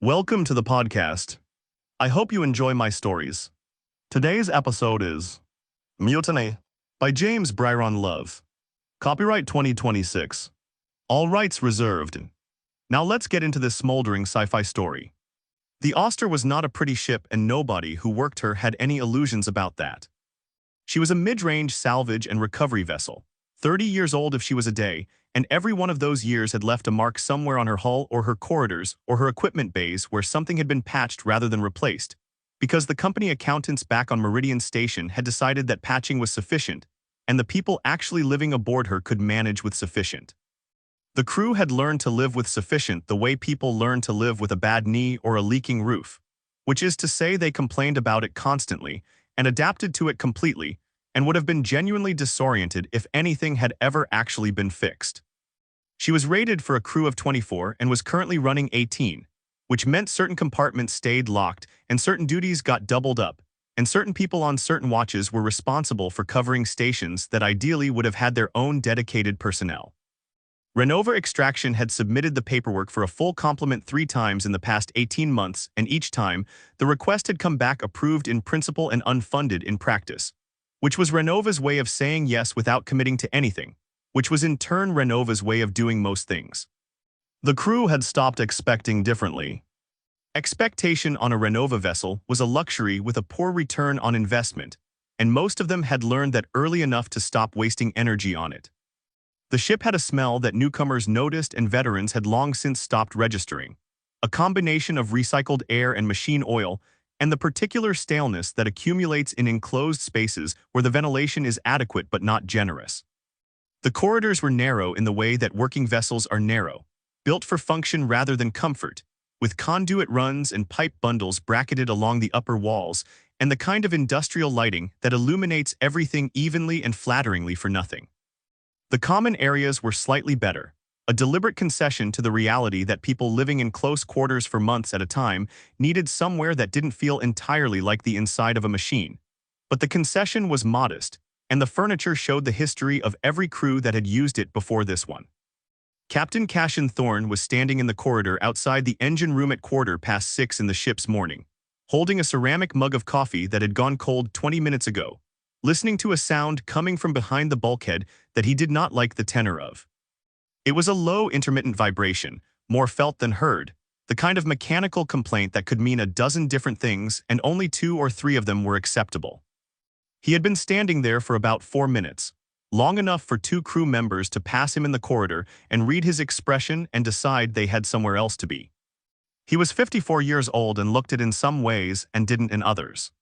Welcome to the podcast. I hope you enjoy my stories. Today's episode is Mutiny by James Byron Love. Copyright 2026. All rights reserved. Now let's get into this smoldering sci-fi story. The Auster was not a pretty ship, and nobody who worked her had any illusions about that. She was a mid-range salvage and recovery vessel, 30 years old if she was a day, and every one of those years had left a mark somewhere on her hull or her corridors or her equipment bays where something had been patched rather than replaced, because the company accountants back on Meridian Station had decided that patching was sufficient, and the people actually living aboard her could manage with sufficient. The crew had learned to live with sufficient the way people learn to live with a bad knee or a leaking roof, which is to say they complained about it constantly and adapted to it completely, and would have been genuinely disoriented if anything had ever actually been fixed. She was rated for a crew of 24 and was currently running 18, which meant certain compartments stayed locked and certain duties got doubled up, and certain people on certain watches were responsible for covering stations that ideally would have had their own dedicated personnel. Renova Extraction had submitted the paperwork for a full complement 3 times in the past 18 months, and each time, the request had come back approved in principle and unfunded in practice, which was Renova's way of saying yes without committing to anything, which was in turn Renova's way of doing most things. The crew had stopped expecting differently. Expectation on a Renova vessel was a luxury with a poor return on investment, and most of them had learned that early enough to stop wasting energy on it. The ship had a smell that newcomers noticed and veterans had long since stopped registering, a combination of recycled air and machine oil, and the particular staleness that accumulates in enclosed spaces where the ventilation is adequate but not generous. The corridors were narrow in the way that working vessels are narrow, built for function rather than comfort, with conduit runs and pipe bundles bracketed along the upper walls, and the kind of industrial lighting that illuminates everything evenly and flatteringly for nothing. The common areas were slightly better, a deliberate concession to the reality that people living in close quarters for months at a time needed somewhere that didn't feel entirely like the inside of a machine. But the concession was modest, and the furniture showed the history of every crew that had used it before this one. Captain Cassian Thorne was standing in the corridor outside the engine room at 6:15 in the ship's morning, holding a ceramic mug of coffee that had gone cold 20 minutes ago, listening to a sound coming from behind the bulkhead that he did not like the tenor of. It was a low, intermittent vibration, more felt than heard, the kind of mechanical complaint that could mean a dozen different things and only 2 or 3 of them were acceptable. He had been standing there for about 4 minutes, long enough for 2 crew members to pass him in the corridor and read his expression and decide they had somewhere else to be. He was 54 years old and looked it in some ways and didn't in others.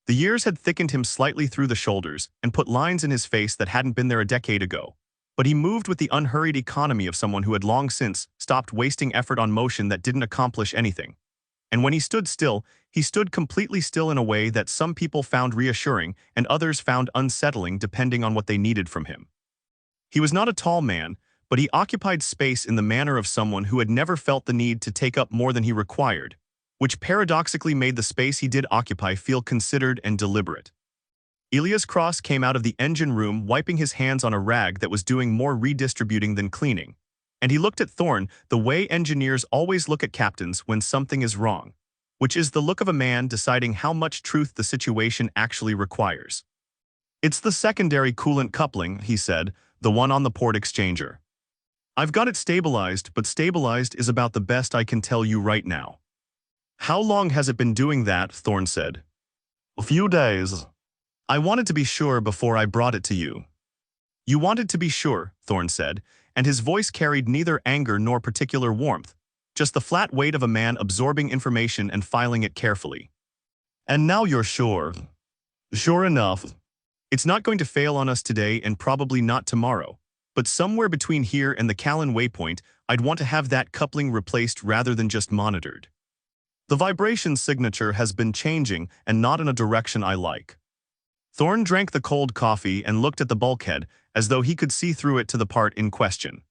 The years had thickened him slightly through the shoulders and put lines in his face that hadn't been there a decade ago, but he moved with the unhurried economy of someone who had long since stopped wasting effort on motion that didn't accomplish anything. And when he stood still, he stood completely still in a way that some people found reassuring and others found unsettling depending on what they needed from him. He was not a tall man, but he occupied space in the manner of someone who had never felt the need to take up more than he required, which paradoxically made the space he did occupy feel considered and deliberate. Elias Cross came out of the engine room wiping his hands on a rag that was doing more redistributing than cleaning, and he looked at Thorne the way engineers always look at captains when something is wrong, which is the look of a man deciding how much truth the situation actually requires. "It's the secondary coolant coupling," he said, "the one on the port exchanger. I've got it stabilized, but stabilized is about the best I can tell you right now." "How long has it been doing that?" Thorne said. "A few days. I wanted to be sure before I brought it to you." "You wanted to be sure," Thorne said, and his voice carried neither anger nor particular warmth, just the flat weight of a man absorbing information and filing it carefully. "And now you're sure." "Sure enough. It's not going to fail on us today and probably not tomorrow, but somewhere between here and the Callan waypoint, I'd want to have that coupling replaced rather than just monitored. The vibration signature has been changing and not in a direction I like." Thorne drank the cold coffee and looked at the bulkhead as though he could see through it to the part in question.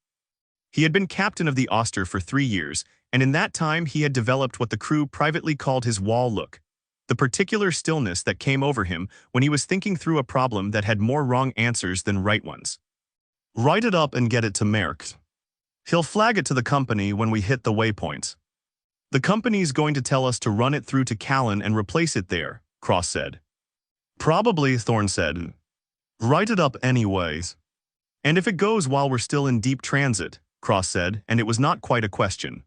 He had been captain of the Auster for 3 years, and in that time he had developed what the crew privately called his wall look, the particular stillness that came over him when he was thinking through a problem that had more wrong answers than right ones. "Write it up and get it to Merck. He'll flag it to the company when we hit the waypoints." The company's going to tell us to run it through to Callan and replace it there, Cross said. Probably, Thorne said. Write it up anyways. And if it goes while we're still in deep transit, Cross said, and it was not quite a question.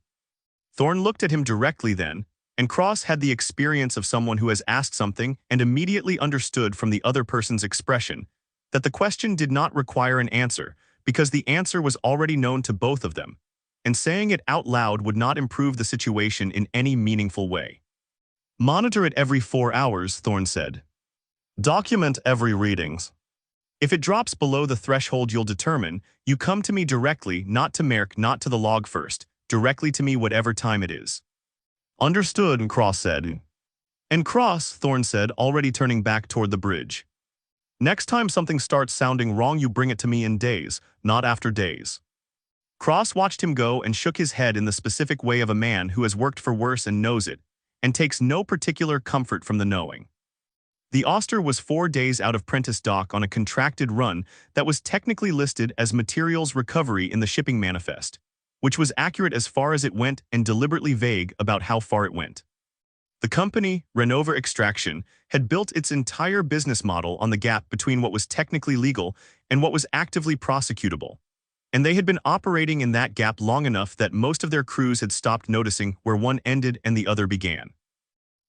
Thorne looked at him directly then, and Cross had the experience of someone who has asked something and immediately understood from the other person's expression that the question did not require an answer because the answer was already known to both of them, and saying it out loud would not improve the situation in any meaningful way. Monitor it every 4 hours, Thorne said. Document every readings. If it drops below the threshold you'll determine, you come to me directly, not to Merrick, not to the log first, directly to me whatever time it is. Understood, Cross said. And Cross, Thorne said, already turning back toward the bridge. Next time something starts sounding wrong, you bring it to me in days, not after days. Cross watched him go and shook his head in the specific way of a man who has worked for worse and knows it, and takes no particular comfort from the knowing. The Auster was 4 days out of Prentice Dock on a contracted run that was technically listed as materials recovery in the shipping manifest, which was accurate as far as it went and deliberately vague about how far it went. The company, Renova Extraction, had built its entire business model on the gap between what was technically legal and what was actively prosecutable, and they had been operating in that gap long enough that most of their crews had stopped noticing where one ended and the other began.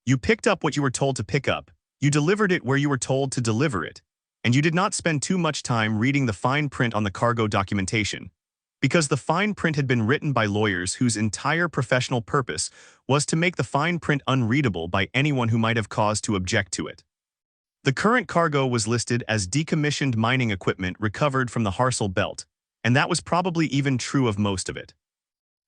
You picked up what you were told to pick up, you delivered it where you were told to deliver it, and you did not spend too much time reading the fine print on the cargo documentation, because the fine print had been written by lawyers whose entire professional purpose was to make the fine print unreadable by anyone who might have cause to object to it. The current cargo was listed as decommissioned mining equipment recovered from the Harsel Belt, and that was probably even true of most of it.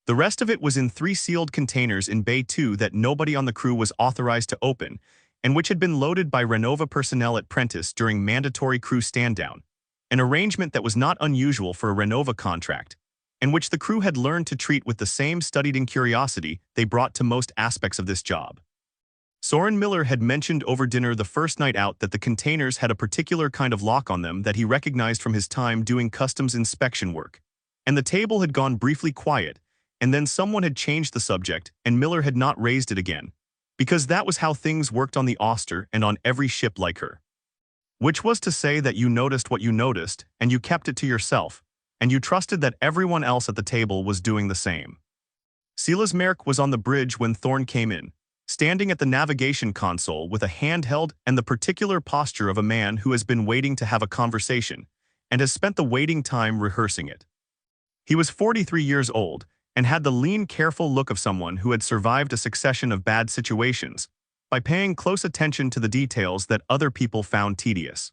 The rest of it was in 3 sealed containers in Bay 2 that nobody on the crew was authorized to open, and which had been loaded by Renova personnel at Prentice during mandatory crew stand-down, an arrangement that was not unusual for a Renova contract, and which the crew had learned to treat with the same studied curiosity they brought to most aspects of this job. Soren Miller had mentioned over dinner the first night out that the containers had a particular kind of lock on them that he recognized from his time doing customs inspection work, and the table had gone briefly quiet, and then someone had changed the subject and Miller had not raised it again, because that was how things worked on the Auster and on every ship like her. Which was to say that you noticed what you noticed, and you kept it to yourself, and you trusted that everyone else at the table was doing the same. Silas Merrick was on the bridge when Thorne came in, standing at the navigation console with a handheld and the particular posture of a man who has been waiting to have a conversation, and has spent the waiting time rehearsing it. He was 43 years old, and had the lean, careful look of someone who had survived a succession of bad situations by paying close attention to the details that other people found tedious.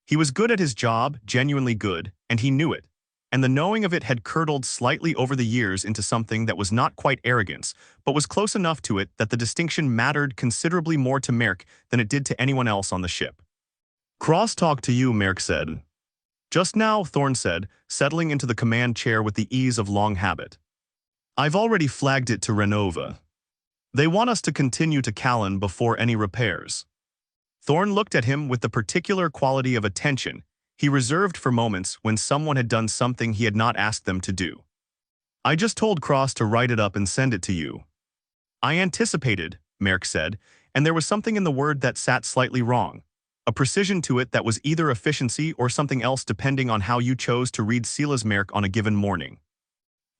He was good at his job, genuinely good, and he knew it, and the knowing of it had curdled slightly over the years into something that was not quite arrogance, but was close enough to it that the distinction mattered considerably more to Merrick than it did to anyone else on the ship. Cross-talk to you, Merrick said. Just now, Thorne said, settling into the command chair with the ease of long habit. I've already flagged it to Renova. They want us to continue to Callan before any repairs. Thorne looked at him with the particular quality of attention he reserved for moments when someone had done something he had not asked them to do. I just told Cross to write it up and send it to you. I anticipated, Merrick said, and there was something in the word that sat slightly wrong, a precision to it that was either efficiency or something else depending on how you chose to read Silas Merrick on a given morning.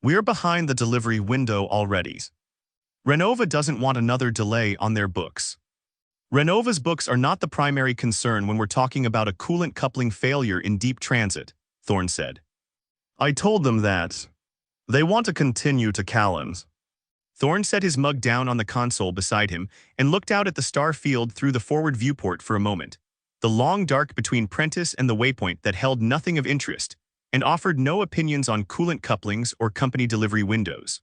We're behind the delivery window already. Renova doesn't want another delay on their books. Renova's books are not the primary concern when we're talking about a coolant coupling failure in deep transit, Thorne said. I told them that. They want to continue to Callan's. Thorne set his mug down on the console beside him and looked out at the star field through the forward viewport for a moment, the long dark between Prentice and the waypoint that held nothing of interest, and offered no opinions on coolant couplings or company delivery windows.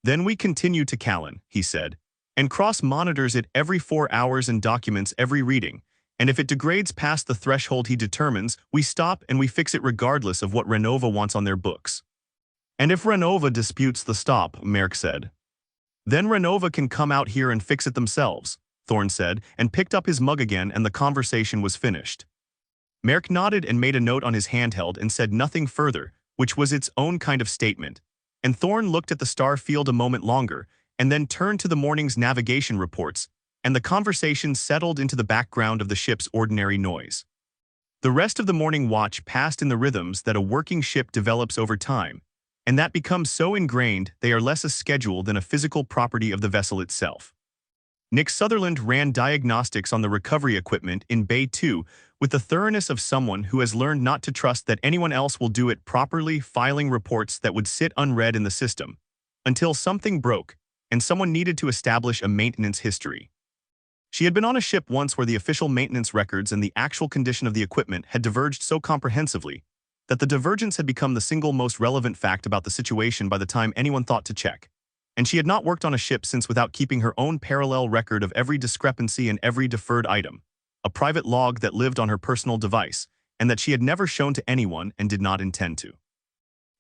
Then we continue to Callan, he said, and Cross monitors it every 4 hours and documents every reading, and if it degrades past the threshold he determines, we stop and we fix it regardless of what Renova wants on their books. And if Renova disputes the stop, Merrick said, then Renova can come out here and fix it themselves, Thorne said, and picked up his mug again and the conversation was finished. Merrick nodded and made a note on his handheld and said nothing further, which was its own kind of statement, and Thorne looked at the star field a moment longer and then turned to the morning's navigation reports, and the conversation settled into the background of the ship's ordinary noise. The rest of the morning watch passed in the rhythms that a working ship develops over time, and that becomes so ingrained they are less a schedule than a physical property of the vessel itself. Nick Sutherland ran diagnostics on the recovery equipment in Bay 2 with the thoroughness of someone who has learned not to trust that anyone else will do it properly, filing reports that would sit unread in the system, until something broke and someone needed to establish a maintenance history. She had been on a ship once where the official maintenance records and the actual condition of the equipment had diverged so comprehensively that the divergence had become the single most relevant fact about the situation by the time anyone thought to check. And she had not worked on a ship since without keeping her own parallel record of every discrepancy and every deferred item, a private log that lived on her personal device, and that she had never shown to anyone and did not intend to.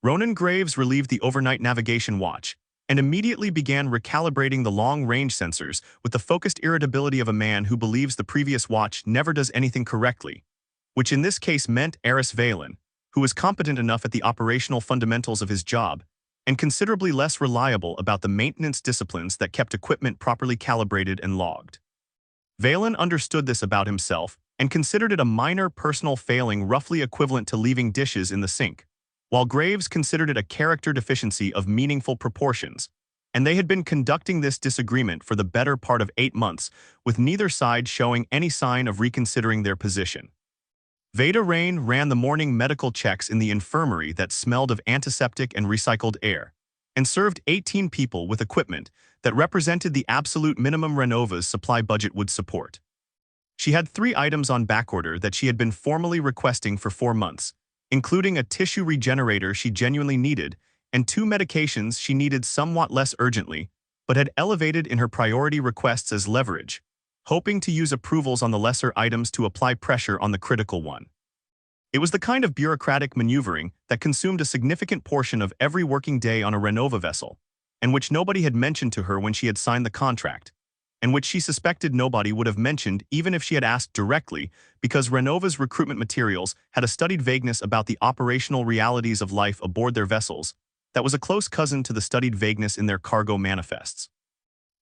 Ronan Graves relieved the overnight navigation watch, and immediately began recalibrating the long-range sensors with the focused irritability of a man who believes the previous watch never does anything correctly, which in this case meant Eris Valen, who was competent enough at the operational fundamentals of his job and considerably less reliable about the maintenance disciplines that kept equipment properly calibrated and logged. Valen understood this about himself and considered it a minor personal failing roughly equivalent to leaving dishes in the sink, while Graves considered it a character deficiency of meaningful proportions, and they had been conducting this disagreement for the better part of 8 months, with neither side showing any sign of reconsidering their position. Veda Rain ran the morning medical checks in the infirmary that smelled of antiseptic and recycled air, and served 18 people with equipment that represented the absolute minimum Renova's supply budget would support. She had 3 items on backorder that she had been formally requesting for 4 months, including a tissue regenerator she genuinely needed and 2 medications she needed somewhat less urgently, but had elevated in her priority requests as leverage, hoping to use approvals on the lesser items to apply pressure on the critical one. It was the kind of bureaucratic maneuvering that consumed a significant portion of every working day on a Renova vessel, and which nobody had mentioned to her when she had signed the contract, and which she suspected nobody would have mentioned even if she had asked directly, because Renova's recruitment materials had a studied vagueness about the operational realities of life aboard their vessels that was a close cousin to the studied vagueness in their cargo manifests.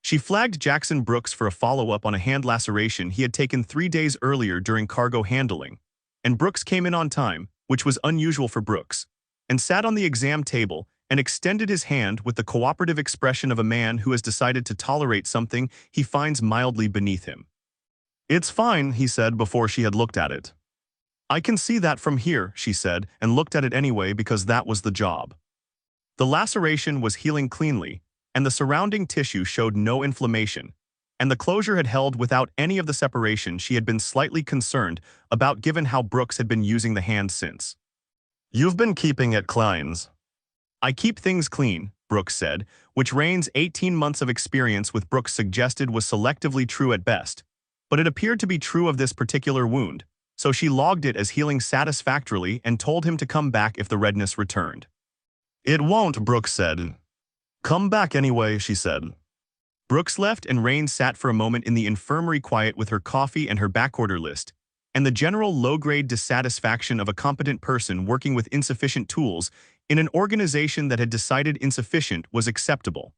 She flagged Jackson Brooks for a follow-up on a hand laceration he had taken 3 days earlier during cargo handling, and Brooks came in on time, which was unusual for Brooks, and sat on the exam table and extended his hand with the cooperative expression of a man who has decided to tolerate something he finds mildly beneath him. "It's fine," he said before she had looked at it. "I can see that from here," she said, and looked at it anyway because that was the job. The laceration was healing cleanly, and the surrounding tissue showed no inflammation, and the closure had held without any of the separation she had been slightly concerned about given how Brooks had been using the hand since. "You've been keeping it clean." "I keep things clean," Brooks said, which Rain's 18 months of experience with Brooks suggested was selectively true at best, but it appeared to be true of this particular wound, so she logged it as healing satisfactorily and told him to come back if the redness returned. "It won't," Brooks said. "Come back anyway," she said. Brooks left and Rain sat for a moment in the infirmary quiet with her coffee and her backorder list, and the general low-grade dissatisfaction of a competent person working with insufficient tools in an organization that had decided insufficient was acceptable.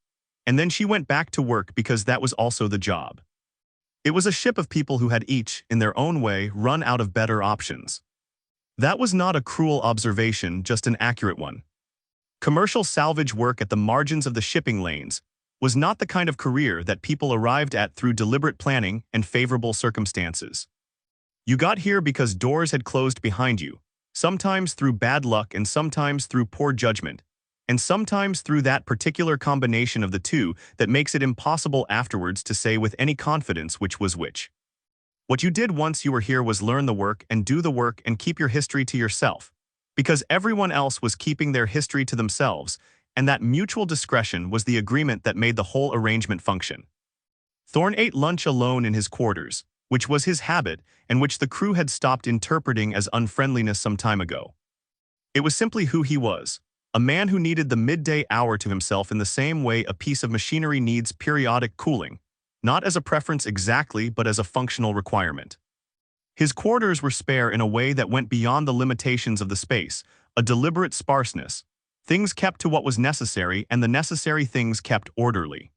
And then she went back to work because that was also the job. It was a ship of people who had each, in their own way, run out of better options. That was not a cruel observation, just an accurate one. Commercial salvage work at the margins of the shipping lanes was not the kind of career that people arrived at through deliberate planning and favorable circumstances. You got here because doors had closed behind you, sometimes through bad luck and sometimes through poor judgment, and sometimes through that particular combination of the two that makes it impossible afterwards to say with any confidence which was which. What you did once you were here was learn the work and do the work and keep your history to yourself, because everyone else was keeping their history to themselves, and that mutual discretion was the agreement that made the whole arrangement function. Thorne ate lunch alone in his quarters, which was his habit and which the crew had stopped interpreting as unfriendliness some time ago. It was simply who he was, a man who needed the midday hour to himself in the same way a piece of machinery needs periodic cooling, not as a preference exactly but as a functional requirement. His quarters were spare in a way that went beyond the limitations of the space, a deliberate sparseness. Things kept to what was necessary and the necessary things kept orderly.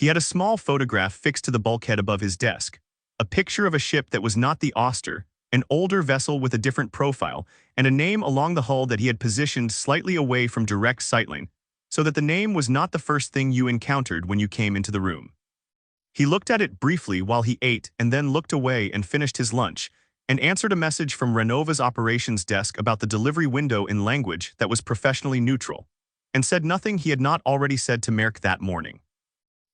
He had a small photograph fixed to the bulkhead above his desk, a picture of a ship that was not the Auster, an older vessel with a different profile, and a name along the hull that he had positioned slightly away from direct sightline, so that the name was not the first thing you encountered when you came into the room. He looked at it briefly while he ate and then looked away and finished his lunch, and answered a message from Renova's operations desk about the delivery window in language that was professionally neutral, and said nothing he had not already said to Merrick that morning.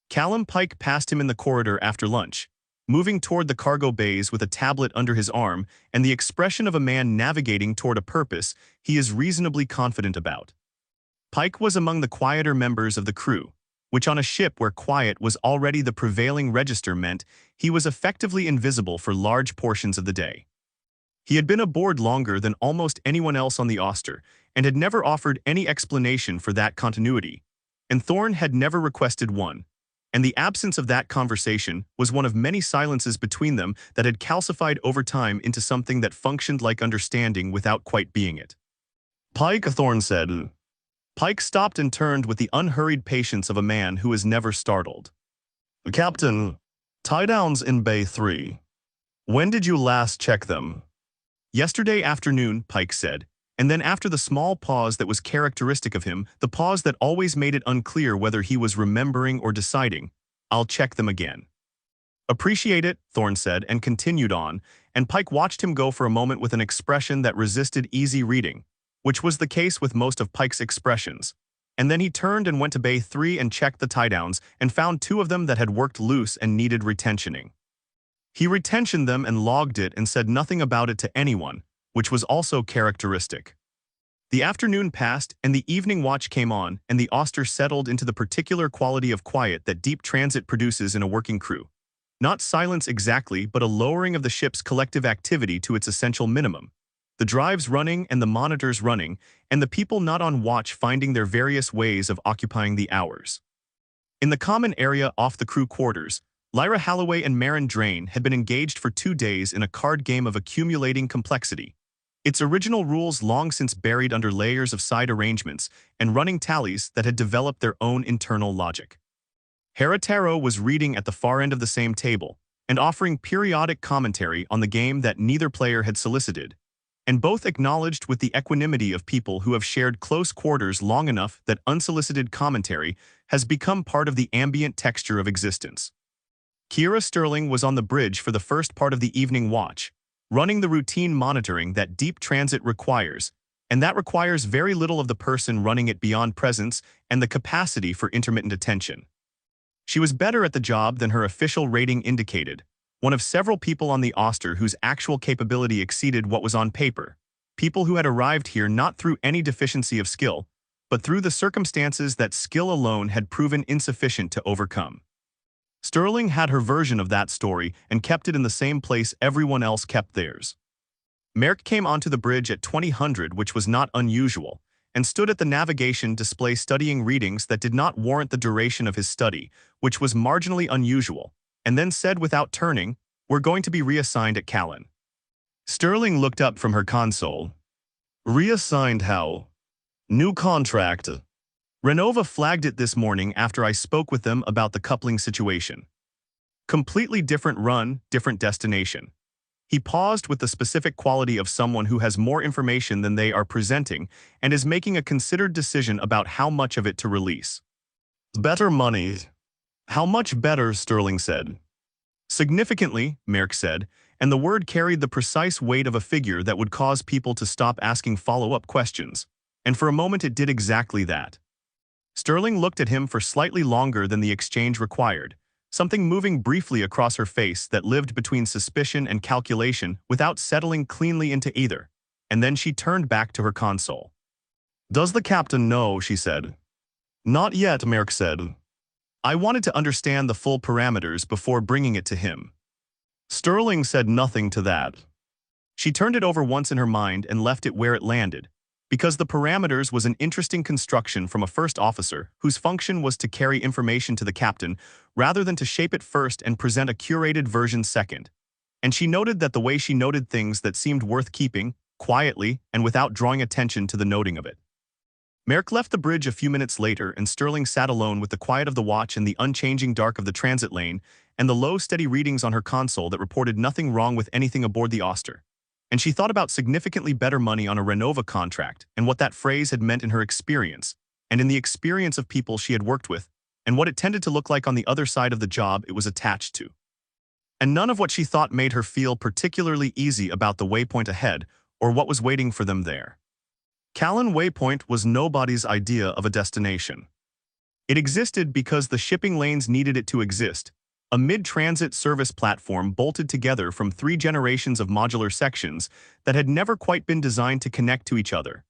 Callum Pike passed him in the corridor after lunch, moving toward the cargo bays with a tablet under his arm and the expression of a man navigating toward a purpose he is reasonably confident about. Pike was among the quieter members of the crew, which on a ship where quiet was already the prevailing register meant he was effectively invisible for large portions of the day. He had been aboard longer than almost anyone else on the Auster and had never offered any explanation for that continuity, and Thorne had never requested one, and the absence of that conversation was one of many silences between them that had calcified over time into something that functioned like understanding without quite being it. "Pike," Thorne said. Pike stopped and turned with the unhurried patience of a man who is never startled. "Captain, tie-downs in Bay 3. When did you last check them?" "Yesterday afternoon," Pike said, and then after the small pause that was characteristic of him, the pause that always made it unclear whether he was remembering or deciding, "I'll check them again." "Appreciate it," Thorne said, and continued on, and Pike watched him go for a moment with an expression that resisted easy reading, which was the case with most of Pike's expressions, and then he turned and went to Bay 3 and checked the tie-downs and found 2 of them that had worked loose and needed retentioning. He retentioned them and logged it and said nothing about it to anyone, which was also characteristic. The afternoon passed and the evening watch came on, and the Auster settled into the particular quality of quiet that deep transit produces in a working crew. Not silence exactly, but a lowering of the ship's collective activity to its essential minimum. The drives running and the monitors running, and the people not on watch finding their various ways of occupying the hours. In the common area off the crew quarters, Lyra Halloway and Marin Drain had been engaged for 2 days in a card game of accumulating complexity, its original rules long since buried under layers of side arrangements and running tallies that had developed their own internal logic. Herataro was reading at the far end of the same table and offering periodic commentary on the game that neither player had solicited, and both acknowledged with the equanimity of people who have shared close quarters long enough that unsolicited commentary has become part of the ambient texture of existence. Kira Sterling was on the bridge for the first part of the evening watch, running the routine monitoring that deep transit requires, and that requires very little of the person running it beyond presence and the capacity for intermittent attention. She was better at the job than her official rating indicated, one of several people on the Auster whose actual capability exceeded what was on paper, people who had arrived here not through any deficiency of skill, but through the circumstances that skill alone had proven insufficient to overcome. Sterling had her version of that story and kept it in the same place everyone else kept theirs. Merrick came onto the bridge at 2000, which was not unusual, and stood at the navigation display studying readings that did not warrant the duration of his study, which was marginally unusual, and then said without turning, "We're going to be reassigned at Callan." Sterling looked up from her console. "Reassigned how?" "New contract." Renova flagged it this morning after I spoke with them about the coupling situation. Completely different run, different destination. He paused with the specific quality of someone who has more information than they are presenting and is making a considered decision about how much of it to release. "Better money." "How much better?" Sterling said. "Significantly," Merrick said, and the word carried the precise weight of a figure that would cause people to stop asking follow-up questions, and for a moment it did exactly that. Sterling looked at him for slightly longer than the exchange required, something moving briefly across her face that lived between suspicion and calculation without settling cleanly into either, and then she turned back to her console. "Does the captain know?" she said. "Not yet," Merrick said. "I wanted to understand the full parameters before bringing it to him." Sterling said nothing to that. She turned it over once in her mind and left it where it landed, because the parameters was an interesting construction from a first officer whose function was to carry information to the captain rather than to shape it first and present a curated version second. And she noted that the way she noted things that seemed worth keeping, quietly and without drawing attention to the noting of it. Merrick left the bridge a few minutes later, and Sterling sat alone with the quiet of the watch and the unchanging dark of the transit lane and the low, steady readings on her console that reported nothing wrong with anything aboard the Auster. And she thought about significantly better money on a Renova contract and what that phrase had meant in her experience and in the experience of people she had worked with and what it tended to look like on the other side of the job it was attached to. And none of what she thought made her feel particularly easy about the waypoint ahead or what was waiting for them there. Callan Waypoint was nobody's idea of a destination. It existed because the shipping lanes needed it to exist, a mid-transit service platform bolted together from 3 generations of modular sections that had never quite been designed to connect to each other.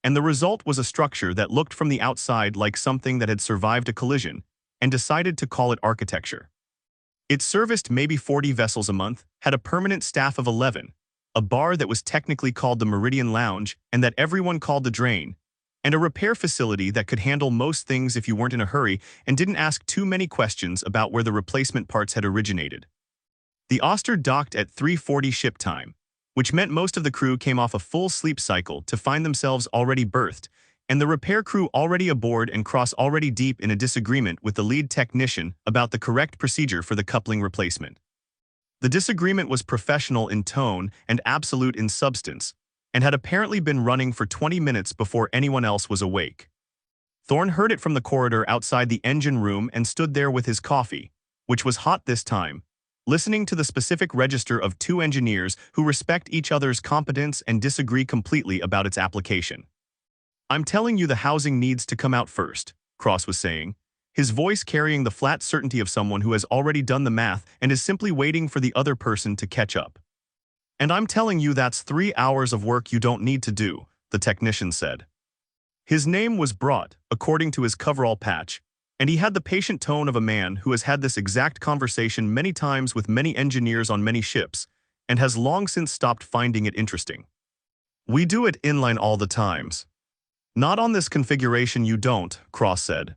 And the result was a structure that looked from the outside like something that had survived a collision and decided to call it architecture. It serviced maybe 40 vessels a month, had a permanent staff of 11, a bar that was technically called the Meridian Lounge and that everyone called the Drain, and a repair facility that could handle most things if you weren't in a hurry and didn't ask too many questions about where the replacement parts had originated. The Auster docked at 3:40 ship time, which meant most of the crew came off a full sleep cycle to find themselves already berthed, and the repair crew already aboard and Cross already deep in a disagreement with the lead technician about the correct procedure for the coupling replacement. The disagreement was professional in tone and absolute in substance, and had apparently been running for 20 minutes before anyone else was awake. Thorne heard it from the corridor outside the engine room and stood there with his coffee, which was hot this time, listening to the specific register of 2 engineers who respect each other's competence and disagree completely about its application. "I'm telling you the housing needs to come out first," Cross was saying, his voice carrying the flat certainty of someone who has already done the math and is simply waiting for the other person to catch up. "And I'm telling you that's 3 hours of work you don't need to do," the technician said. His name was Brought, according to his coverall patch, and he had the patient tone of a man who has had this exact conversation many times with many engineers on many ships, and has long since stopped finding it interesting. "We do it inline all the times." "Not on this configuration you don't," Cross said.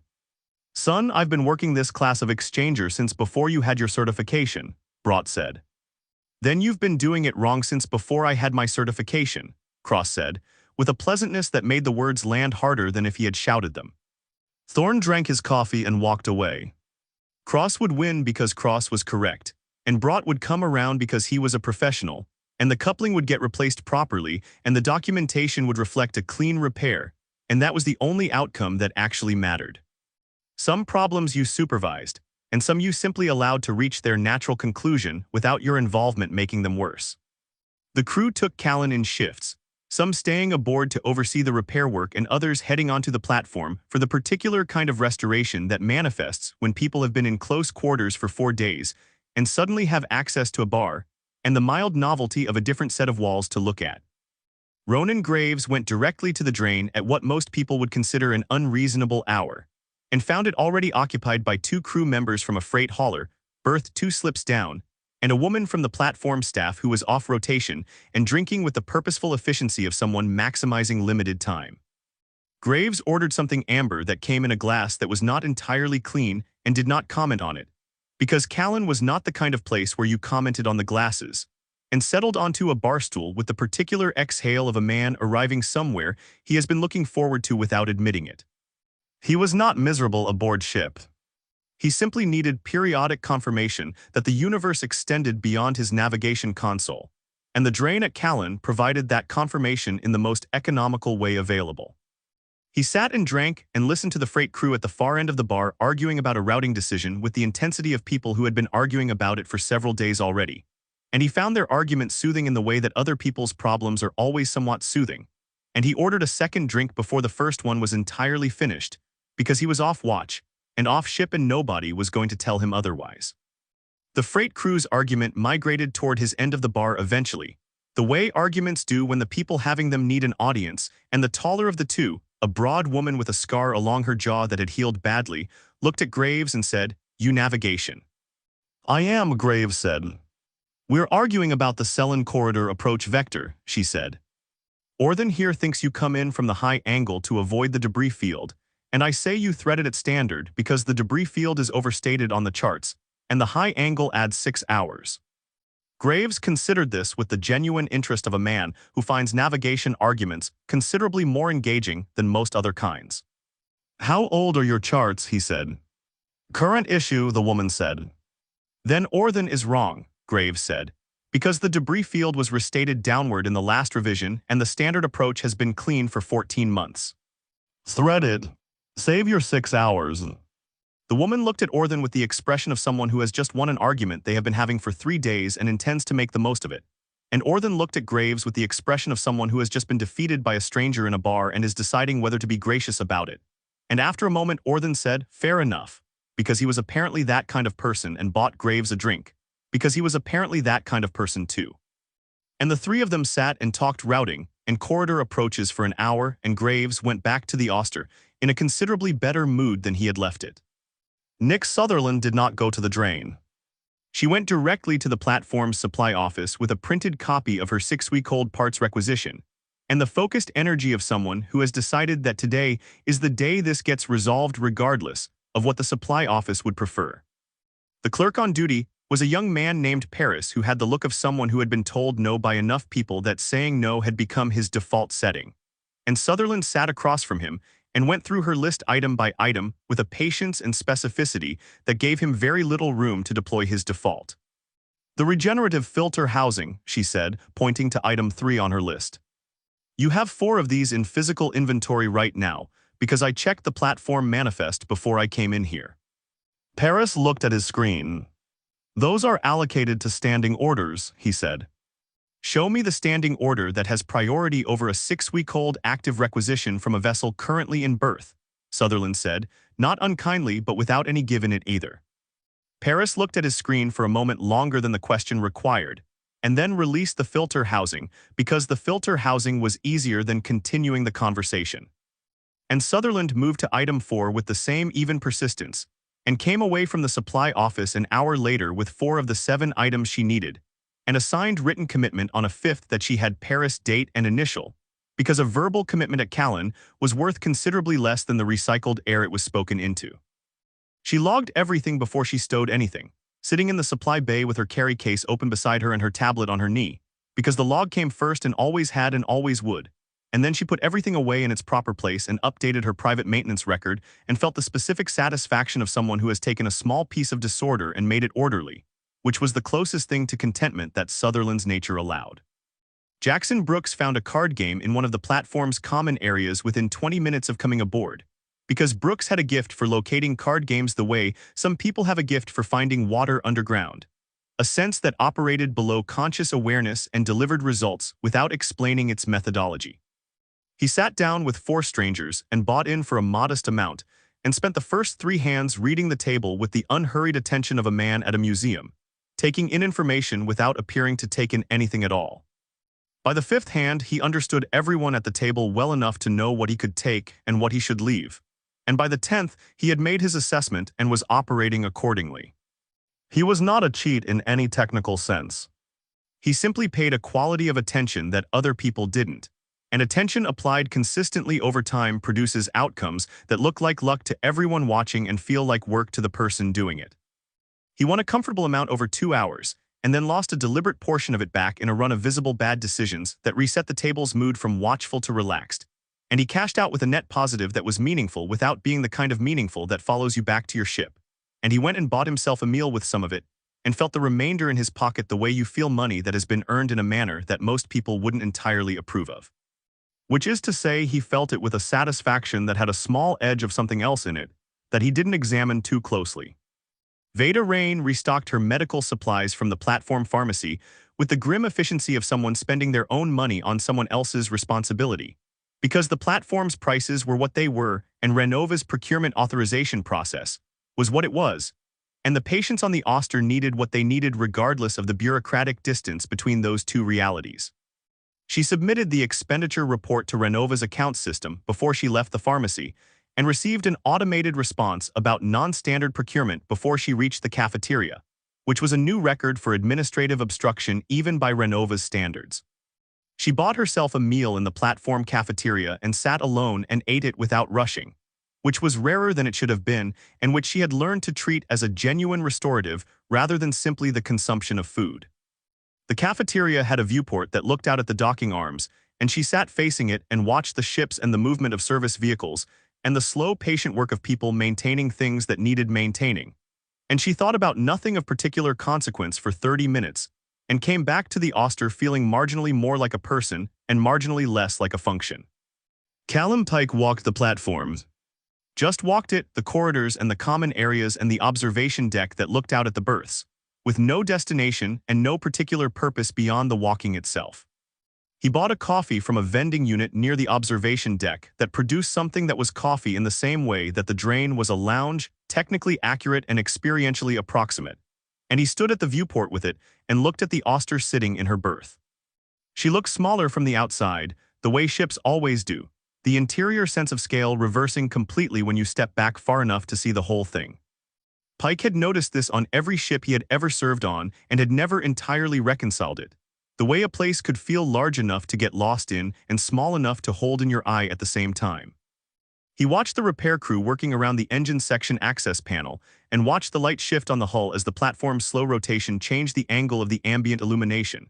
"Son, I've been working this class of exchanger since before you had your certification," Brought said. "Then you've been doing it wrong since before I had my certification," Cross said, with a pleasantness that made the words land harder than if he had shouted them. Thorne drank his coffee and walked away. Cross would win because Cross was correct, and Brought would come around because he was a professional, and the coupling would get replaced properly, and the documentation would reflect a clean repair, and that was the only outcome that actually mattered. Some problems you supervised, and some you simply allowed to reach their natural conclusion without your involvement making them worse. The crew took Callan in shifts, some staying aboard to oversee the repair work and others heading onto the platform for the particular kind of restoration that manifests when people have been in close quarters for 4 days and suddenly have access to a bar and the mild novelty of a different set of walls to look at. Ronan Graves went directly to the drain at what most people would consider an unreasonable hour, and found it already occupied by 2 crew members from a freight hauler, berthed 2 slips down, and a woman from the platform staff who was off rotation and drinking with the purposeful efficiency of someone maximizing limited time. Graves ordered something amber that came in a glass that was not entirely clean and did not comment on it, because Callan was not the kind of place where you commented on the glasses, and settled onto a bar stool with the particular exhale of a man arriving somewhere he has been looking forward to without admitting it. He was not miserable aboard ship. He simply needed periodic confirmation that the universe extended beyond his navigation console, and the drain at Callan provided that confirmation in the most economical way available. He sat and drank and listened to the freight crew at the far end of the bar arguing about a routing decision with the intensity of people who had been arguing about it for several days already, and he found their argument soothing in the way that other people's problems are always somewhat soothing, and he ordered a second drink before the first one was entirely finished, because he was off watch, and off ship and nobody was going to tell him otherwise. The freight crew's argument migrated toward his end of the bar eventually, the way arguments do when the people having them need an audience, and the taller of the 2, a broad woman with a scar along her jaw that had healed badly, looked at Graves and said, "You navigation." "I am," Graves said. "We're arguing about the Selen corridor approach vector," she said. "Orthan here thinks you come in from the high angle to avoid the debris field, and I say you threaded at standard because the debris field is overstated on the charts, and the high angle adds 6 hours. Graves considered this with the genuine interest of a man who finds navigation arguments considerably more engaging than most other kinds. "How old are your charts?" he said. "Current issue," the woman said. "Then Orthen is wrong," Graves said, "because the debris field was restated downward in the last revision and the standard approach has been clean for 14 months. Threaded. Save your 6 hours. The woman looked at Orthen with the expression of someone who has just won an argument they have been having for 3 days and intends to make the most of it. And Orthen looked at Graves with the expression of someone who has just been defeated by a stranger in a bar and is deciding whether to be gracious about it. And after a moment, Orthen said, "Fair enough," because he was apparently that kind of person, and bought Graves a drink, because he was apparently that kind of person too. And the three of them sat and talked routing and corridor approaches for an hour, and Graves went back to the Auster in a considerably better mood than he had left it. Nick Sutherland did not go to the drain. She went directly to the platform's supply office with a printed copy of her 6-week-old parts requisition, and the focused energy of someone who has decided that today is the day this gets resolved regardless of what the supply office would prefer. The clerk on duty was a young man named Paris who had the look of someone who had been told no by enough people that saying no had become his default setting. And Sutherland sat across from him and went through her list item by item with a patience and specificity that gave him very little room to deploy his default. "The regenerative filter housing," she said, pointing to item 3 on her list. "You have 4 of these in physical inventory right now, because I checked the platform manifest before I came in here." Paris looked at his screen. "Those are allocated to standing orders," he said. "Show me the standing order that has priority over a 6-week-old active requisition from a vessel currently in berth," Sutherland said, not unkindly but without any give in it either. Paris looked at his screen for a moment longer than the question required, and then released the filter housing because the filter housing was easier than continuing the conversation. And Sutherland moved to item 4 with the same even persistence, and came away from the supply office an hour later with 4 of the 7 items she needed, and a signed written commitment on a 5th that she had Paris date and initial, because a verbal commitment at Callan was worth considerably less than the recycled air it was spoken into. She logged everything before she stowed anything, sitting in the supply bay with her carry case open beside her and her tablet on her knee, because the log came first and always had and always would, and then she put everything away in its proper place and updated her private maintenance record and felt the specific satisfaction of someone who has taken a small piece of disorder and made it orderly, which was the closest thing to contentment that Sutherland's nature allowed. Jackson Brooks found a card game in one of the platform's common areas within 20 minutes of coming aboard, because Brooks had a gift for locating card games the way some people have a gift for finding water underground, a sense that operated below conscious awareness and delivered results without explaining its methodology. He sat down with 4 strangers and bought in for a modest amount and spent the first 3 hands reading the table with the unhurried attention of a man at a museum, taking in information without appearing to take in anything at all. By the 5th hand, he understood everyone at the table well enough to know what he could take and what he should leave, and by the 10th, he had made his assessment and was operating accordingly. He was not a cheat in any technical sense. He simply paid a quality of attention that other people didn't, and attention applied consistently over time produces outcomes that look like luck to everyone watching and feel like work to the person doing it. He won a comfortable amount over 2 hours, and then lost a deliberate portion of it back in a run of visible bad decisions that reset the table's mood from watchful to relaxed, and he cashed out with a net positive that was meaningful without being the kind of meaningful that follows you back to your ship, and he went and bought himself a meal with some of it, and felt the remainder in his pocket the way you feel money that has been earned in a manner that most people wouldn't entirely approve of. Which is to say, he felt it with a satisfaction that had a small edge of something else in it that he didn't examine too closely. Veda Rain restocked her medical supplies from the platform pharmacy with the grim efficiency of someone spending their own money on someone else's responsibility, because the platform's prices were what they were and Renova's procurement authorization process was what it was, and the patients on the Auster needed what they needed regardless of the bureaucratic distance between those two realities. She submitted the expenditure report to Renova's account system before she left the pharmacy, and received an automated response about non-standard procurement before she reached the cafeteria, which was a new record for administrative obstruction even by Renova's standards. She bought herself a meal in the platform cafeteria and sat alone and ate it without rushing, which was rarer than it should have been and which she had learned to treat as a genuine restorative rather than simply the consumption of food. The cafeteria had a viewport that looked out at the docking arms, and she sat facing it and watched the ships and the movement of service vehicles, and the slow, patient work of people maintaining things that needed maintaining. And she thought about nothing of particular consequence for 30 minutes, and came back to the Auster feeling marginally more like a person and marginally less like a function. Callum Pike walked the platform. Just walked it, the corridors and the common areas and the observation deck that looked out at the berths, with no destination and no particular purpose beyond the walking itself. He bought a coffee from a vending unit near the observation deck that produced something that was coffee in the same way that the drain was a lounge, technically accurate and experientially approximate, and he stood at the viewport with it and looked at the Auster sitting in her berth. She looked smaller from the outside, the way ships always do, the interior sense of scale reversing completely when you step back far enough to see the whole thing. Pike had noticed this on every ship he had ever served on and had never entirely reconciled it. The way a place could feel large enough to get lost in and small enough to hold in your eye at the same time. He watched the repair crew working around the engine section access panel and watched the light shift on the hull as the platform's slow rotation changed the angle of the ambient illumination.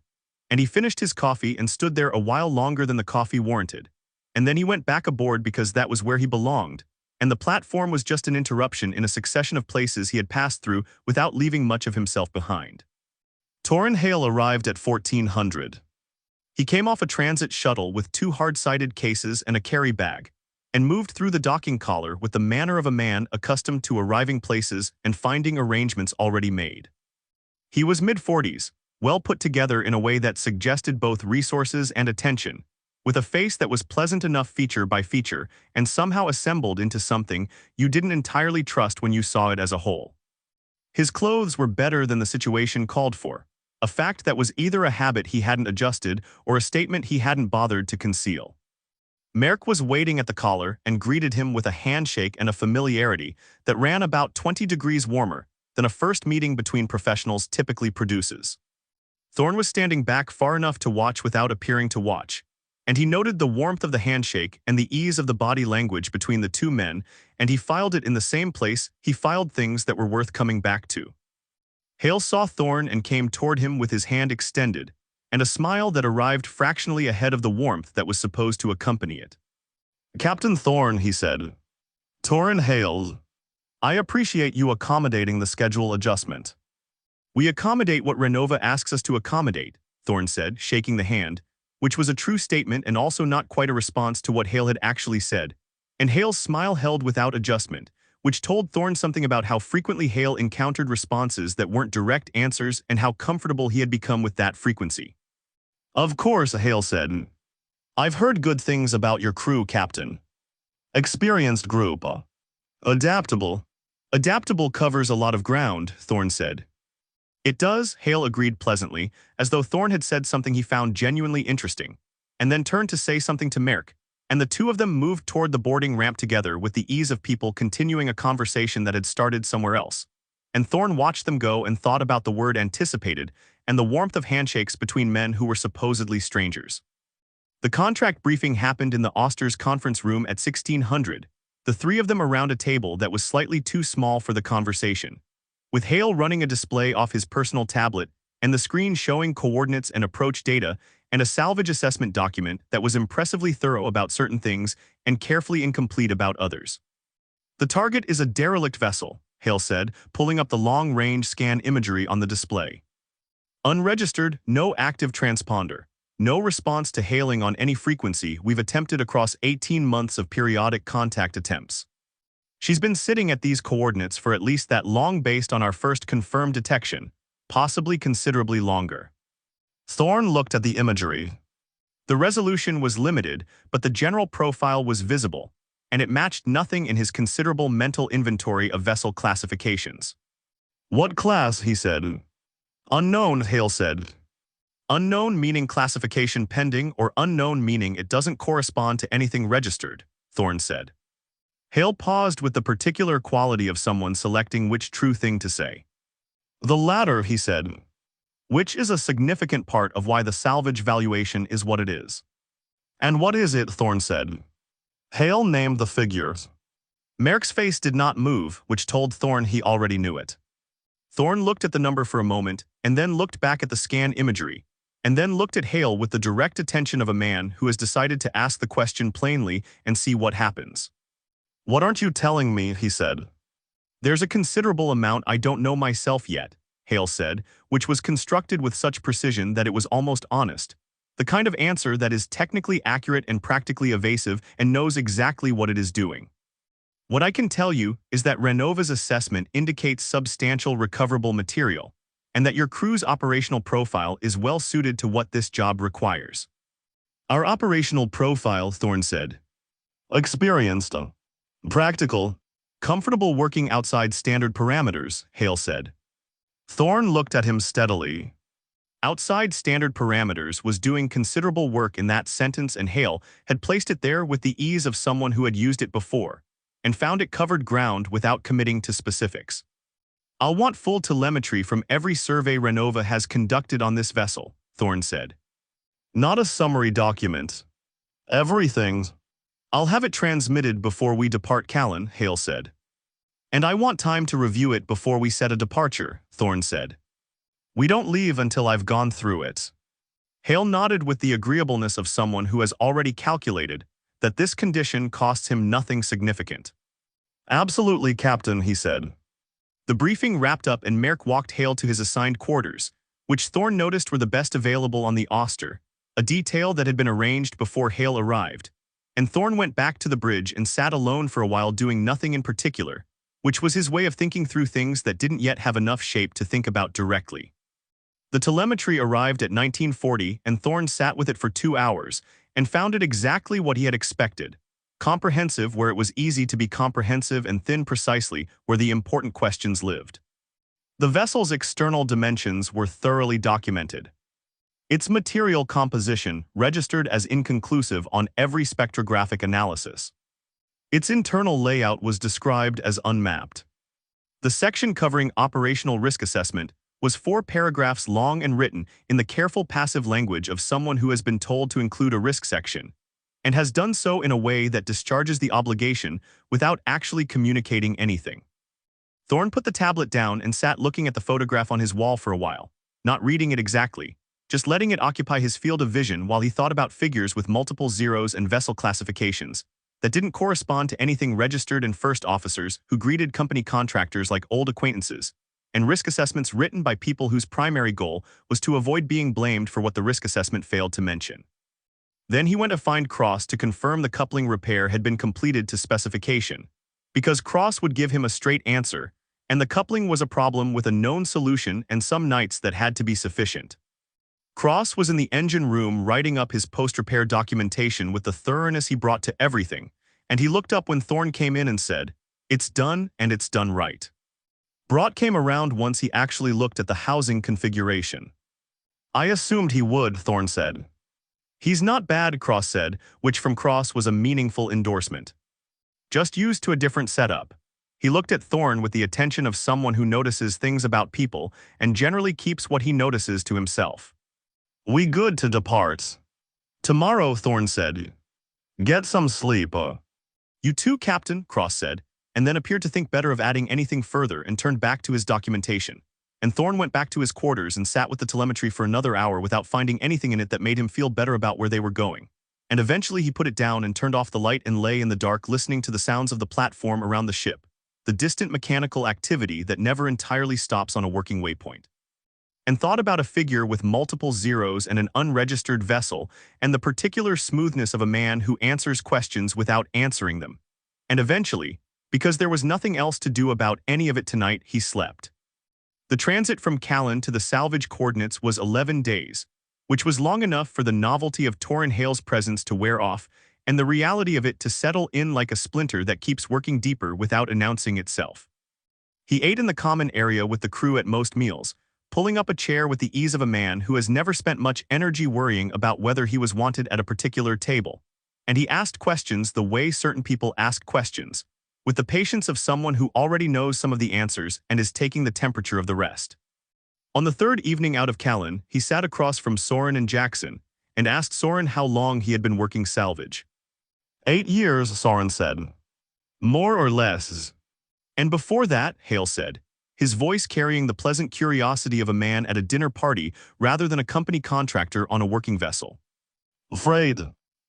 And he finished his coffee and stood there a while longer than the coffee warranted. And then he went back aboard because that was where he belonged, and the platform was just an interruption in a succession of places he had passed through without leaving much of himself behind. Torrin Hale arrived at 1400. He came off a transit shuttle with 2 hard-sided cases and a carry bag, and moved through the docking collar with the manner of a man accustomed to arriving places and finding arrangements already made. He was mid-40s, well put together in a way that suggested both resources and attention, with a face that was pleasant enough feature by feature and somehow assembled into something you didn't entirely trust when you saw it as a whole. His clothes were better than the situation called for, a fact that was either a habit he hadn't adjusted or a statement he hadn't bothered to conceal. Merck was waiting at the collar and greeted him with a handshake and a familiarity that ran about 20 degrees warmer than a first meeting between professionals typically produces. Thorne was standing back far enough to watch without appearing to watch, and he noted the warmth of the handshake and the ease of the body language between the two men, and he filed it in the same place he filed things that were worth coming back to. Hale saw Thorne and came toward him with his hand extended, and a smile that arrived fractionally ahead of the warmth that was supposed to accompany it. "Captain Thorne," he said. "Torrin Hale. I appreciate you accommodating the schedule adjustment." "We accommodate what Renova asks us to accommodate," Thorne said, shaking the hand, which was a true statement and also not quite a response to what Hale had actually said, and Hale's smile held without adjustment, which told Thorne something about how frequently Hale encountered responses that weren't direct answers and how comfortable he had become with that frequency. "Of course," Hale said. "I've heard good things about your crew, Captain. Experienced group. Adaptable." "Adaptable covers a lot of ground," Thorne said. "It does," Hale agreed pleasantly, as though Thorne had said something he found genuinely interesting, and then turned to say something to Merck, and the two of them moved toward the boarding ramp together with the ease of people continuing a conversation that had started somewhere else. And Thorne watched them go and thought about the word anticipated and the warmth of handshakes between men who were supposedly strangers. The contract briefing happened in the Auster's conference room at 1600, the 3 of them around a table that was slightly too small for the conversation, with Hale running a display off his personal tablet and the screen showing coordinates and approach data and a salvage assessment document that was impressively thorough about certain things and carefully incomplete about others. "The target is a derelict vessel," Hale said, pulling up the long-range scan imagery on the display. "Unregistered, no active transponder, no response to hailing on any frequency we've attempted across 18 months of periodic contact attempts. She's been sitting at these coordinates for at least that long based on our first confirmed detection, possibly considerably longer." Thorne looked at the imagery. The resolution was limited, but the general profile was visible, and it matched nothing in his considerable mental inventory of vessel classifications. "What class?" he said. "Unknown," Hale said. "Unknown meaning classification pending, or unknown meaning it doesn't correspond to anything registered," Thorne said. Hale paused with the particular quality of someone selecting which true thing to say. "The latter," he said. "Which is a significant part of why the salvage valuation is what it is." "And what is it?" Thorne said. Hale named the figures. Merck's face did not move, which told Thorne he already knew it. Thorne looked at the number for a moment, and then looked back at the scan imagery, and then looked at Hale with the direct attention of a man who has decided to ask the question plainly and see what happens. "What aren't you telling me?" he said. "There's a considerable amount I don't know myself yet," Hale said, which was constructed with such precision that it was almost honest. The kind of answer that is technically accurate and practically evasive and knows exactly what it is doing. "What I can tell you is that Renova's assessment indicates substantial recoverable material, and that your crew's operational profile is well suited to what this job requires." "Our operational profile," Thorne said. "Experienced, practical, comfortable working outside standard parameters," Hale said. Thorne looked at him steadily. Outside standard parameters was doing considerable work in that sentence, and Hale had placed it there with the ease of someone who had used it before, and found it covered ground without committing to specifics. "I'll want full telemetry from every survey Renova has conducted on this vessel," Thorne said. "Not a summary document. Everything. I'll have it transmitted before we depart Callan," Hale said. "And I want time to review it before we set a departure," Thorne said. "We don't leave until I've gone through it." Hale nodded with the agreeableness of someone who has already calculated that this condition costs him nothing significant. "Absolutely, Captain," he said. The briefing wrapped up and Merrick walked Hale to his assigned quarters, which Thorne noticed were the best available on the Auster, a detail that had been arranged before Hale arrived. And Thorne went back to the bridge and sat alone for a while doing nothing in particular, which was his way of thinking through things that didn't yet have enough shape to think about directly. The telemetry arrived at 1940 and Thorne sat with it for 2 hours and found it exactly what he had expected. Comprehensive where it was easy to be comprehensive and thin precisely where the important questions lived. The vessel's external dimensions were thoroughly documented. Its material composition registered as inconclusive on every spectrographic analysis. Its internal layout was described as unmapped. The section covering operational risk assessment was 4 paragraphs long and written in the careful passive language of someone who has been told to include a risk section, and has done so in a way that discharges the obligation without actually communicating anything. Thorne put the tablet down and sat looking at the photograph on his wall for a while, not reading it exactly, just letting it occupy his field of vision while he thought about figures with multiple zeros and vessel classifications that didn't correspond to anything registered, and first officers who greeted company contractors like old acquaintances, and risk assessments written by people whose primary goal was to avoid being blamed for what the risk assessment failed to mention. Then he went to find Cross to confirm the coupling repair had been completed to specification, because Cross would give him a straight answer, and the coupling was a problem with a known solution and some nights that had to be sufficient. Cross was in the engine room writing up his post-repair documentation with the thoroughness he brought to everything, and he looked up when Thorne came in and said, "It's done, and it's done right." Brought came around once he actually looked at the housing configuration. "I assumed he would," Thorne said. "He's not bad," Cross said, which from Cross was a meaningful endorsement. "Just used to a different setup." He looked at Thorne with the attention of someone who notices things about people and generally keeps what he notices to himself. "We good to depart?" "Tomorrow," Thorne said. "Get some sleep." "You too, Captain," Cross said, and then appeared to think better of adding anything further and turned back to his documentation. And Thorne went back to his quarters and sat with the telemetry for another hour without finding anything in it that made him feel better about where they were going. And eventually he put it down and turned off the light and lay in the dark listening to the sounds of the platform around the ship, the distant mechanical activity that never entirely stops on a working waypoint. And thought about a figure with multiple zeros and an unregistered vessel and the particular smoothness of a man who answers questions without answering them. And eventually, because there was nothing else to do about any of it tonight, he slept. The transit from Callan to the salvage coordinates was 11 days, which was long enough for the novelty of Torrin Hale's presence to wear off and the reality of it to settle in like a splinter that keeps working deeper without announcing itself. He ate in the common area with the crew at most meals, pulling up a chair with the ease of a man who has never spent much energy worrying about whether he was wanted at a particular table. And he asked questions the way certain people ask questions, with the patience of someone who already knows some of the answers and is taking the temperature of the rest. On the third evening out of Callan, he sat across from Soren and Jackson and asked Soren how long he had been working salvage. 8 years, Soren said. More or less. And before that, Hale said. his voice carrying the pleasant curiosity of a man at a dinner party rather than a company contractor on a working vessel. Afraid.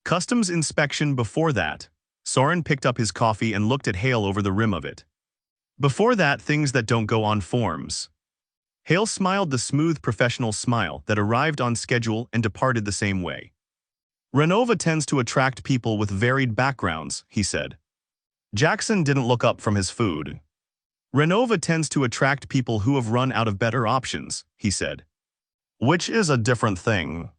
Customs inspection before that. Soren picked up his coffee and looked at Hale over the rim of it. Before that, things that don't go on forms. Hale smiled the smooth professional smile that arrived on schedule and departed the same way. Renova tends to attract people with varied backgrounds, he said. Jackson didn't look up from his food. Renova tends to attract people who have run out of better options, he said. Which is a different thing.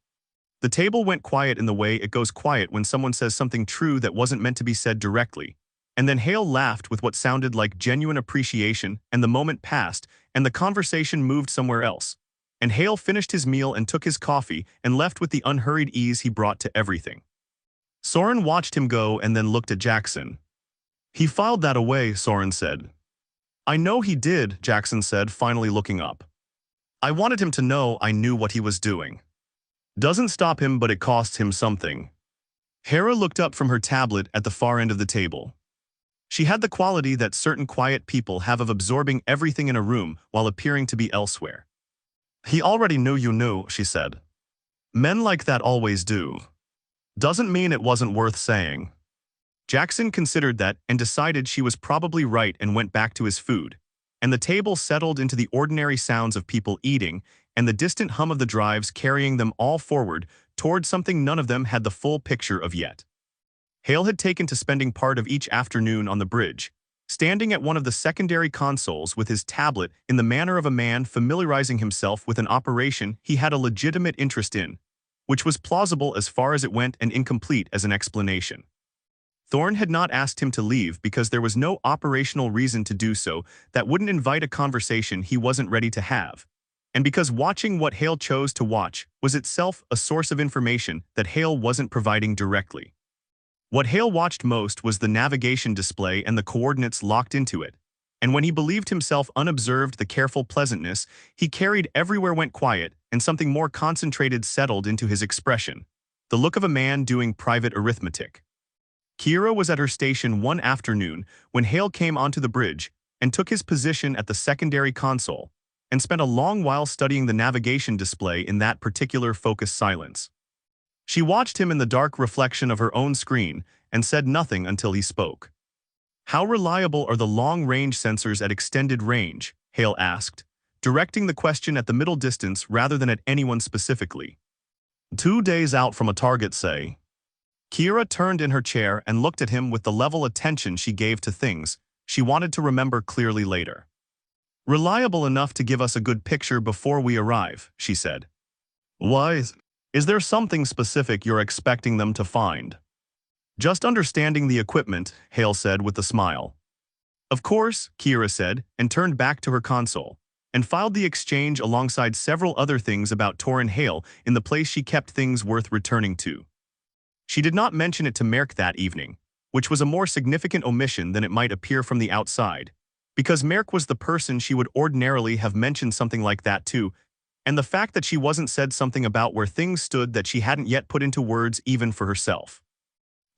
The table went quiet in the way it goes quiet when someone says something true that wasn't meant to be said directly, and then Hale laughed with what sounded like genuine appreciation, and the moment passed, and the conversation moved somewhere else. And Hale finished his meal and took his coffee and left with the unhurried ease he brought to everything. Soren watched him go and then looked at Jackson. He filed that away, Soren said. I know he did, Jackson said, finally looking up. I wanted him to know I knew what he was doing. Doesn't stop him, but it costs him something. Hera looked up from her tablet at the far end of the table. She had the quality that certain quiet people have of absorbing everything in a room while appearing to be elsewhere. He already knew you knew, she said. Men like that always do. Doesn't mean it wasn't worth saying. Jackson considered that and decided she was probably right and went back to his food, and the table settled into the ordinary sounds of people eating and the distant hum of the drives carrying them all forward toward something none of them had the full picture of yet. Hale had taken to spending part of each afternoon on the bridge, standing at one of the secondary consoles with his tablet in the manner of a man familiarizing himself with an operation he had a legitimate interest in, which was plausible as far as it went and incomplete as an explanation. Thorne had not asked him to leave because there was no operational reason to do so that wouldn't invite a conversation he wasn't ready to have, and because watching what Hale chose to watch was itself a source of information that Hale wasn't providing directly. What Hale watched most was the navigation display and the coordinates locked into it, and when he believed himself unobserved, the careful pleasantness he carried everywhere went quiet and something more concentrated settled into his expression, the look of a man doing private arithmetic. Kira was at her station one afternoon when Hale came onto the bridge and took his position at the secondary console and spent a long while studying the navigation display in that particular focused silence. She watched him in the dark reflection of her own screen and said nothing until he spoke. How reliable are the long-range sensors at extended range? Hale asked, directing the question at the middle distance rather than at anyone specifically. 2 days out from a target, say. Kira turned in her chair and looked at him with the level attention she gave to things she wanted to remember clearly later. Reliable enough to give us a good picture before we arrive, she said. Why? Is there something specific you're expecting them to find? Just understanding the equipment, Hale said with a smile. Of course, Kira said, and turned back to her console, and filed the exchange alongside several other things about Torrin Hale in the place she kept things worth returning to. She did not mention it to Merck that evening, which was a more significant omission than it might appear from the outside, because Merck was the person she would ordinarily have mentioned something like that to, and the fact that she wasn't said something about where things stood that she hadn't yet put into words even for herself.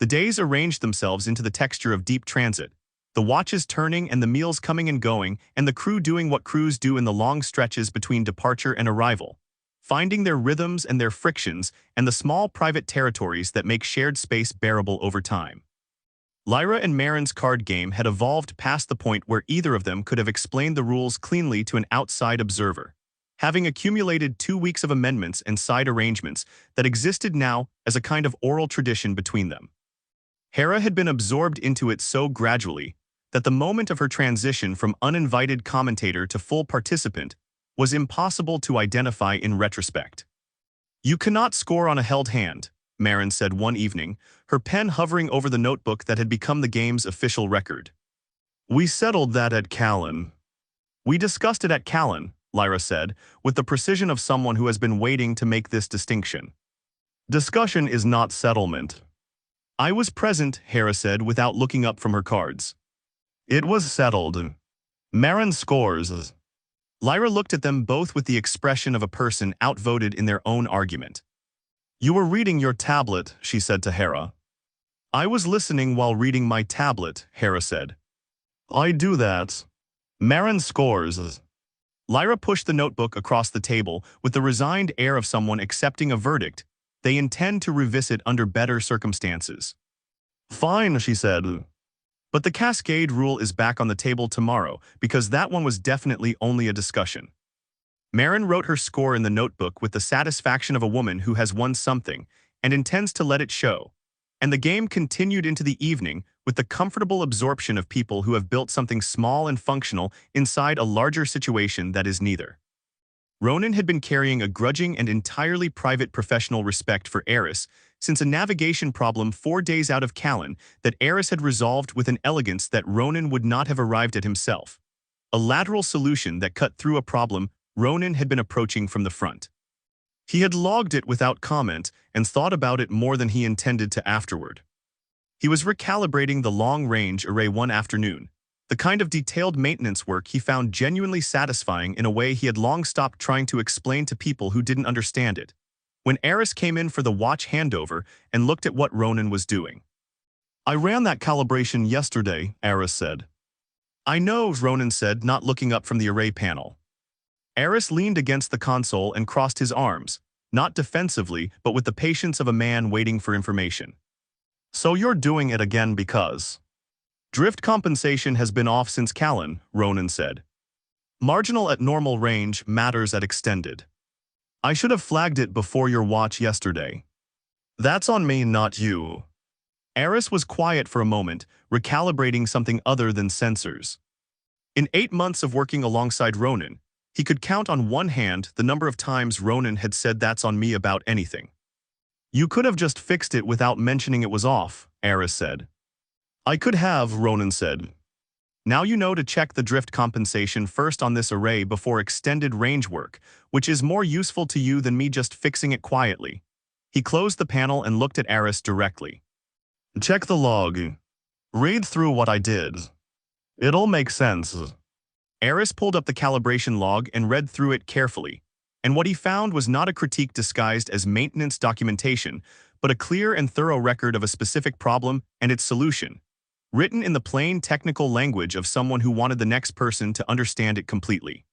The days arranged themselves into the texture of deep transit, the watches turning and the meals coming and going, and the crew doing what crews do in the long stretches between departure and arrival, finding their rhythms and their frictions and the small private territories that make shared space bearable over time. Lyra and Marin's card game had evolved past the point where either of them could have explained the rules cleanly to an outside observer, having accumulated 2 weeks of amendments and side arrangements that existed now as a kind of oral tradition between them. Hera had been absorbed into it so gradually that the moment of her transition from uninvited commentator to full participant was impossible to identify in retrospect. You cannot score on a held hand, Marin said one evening, her pen hovering over the notebook that had become the game's official record. We settled that at Callan. We discussed it at Callan, Lyra said, with the precision of someone who has been waiting to make this distinction. Discussion is not settlement. I was present, Hera said without looking up from her cards. It was settled. Marin scores. Lyra looked at them both with the expression of a person outvoted in their own argument. You were reading your tablet, she said to Hera. I was listening while reading my tablet, Hera said. I do that. Marin scores. Lyra pushed the notebook across the table with the resigned air of someone accepting a verdict they intend to revisit under better circumstances. Fine, she said. But the cascade rule is back on the table tomorrow because that one was definitely only a discussion. Marin wrote her score in the notebook with the satisfaction of a woman who has won something and intends to let it show. And the game continued into the evening with the comfortable absorption of people who have built something small and functional inside a larger situation that is neither. Ronan had been carrying a grudging and entirely private professional respect for Eris since a navigation problem 4 days out of Callan that Eris had resolved with an elegance that Ronan would not have arrived at himself. A lateral solution that cut through a problem Ronan had been approaching from the front. He had logged it without comment and thought about it more than he intended to afterward. He was recalibrating the long-range array one afternoon, the kind of detailed maintenance work he found genuinely satisfying in a way he had long stopped trying to explain to people who didn't understand it, when Eris came in for the watch handover and looked at what Ronan was doing. I ran that calibration yesterday, Eris said. I know, Ronan said, not looking up from the array panel. Eris leaned against the console and crossed his arms, not defensively, but with the patience of a man waiting for information. So you're doing it again because... Drift compensation has been off since Callan, Ronan said. Marginal at normal range, matters at extended. I should have flagged it before your watch yesterday. That's on me, not you. Eris was quiet for a moment, recalibrating something other than sensors. In 8 months of working alongside Ronan, he could count on one hand the number of times Ronan had said that's on me about anything. You could have just fixed it without mentioning it was off, Eris said. I could have, Ronan said. Now you know to check the drift compensation first on this array before extended range work, which is more useful to you than me just fixing it quietly. He closed the panel and looked at Eris directly. Check the log. Read through what I did. It'll make sense. Eris pulled up the calibration log and read through it carefully, and what he found was not a critique disguised as maintenance documentation, but a clear and thorough record of a specific problem and its solution, written in the plain technical language of someone who wanted the next person to understand it completely.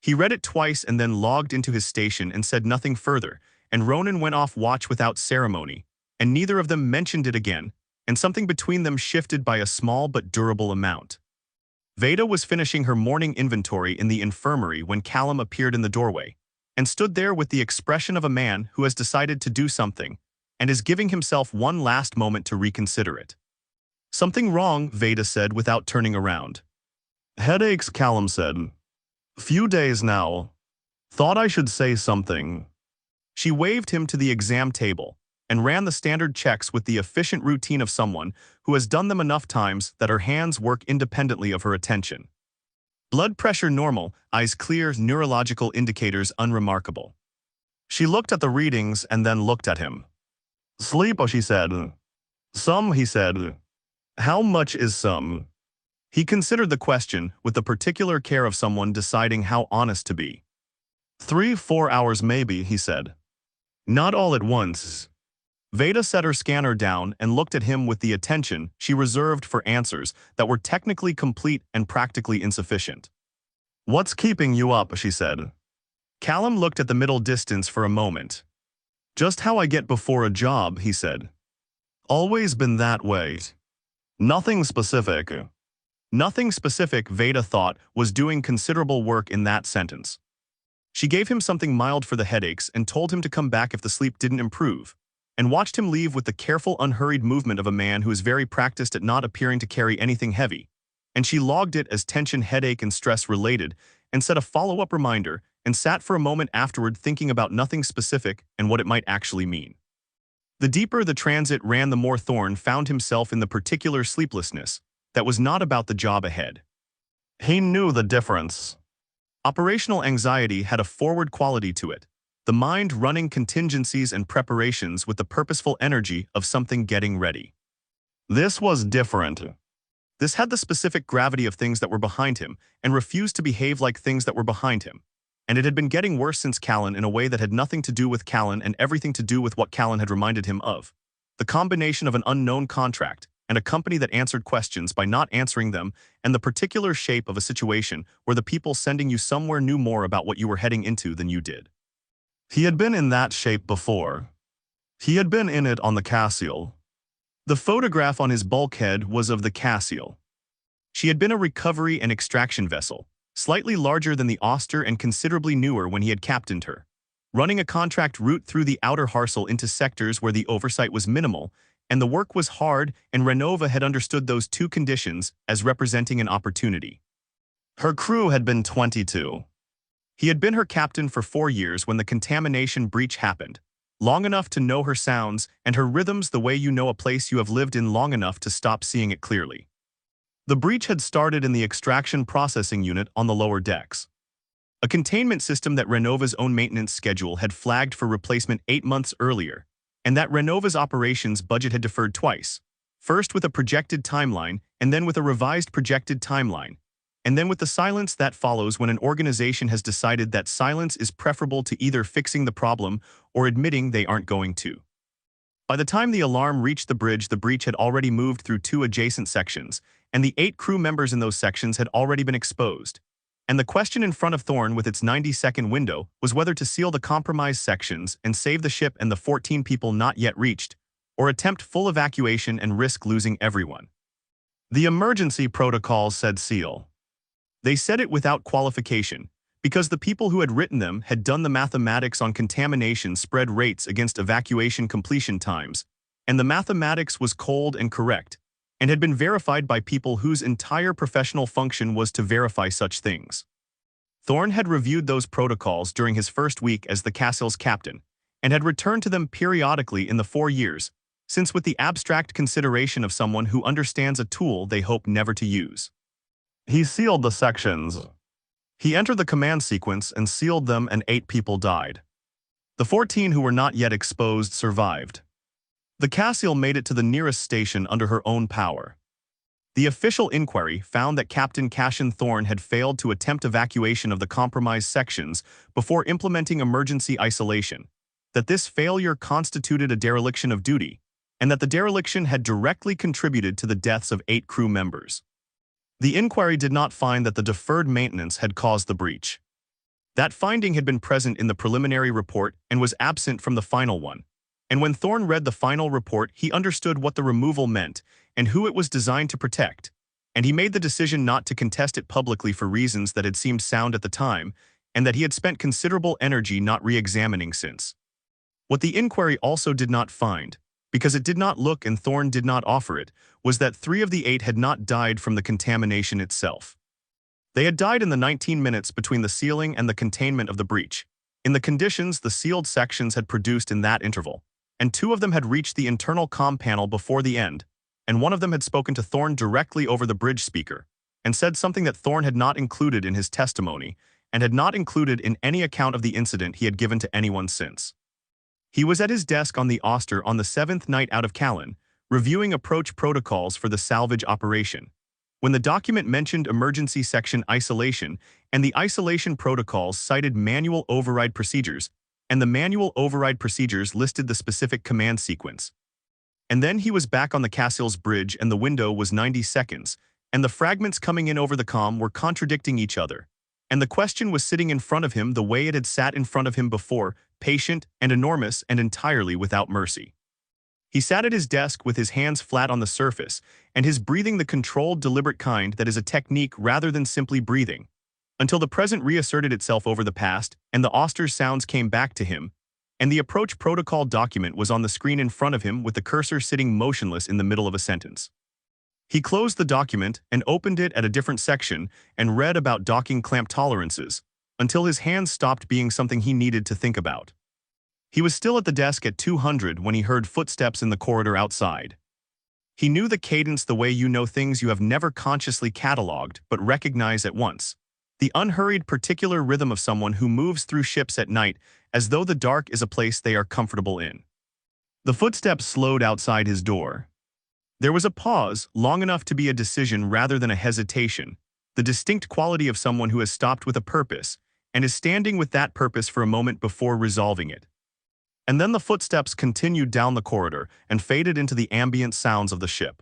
He read it twice and then logged into his station and said nothing further, and Ronan went off watch without ceremony, and neither of them mentioned it again, and something between them shifted by a small but durable amount. Veda was finishing her morning inventory in the infirmary when Callum appeared in the doorway, and stood there with the expression of a man who has decided to do something, and is giving himself one last moment to reconsider it. Something wrong, Veda said without turning around. Headaches, Callum said. Few days now. Thought I should say something. She waved him to the exam table, and ran the standard checks with the efficient routine of someone who has done them enough times that her hands work independently of her attention. Blood pressure normal, eyes clear, neurological indicators unremarkable. She looked at the readings and then looked at him. Sleep, she said. Some, he said. How much is some? He considered the question with the particular care of someone deciding how honest to be. 3-4 hours maybe, he said. Not all at once. Veda set her scanner down and looked at him with the attention she reserved for answers that were technically complete and practically insufficient. What's keeping you up, she said. Callum looked at the middle distance for a moment. Just how I get before a job, he said. Always been that way. Nothing specific. Nothing specific, Veda thought, was doing considerable work in that sentence. She gave him something mild for the headaches and told him to come back if the sleep didn't improve, and watched him leave with the careful, unhurried movement of a man who is very practiced at not appearing to carry anything heavy, and she logged it as tension, headache, and stress related, and set a follow-up reminder, and sat for a moment afterward thinking about nothing specific and what it might actually mean. The deeper the transit ran, the more Thorne found himself in the particular sleeplessness that was not about the job ahead. He knew the difference. Operational anxiety had a forward quality to it, the mind running contingencies and preparations with the purposeful energy of something getting ready. This was different. This had the specific gravity of things that were behind him and refused to behave like things that were behind him. And it had been getting worse since Callan in a way that had nothing to do with Callan and everything to do with what Callan had reminded him of. The combination of an unknown contract and a company that answered questions by not answering them, and the particular shape of a situation where the people sending you somewhere knew more about what you were heading into than you did. He had been in that shape before. He had been in it on the Cassian. The photograph on his bulkhead was of the Cassian. She had been a recovery and extraction vessel, slightly larger than the Auster and considerably newer when he had captained her, running a contract route through the outer Harsel into sectors where the oversight was minimal, and the work was hard, and Renova had understood those two conditions as representing an opportunity. Her crew had been 22. He had been her captain for 4 years when the contamination breach happened, long enough to know her sounds and her rhythms the way you know a place you have lived in long enough to stop seeing it clearly. The breach had started in the extraction processing unit on the lower decks. A containment system that Renova's own maintenance schedule had flagged for replacement 8 months earlier, and that Renova's operations budget had deferred twice, first with a projected timeline and then with a revised projected timeline, and then with the silence that follows when an organization has decided that silence is preferable to either fixing the problem or admitting they aren't going to. By the time the alarm reached the breach had already moved through 2 adjacent sections, and the 8 crew members in those sections had already been exposed. And the question in front of Thorne with its 90-second window was whether to seal the compromised sections and save the ship and the 14 people not yet reached, or attempt full evacuation and risk losing everyone. The emergency protocols said seal. They said it without qualification, because the people who had written them had done the mathematics on contamination spread rates against evacuation completion times, and the mathematics was cold and correct, and had been verified by people whose entire professional function was to verify such things. Thorne had reviewed those protocols during his first week as the Cassian's captain, and had returned to them periodically in the 4 years, since with the abstract consideration of someone who understands a tool they hope never to use. He sealed the sections. He entered the command sequence and sealed them, and 8 people died. The 14 who were not yet exposed survived. The Cassian made it to the nearest station under her own power. The official inquiry found that Captain Cassian Thorne had failed to attempt evacuation of the compromised sections before implementing emergency isolation, that this failure constituted a dereliction of duty, and that the dereliction had directly contributed to the deaths of 8 crew members. The inquiry did not find that the deferred maintenance had caused the breach. That finding had been present in the preliminary report and was absent from the final one. And when Thorne read the final report, he understood what the removal meant and who it was designed to protect, and he made the decision not to contest it publicly for reasons that had seemed sound at the time, and that he had spent considerable energy not re-examining since. What the inquiry also did not find, because it did not look and Thorne did not offer it, was that 3 of the 8 had not died from the contamination itself. They had died in the 19 minutes between the sealing and the containment of the breach, in the conditions the sealed sections had produced in that interval, and 2 of them had reached the internal comm panel before the end, and 1 of them had spoken to Thorne directly over the bridge speaker, and said something that Thorne had not included in his testimony, and had not included in any account of the incident he had given to anyone since. He was at his desk on the Auster on the 7th night out of Callan, reviewing approach protocols for the salvage operation, when the document mentioned emergency section isolation, and the isolation protocols cited manual override procedures, and the manual override procedures listed the specific command sequence. And then he was back on the Cassian's bridge, and the window was 90 seconds, and the fragments coming in over the comm were contradicting each other, and the question was sitting in front of him the way it had sat in front of him before, patient and enormous and entirely without mercy. He sat at his desk with his hands flat on the surface, and his breathing the controlled, deliberate kind that is a technique rather than simply breathing, until the present reasserted itself over the past, and the Auster sounds came back to him, and the approach protocol document was on the screen in front of him with the cursor sitting motionless in the middle of a sentence. He closed the document and opened it at a different section and read about docking clamp tolerances, until his hands stopped being something he needed to think about. He was still at the desk at 200 when he heard footsteps in the corridor outside. He knew the cadence the way you know things you have never consciously catalogued but recognize at once, the unhurried particular rhythm of someone who moves through ships at night as though the dark is a place they are comfortable in. The footsteps slowed outside his door. There was a pause, long enough to be a decision rather than a hesitation, the distinct quality of someone who has stopped with a purpose and is standing with that purpose for a moment before resolving it. And then the footsteps continued down the corridor and faded into the ambient sounds of the ship.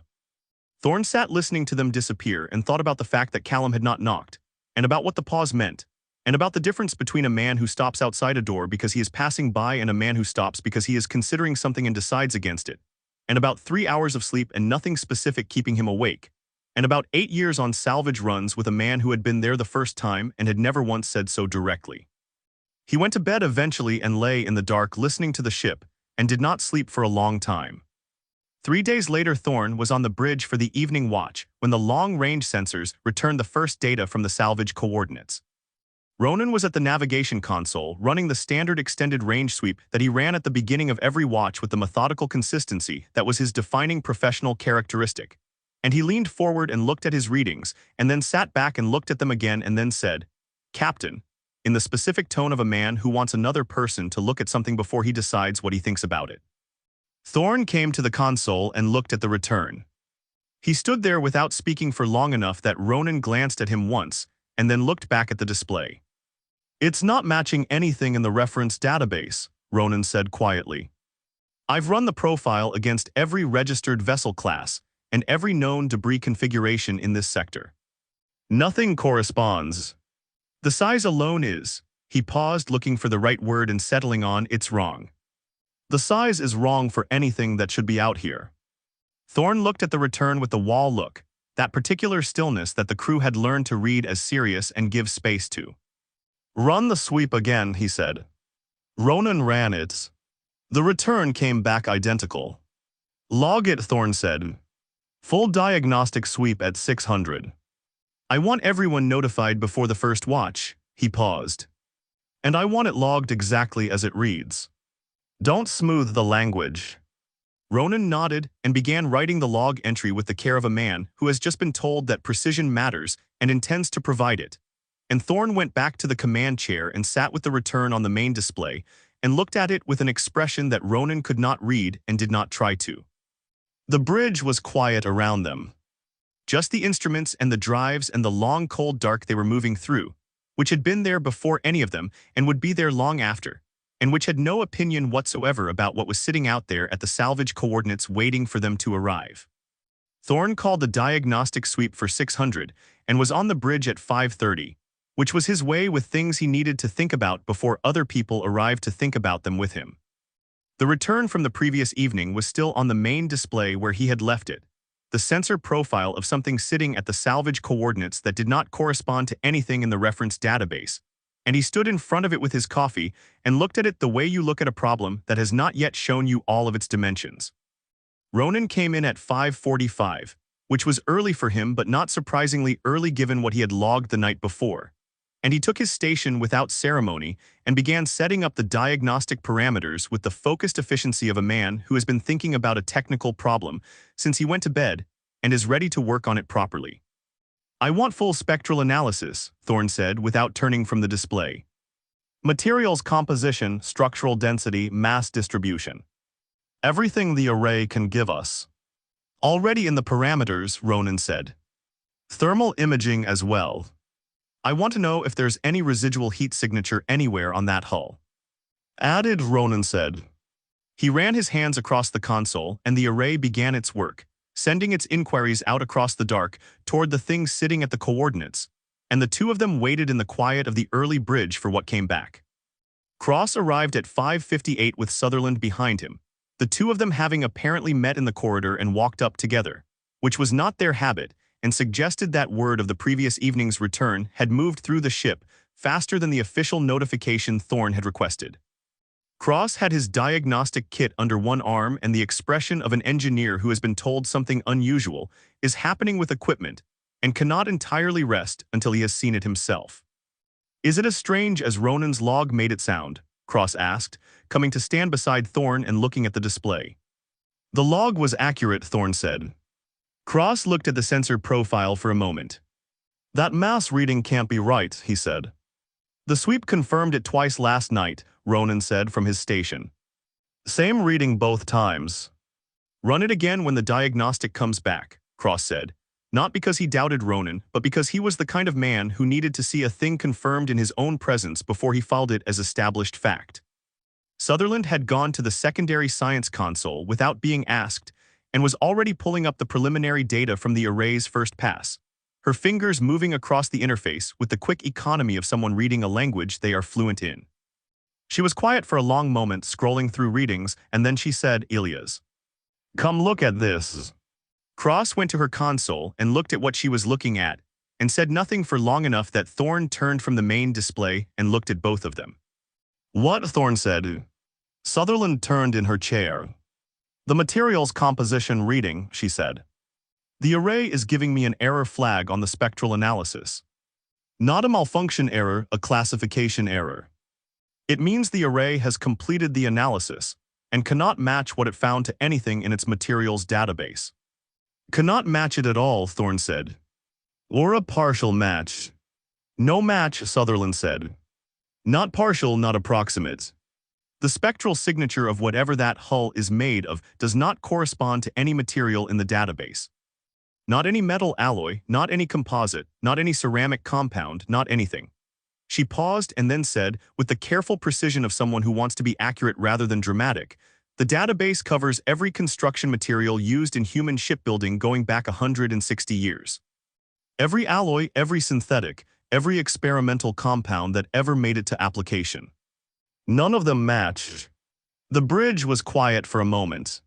Thorne sat listening to them disappear and thought about the fact that Callum had not knocked, and about what the pause meant, and about the difference between a man who stops outside a door because he is passing by and a man who stops because he is considering something and decides against it, and about 3 hours of sleep and nothing specific keeping him awake, and about 8 years on salvage runs with a man who had been there the first time and had never once said so directly. He went to bed eventually and lay in the dark listening to the ship, and did not sleep for a long time. 3 days later, Thorne was on the bridge for the evening watch when the long-range sensors returned the first data from the salvage coordinates. Ronan was at the navigation console running the standard extended range sweep that he ran at the beginning of every watch with the methodical consistency that was his defining professional characteristic. And he leaned forward and looked at his readings, and then sat back and looked at them again and then said, "Captain," in the specific tone of a man who wants another person to look at something before he decides what he thinks about it. Thorne came to the console and looked at the return. He stood there without speaking for long enough that Ronan glanced at him once, and then looked back at the display. "It's not matching anything in the reference database," Ronan said quietly. "I've run the profile against every registered vessel class and every known debris configuration in this sector. Nothing corresponds. The size alone is..." He paused, looking for the right word and settling on, "It's wrong. The size is wrong for anything that should be out here." Thorne looked at the return with the wall look, that particular stillness that the crew had learned to read as serious and give space to. "Run the sweep again," he said. Ronan ran it. The return came back identical. "Log it," Thorne said. "Full diagnostic sweep at 600. I want everyone notified before the first watch." He paused. "And I want it logged exactly as it reads. Don't smooth the language." Ronan nodded and began writing the log entry with the care of a man who has just been told that precision matters and intends to provide it. And Thorne went back to the command chair and sat with the return on the main display and looked at it with an expression that Ronan could not read and did not try to. The bridge was quiet around them. Just the instruments and the drives and the long cold dark they were moving through, which had been there before any of them and would be there long after, and which had no opinion whatsoever about what was sitting out there at the salvage coordinates waiting for them to arrive. Thorne called the diagnostic sweep for 600 and was on the bridge at 5:30, which was his way with things he needed to think about before other people arrived to think about them with him. The return from the previous evening was still on the main display where he had left it, the sensor profile of something sitting at the salvage coordinates that did not correspond to anything in the reference database, and he stood in front of it with his coffee and looked at it the way you look at a problem that has not yet shown you all of its dimensions. Ronan came in at 5:45, which was early for him but not surprisingly early given what he had logged the night before, and he took his station without ceremony and began setting up the diagnostic parameters with the focused efficiency of a man who has been thinking about a technical problem since he went to bed and is ready to work on it properly. "I want full spectral analysis," Thorne said without turning from the display. "Materials composition, structural density, mass distribution. Everything the array can give us." "Already in the parameters," Ronan said. "Thermal imaging as well. I want to know if there's any residual heat signature anywhere on that hull." "Added," Ronan said. He ran his hands across the console and the array began its work, sending its inquiries out across the dark toward the things sitting at the coordinates, and the two of them waited in the quiet of the early bridge for what came back. Cross arrived at 5:58 with Sutherland behind him, the two of them having apparently met in the corridor and walked up together, which was not their habit, and suggested that word of the previous evening's return had moved through the ship faster than the official notification Thorne had requested. Cross had his diagnostic kit under one arm and the expression of an engineer who has been told something unusual is happening with equipment and cannot entirely rest until he has seen it himself. "Is it as strange as Ronan's log made it sound?" Cross asked, coming to stand beside Thorne and looking at the display. "The log was accurate," Thorne said. Cross looked at the sensor profile for a moment. "That mass reading can't be right," he said. "The sweep confirmed it twice last night," Ronan said from his station. "Same reading both times." "Run it again when the diagnostic comes back," Cross said, not because he doubted Ronan, but because he was the kind of man who needed to see a thing confirmed in his own presence before he filed it as established fact. Sutherland had gone to the secondary science console without being asked, and was already pulling up the preliminary data from the array's first pass, her fingers moving across the interface with the quick economy of someone reading a language they are fluent in. She was quiet for a long moment, scrolling through readings, and then she said, "Ilias, come look at this." Cross went to her console and looked at what she was looking at, and said nothing for long enough that Thorne turned from the main display and looked at both of them. "What?" Thorne said. Sutherland turned in her chair. "The material's composition reading," she said. "The array is giving me an error flag on the spectral analysis. Not a malfunction error, a classification error. It means the array has completed the analysis and cannot match what it found to anything in its materials database." "Cannot match it at all," Thorne said. "Or a partial match." "No match," Sutherland said. "Not partial, not approximate. The spectral signature of whatever that hull is made of does not correspond to any material in the database. Not any metal alloy, not any composite, not any ceramic compound, not anything." She paused and then said, with the careful precision of someone who wants to be accurate rather than dramatic, "The database covers every construction material used in human shipbuilding going back 160 years. Every alloy, every synthetic, every experimental compound that ever made it to application. None of them matched." The bridge was quiet for a moment.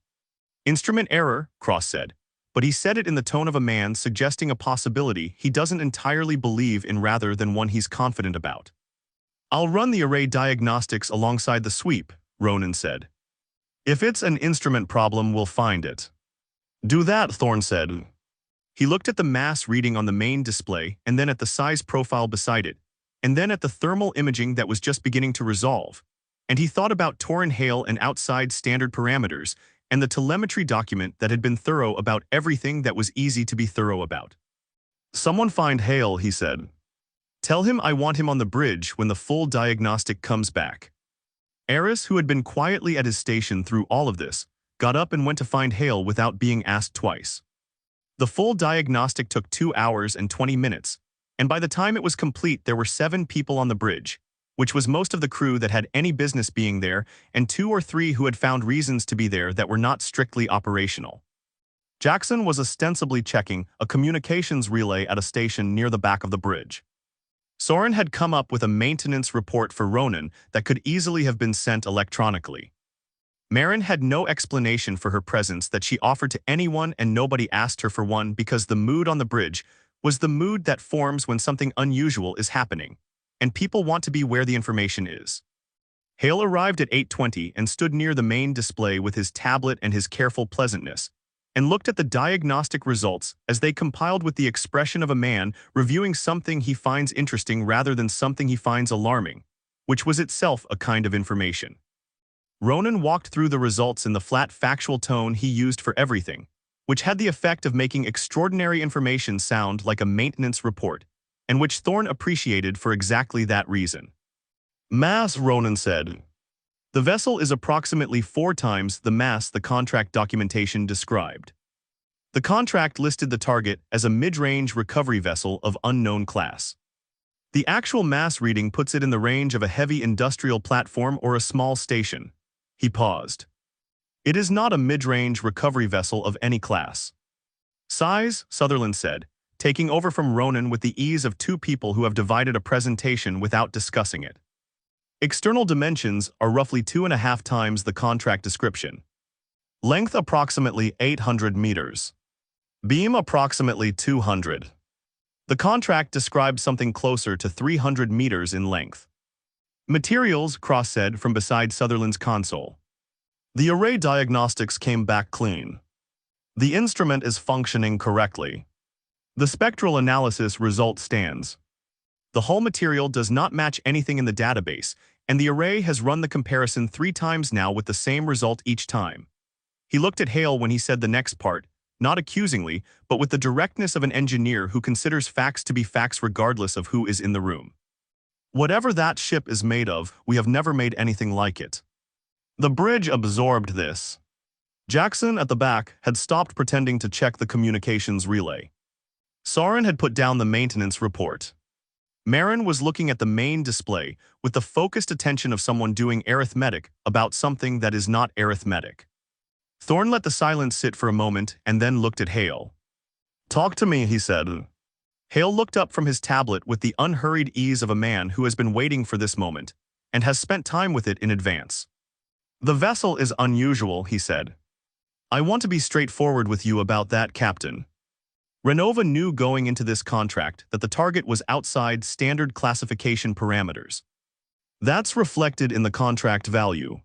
"Instrument error," Cross said, but he said it in the tone of a man suggesting a possibility he doesn't entirely believe in rather than one he's confident about. "I'll run the array diagnostics alongside the sweep," Ronan said. "If it's an instrument problem, we'll find it." "Do that," Thorne said. He looked at the mass reading on the main display and then at the size profile beside it, and then at the thermal imaging that was just beginning to resolve, and he thought about Torrin Hale and outside standard parameters, and the telemetry document that had been thorough about everything that was easy to be thorough about. "Someone find Hale," he said. "Tell him I want him on the bridge when the full diagnostic comes back." Eris, who had been quietly at his station through all of this, got up and went to find Hale without being asked twice. The full diagnostic took 2 hours and 20 minutes, and by the time it was complete there were 7 people on the bridge, which was most of the crew that had any business being there, and 2 or 3 who had found reasons to be there that were not strictly operational. Jackson was ostensibly checking a communications relay at a station near the back of the bridge. Soren had come up with a maintenance report for Ronan that could easily have been sent electronically. Marin had no explanation for her presence that she offered to anyone, and nobody asked her for one because the mood on the bridge was the mood that forms when something unusual is happening, and people want to be where the information is. Hale arrived at 8:20 and stood near the main display with his tablet and his careful pleasantness, and looked at the diagnostic results as they compiled with the expression of a man reviewing something he finds interesting rather than something he finds alarming, which was itself a kind of information. Ronan walked through the results in the flat factual tone he used for everything, which had the effect of making extraordinary information sound like a maintenance report, and which Thorne appreciated for exactly that reason. "Mass," Ronan said. "The vessel is approximately 4 times the mass the contract documentation described. The contract listed the target as a mid-range recovery vessel of unknown class. The actual mass reading puts it in the range of a heavy industrial platform or a small station." He paused. "It is not a mid-range recovery vessel of any class." "Size," Sutherland said, taking over from Ronan with the ease of 2 people who have divided a presentation without discussing it. "External dimensions are roughly 2.5 times the contract description. Length approximately 800 meters. Beam approximately 200. The contract describes something closer to 300 meters in length." "Materials," Cross said from beside Sutherland's console. "The array diagnostics came back clean. The instrument is functioning correctly. The spectral analysis result stands. The hull material does not match anything in the database, and the array has run the comparison 3 times now with the same result each time." He looked at Hale when he said the next part, not accusingly, but with the directness of an engineer who considers facts to be facts regardless of who is in the room. "Whatever that ship is made of, we have never made anything like it." The bridge absorbed this. Jackson at the back had stopped pretending to check the communications relay. Soren had put down the maintenance report. Marin was looking at the main display with the focused attention of someone doing arithmetic about something that is not arithmetic. Thorne let the silence sit for a moment and then looked at Hale. "Talk to me," he said. Hale looked up from his tablet with the unhurried ease of a man who has been waiting for this moment and has spent time with it in advance. "The vessel is unusual," he said. "I want to be straightforward with you about that, Captain." Renova knew going into this contract that the target was outside standard classification parameters. That's reflected in the contract value.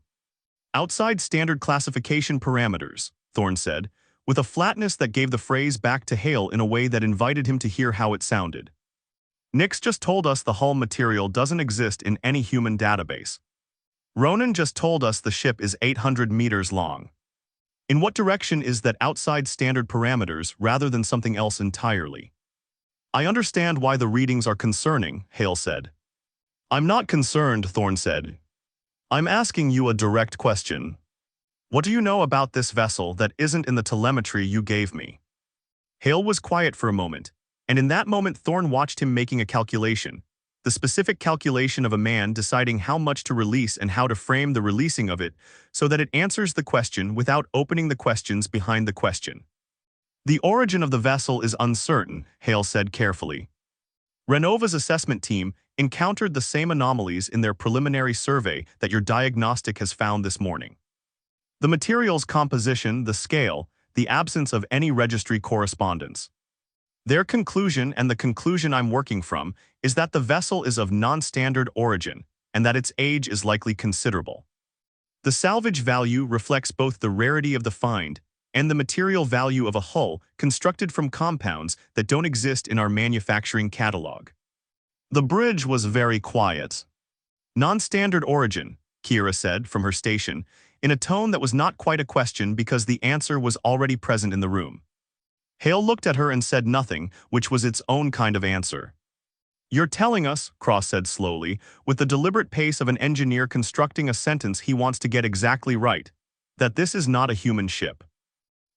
"Outside standard classification parameters," Thorne said, with a flatness that gave the phrase back to Hale in a way that invited him to hear how it sounded. "Nix just told us the hull material doesn't exist in any human database. Ronan just told us the ship is 800 meters long. In what direction is that outside standard parameters rather than something else entirely?" "I understand why the readings are concerning," Hale said. "I'm not concerned," Thorne said. "I'm asking you a direct question. What do you know about this vessel that isn't in the telemetry you gave me?" Hale was quiet for a moment, and in that moment Thorne watched him making a calculation, the specific calculation of a man deciding how much to release and how to frame the releasing of it so that it answers the question without opening the questions behind the question. "The origin of the vessel is uncertain," Hale said carefully. "Renova's assessment team encountered the same anomalies in their preliminary survey that your diagnostic has found this morning. The material's composition, the scale, the absence of any registry correspondence. Their conclusion, and the conclusion I'm working from, is that the vessel is of non-standard origin and that its age is likely considerable. The salvage value reflects both the rarity of the find and the material value of a hull constructed from compounds that don't exist in our manufacturing catalog." The bridge was very quiet. "Non-standard origin," Kira said from her station, in a tone that was not quite a question because the answer was already present in the room. Hale looked at her and said nothing, which was its own kind of answer. "You're telling us," Cross said slowly, with the deliberate pace of an engineer constructing a sentence he wants to get exactly right, "that this is not a human ship."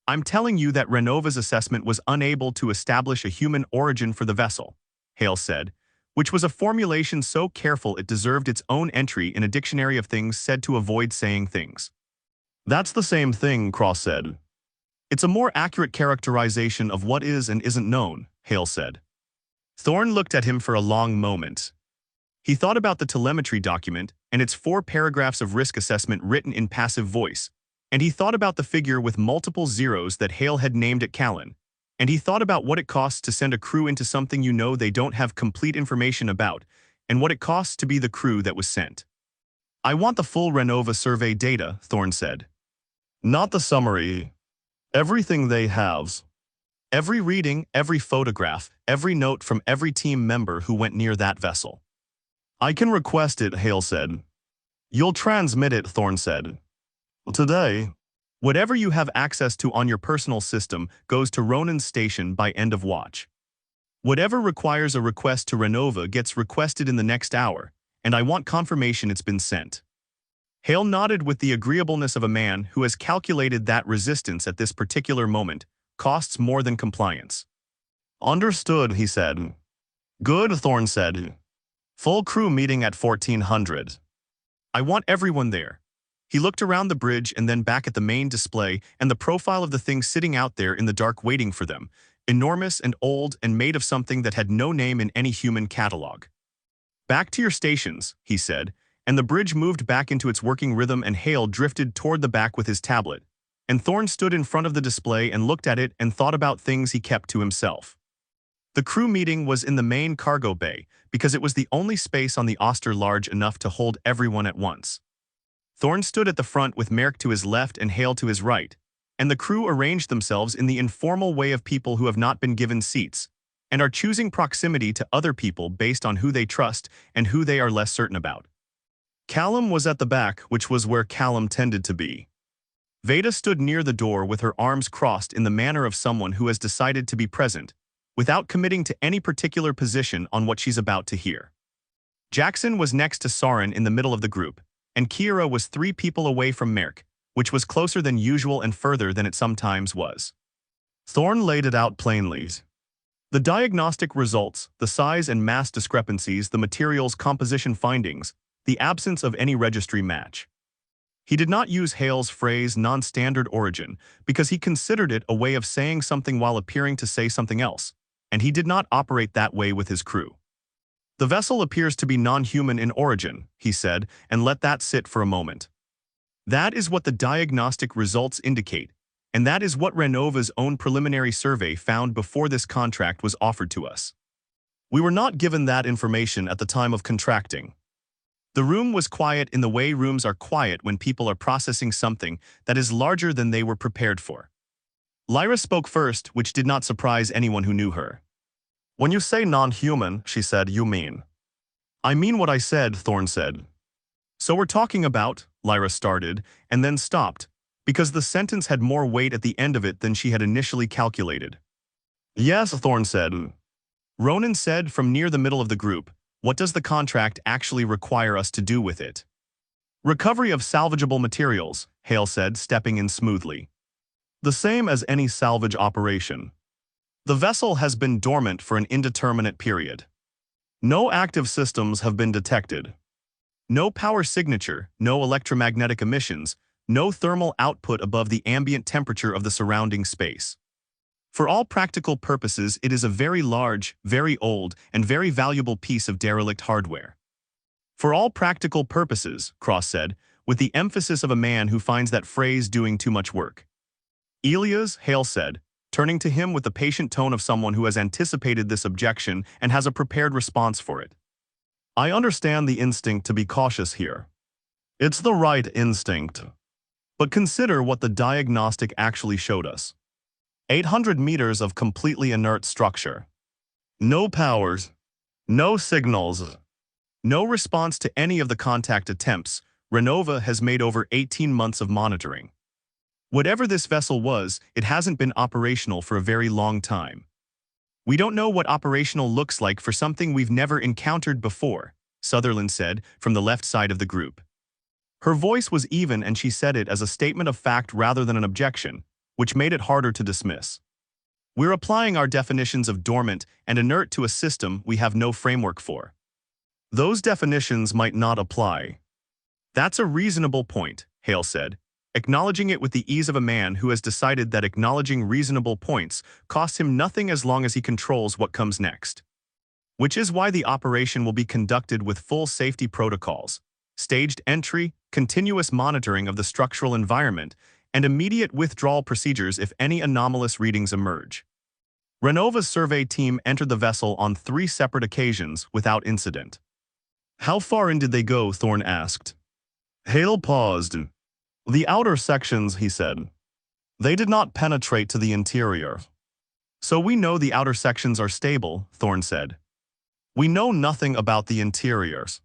"I'm telling you that Renova's assessment was unable to establish a human origin for the vessel," Hale said, which was a formulation so careful it deserved its own entry in a dictionary of things said to avoid saying things. "That's the same thing," Cross said. "It's a more accurate characterization of what is and isn't known," Hale said. Thorne looked at him for a long moment. He thought about the telemetry document and its 4 paragraphs of risk assessment written in passive voice, and he thought about the figure with multiple zeros that Hale had named at Callan, and he thought about what it costs to send a crew into something you know they don't have complete information about, and what it costs to be the crew that was sent. "I want the full Renova survey data," Thorne said. "Not the summary. Everything they have. Every reading, every photograph, every note from every team member who went near that vessel." "I can request it," Hale said. "You'll transmit it," Thorne said. "Today. Whatever you have access to on your personal system goes to Ronan's station by end of watch. Whatever requires a request to Renova gets requested in the next hour, and I want confirmation it's been sent." Hale nodded with the agreeableness of a man who has calculated that resistance at this particular moment costs more than compliance. "Understood," he said. "Good," Thorne said. "Full crew meeting at 1400. I want everyone there." He looked around the bridge and then back at the main display and the profile of the thing sitting out there in the dark waiting for them, enormous and old and made of something that had no name in any human catalog. "Back to your stations," he said, and the bridge moved back into its working rhythm and Hale drifted toward the back with his tablet, and Thorne stood in front of the display and looked at it and thought about things he kept to himself. The crew meeting was in the main cargo bay because it was the only space on the Auster large enough to hold everyone at once. Thorne stood at the front with Merrick to his left and Hale to his right, and the crew arranged themselves in the informal way of people who have not been given seats and are choosing proximity to other people based on who they trust and who they are less certain about. Callum was at the back, which was where Callum tended to be. Veda stood near the door with her arms crossed in the manner of someone who has decided to be present, without committing to any particular position on what she's about to hear. Jackson was next to Soren in the middle of the group, and Kira was 3 people away from Merrick, which was closer than usual and further than it sometimes was. Thorne laid it out plainly. The diagnostic results, the size and mass discrepancies, the material's composition findings, the absence of any registry match. He did not use Hale's phrase non-standard origin because he considered it a way of saying something while appearing to say something else, and he did not operate that way with his crew. The vessel appears to be non-human in origin, he said, and let that sit for a moment. That is what the diagnostic results indicate, and that is what Renova's own preliminary survey found before this contract was offered to us. We were not given that information at the time of contracting. The room was quiet in the way rooms are quiet when people are processing something that is larger than they were prepared for. Lyra spoke first, which did not surprise anyone who knew her. "When you say non-human," she said, "you mean?" "I mean what I said," Thorne said. "So we're talking about," Lyra started, and then stopped, because the sentence had more weight at the end of it than she had initially calculated. "Yes," Thorne said. Ronan said from near the middle of the group, "What does the contract actually require us to do with it?" "Recovery of salvageable materials," Hale said, stepping in smoothly. "The same as any salvage operation. The vessel has been dormant for an indeterminate period. No active systems have been detected. No power signature, no electromagnetic emissions, no thermal output above the ambient temperature of the surrounding space. For all practical purposes, it is a very large, very old, and very valuable piece of derelict hardware." "For all practical purposes," Cross said, with the emphasis of a man who finds that phrase doing too much work. "Elias," Hale said, turning to him with the patient tone of someone who has anticipated this objection and has a prepared response for it. "I understand the instinct to be cautious here. It's the right instinct. But consider what the diagnostic actually showed us. 800 meters of completely inert structure. No powers. No signals. No response to any of the contact attempts. Renova has made over 18 months of monitoring. Whatever this vessel was, it hasn't been operational for a very long time. We don't know what operational looks like for something we've never encountered before," Sutherland said from the left side of the group. Her voice was even and she said it as a statement of fact rather than an objection, which made it harder to dismiss. "We're applying our definitions of dormant and inert to a system we have no framework for. Those definitions might not apply." "That's a reasonable point," Hale said, acknowledging it with the ease of a man who has decided that acknowledging reasonable points costs him nothing as long as he controls what comes next. "Which is why the operation will be conducted with full safety protocols, staged entry, continuous monitoring of the structural environment, and immediate withdrawal procedures if any anomalous readings emerge." Renova's survey team entered the vessel on 3 separate occasions without incident. "How far in did they go?" Thorne asked. Hale paused. "The outer sections," he said. "They did not penetrate to the interior." "So we know the outer sections are stable," Thorne said. "We know nothing about the interiors."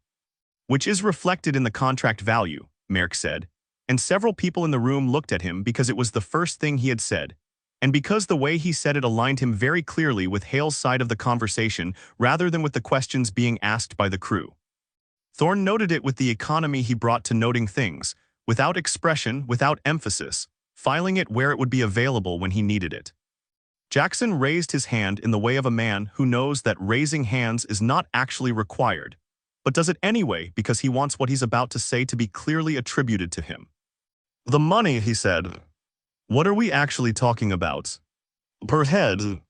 "Which is reflected in the contract value," Merck said, and several people in the room looked at him because it was the first thing he had said, and because the way he said it aligned him very clearly with Hale's side of the conversation rather than with the questions being asked by the crew. Thorne noted it with the economy he brought to noting things, without expression, without emphasis, filing it where it would be available when he needed it. Jackson raised his hand in the way of a man who knows that raising hands is not actually required, but does it anyway because he wants what he's about to say to be clearly attributed to him. "The money," he said. "What are we actually talking about?" "Per head."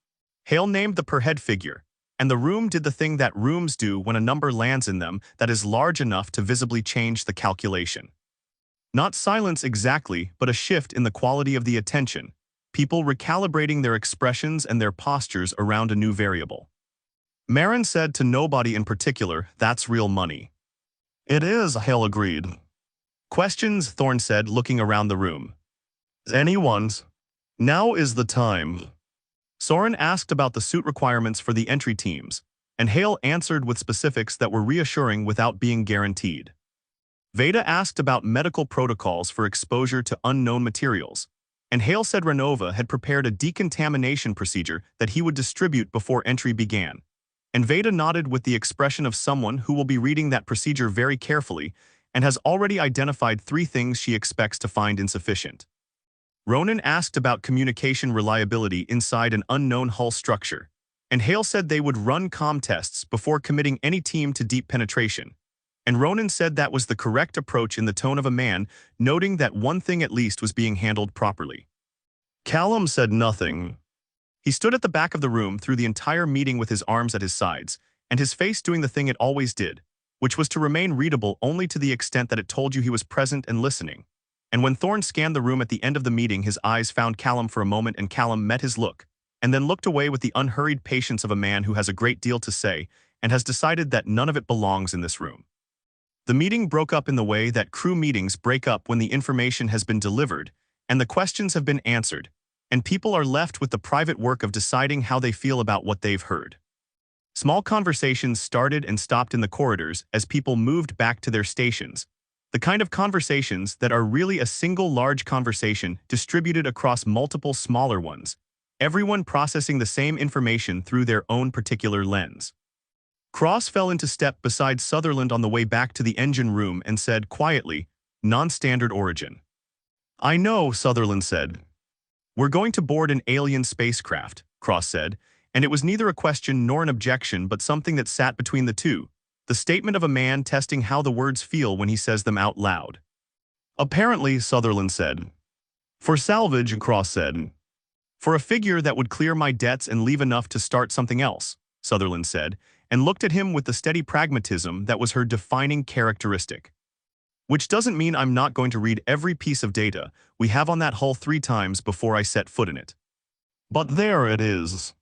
Hale named the per head figure, and the room did the thing that rooms do when a number lands in them that is large enough to visibly change the calculation. Not silence exactly, but a shift in the quality of the attention, people recalibrating their expressions and their postures around a new variable. Marin said to nobody in particular, "That's real money." "It is," Hale agreed. "Questions?" Thorne said, looking around the room. "Anyone's? Now is the time." Soren asked about the suit requirements for the entry teams, and Hale answered with specifics that were reassuring without being guaranteed. Veda asked about medical protocols for exposure to unknown materials, and Hale said Renova had prepared a decontamination procedure that he would distribute before entry began, and Veda nodded with the expression of someone who will be reading that procedure very carefully and has already identified 3 things she expects to find insufficient. Ronan asked about communication reliability inside an unknown hull structure, and Hale said they would run comm tests before committing any team to deep penetration, and Ronan said that was the correct approach in the tone of a man, noting that one thing at least was being handled properly. Callum said nothing. He stood at the back of the room through the entire meeting with his arms at his sides, and his face doing the thing it always did, which was to remain readable only to the extent that it told you he was present and listening. And when Thorne scanned the room at the end of the meeting, his eyes found Callum for a moment, and Callum met his look, and then looked away with the unhurried patience of a man who has a great deal to say and has decided that none of it belongs in this room. The meeting broke up in the way that crew meetings break up when the information has been delivered and the questions have been answered, and people are left with the private work of deciding how they feel about what they've heard. Small conversations started and stopped in the corridors as people moved back to their stations, the kind of conversations that are really a single large conversation distributed across multiple smaller ones, everyone processing the same information through their own particular lens. Cross fell into step beside Sutherland on the way back to the engine room and said quietly, "Non-standard origin." "I know," Sutherland said. "We're going to board an alien spacecraft," Cross said, and it was neither a question nor an objection but something that sat between the two, the statement of a man testing how the words feel when he says them out loud. "Apparently," Sutherland said. "For salvage," Cross said. "For a figure that would clear my debts and leave enough to start something else," Sutherland said, and looked at him with the steady pragmatism that was her defining characteristic. "Which doesn't mean I'm not going to read every piece of data we have on that hull 3 times before I set foot in it." "But there it is."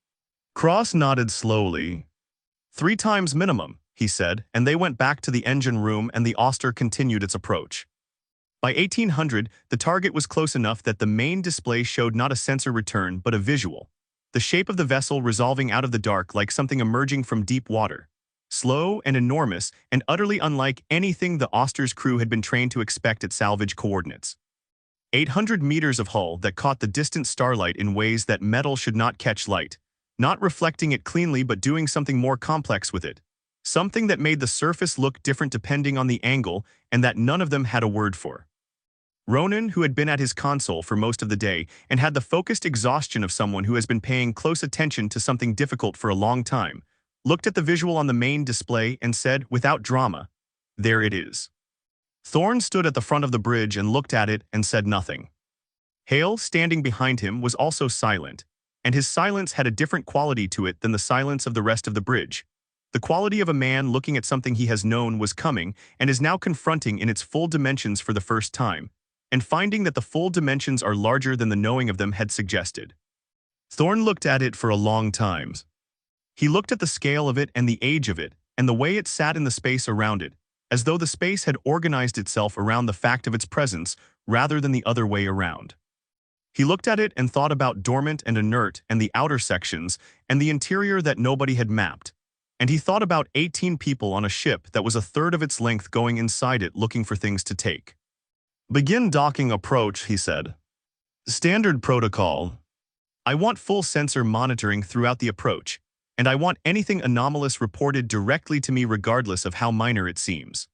Cross nodded slowly. 3 times minimum," he said, and they went back to the engine room and the Auster continued its approach. By 1800, the target was close enough that the main display showed not a sensor return but a visual, the shape of the vessel resolving out of the dark like something emerging from deep water, slow and enormous and utterly unlike anything the Auster's crew had been trained to expect at salvage coordinates. 800 meters of hull that caught the distant starlight in ways that metal should not catch light, not reflecting it cleanly but doing something more complex with it, something that made the surface look different depending on the angle and that none of them had a word for. Ronan, who had been at his console for most of the day and had the focused exhaustion of someone who has been paying close attention to something difficult for a long time, looked at the visual on the main display and said, without drama, "There it is." Thorne stood at the front of the bridge and looked at it and said nothing. Hale, standing behind him, was also silent, and his silence had a different quality to it than the silence of the rest of the bridge. The quality of a man looking at something he has known was coming and is now confronting in its full dimensions for the first time, and finding that the full dimensions are larger than the knowing of them had suggested. Thorne looked at it for a long time. He looked at the scale of it and the age of it, and the way it sat in the space around it, as though the space had organized itself around the fact of its presence rather than the other way around. He looked at it and thought about dormant and inert and the outer sections and the interior that nobody had mapped, and he thought about 18 people on a ship that was a third of its length going inside it looking for things to take. "Begin docking approach," he said. "Standard protocol. I want full sensor monitoring throughout the approach, and I want anything anomalous reported directly to me regardless of how minor it seems."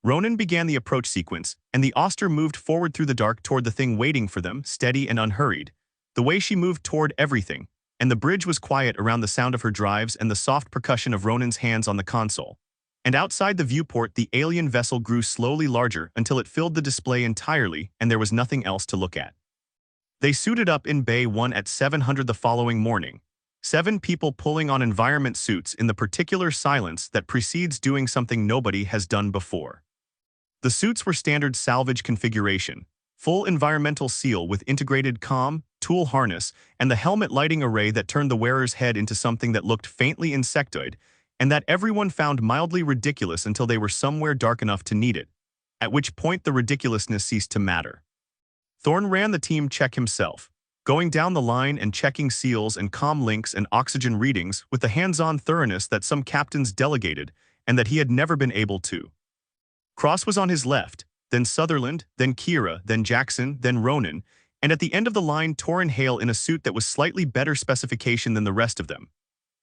Ronan began the approach sequence, and the Auster moved forward through the dark toward the thing waiting for them, steady and unhurried, the way she moved toward everything, and the bridge was quiet around the sound of her drives and the soft percussion of Ronan's hands on the console. And outside the viewport, the alien vessel grew slowly larger until it filled the display entirely and there was nothing else to look at. They suited up in Bay 1 at 700 the following morning, 7 people pulling on environment suits in the particular silence that precedes doing something nobody has done before. The suits were standard salvage configuration, full environmental seal with integrated comm, tool harness, and the helmet lighting array that turned the wearer's head into something that looked faintly insectoid, and that everyone found mildly ridiculous until they were somewhere dark enough to need it, at which point the ridiculousness ceased to matter. Thorne ran the team check himself, going down the line and checking seals and comm links and oxygen readings with the hands-on thoroughness that some captains delegated and that he had never been able to. Cross was on his left, then Sutherland, then Kira, then Jackson, then Ronan, and at the end of the line Torrin Hale in a suit that was slightly better specification than the rest of them.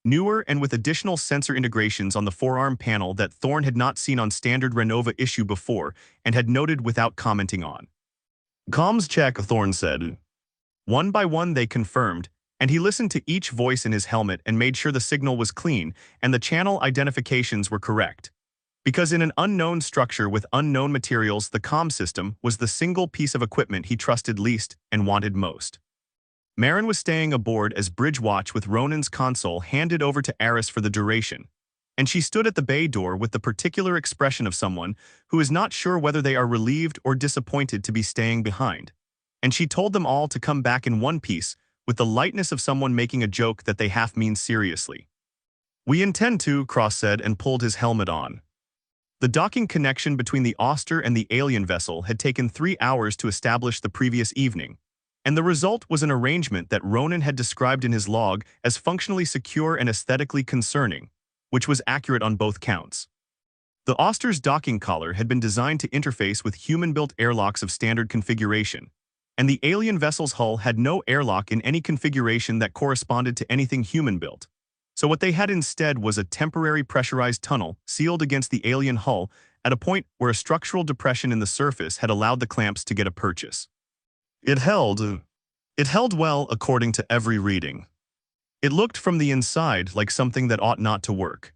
Newer and with additional sensor integrations on the forearm panel that Thorne had not seen on standard Renova issue before and had noted without commenting on. "Comms check," Thorne said. One by one they confirmed, and he listened to each voice in his helmet and made sure the signal was clean and the channel identifications were correct. Because in an unknown structure with unknown materials, the comm system was the single piece of equipment he trusted least and wanted most. Marin was staying aboard as bridge watch with Ronan's console handed over to Eris for the duration, and she stood at the bay door with the particular expression of someone who is not sure whether they are relieved or disappointed to be staying behind. And she told them all to come back in one piece, with the lightness of someone making a joke that they half mean seriously. "We intend to," Cross said and pulled his helmet on. The docking connection between the Auster and the alien vessel had taken 3 hours to establish the previous evening, and the result was an arrangement that Ronan had described in his log as functionally secure and aesthetically concerning, which was accurate on both counts. The Auster's docking collar had been designed to interface with human-built airlocks of standard configuration, and the alien vessel's hull had no airlock in any configuration that corresponded to anything human-built. So what they had instead was a temporary pressurized tunnel sealed against the alien hull at a point where a structural depression in the surface had allowed the clamps to get a purchase. It held well according to every reading. It looked from the inside like something that ought not to work.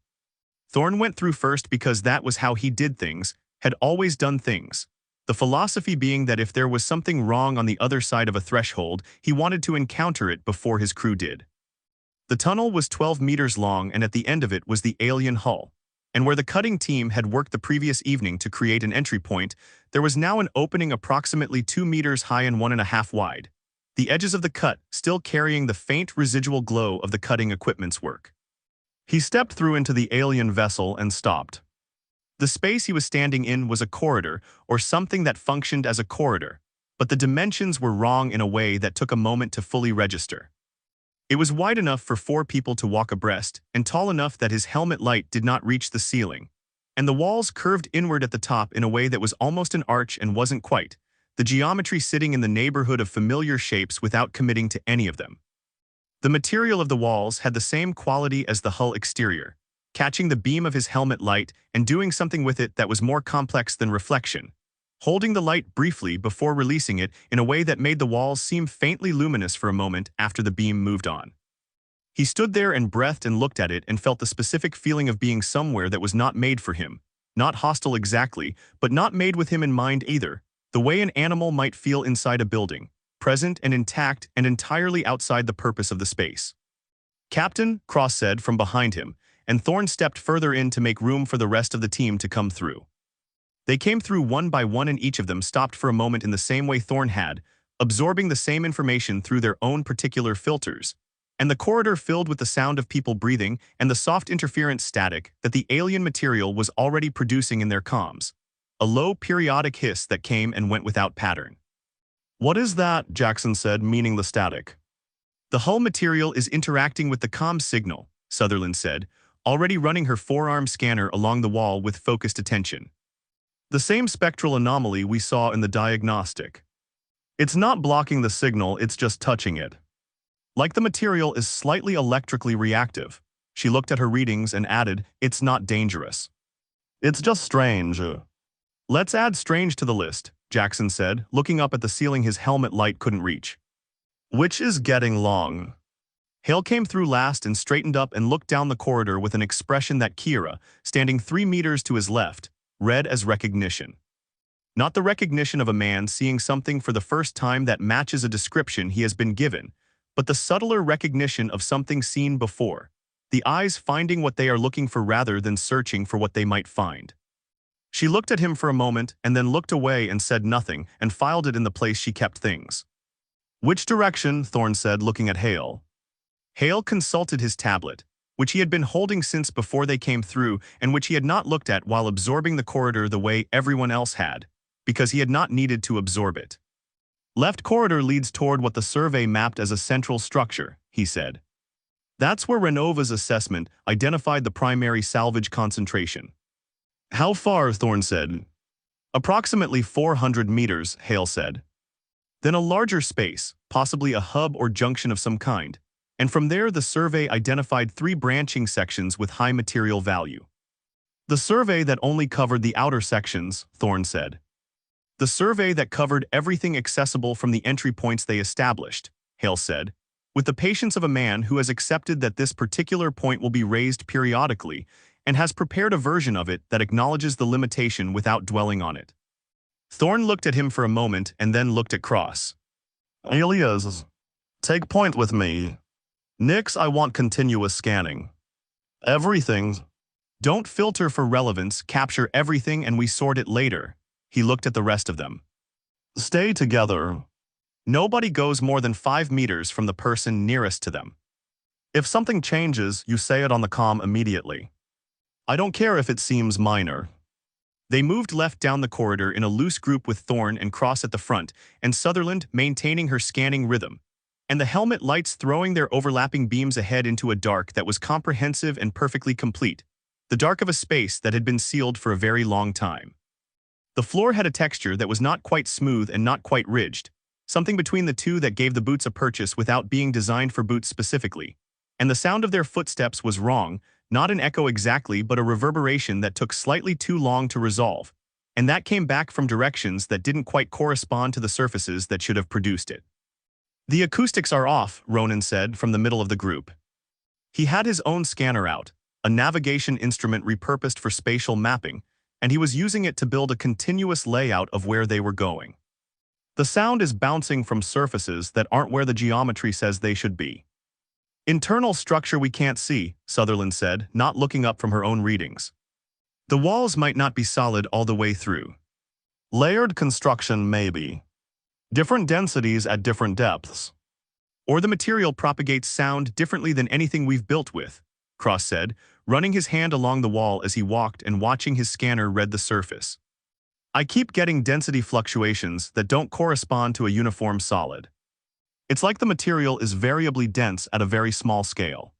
Thorne went through first because that was how he did things, had always done things. The philosophy being that if there was something wrong on the other side of a threshold, he wanted to encounter it before his crew did. The tunnel was 12 meters long, and at the end of it was the alien hull. And where the cutting team had worked the previous evening to create an entry point, there was now an opening approximately 2 meters high and 1.5 wide, the edges of the cut still carrying the faint residual glow of the cutting equipment's work. He stepped through into the alien vessel and stopped. The space he was standing in was a corridor, or something that functioned as a corridor, but the dimensions were wrong in a way that took a moment to fully register. It was wide enough for 4 people to walk abreast, and tall enough that his helmet light did not reach the ceiling, and the walls curved inward at the top in a way that was almost an arch and wasn't quite, the geometry sitting in the neighborhood of familiar shapes without committing to any of them. The material of the walls had the same quality as the hull exterior, catching the beam of his helmet light and doing something with it that was more complex than reflection, holding the light briefly before releasing it in a way that made the walls seem faintly luminous for a moment after the beam moved on. He stood there and breathed and looked at it and felt the specific feeling of being somewhere that was not made for him, not hostile exactly, but not made with him in mind either, the way an animal might feel inside a building, present and intact and entirely outside the purpose of the space. "Captain," Cross said from behind him, and Thorne stepped further in to make room for the rest of the team to come through. They came through one by one, and each of them stopped for a moment in the same way Thorne had, absorbing the same information through their own particular filters, and the corridor filled with the sound of people breathing and the soft interference static that the alien material was already producing in their comms, a low periodic hiss that came and went without pattern. "What is that?" Jackson said, meaning the static. "The hull material is interacting with the comm signal," Sutherland said, already running her forearm scanner along the wall with focused attention. "The same spectral anomaly we saw in the diagnostic. It's not blocking the signal, it's just touching it. Like the material is slightly electrically reactive." She looked at her readings and added, "It's not dangerous. It's just strange." "Let's add strange to the list," Jackson said, looking up at the ceiling his helmet light couldn't reach. "Which is getting long." Hale came through last and straightened up and looked down the corridor with an expression that Kira, standing 3 meters to his left, read as recognition. Not the recognition of a man seeing something for the first time that matches a description he has been given, but the subtler recognition of something seen before, the eyes finding what they are looking for rather than searching for what they might find. She looked at him for a moment and then looked away and said nothing and filed it in the place she kept things. "Which direction?" Thorne said, looking at Hale. Hale consulted his tablet, which he had been holding since before they came through and which he had not looked at while absorbing the corridor the way everyone else had, because he had not needed to absorb it. "Left corridor leads toward what the survey mapped as a central structure," he said. "That's where Renova's assessment identified the primary salvage concentration." "How far?" Thorne said. "Approximately 400 meters, Hale said. Then a larger space, possibly a hub or junction of some kind, and from there the survey identified 3 branching sections with high material value." "The survey that only covered the outer sections," Thorne said. "The survey that covered everything accessible from the entry points they established," Hale said, with the patience of a man who has accepted that this particular point will be raised periodically, and has prepared a version of it that acknowledges the limitation without dwelling on it. Thorne looked at him for a moment and then looked at Cross. Alias, take point with me. Nix, I want continuous scanning. Everything. Don't filter for relevance, capture everything and we sort it later. He looked at the rest of them. Stay together. Nobody goes more than 5 meters from the person nearest to them. If something changes, you say it on the comm immediately. I don't care if it seems minor. They moved left down the corridor in a loose group with Thorne and Cross at the front, and Sutherland maintaining her scanning rhythm, and the helmet lights throwing their overlapping beams ahead into a dark that was comprehensive and perfectly complete, the dark of a space that had been sealed for a very long time. The floor had a texture that was not quite smooth and not quite ridged, something between the two that gave the boots a purchase without being designed for boots specifically, and the sound of their footsteps was wrong, not an echo exactly but a reverberation that took slightly too long to resolve, and that came back from directions that didn't quite correspond to the surfaces that should have produced it. The acoustics are off, Ronan said from the middle of the group. He had his own scanner out, a navigation instrument repurposed for spatial mapping, and he was using it to build a continuous layout of where they were going. The sound is bouncing from surfaces that aren't where the geometry says they should be. Internal structure we can't see, Sutherland said, not looking up from her own readings. The walls might not be solid all the way through. Layered construction maybe. Different densities at different depths. Or the material propagates sound differently than anything we've built with, Cross said, running his hand along the wall as he walked and watching his scanner read the surface. I keep getting density fluctuations that don't correspond to a uniform solid. It's like the material is variably dense at a very small scale.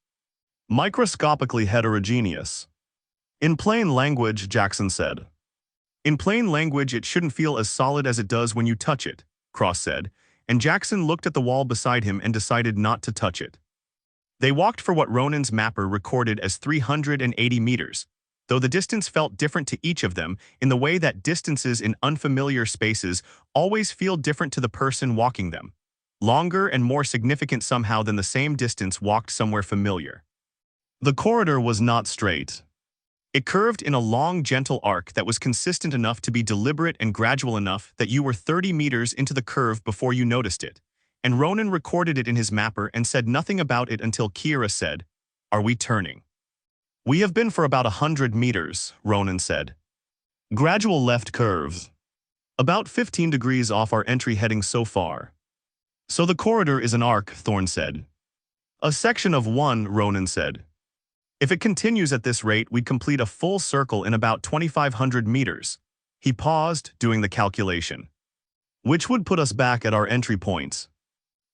Microscopically heterogeneous. In plain language, Jackson said. In plain language, it shouldn't feel as solid as it does when you touch it, Cross said, and Jackson looked at the wall beside him and decided not to touch it. They walked for what Ronan's mapper recorded as 380 meters, though the distance felt different to each of them in the way that distances in unfamiliar spaces always feel different to the person walking them. Longer and more significant somehow than the same distance walked somewhere familiar. The corridor was not straight. It curved in a long, gentle arc that was consistent enough to be deliberate and gradual enough that you were 30 meters into the curve before you noticed it, and Ronan recorded it in his mapper and said nothing about it until Kira said, "Are we turning?" "We have been for about 100 meters, Ronan said. Gradual left curve. About 15 degrees off our entry heading so far. So the corridor is an arc, Thorne said. A section of 1, Ronan said. If it continues at this rate, we'd complete a full circle in about 2,500 meters. He paused, doing the calculation. Which would put us back at our entry points.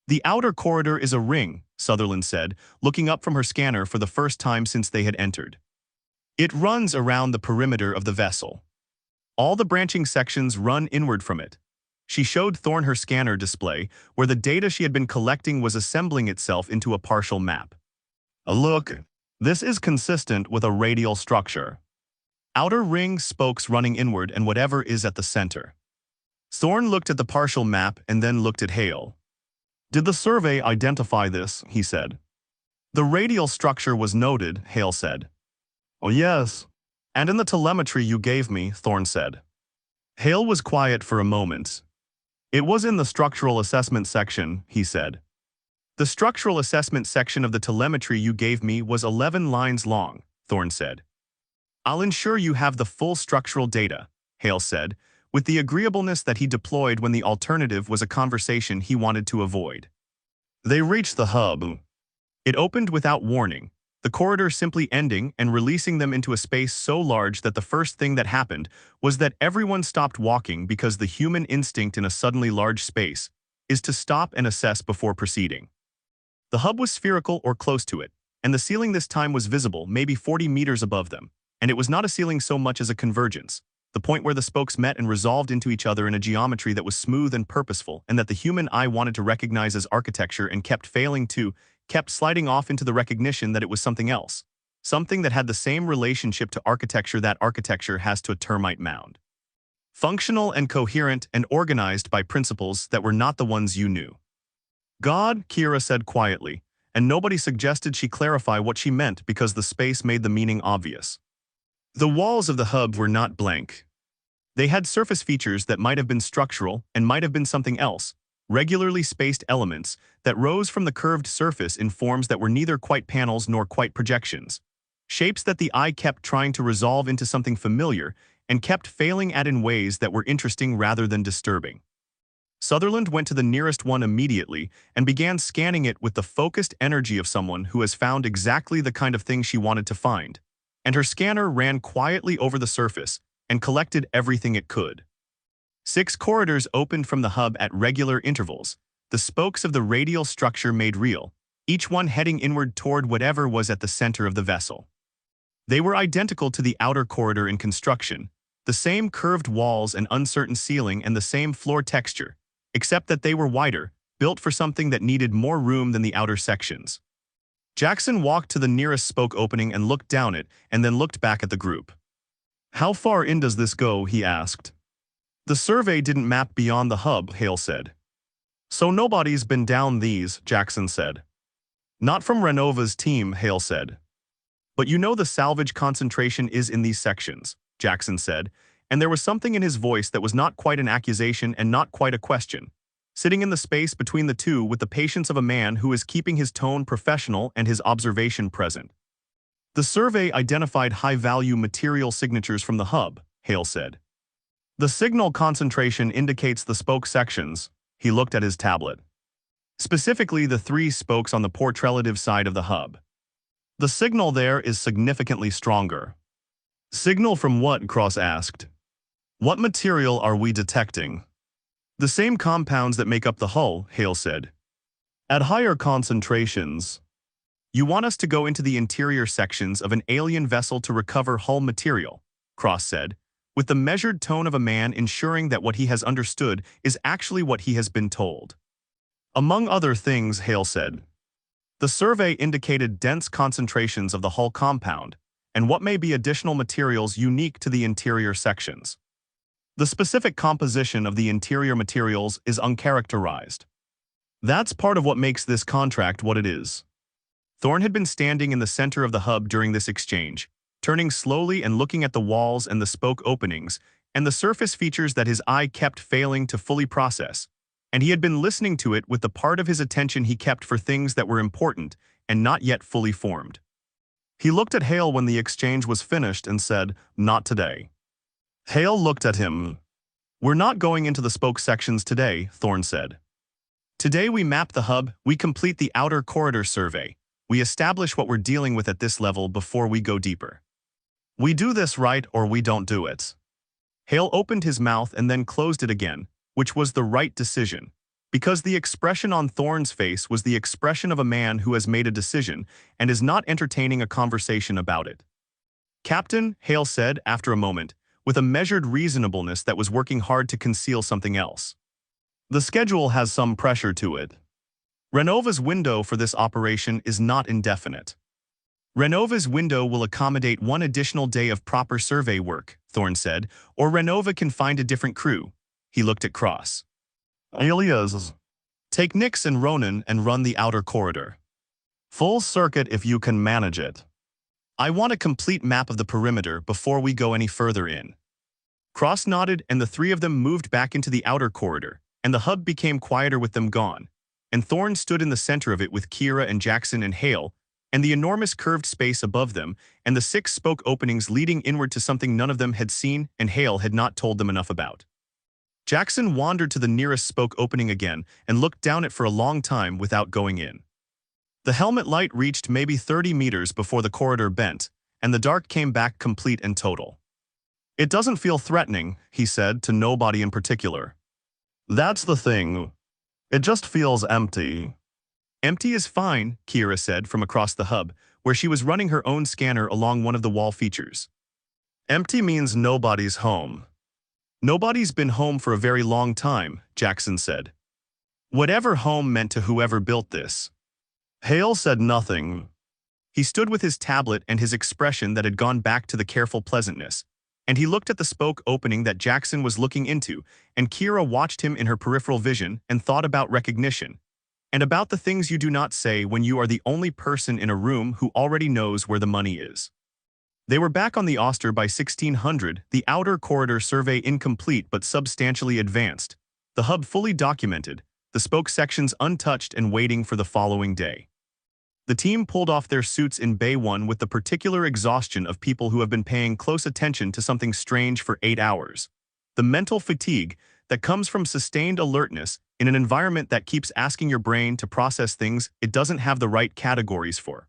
The outer corridor is a ring, Sutherland said, looking up from her scanner for the first time since they had entered. It runs around the perimeter of the vessel. All the branching sections run inward from it. She showed Thorne her scanner display, where the data she had been collecting was assembling itself into a partial map. Look, this is consistent with a radial structure. Outer ring spokes running inward and whatever is at the center. Thorne looked at the partial map and then looked at Hale. Did the survey identify this? He said. The radial structure was noted, Hale said. Oh yes. And in the telemetry you gave me, Thorne said. Hale was quiet for a moment. It was in the structural assessment section, he said. The structural assessment section of the telemetry you gave me was 11 lines long, Thorne said. I'll ensure you have the full structural data, Hale said, with the agreeableness that he deployed when the alternative was a conversation he wanted to avoid. They reached the hub. It opened without warning, the corridor simply ending and releasing them into a space so large that the first thing that happened was that everyone stopped walking because the human instinct in a suddenly large space is to stop and assess before proceeding. The hub was spherical or close to it, and the ceiling this time was visible maybe 40 meters above them, and it was not a ceiling so much as a convergence, the point where the spokes met and resolved into each other in a geometry that was smooth and purposeful and that the human eye wanted to recognize as architecture and kept failing to, kept sliding off into the recognition that it was something else, something that had the same relationship to architecture that architecture has to a termite mound. Functional and coherent and organized by principles that were not the ones you knew. God, Kira said quietly, and nobody suggested she clarify what she meant because the space made the meaning obvious. The walls of the hub were not blank. They had surface features that might have been structural and might have been something else, regularly spaced elements that rose from the curved surface in forms that were neither quite panels nor quite projections. Shapes that the eye kept trying to resolve into something familiar and kept failing at in ways that were interesting rather than disturbing. Sutherland went to the nearest one immediately and began scanning it with the focused energy of someone who has found exactly the kind of thing she wanted to find. And her scanner ran quietly over the surface and collected everything it could. 6 corridors opened from the hub at regular intervals, the spokes of the radial structure made real, each one heading inward toward whatever was at the center of the vessel. They were identical to the outer corridor in construction, the same curved walls and uncertain ceiling and the same floor texture, except that they were wider, built for something that needed more room than the outer sections. Jackson walked to the nearest spoke opening and looked down it, and then looked back at the group. "How far in does this go?" he asked. "The survey didn't map beyond the hub," Hale said. "So nobody's been down these," Jackson said. "Not from Renova's team," Hale said. "But you know the salvage concentration is in these sections," Jackson said, and there was something in his voice that was not quite an accusation and not quite a question, sitting in the space between the two with the patience of a man who is keeping his tone professional and his observation present. "The survey identified high-value material signatures from the hub," Hale said. "The signal concentration indicates the spoke sections." He looked at his tablet. "Specifically the 3 spokes on the port relative side of the hub. The signal there is significantly stronger." "Signal from what?" Cross asked. "What material are we detecting?" "The same compounds that make up the hull," Hale said. "At higher concentrations." "You want us to go into the interior sections of an alien vessel to recover hull material," Cross said, with the measured tone of a man ensuring that what he has understood is actually what he has been told. "Among other things," Hale said. "The survey indicated dense concentrations of the hull compound, and what may be additional materials unique to the interior sections. The specific composition of the interior materials is uncharacterized. That's part of what makes this contract what it is." Thorne had been standing in the center of the hub during this exchange, turning slowly and looking at the walls and the spoke openings and the surface features that his eye kept failing to fully process, and he had been listening to it with the part of his attention he kept for things that were important and not yet fully formed. He looked at Hale when the exchange was finished and said, "Not today." Hale looked at him. "We're not going into the spoke sections today," Thorne said. "Today we map the hub, we complete the outer corridor survey, we establish what we're dealing with at this level before we go deeper. We do this right or we don't do it." Hale opened his mouth and then closed it again, which was the right decision, because the expression on Thorne's face was the expression of a man who has made a decision and is not entertaining a conversation about it. "Captain," Hale said after a moment, with a measured reasonableness that was working hard to conceal something else. "The schedule has some pressure to it. Renova's window for this operation is not indefinite." "Renova's window will accommodate 1 additional day of proper survey work," Thorne said, "or Renova can find a different crew." He looked at Cross. "Alias. Take Nix and Ronan and run the outer corridor. Full circuit if you can manage it. I want a complete map of the perimeter before we go any further in." Cross nodded and the 3 of them moved back into the outer corridor, and the hub became quieter with them gone, and Thorne stood in the center of it with Kira and Jackson and Hale, and the enormous curved space above them, and the 6 spoke openings leading inward to something none of them had seen and Hale had not told them enough about. Jackson wandered to the nearest spoke opening again and looked down it for a long time without going in. The helmet light reached maybe 30 meters before the corridor bent, and the dark came back complete and total. "It doesn't feel threatening," he said to nobody in particular. "That's the thing. It just feels empty." "Empty is fine," Kira said from across the hub, where she was running her own scanner along one of the wall features. "Empty means nobody's home." "Nobody's been home for a very long time," Jackson said. "Whatever home meant to whoever built this." Hale said nothing. He stood with his tablet and his expression that had gone back to the careful pleasantness, and he looked at the spoke opening that Jackson was looking into, and Kira watched him in her peripheral vision and thought about recognition, and about the things you do not say when you are the only person in a room who already knows where the money is. They were back on the Auster by 1600, the outer corridor survey incomplete but substantially advanced, the hub fully documented, the spoke sections untouched and waiting for the following day. The team pulled off their suits in Bay 1 with the particular exhaustion of people who have been paying close attention to something strange for 8 hours. The mental fatigue that comes from sustained alertness in an environment that keeps asking your brain to process things it doesn't have the right categories for.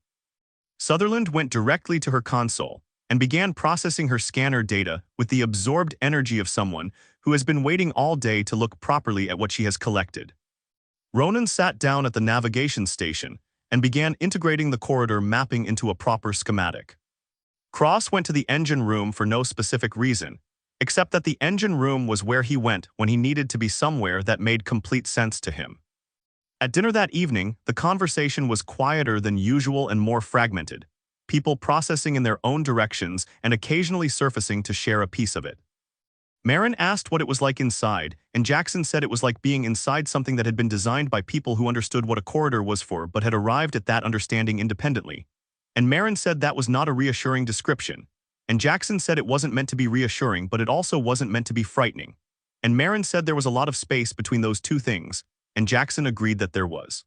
Sutherland went directly to her console and began processing her scanner data with the absorbed energy of someone who has been waiting all day to look properly at what she has collected. Ronan sat down at the navigation station and began integrating the corridor mapping into a proper schematic. Cross went to the engine room for no specific reason, except that the engine room was where he went when he needed to be somewhere that made complete sense to him. At dinner that evening, the conversation was quieter than usual and more fragmented, people processing in their own directions and occasionally surfacing to share a piece of it. Marin asked what it was like inside, and Jackson said it was like being inside something that had been designed by people who understood what a corridor was for but had arrived at that understanding independently. And Marin said that was not a reassuring description. And Jackson said it wasn't meant to be reassuring, but it also wasn't meant to be frightening. And Marin said there was a lot of space between those two things, and Jackson agreed that there was.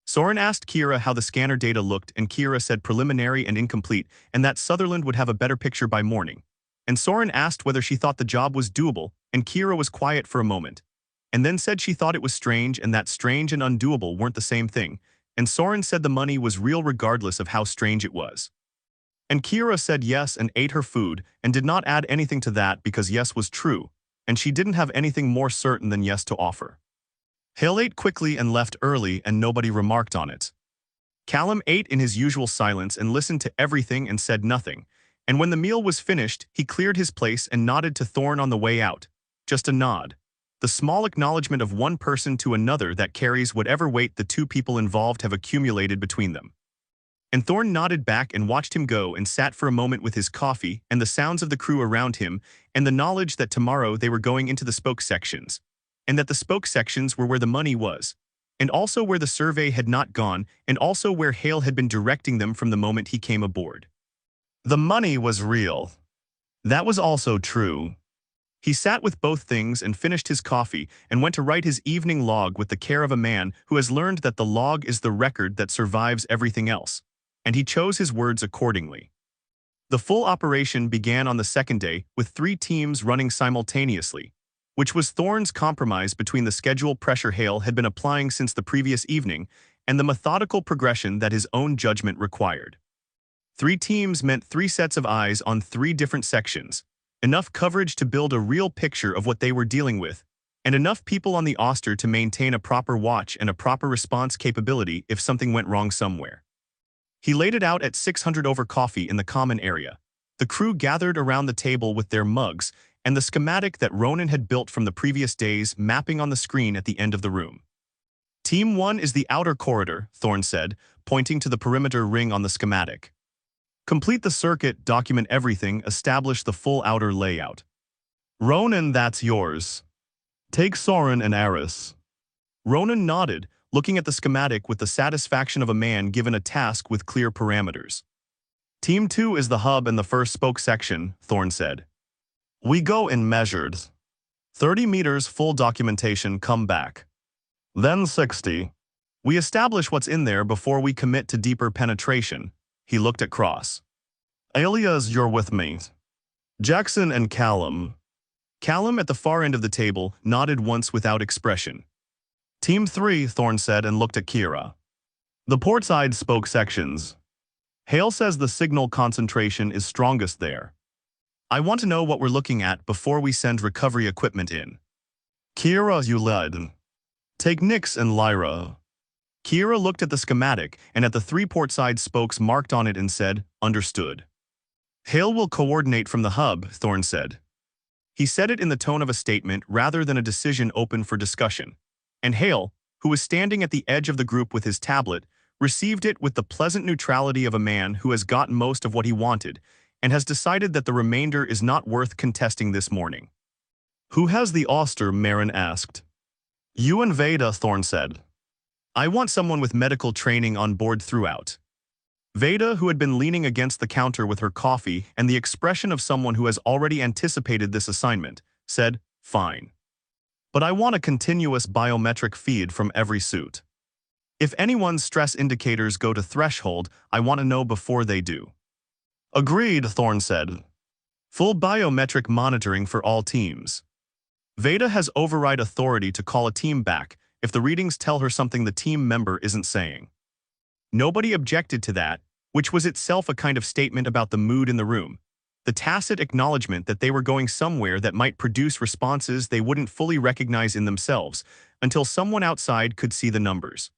Soren asked Kira how the scanner data looked, and Kira said preliminary and incomplete, and that Sutherland would have a better picture by morning. And Soren asked whether she thought the job was doable, and Kira was quiet for a moment, and then said she thought it was strange and that strange and undoable weren't the same thing, and Soren said the money was real regardless of how strange it was. And Kira said yes and ate her food and did not add anything to that because yes was true, and she didn't have anything more certain than yes to offer. Hale ate quickly and left early, and nobody remarked on it. Callum ate in his usual silence and listened to everything and said nothing, and when the meal was finished, he cleared his place and nodded to Thorne on the way out. Just a nod. The small acknowledgement of one person to another that carries whatever weight the two people involved have accumulated between them. And Thorne nodded back and watched him go and sat for a moment with his coffee and the sounds of the crew around him and the knowledge that tomorrow they were going into the spoke sections, and that the spoke sections were where the money was, and also where the survey had not gone, and also where Hale had been directing them from the moment he came aboard. The money was real. That was also true. He sat with both things and finished his coffee and went to write his evening log with the care of a man who has learned that the log is the record that survives everything else, and he chose his words accordingly. The full operation began on the second day with 3 teams running simultaneously, which was Thorne's compromise between the schedule pressure Hale had been applying since the previous evening and the methodical progression that his own judgment required. 3 teams meant 3 sets of eyes on 3 different sections, enough coverage to build a real picture of what they were dealing with, and enough people on the Auster to maintain a proper watch and a proper response capability if something went wrong somewhere. He laid it out at 600 over coffee in the common area. The crew gathered around the table with their mugs and the schematic that Ronan had built from the previous days mapping on the screen at the end of the room. Team 1 is the outer corridor, Thorne said, pointing to the perimeter ring on the schematic. Complete the circuit, document everything, establish the full outer layout. Ronan, that's yours. Take Soren and Aris. Ronan nodded, looking at the schematic with the satisfaction of a man given a task with clear parameters. Team 2 is the hub and the first spoke section, Thorne said. We go in measured. 30 meters full documentation, come back. Then 60. We establish what's in there before we commit to deeper penetration. He looked at Cross. Alias, you're with me. Jackson and Callum. Callum at the far end of the table nodded once without expression. Team 3, Thorne said and looked at Kira. The port side spoke sections. Hale says the signal concentration is strongest there. I want to know what we're looking at before we send recovery equipment in. Kira, you led. Take Nix and Lyra. Kira looked at the schematic and at the 3 portside spokes marked on it and said, understood. Hale will coordinate from the hub, Thorne said. He said it in the tone of a statement rather than a decision open for discussion, and Hale, who was standing at the edge of the group with his tablet, received it with the pleasant neutrality of a man who has gotten most of what he wanted and has decided that the remainder is not worth contesting this morning. Who has the Auster? Marin asked. You and Veda, Thorne said. I want someone with medical training on board throughout. Veda, who had been leaning against the counter with her coffee and the expression of someone who has already anticipated this assignment, said, "Fine. But I want a continuous biometric feed from every suit. If anyone's stress indicators go to threshold, I want to know before they do." "Agreed," Thorne said. "Full biometric monitoring for all teams. Veda has override authority to call a team back if the readings tell her something the team member isn't saying." Nobody objected to that, which was itself a kind of statement about the mood in the room, the tacit acknowledgement that they were going somewhere that might produce responses they wouldn't fully recognize in themselves until someone outside could see the numbers.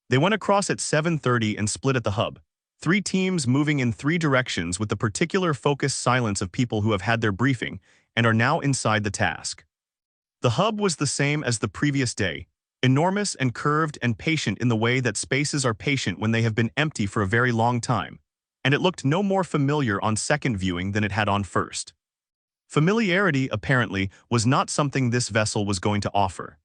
They went across at 7:30 and split at the hub, 3 teams moving in 3 directions with the particular focused silence of people who have had their briefing and are now inside the task. The hub was the same as the previous day, enormous and curved and patient in the way that spaces are patient when they have been empty for a very long time, and it looked no more familiar on second viewing than it had on first. Familiarity, apparently, was not something this vessel was going to offer.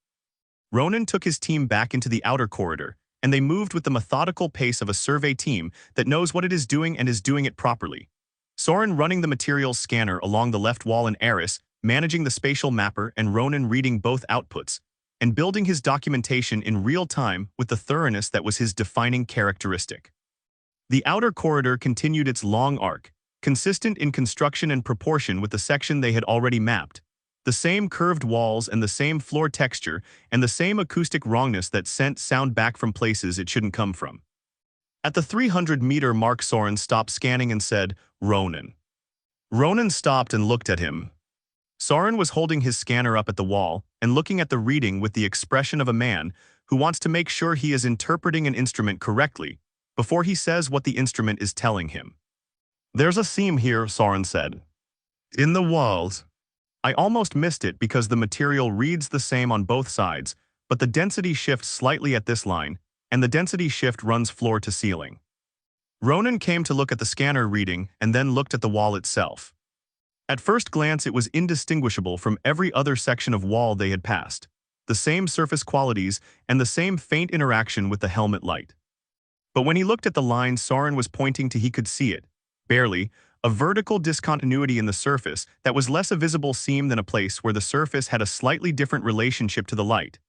Ronan took his team back into the outer corridor, and they moved with the methodical pace of a survey team that knows what it is doing and is doing it properly. Soren running the materials scanner along the left wall and Eris managing the spatial mapper and Ronan reading both outputs, and building his documentation in real time with the thoroughness that was his defining characteristic. The outer corridor continued its long arc, consistent in construction and proportion with the section they had already mapped, the same curved walls and the same floor texture and the same acoustic wrongness that sent sound back from places it shouldn't come from. At the 300-meter mark, Soren stopped scanning and said, "Ronan." Ronan stopped and looked at him. Soren was holding his scanner up at the wall and looking at the reading with the expression of a man who wants to make sure he is interpreting an instrument correctly before he says what the instrument is telling him. "There's a seam here," Soren said. "In the walls. I almost missed it because the material reads the same on both sides, but the density shifts slightly at this line, and the density shift runs floor to ceiling." Ronan came to look at the scanner reading and then looked at the wall itself. At first glance, it was indistinguishable from every other section of wall they had passed, the same surface qualities and the same faint interaction with the helmet light. But when he looked at the line Soren was pointing to, he could see it, barely, a vertical discontinuity in the surface that was less a visible seam than a place where the surface had a slightly different relationship to the light,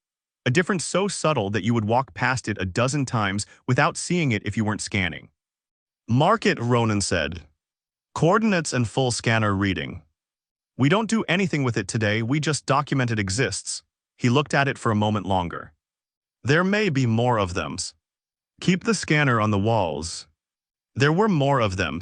a difference so subtle that you would walk past it a dozen times without seeing it if you weren't scanning. "Mark it," Ronan said. "Coordinates and full scanner reading. We don't do anything with it today, we just document it exists." He looked at it for a moment longer. "There may be more of them. Keep the scanner on the walls." There were more of them.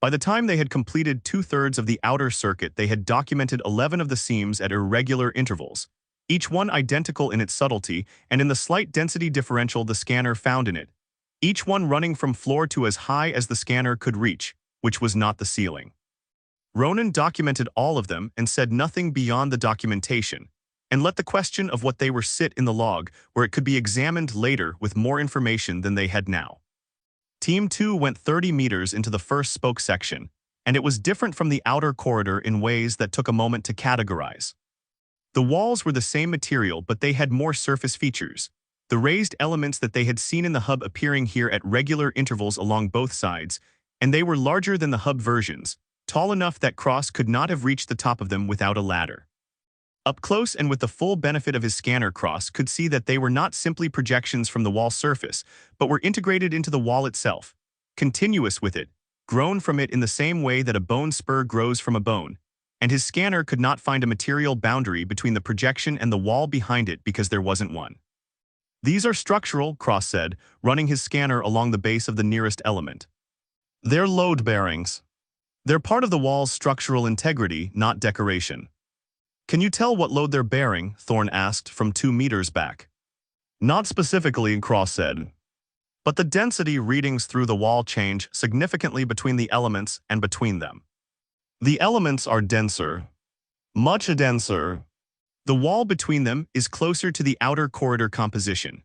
By the time they had completed 2/3 of the outer circuit, they had documented 11 of the seams at irregular intervals, each one identical in its subtlety and in the slight density differential the scanner found in it, each one running from floor to as high as the scanner could reach, which was not the ceiling. Ronan documented all of them and said nothing beyond the documentation, and let the question of what they were sit in the log where it could be examined later with more information than they had now. Team 2 went 30 meters into the first spoke section, and it was different from the outer corridor in ways that took a moment to categorize. The walls were the same material, but they had more surface features, the raised elements that they had seen in the hub appearing here at regular intervals along both sides, and they were larger than the hub versions, tall enough that Cross could not have reached the top of them without a ladder. Up close and with the full benefit of his scanner, Cross could see that they were not simply projections from the wall surface, but were integrated into the wall itself, continuous with it, grown from it in the same way that a bone spur grows from a bone, and his scanner could not find a material boundary between the projection and the wall behind it because there wasn't one. "These are structural," Cross said, running his scanner along the base of the nearest element. "They're load bearings. They're part of the wall's structural integrity, not decoration." "Can you tell what load they're bearing?" Thorne asked from 2 meters back. "Not specifically," Cross said. "But the density readings through the wall change significantly between the elements and between them. The elements are denser. Much denser. The wall between them is closer to the outer corridor composition."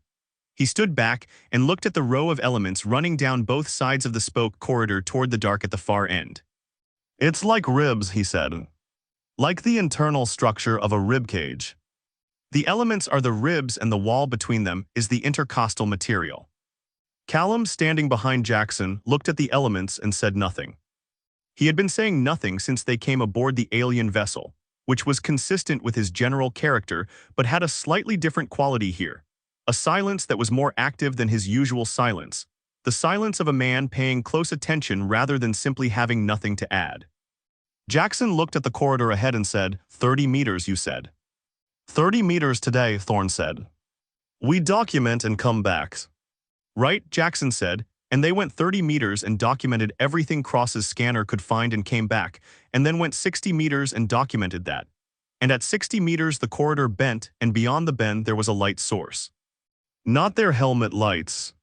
He stood back and looked at the row of elements running down both sides of the spoke corridor toward the dark at the far end. "It's like ribs," he said. "Like the internal structure of a rib cage. The elements are the ribs and the wall between them is the intercostal material." Callum, standing behind Jackson, looked at the elements and said nothing. He had been saying nothing since they came aboard the alien vessel, which was consistent with his general character but had a slightly different quality here. A silence that was more active than his usual silence. The silence of a man paying close attention rather than simply having nothing to add. Jackson looked at the corridor ahead and said, 30 meters, you said. 30 meters today, Thorne said. We document and come back. Right, Jackson said, and they went 30 meters and documented everything Cross's scanner could find and came back, and then went 60 meters and documented that. And at 60 meters the corridor bent, and beyond the bend there was a light source. Not their helmet lights.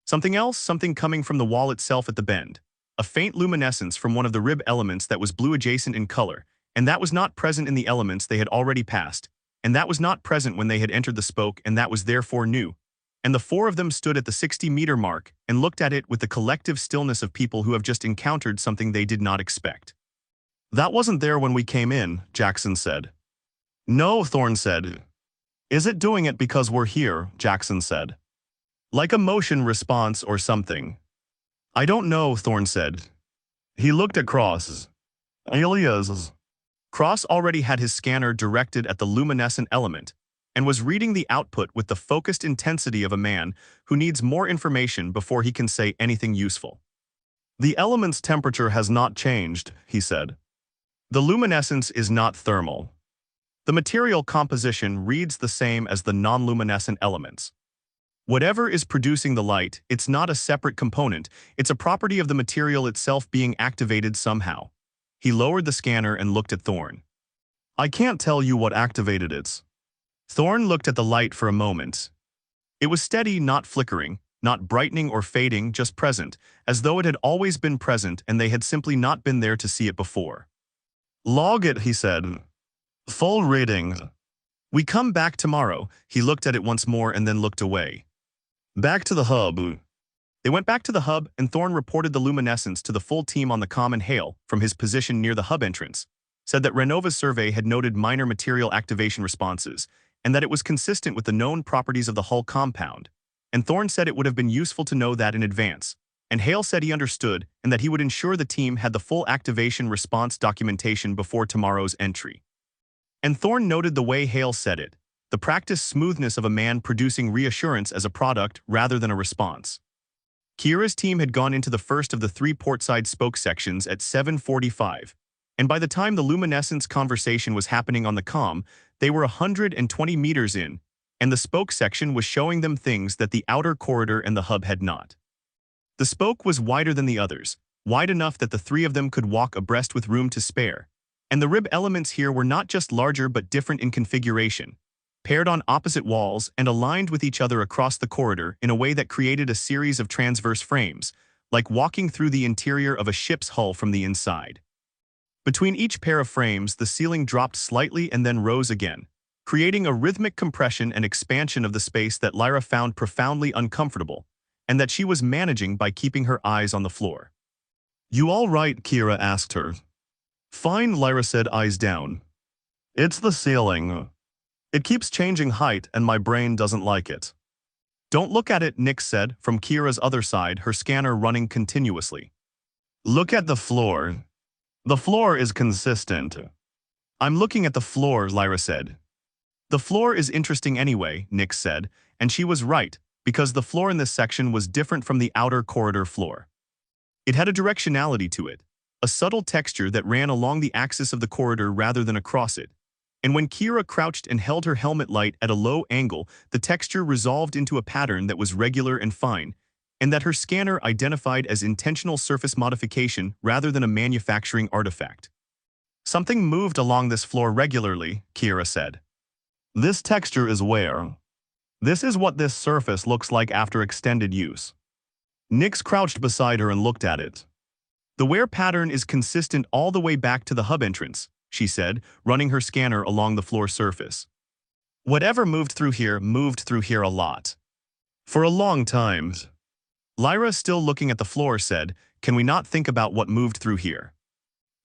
Something else, something coming from the wall itself at the bend. A faint luminescence from one of the rib elements that was blue adjacent in color, and that was not present in the elements they had already passed, and that was not present when they had entered the spoke, and that was therefore new. And the four of them stood at the 60-meter mark and looked at it with the collective stillness of people who have just encountered something they did not expect. That wasn't there when we came in, Jackson said. No, Thorne said. Is it doing it because we're here, Jackson said. Like a motion response or something. I don't know, Thorne said. He looked at Cross. Alias. Cross already had his scanner directed at the luminescent element, and was reading the output with the focused intensity of a man who needs more information before he can say anything useful. The element's temperature has not changed, he said. The luminescence is not thermal. The material composition reads the same as the non-luminescent elements. Whatever is producing the light, it's not a separate component, it's a property of the material itself being activated somehow. He lowered the scanner and looked at Thorne. I can't tell you what activated it. Thorne looked at the light for a moment. It was steady, not flickering, not brightening or fading, just present, as though it had always been present and they had simply not been there to see it before. Log it, he said. Full reading. We come back tomorrow. He looked at it once more and then looked away. Back to the hub. They went back to the hub, and Thorne reported the luminescence to the full team on the comm, and Hale, from his position near the hub entrance, said that Renova's survey had noted minor material activation responses, and that it was consistent with the known properties of the hull compound, and Thorne said it would have been useful to know that in advance, and Hale said he understood and that he would ensure the team had the full activation response documentation before tomorrow's entry. And Thorne noted the way Hale said it, the practiced smoothness of a man producing reassurance as a product rather than a response. Kira's team had gone into the first of the 3 portside spoke sections at 7:45, and by the time the luminescence conversation was happening on the comm, they were 120 meters in, and the spoke section was showing them things that the outer corridor and the hub had not. The spoke was wider than the others, wide enough that the 3 of them could walk abreast with room to spare, and the rib elements here were not just larger but different in configuration, paired on opposite walls and aligned with each other across the corridor in a way that created a series of transverse frames, like walking through the interior of a ship's hull from the inside. Between each pair of frames, the ceiling dropped slightly and then rose again, creating a rhythmic compression and expansion of the space that Lyra found profoundly uncomfortable, and that she was managing by keeping her eyes on the floor. You all right? Kira asked her. Fine, Lyra said, eyes down. It's the ceiling. It keeps changing height and my brain doesn't like it. Don't look at it, Nick said, from Kira's other side, her scanner running continuously. Look at the floor. The floor is consistent. I'm looking at the floor, Lyra said. The floor is interesting anyway, Nick said, and she was right, because the floor in this section was different from the outer corridor floor. It had a directionality to it, a subtle texture that ran along the axis of the corridor rather than across it. And when Kira crouched and held her helmet light at a low angle, the texture resolved into a pattern that was regular and fine, and that her scanner identified as intentional surface modification rather than a manufacturing artifact. Something moved along this floor regularly, Kira said. This texture is wear. This is what this surface looks like after extended use. Nyx crouched beside her and looked at it. The wear pattern is consistent all the way back to the hub entrance, she said, running her scanner along the floor surface. Whatever moved through here a lot. For a long time. Lyra, still looking at the floor, said, Can we not think about what moved through here?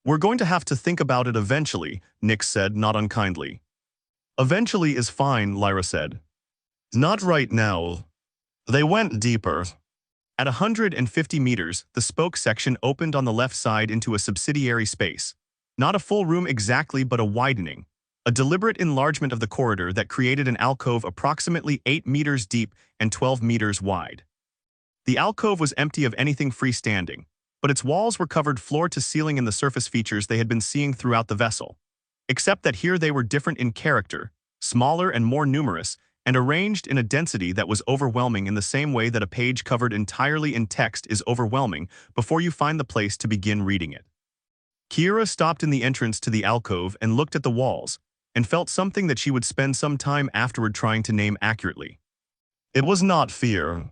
We're going to have to think about it eventually, Nyx said, not unkindly. Eventually is fine, Lyra said. Not right now. They went deeper. At 150 meters, the spoke section opened on the left side into a subsidiary space. Not a full room exactly, but a widening. A deliberate enlargement of the corridor that created an alcove approximately 8 meters deep and 12 meters wide. The alcove was empty of anything freestanding, but its walls were covered floor to ceiling in the surface features they had been seeing throughout the vessel. Except that here they were different in character, smaller and more numerous, and arranged in a density that was overwhelming in the same way that a page covered entirely in text is overwhelming before you find the place to begin reading it. Kiera stopped in the entrance to the alcove and looked at the walls, and felt something that she would spend some time afterward trying to name accurately. It was not fear.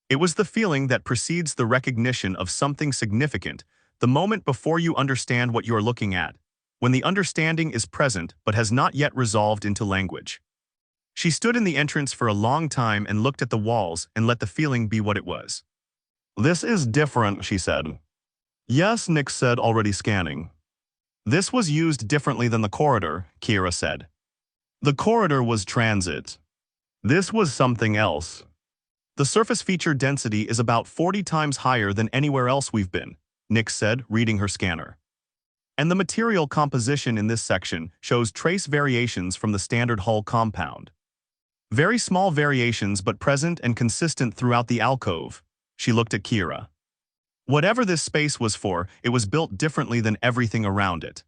It was the feeling that precedes the recognition of something significant, the moment before you understand what you are looking at, when the understanding is present but has not yet resolved into language. She stood in the entrance for a long time and looked at the walls and let the feeling be what it was. "This is different," she said. "Yes," Nick said, already scanning. "This was used differently than the corridor," Kiera said. "The corridor was transit. This was something else. The surface feature density is about 40 times higher than anywhere else we've been," Nick said, reading her scanner. "And the material composition in this section shows trace variations from the standard hull compound. Very small variations but present and consistent throughout the alcove." She looked at Kiera. "Whatever this space was for, it was built differently than everything around it.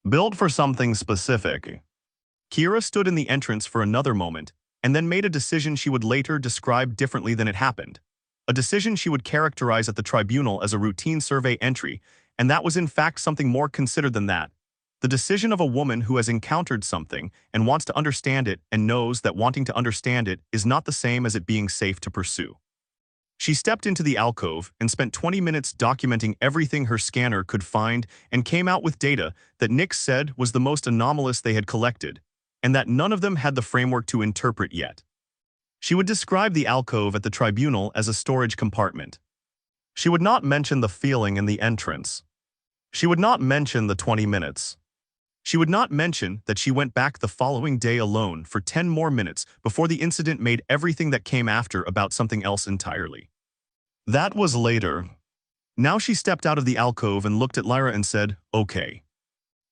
Built for something specific." Kiera stood in the entrance for another moment, and then made a decision she would later describe differently than it happened. A decision she would characterize at the tribunal as a routine survey entry, and that was in fact something more considered than that. The decision of a woman who has encountered something and wants to understand it and knows that wanting to understand it is not the same as it being safe to pursue. She stepped into the alcove and spent 20 minutes documenting everything her scanner could find and came out with data that Nick said was the most anomalous they had collected, and that none of them had the framework to interpret yet. She would describe the alcove at the tribunal as a storage compartment. She would not mention the feeling in the entrance. She would not mention the 20 minutes. She would not mention that she went back the following day alone for 10 more minutes before the incident made everything that came after about something else entirely. That was later. Now she stepped out of the alcove and looked at Lyra and said, "Okay.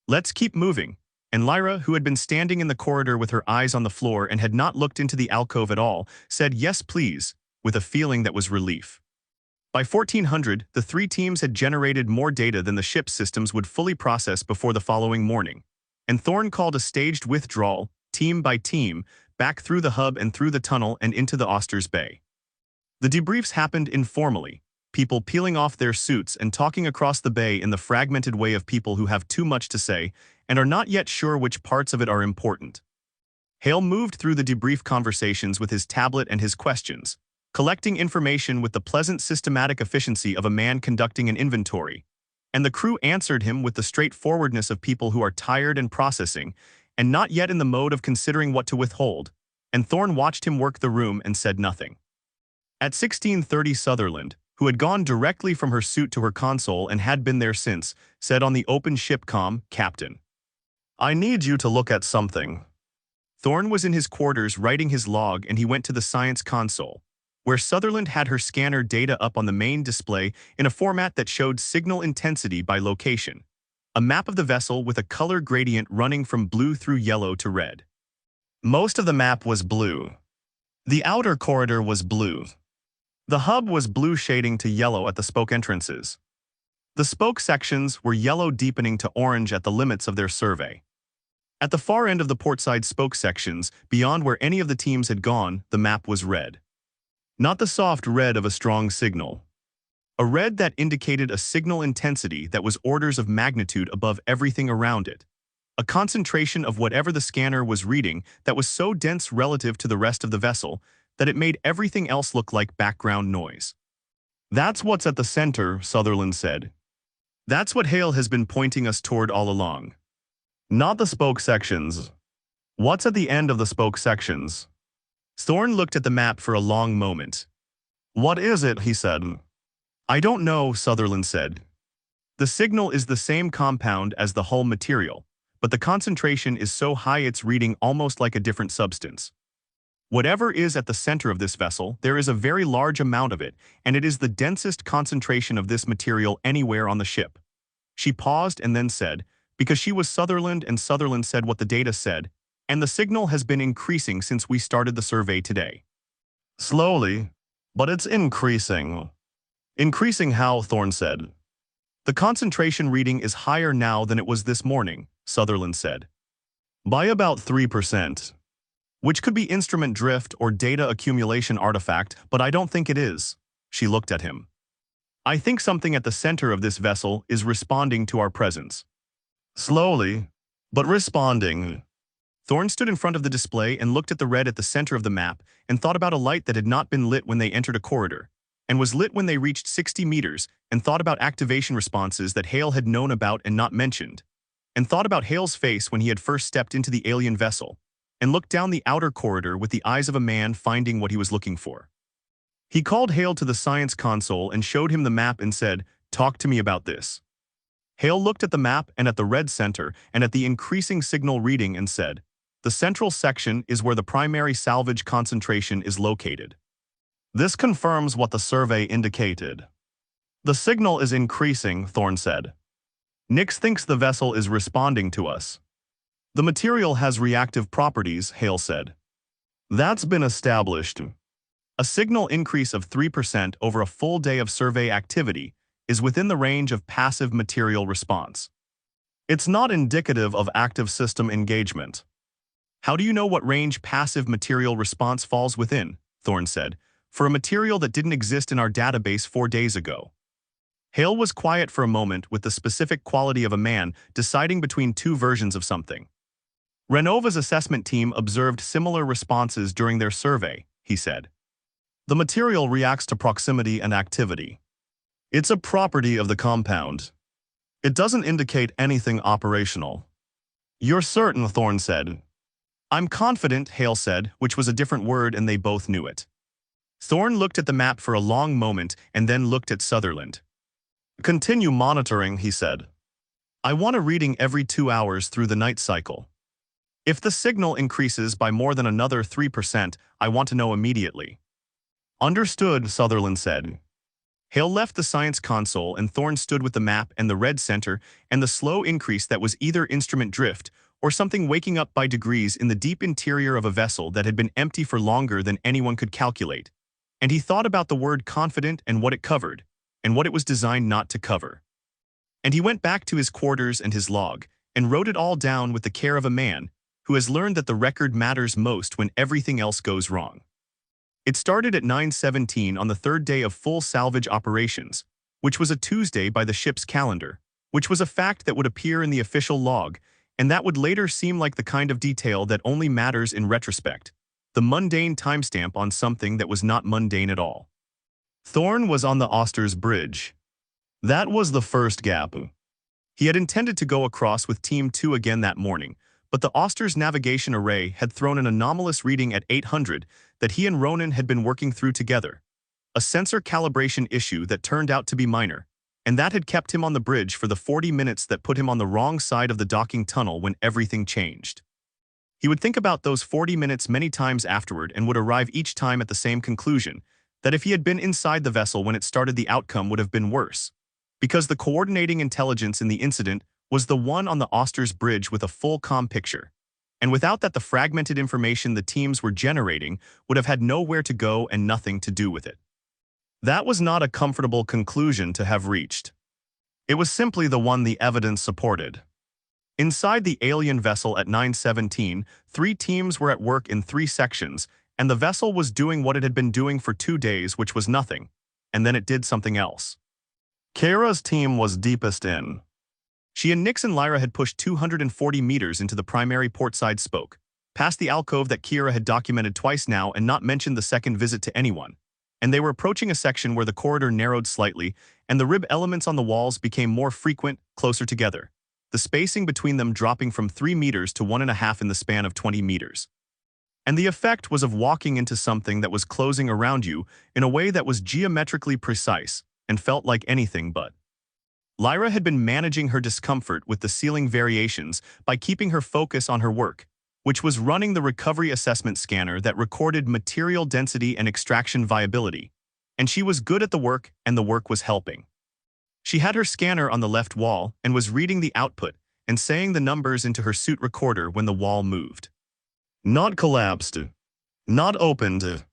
Let's keep moving." And Lyra, who had been standing in the corridor with her eyes on the floor and had not looked into the alcove at all, said, "Yes, please," with a feeling that was relief. By 1400, the three teams had generated more data than the ship's systems would fully process before the following morning, and Thorne called a staged withdrawal, team by team, back through the hub and through the tunnel and into the Auster's bay. The debriefs happened informally, people peeling off their suits and talking across the bay in the fragmented way of people who have too much to say and are not yet sure which parts of it are important. Hale moved through the debrief conversations with his tablet and his questions, collecting information with the pleasant systematic efficiency of a man conducting an inventory, and the crew answered him with the straightforwardness of people who are tired and processing, and not yet in the mode of considering what to withhold, and Thorne watched him work the room and said nothing. At 1630, Sutherland, who had gone directly from her suit to her console and had been there since, said on the open ship comm, "Captain, I need you to look at something." Thorne was in his quarters writing his log, and he went to the science console, where Sutherland had her scanner data up on the main display in a format that showed signal intensity by location, a map of the vessel with a color gradient running from blue through yellow to red. Most of the map was blue. The outer corridor was blue. The hub was blue shading to yellow at the spoke entrances. The spoke sections were yellow deepening to orange at the limits of their survey. At the far end of the portside spoke sections, beyond where any of the teams had gone, the map was red. Not the soft red of a strong signal. A red that indicated a signal intensity that was orders of magnitude above everything around it. A concentration of whatever the scanner was reading that was so dense relative to the rest of the vessel that it made everything else look like background noise. "That's what's at the center," Sutherland said. "That's what Hale has been pointing us toward all along. Not the spoke sections. What's at the end of the spoke sections?" Thorne looked at the map for a long moment. "What is it?" he said. "I don't know," Sutherland said. "The signal is the same compound as the hull material, but the concentration is so high it's reading almost like a different substance." Whatever is at the center of this vessel, there is a very large amount of it, and it is the densest concentration of this material anywhere on the ship. She paused and then said, because she was Sutherland and Sutherland said what the data said, and the signal has been increasing since we started the survey today. Slowly, but it's increasing. Increasing how? Thorne said. The concentration reading is higher now than it was this morning, Sutherland said. By about 3%. Which could be instrument drift or data accumulation artifact, but I don't think it is. She looked at him. I think something at the center of this vessel is responding to our presence. Slowly, but responding. Thorne stood in front of the display and looked at the red at the center of the map and thought about a light that had not been lit when they entered a corridor, and was lit when they reached 60 meters, and thought about activation responses that Hale had known about and not mentioned, and thought about Hale's face when he had first stepped into the alien vessel, and looked down the outer corridor with the eyes of a man finding what he was looking for. He called Hale to the science console and showed him the map and said, "Talk to me about this." Hale looked at the map and at the red center and at the increasing signal reading and said, "The central section is where the primary salvage concentration is located. This confirms what the survey indicated." "The signal is increasing," Thorne said. "Nix thinks the vessel is responding to us." "The material has reactive properties," Hale said. "That's been established." A signal increase of 3% over a full day of survey activity is within the range of passive material response. It's not indicative of active system engagement. "How do you know what range passive material response falls within?" Thorne said, "for a material that didn't exist in our database 4 days ago." Hale was quiet for a moment with the specific quality of a man deciding between two versions of something. "Renova's assessment team observed similar responses during their survey," he said. "The material reacts to proximity and activity. It's a property of the compound. It doesn't indicate anything operational." "You're certain?" Thorne said. "I'm confident," Hale said, which was a different word and they both knew it. Thorne looked at the map for a long moment and then looked at Sutherland. "Continue monitoring," he said. "I want a reading every 2 hours through the night cycle. If the signal increases by more than another 3%, I want to know immediately." "Understood," Sutherland said. Hale left the science console and Thorne stood with the map and the red center and the slow increase that was either instrument drift or something waking up by degrees in the deep interior of a vessel that had been empty for longer than anyone could calculate. And he thought about the word confident and what it covered, and what it was designed not to cover. And he went back to his quarters and his log, and wrote it all down with the care of a man who has learned that the record matters most when everything else goes wrong. It started at 9:17 on the third day of full salvage operations, which was a Tuesday by the ship's calendar, which was a fact that would appear in the official log, and that would later seem like the kind of detail that only matters in retrospect, the mundane timestamp on something that was not mundane at all. Thorne was on the Auster's bridge. That was the first gap. He had intended to go across with Team 2 again that morning, but the Auster's navigation array had thrown an anomalous reading at 800 that he and Ronan had been working through together, a sensor calibration issue that turned out to be minor, and that had kept him on the bridge for the 40 minutes that put him on the wrong side of the docking tunnel when everything changed. He would think about those 40 minutes many times afterward and would arrive each time at the same conclusion, that if he had been inside the vessel when it started, the outcome would have been worse, because the coordinating intelligence in the incident was the one on the Auster's bridge with a full comm picture, and without that the fragmented information the teams were generating would have had nowhere to go and nothing to do with it. That was not a comfortable conclusion to have reached. It was simply the one the evidence supported. Inside the alien vessel at 9:17, 3 teams were at work in 3 sections, and the vessel was doing what it had been doing for 2 days, which was nothing, and then it did something else. Kara's team was deepest in. She and Nix and Lyra had pushed 240 meters into the primary portside spoke, past the alcove that Kira had documented twice now and not mentioned the second visit to anyone, and they were approaching a section where the corridor narrowed slightly and the rib elements on the walls became more frequent, closer together, the spacing between them dropping from 3 meters to 1.5 in the span of 20 meters. And the effect was of walking into something that was closing around you in a way that was geometrically precise and felt like anything but. Lyra had been managing her discomfort with the ceiling variations by keeping her focus on her work, which was running the recovery assessment scanner that recorded material density and extraction viability, and she was good at the work and the work was helping. She had her scanner on the left wall and was reading the output and saying the numbers into her suit recorder when the wall moved. Not collapsed. Not opened.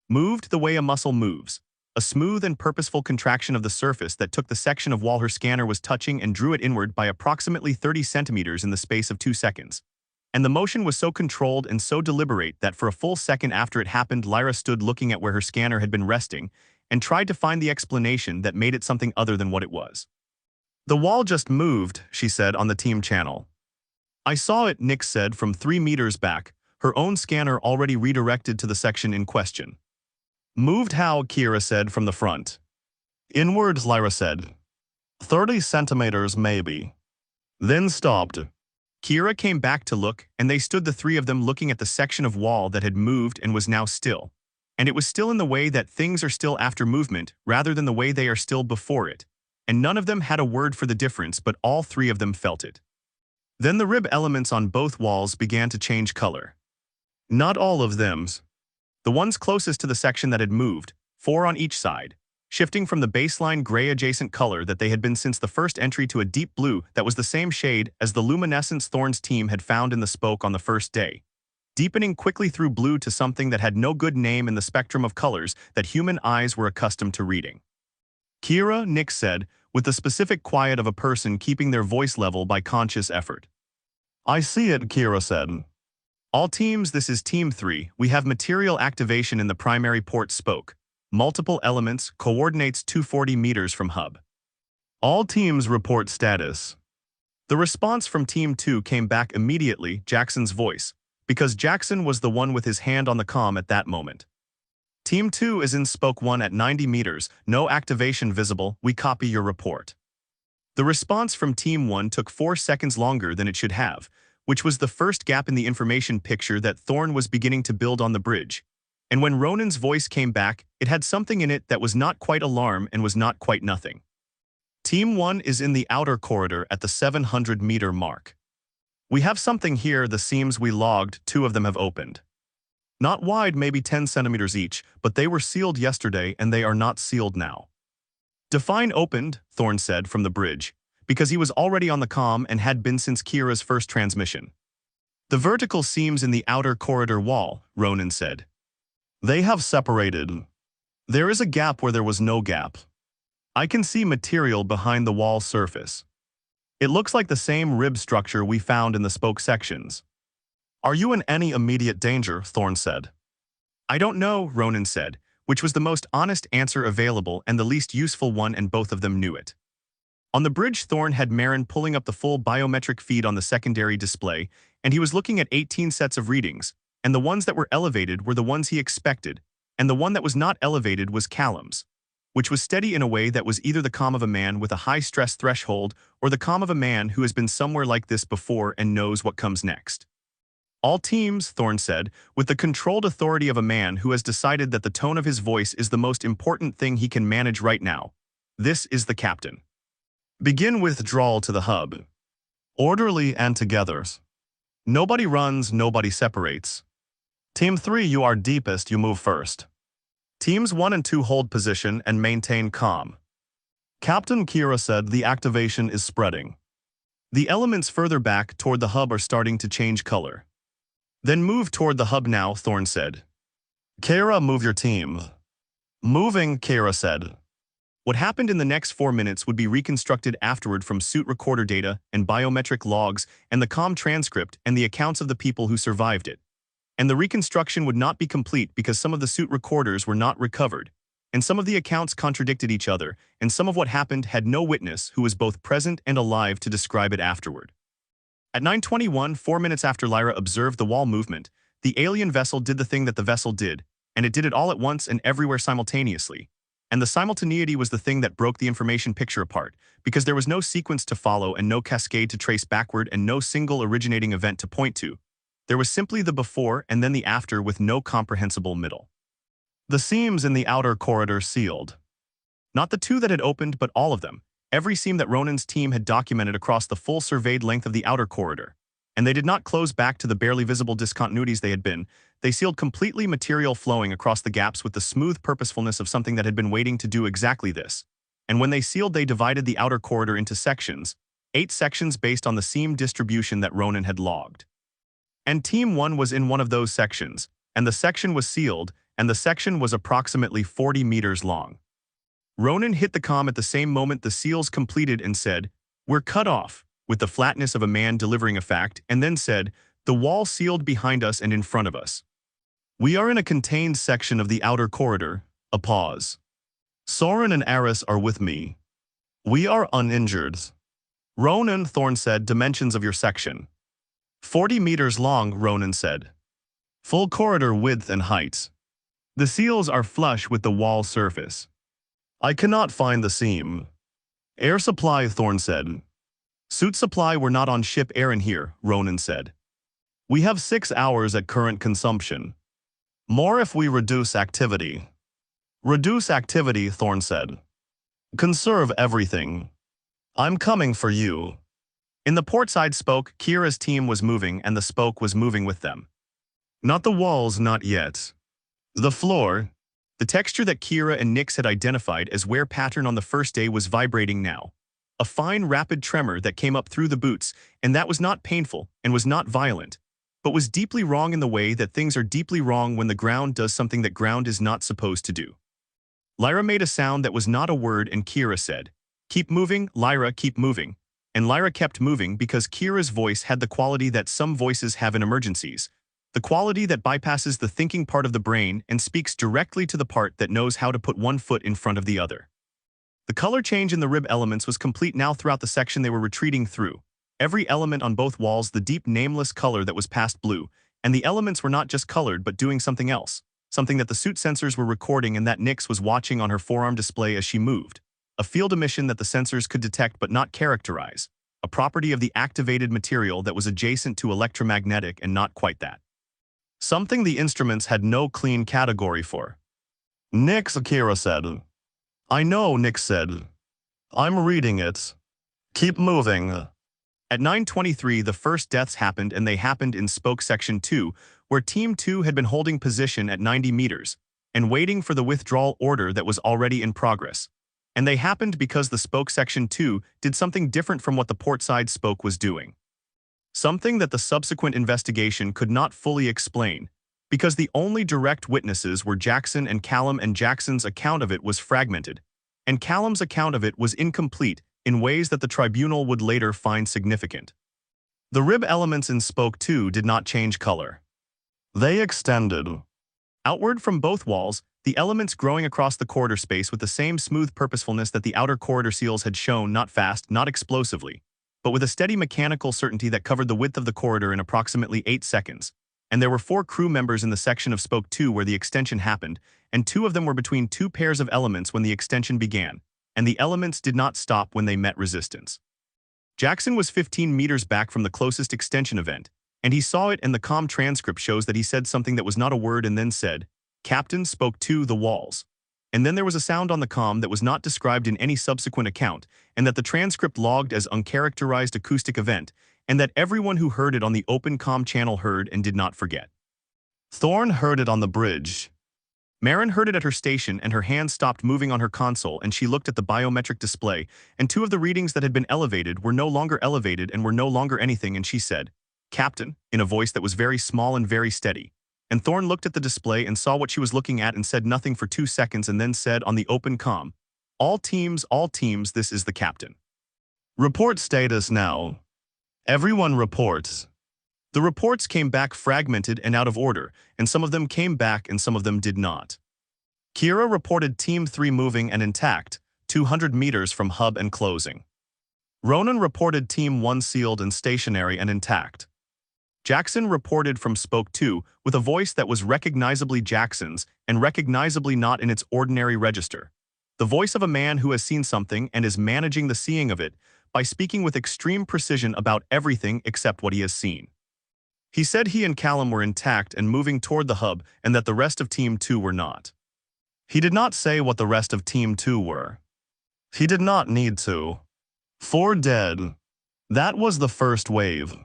Moved the way a muscle moves, a smooth and purposeful contraction of the surface that took the section of wall her scanner was touching and drew it inward by approximately 30 centimeters in the space of 2 seconds. And the motion was so controlled and so deliberate that for a full second after it happened, Lyra stood looking at where her scanner had been resting and tried to find the explanation that made it something other than what it was. The wall just moved, she said on the team channel. I saw it, Nick said from 3 meters back, her own scanner already redirected to the section in question. Moved how? Kira said from the front. Inwards, Lyra said. 30 centimeters maybe. Then stopped. Kira came back to look, and they stood the three of them looking at the section of wall that had moved and was now still. And it was still in the way that things are still after movement, rather than the way they are still before it. And none of them had a word for the difference, but all three of them felt it. Then the rib elements on both walls began to change color. Not all of them. The ones closest to the section that had moved, 4 on each side, shifting from the baseline gray adjacent color that they had been since the first entry to a deep blue that was the same shade as the luminescence Thorne's team had found in the spoke on the first day, deepening quickly through blue to something that had no good name in the spectrum of colors that human eyes were accustomed to reading. Kira, Nick said, with the specific quiet of a person keeping their voice level by conscious effort. I see it, Kira said. All teams, this is Team 3, we have material activation in the primary port spoke. Multiple elements, coordinates 240 meters from hub. All teams report status. The response from Team 2 came back immediately, Jackson's voice, because Jackson was the one with his hand on the comm at that moment. Team 2 is in spoke 1 at 90 meters, no activation visible, we copy your report. The response from Team 1 took 4 seconds longer than it should have, which was the first gap in the information picture that Thorne was beginning to build on the bridge. And when Ronan's voice came back, it had something in it that was not quite alarm and was not quite nothing. Team 1 is in the outer corridor at the 700-meter mark. We have something here, the seams we logged, 2 of them have opened. Not wide, maybe 10 centimeters each, but they were sealed yesterday and they are not sealed now. Define opened, Thorne said from the bridge, because he was already on the comm and had been since Kira's first transmission. The vertical seams in the outer corridor wall, Ronan said. They have separated. There is a gap where there was no gap. I can see material behind the wall surface. It looks like the same rib structure we found in the spoke sections. Are you in any immediate danger? Thorne said. I don't know, Ronan said, which was the most honest answer available and the least useful one, and both of them knew it. On the bridge, Thorne had Marin pulling up the full biometric feed on the secondary display, and he was looking at 18 sets of readings, and the ones that were elevated were the ones he expected, and the one that was not elevated was Callum's, which was steady in a way that was either the calm of a man with a high stress threshold or the calm of a man who has been somewhere like this before and knows what comes next. All teams, Thorne said, with the controlled authority of a man who has decided that the tone of his voice is the most important thing he can manage right now. This is the captain. Begin withdrawal to the hub. Orderly and together. Nobody runs, nobody separates. Team 3, you are deepest, you move first. Teams 1 and 2 hold position and maintain calm. Captain Kira said the activation is spreading. The elements further back toward the hub are starting to change color. Then move toward the hub now, Thorne said. Kira, move your team. Moving, Kira said. What happened in the next 4 minutes would be reconstructed afterward from suit recorder data and biometric logs and the comm transcript and the accounts of the people who survived it. And the reconstruction would not be complete because some of the suit recorders were not recovered, and some of the accounts contradicted each other, and some of what happened had no witness who was both present and alive to describe it afterward. At 9:21, 4 minutes after Lyra observed the wall movement, the alien vessel did the thing that the vessel did, and it did it all at once and everywhere simultaneously. And the simultaneity was the thing that broke the information picture apart, because there was no sequence to follow and no cascade to trace backward and no single originating event to point to. There was simply the before and then the after with no comprehensible middle. The seams in the outer corridor sealed. Not the 2 that had opened, but all of them. Every seam that Ronan's team had documented across the full surveyed length of the outer corridor. and they did not close back to the barely visible discontinuities they had been. They sealed completely, material flowing across the gaps with the smooth purposefulness of something that had been waiting to do exactly this. And when they sealed, they divided the outer corridor into sections, 8 sections based on the seam distribution that Ronan had logged. And Team 1 was in one of those sections, and the section was sealed, and the section was approximately 40 meters long. Ronan hit the comm at the same moment the seals completed and said, "We're cut off," with the flatness of a man delivering a fact, and then said, "The wall sealed behind us and in front of us. We are in a contained section of the outer corridor." A pause. "Soren and Aris are with me. We are uninjured." "Ronan," Thorne said, "dimensions of your section." 40 meters long, Ronan said. "Full corridor width and height. The seals are flush with the wall surface." "I cannot find the seam." "Air supply," Thorne said. "Suit supply, we're not on ship air in here," Ronan said. "We have 6 hours at current consumption. More if we reduce activity." "Reduce activity," Thorne said. "Conserve everything. I'm coming for you." In the port side spoke, Kira's team was moving and the spoke was moving with them. Not the walls, not yet. The floor. The texture that Kira and Nyx had identified as wear pattern on the first day was vibrating now. A fine, rapid tremor that came up through the boots, and that was not painful and was not violent, but was deeply wrong in the way that things are deeply wrong when the ground does something that ground is not supposed to do. Lyra made a sound that was not a word, and Kira said, "Keep moving, Lyra, keep moving." And Lyra kept moving because Kira's voice had the quality that some voices have in emergencies, the quality that bypasses the thinking part of the brain and speaks directly to the part that knows how to put one foot in front of the other. The color change in the rib elements was complete now throughout the section they were retreating through. Every element on both walls, the deep nameless color that was past blue, and the elements were not just colored but doing something else, something that the suit sensors were recording and that Nyx was watching on her forearm display as she moved. A field emission that the sensors could detect but not characterize, a property of the activated material that was adjacent to electromagnetic and not quite that. Something the instruments had no clean category for. "Nyx," Kira said. "I know," Nyx said. "I'm reading it. Keep moving." At 9:23, the first deaths happened, and they happened in Spoke Section 2, where Team 2 had been holding position at 90 meters and waiting for the withdrawal order that was already in progress. And they happened because the Spoke Section 2 did something different from what the portside spoke was doing. Something that the subsequent investigation could not fully explain, because the only direct witnesses were Jackson and Callum, and Jackson's account of it was fragmented, and Callum's account of it was incomplete in ways that the tribunal would later find significant. The rib elements in Spoke 2 did not change color. They extended outward from both walls, the elements growing across the corridor space with the same smooth purposefulness that the outer corridor seals had shown, not fast, not explosively, but with a steady mechanical certainty that covered the width of the corridor in approximately 8 seconds. And there were 4 crew members in the section of Spoke 2 where the extension happened, and 2 of them were between 2 pairs of elements when the extension began, and the elements did not stop when they met resistance. Jackson was 15 meters back from the closest extension event, and he saw it, and the comm transcript shows that he said something that was not a word and then said, "Captain, Spoke 2, the walls." And then there was a sound on the comm that was not described in any subsequent account, and that the transcript logged as uncharacterized acoustic event, and that everyone who heard it on the open comm channel heard and did not forget. Thorne heard it on the bridge. Marin heard it at her station, and her hand stopped moving on her console, and she looked at the biometric display, and 2 of the readings that had been elevated were no longer elevated and were no longer anything, and she said, "Captain," in a voice that was very small and very steady. And Thorne looked at the display and saw what she was looking at and said nothing for 2 seconds and then said on the open comm, all teams, this is the captain. Report status now. Everyone reports." The reports came back fragmented and out of order, and some of them came back and some of them did not. Kira reported Team 3 moving and intact, 200 meters from hub and closing. Ronan reported Team 1 sealed and stationary and intact. Jackson reported from Spoke 2 with a voice that was recognizably Jackson's and recognizably not in its ordinary register. The voice of a man who has seen something and is managing the seeing of it by speaking with extreme precision about everything except what he has seen. He said he and Callum were intact and moving toward the hub and that the rest of Team 2 were not. He did not say what the rest of Team 2 were. He did not need to. 4 dead. That was the first wave.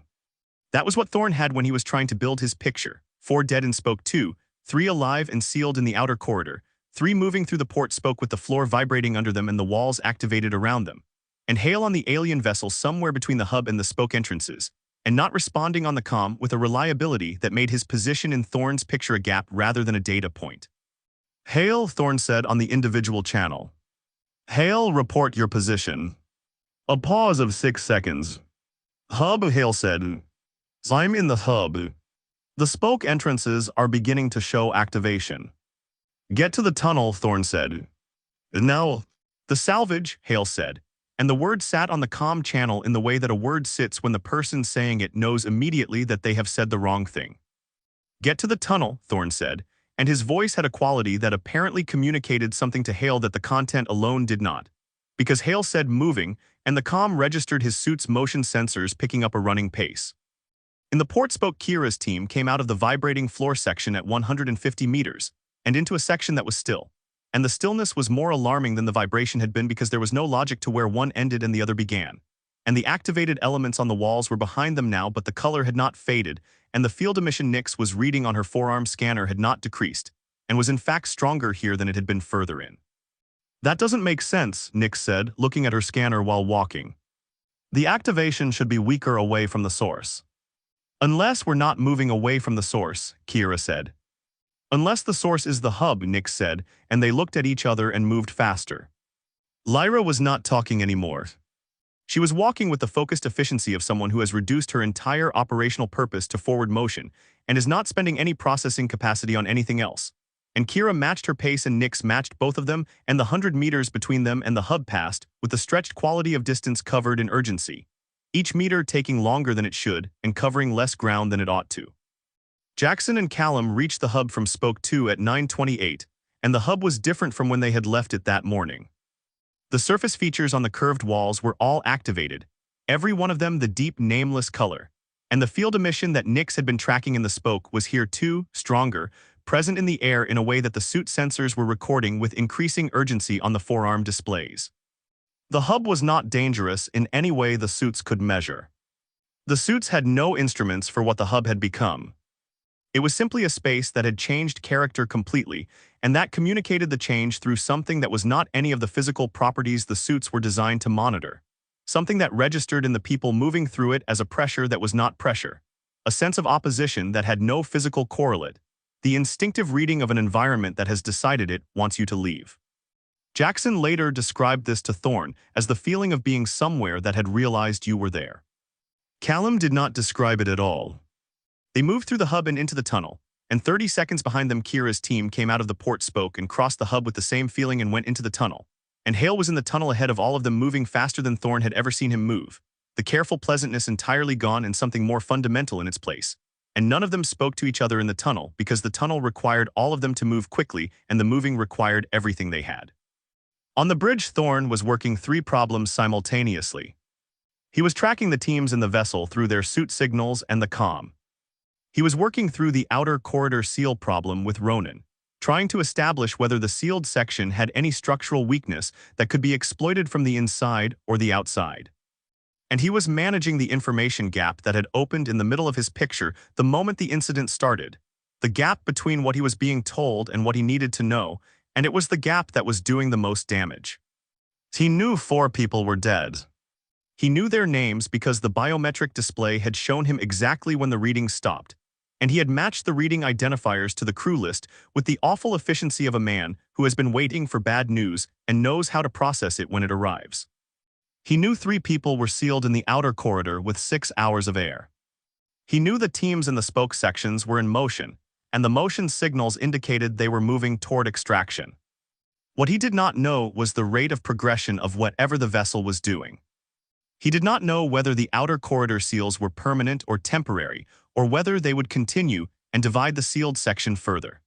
That was what Thorne had when he was trying to build his picture. 4 dead in spoke 2, 3 alive and sealed in the outer corridor, 3 moving through the port spoke with the floor vibrating under them and the walls activated around them, and Hale on the alien vessel somewhere between the hub and the spoke entrances, and not responding on the comm with a reliability that made his position in Thorne's picture a gap rather than a data point. Hale, Thorne said on the individual channel. Hale, report your position. A pause of 6 seconds. Hub, Hale said. I'm in the hub. The spoke entrances are beginning to show activation. Get to the tunnel, Thorne said. Now, the salvage, Hale said, and the word sat on the comm channel in the way that a word sits when the person saying it knows immediately that they have said the wrong thing. Get to the tunnel, Thorne said, and his voice had a quality that apparently communicated something to Hale that the content alone did not, because Hale said moving, and the comm registered his suit's motion sensors picking up a running pace. In the port spoke, Kira's team came out of the vibrating floor section at 150 meters, and into a section that was still. And the stillness was more alarming than the vibration had been because there was no logic to where one ended and the other began. And the activated elements on the walls were behind them now, but the color had not faded, and the field emission Nix was reading on her forearm scanner had not decreased, and was in fact stronger here than it had been further in. That doesn't make sense, Nix said, looking at her scanner while walking. The activation should be weaker away from the source. Unless we're not moving away from the source, Kira said. Unless the source is the hub, Nix said, and they looked at each other and moved faster. Lyra was not talking anymore. She was walking with the focused efficiency of someone who has reduced her entire operational purpose to forward motion and is not spending any processing capacity on anything else. And Kira matched her pace and Nix matched both of them, and the 100 meters between them and the hub passed with the stretched quality of distance covered in urgency, each meter taking longer than it should and covering less ground than it ought to. Jackson and Callum reached the hub from spoke 2 at 9:28, and the hub was different from when they had left it that morning. The surface features on the curved walls were all activated, every one of them the deep nameless color, and the field emission that Nix had been tracking in the spoke was here too, stronger, present in the air in a way that the suit sensors were recording with increasing urgency on the forearm displays. The hub was not dangerous in any way the suits could measure. The suits had no instruments for what the hub had become. It was simply a space that had changed character completely, and that communicated the change through something that was not any of the physical properties the suits were designed to monitor. Something that registered in the people moving through it as a pressure that was not pressure. A sense of opposition that had no physical correlate. The instinctive reading of an environment that has decided it wants you to leave. Jackson later described this to Thorne as the feeling of being somewhere that had realized you were there. Callum did not describe it at all. They moved through the hub and into the tunnel, and 30 seconds behind them Kira's team came out of the port spoke and crossed the hub with the same feeling and went into the tunnel. And Hale was in the tunnel ahead of all of them, moving faster than Thorne had ever seen him move, the careful pleasantness entirely gone and something more fundamental in its place. And none of them spoke to each other in the tunnel because the tunnel required all of them to move quickly and the moving required everything they had. On the bridge, Thorne was working 3 problems simultaneously. He was tracking the teams in the vessel through their suit signals and the comm. He was working through the outer corridor seal problem with Ronan, trying to establish whether the sealed section had any structural weakness that could be exploited from the inside or the outside. And he was managing the information gap that had opened in the middle of his picture the moment the incident started, the gap between what he was being told and what he needed to know, and it was the gap that was doing the most damage. He knew 4 people were dead. He knew their names because the biometric display had shown him exactly when the reading stopped, and he had matched the reading identifiers to the crew list with the awful efficiency of a man who has been waiting for bad news and knows how to process it when it arrives. He knew 3 people were sealed in the outer corridor with 6 hours of air. He knew the teams in the spoke sections were in motion, and the motion signals indicated they were moving toward extraction. What he did not know was the rate of progression of whatever the vessel was doing. He did not know whether the outer corridor seals were permanent or temporary, or whether they would continue and divide the sealed section further.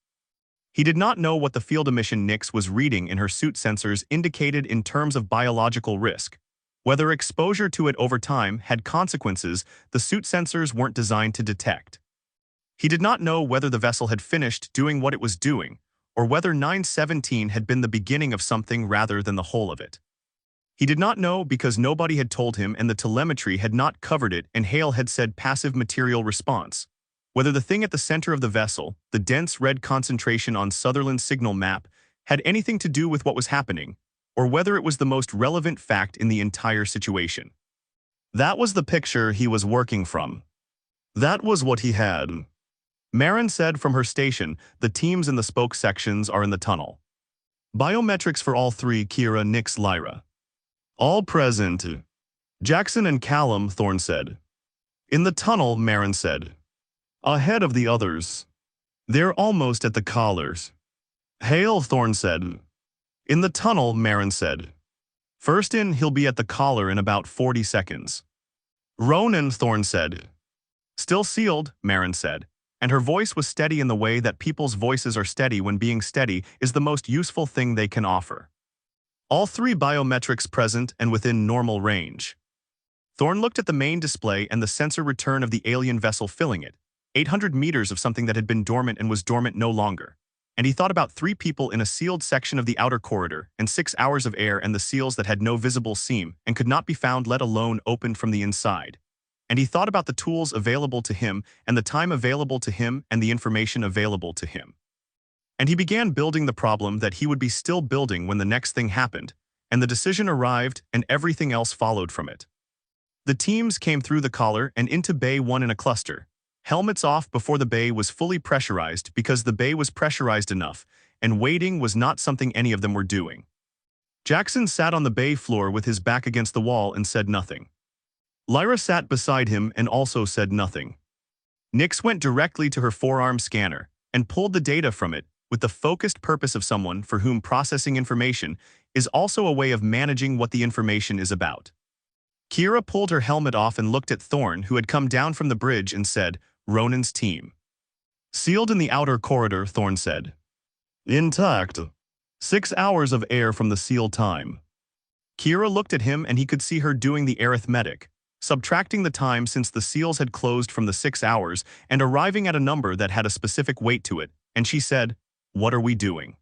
He did not know what the field emission Nix was reading in her suit sensors indicated in terms of biological risk, whether exposure to it over time had consequences the suit sensors weren't designed to detect. He did not know whether the vessel had finished doing what it was doing, or whether 917 had been the beginning of something rather than the whole of it. He did not know because nobody had told him and the telemetry had not covered it, and Hale had said passive material response. Whether the thing at the center of the vessel, the dense red concentration on Sutherland's signal map, had anything to do with what was happening, or whether it was the most relevant fact in the entire situation. That was the picture he was working from. That was what he had. Marin said from her station, the teams in the spoke sections are in the tunnel. Biometrics for all three: Kira, Nix, Lyra. All present. Jackson and Callum, Thorne said. In the tunnel, Marin said. Ahead of the others. They're almost at the collars. Hale, Thorne said. In the tunnel, Marin said. First in, he'll be at the collar in about 40 seconds. Ronan, Thorne said. Still sealed, Marin said, and her voice was steady in the way that people's voices are steady when being steady is the most useful thing they can offer. All three biometrics present and within normal range. Thorne looked at the main display and the sensor return of the alien vessel filling it, 800 meters of something that had been dormant and was dormant no longer. And he thought about 3 people in a sealed section of the outer corridor, and 6 hours of air and the seals that had no visible seam and could not be found, let alone opened from the inside. And he thought about the tools available to him and the time available to him and the information available to him. And he began building the problem that he would be still building when the next thing happened, and the decision arrived and everything else followed from it. The teams came through the collar and into Bay 1 in a cluster, helmets off before the bay was fully pressurized because the bay was pressurized enough, and waiting was not something any of them were doing. Jackson sat on the bay floor with his back against the wall and said nothing. Lyra sat beside him and also said nothing. Nix went directly to her forearm scanner and pulled the data from it with the focused purpose of someone for whom processing information is also a way of managing what the information is about. Kira pulled her helmet off and looked at Thorne, who had come down from the bridge, and said, Ronan's team. Sealed in the outer corridor, Thorne said. Intact. 6 hours of air from the seal time. Kira looked at him and he could see her doing the arithmetic, subtracting the time since the seals had closed from the 6 hours and arriving at a number that had a specific weight to it, and she said, What are we doing?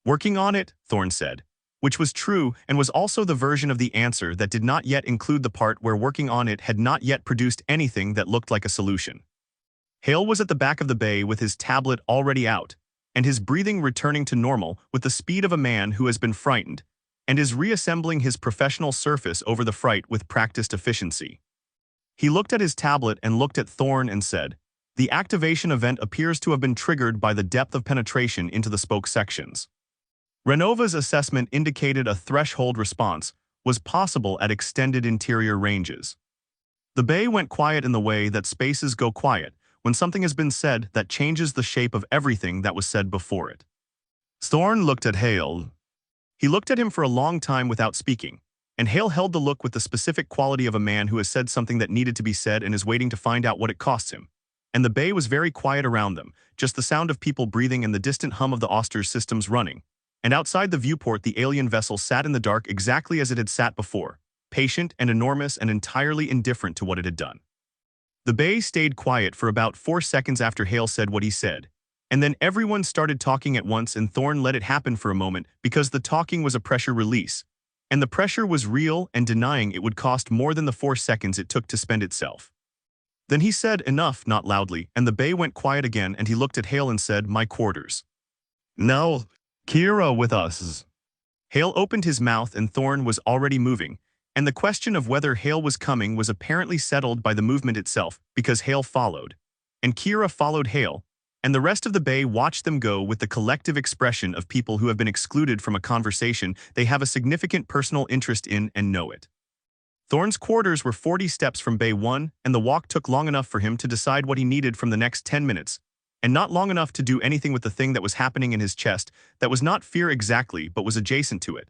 Working on it, Thorne said, which was true and was also the version of the answer that did not yet include the part where working on it had not yet produced anything that looked like a solution. Hale was at the back of the bay with his tablet already out, and his breathing returning to normal with the speed of a man who has been frightened, and is reassembling his professional surface over the fright with practiced efficiency. He looked at his tablet and looked at Thorne and said, The activation event appears to have been triggered by the depth of penetration into the spoke sections. Renova's assessment indicated a threshold response was possible at extended interior ranges. The bay went quiet in the way that spaces go quiet when something has been said that changes the shape of everything that was said before it. Thorne looked at Hale. He looked at him for a long time without speaking, and Hale held the look with the specific quality of a man who has said something that needed to be said and is waiting to find out what it costs him. And the bay was very quiet around them, just the sound of people breathing and the distant hum of the Auster's systems running. And outside the viewport, the alien vessel sat in the dark exactly as it had sat before, patient and enormous and entirely indifferent to what it had done. The bay stayed quiet for about 4 seconds after Hale said what he said, and then everyone started talking at once, and Thorne let it happen for a moment because the talking was a pressure release, and the pressure was real and denying it would cost more than the 4 seconds it took to spend itself. Then he said enough, not loudly, and the bay went quiet again, and he looked at Hale and said, My quarters. Now, Kira with us. Hale opened his mouth and Thorne was already moving, and the question of whether Hale was coming was apparently settled by the movement itself because Hale followed, and Kira followed Hale, and the rest of the bay watched them go with the collective expression of people who have been excluded from a conversation they have a significant personal interest in and know it. Thorne's quarters were 40 steps from Bay 1, and the walk took long enough for him to decide what he needed from the next 10 minutes, and not long enough to do anything with the thing that was happening in his chest that was not fear exactly but was adjacent to it.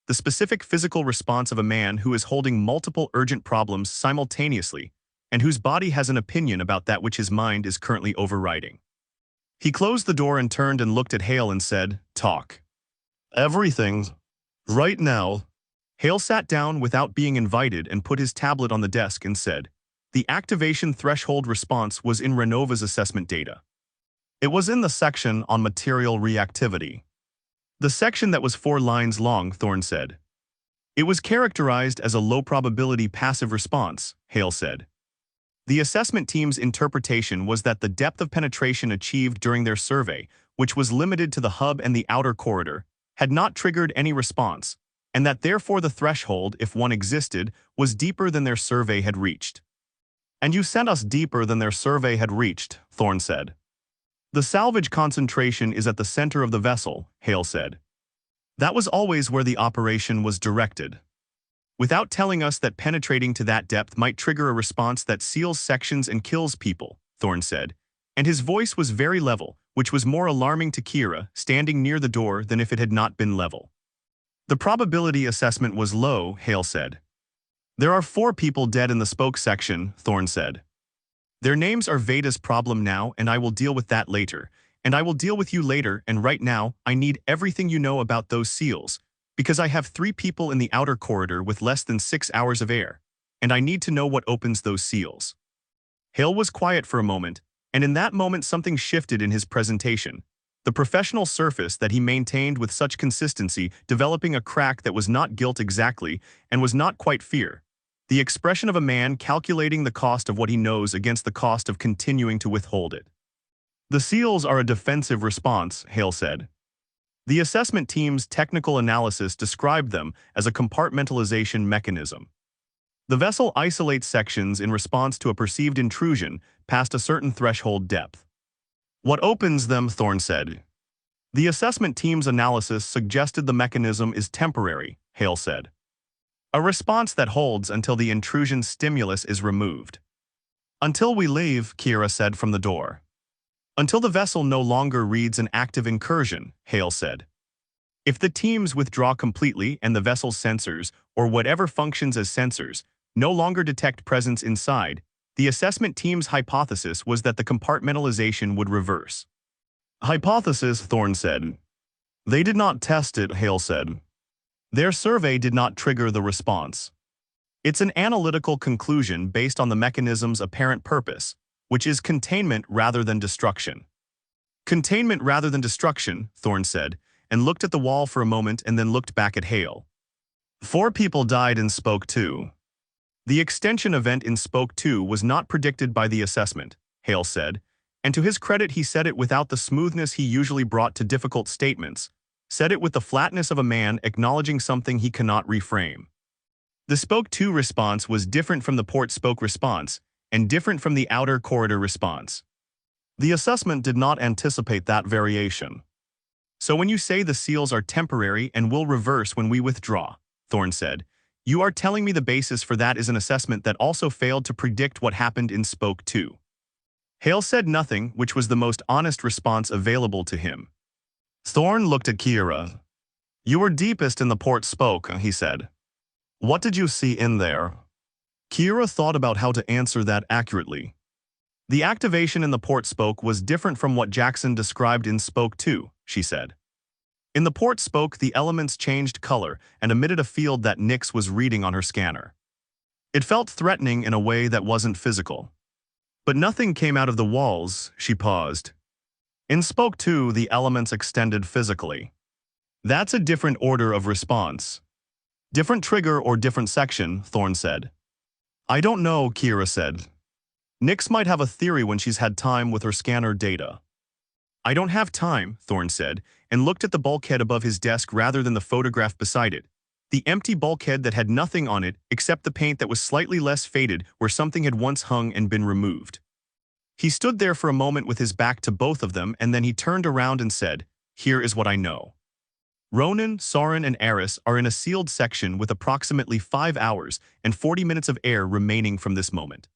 The specific physical response of a man who is holding multiple urgent problems simultaneously and whose body has an opinion about that which his mind is currently overriding. He closed the door and turned and looked at Hale and said, Talk. Everything. Right now. Hale sat down without being invited and put his tablet on the desk and said, The activation threshold response was in Renova's assessment data. It was in the section on material reactivity. The section that was 4 lines long, Thorne said. It was characterized as a low-probability passive response, Hale said. The assessment team's interpretation was that the depth of penetration achieved during their survey, which was limited to the hub and the outer corridor, had not triggered any response, and that therefore the threshold, if one existed, was deeper than their survey had reached. "And you sent us deeper than their survey had reached," Thorne said. "The salvage concentration is at the center of the vessel," Hale said. "That was always where the operation was directed. Without telling us that penetrating to that depth might trigger a response that seals sections and kills people," Thorne said, and his voice was very level, which was more alarming to Kira, standing near the door, than if it had not been level. "The probability assessment was low," Hale said. "There are 4 people dead in the spoke section," Thorne said. "Their names are Veda's problem now, and I will deal with that later, and I will deal with you later, and right now, I need everything you know about those seals, because I have 3 people in the outer corridor with less than 6 hours of air, and I need to know what opens those seals." Hale was quiet for a moment, and in that moment something shifted in his presentation. The professional surface that he maintained with such consistency developing a crack that was not guilt exactly and was not quite fear. The expression of a man calculating the cost of what he knows against the cost of continuing to withhold it. "The seals are a defensive response," Hale said. "The assessment team's technical analysis described them as a compartmentalization mechanism. The vessel isolates sections in response to a perceived intrusion past a certain threshold depth. What opens them," Thorne said. "The assessment team's analysis suggested the mechanism is temporary," Hale said. "A response that holds until the intrusion stimulus is removed." "Until we leave," Kira said from the door. "Until the vessel no longer reads an active incursion," Hale said. "If the teams withdraw completely and the vessel's sensors, or whatever functions as sensors, no longer detect presence inside, the assessment team's hypothesis was that the compartmentalization would reverse." "Hypothesis," Thorne said. "They did not test it," Hale said. "Their survey did not trigger the response. It's an analytical conclusion based on the mechanism's apparent purpose, which is containment rather than destruction." "Containment rather than destruction," Thorne said, and looked at the wall for a moment and then looked back at Hale. 4 people died in Spoke 2. "The extension event in Spoke 2 was not predicted by the assessment," Hale said, and to his credit he said it without the smoothness he usually brought to difficult statements, said it with the flatness of a man acknowledging something he cannot reframe. "The Spoke 2 response was different from the port spoke response, and different from the outer corridor response. The assessment did not anticipate that variation. So when you say the seals are temporary and will reverse when we withdraw," Thorne said, "you are telling me the basis for that is an assessment that also failed to predict what happened in Spoke 2. Hale said nothing, which was the most honest response available to him. Thorne looked at Kira. "You were deepest in the port spoke," he said. "What did you see in there?" Kira thought about how to answer that accurately. "The activation in the port spoke was different from what Jackson described in Spoke 2, she said. In the port spoke, the elements changed color and emitted a field that Nyx was reading on her scanner. It felt threatening in a way that wasn't physical. But nothing came out of the walls," she paused. "In Spoke 2, the elements extended physically. That's a different order of response. Different trigger or different section," Thorne said. "I don't know," Kira said. "Nyx might have a theory when she's had time with her scanner data." "I don't have time," Thorne said, and looked at the bulkhead above his desk rather than the photograph beside it. The empty bulkhead that had nothing on it except the paint that was slightly less faded where something had once hung and been removed. He stood there for a moment with his back to both of them, and then he turned around and said, "Here is what I know. Ronan, Soren, and Eris are in a sealed section with approximately 5 hours and 40 minutes of air remaining from this moment.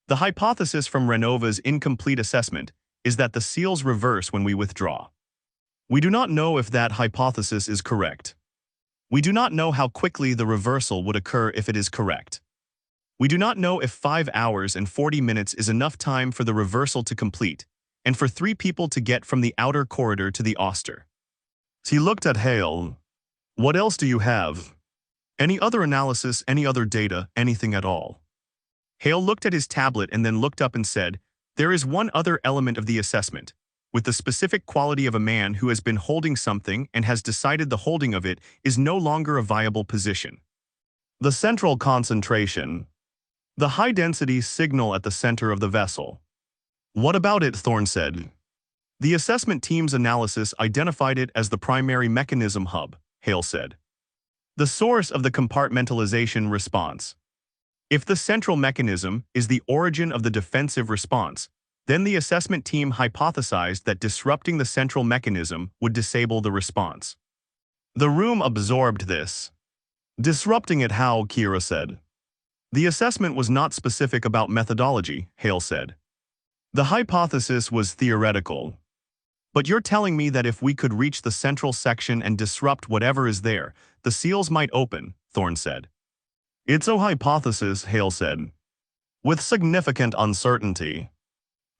The hypothesis from Renova's incomplete assessment is that the seals reverse when we withdraw. We do not know if that hypothesis is correct. We do not know how quickly the reversal would occur if it is correct. We do not know if 5 hours and 40 minutes is enough time for the reversal to complete, and for 3 people to get from the outer corridor to the Auster." He looked at Hale. "What else do you have? Any other analysis, any other data, anything at all?" Hale looked at his tablet and then looked up and said, "There is one other element of the assessment. with the specific quality of a man who has been holding something and has decided the holding of it is no longer a viable position. The central concentration. The high-density signal at the center of the vessel. What about it? Thorne said. The assessment team's analysis identified it as the primary mechanism hub, Hale said. The source of the compartmentalization response. If the central mechanism is the origin of the defensive response, then the assessment team hypothesized that disrupting the central mechanism would disable the response. The room absorbed this. Disrupting it how? Kira said. The assessment was not specific about methodology, Hale said. The hypothesis was theoretical. But you're telling me that if we could reach the central section and disrupt whatever is there, the seals might open, Thorne said. It's a hypothesis, Hale said, with significant uncertainty.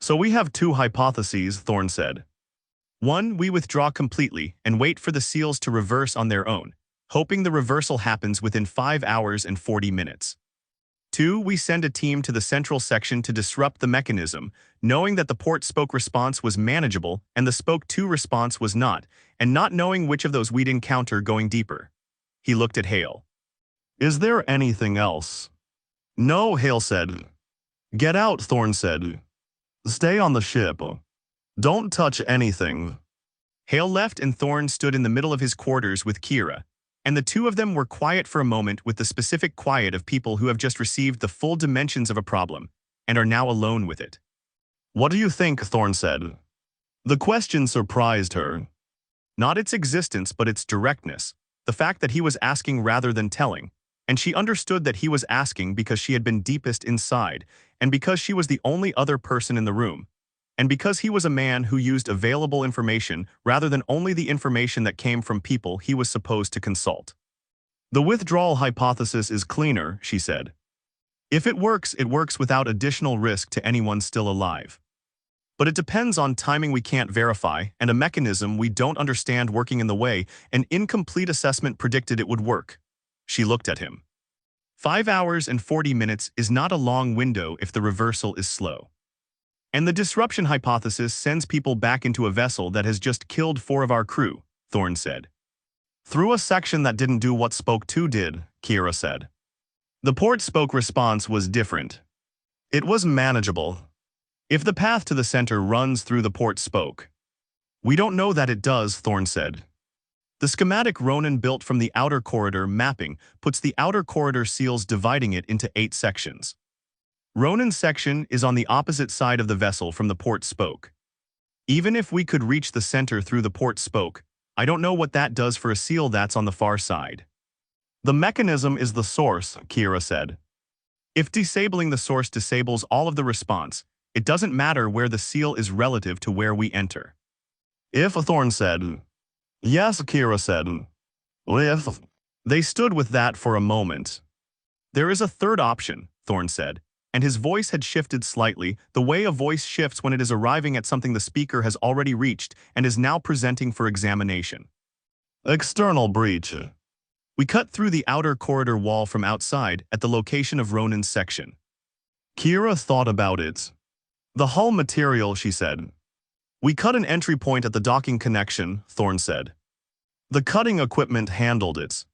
So we have two hypotheses, Thorne said. One, we withdraw completely and wait for the seals to reverse on their own, hoping the reversal happens within 5 hours and 40 minutes. Two, we send a team to the central section to disrupt the mechanism, knowing that the port spoke response was manageable and the spoke 2 response was not, and not knowing which of those we'd encounter going deeper. He looked at Hale. Is there anything else? No, Hale said. Get out, Thorne said. Stay on the ship. Don't touch anything. Hale left and Thorne stood in the middle of his quarters with Kira, and the two of them were quiet for a moment with the specific quiet of people who have just received the full dimensions of a problem and are now alone with it. What do you think? Thorne said. The question surprised her. Not its existence, but its directness, the fact that he was asking rather than telling, and she understood that he was asking because she had been deepest inside, and because she was the only other person in the room, and because he was a man who used available information rather than only the information that came from people he was supposed to consult. The withdrawal hypothesis is cleaner, she said. If it works without additional risk to anyone still alive. But it depends on timing we can't verify and a mechanism we don't understand working in the way an incomplete assessment predicted it would work. She looked at him. 5 hours and 40 minutes is not a long window if the reversal is slow. And the disruption hypothesis sends people back into a vessel that has just killed 4 of our crew, Thorne said. Through a section that didn't do what Spoke 2 did, Kira said. The port spoke response was different. It was manageable. If the path to the center runs through the port spoke. We don't know that it does, Thorne said. The schematic Ronan built from the outer corridor mapping puts the outer corridor seals dividing it into 8 sections. Ronan's section is on the opposite side of the vessel from the port spoke. Even if we could reach the center through the port spoke, I don't know what that does for a seal that's on the far side. The mechanism is the source, Kira said. If disabling the source disables all of the response, it doesn't matter where the seal is relative to where we enter. If, Thorne said. Yes, Kira said. If. They stood with that for a moment. There is a third option, Thorne said, and his voice had shifted slightly, the way a voice shifts when it is arriving at something the speaker has already reached and is now presenting for examination. External breach. We cut through the outer corridor wall from outside at the location of Ronan's section. Kira thought about it. The hull material, she said. We cut an entry point at the docking connection, Thorne said. The cutting equipment handled it.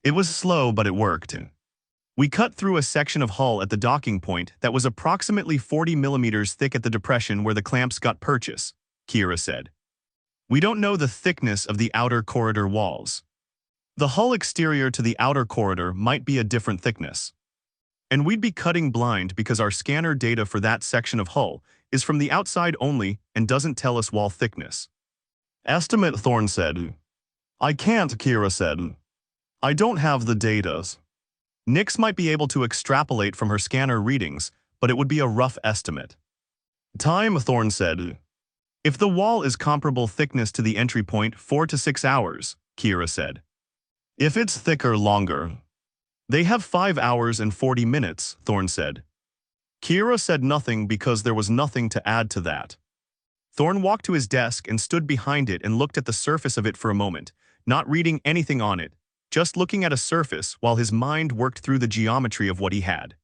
It was slow, but it worked. We cut through a section of hull at the docking point that was approximately 40 millimeters thick at the depression where the clamps got purchase, Kira said. We don't know the thickness of the outer corridor walls. The hull exterior to the outer corridor might be a different thickness. And we'd be cutting blind because our scanner data for that section of hull is from the outside only and doesn't tell us wall thickness. Estimate, Thorne said. I can't, Kira said. I don't have the data. Nix might be able to extrapolate from her scanner readings, but it would be a rough estimate. Time, Thorne said. If the wall is comparable thickness to the entry point, 4 to 6 hours, Kira said. If it's thicker, longer. They have 5 hours and 40 minutes, Thorne said. Kira said nothing because there was nothing to add to that. Thorne walked to his desk and stood behind it and looked at the surface of it for a moment, not reading anything on it, just looking at a surface while his mind worked through the geometry of what he had.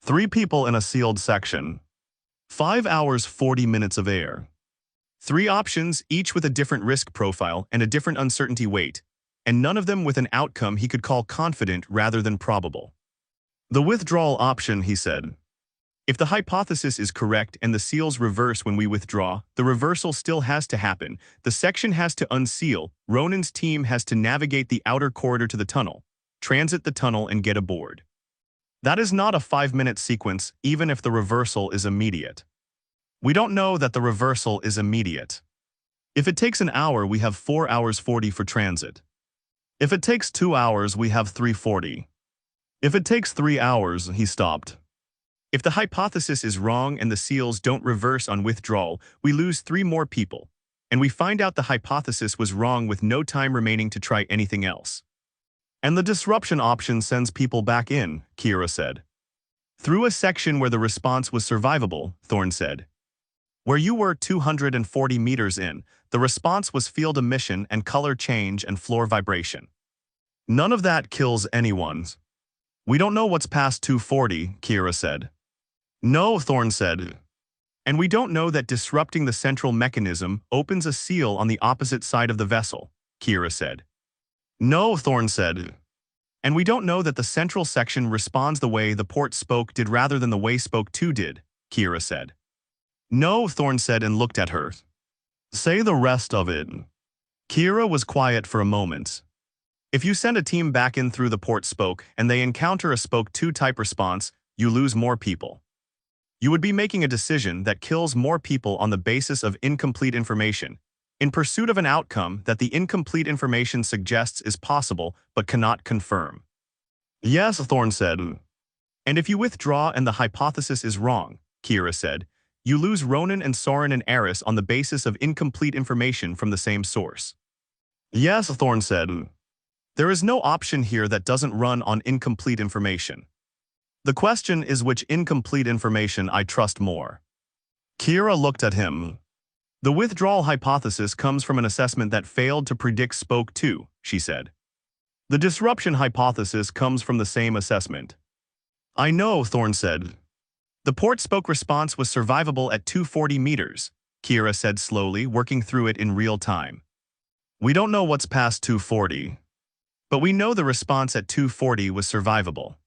3 people in a sealed section. 5 hours 40 minutes of air. 3 options, each with a different risk profile and a different uncertainty weight, and none of them with an outcome he could call confident rather than probable. The withdrawal option, he said. If the hypothesis is correct and the seals reverse when we withdraw, the reversal still has to happen. The section has to unseal. Ronan's team has to navigate the outer corridor to the tunnel, transit the tunnel, and get aboard. That is not a 5-minute sequence, even if the reversal is immediate. We don't know that the reversal is immediate. If it takes an hour, we have 4 hours 40 for transit. If it takes 2 hours, we have 3:40. If it takes 3 hours, he stopped. If the hypothesis is wrong and the seals don't reverse on withdrawal, we lose 3 more people, and we find out the hypothesis was wrong with no time remaining to try anything else. And the disruption option sends people back in, Kira said. Through a section where the response was survivable, Thorne said. Where you were 240 meters in, the response was field emission and color change and floor vibration. None of that kills anyone. We don't know what's past 240, Kira said. No, Thorne said. And we don't know that disrupting the central mechanism opens a seal on the opposite side of the vessel, Kira said. No, Thorne said. And we don't know that the central section responds the way the port spoke did rather than the way spoke 2 did, Kira said. No, Thorne said and looked at her. Say the rest of it. Kira was quiet for a moment. If you send a team back in through the port spoke and they encounter a spoke 2 type response, you lose more people. You would be making a decision that kills more people on the basis of incomplete information, in pursuit of an outcome that the incomplete information suggests is possible but cannot confirm. Yes, Thorne said. And if you withdraw and the hypothesis is wrong, Kira said, you lose Ronan and Soren and Eris on the basis of incomplete information from the same source. Yes, Thorne said. There is no option here that doesn't run on incomplete information. The question is which incomplete information I trust more. Kira looked at him. The withdrawal hypothesis comes from an assessment that failed to predict spoke 2, she said. The disruption hypothesis comes from the same assessment. I know, Thorne said. The port spoke response was survivable at 240 meters, Kira said slowly, working through it in real time. We don't know what's past 240. But we know the response at 240 was survivable.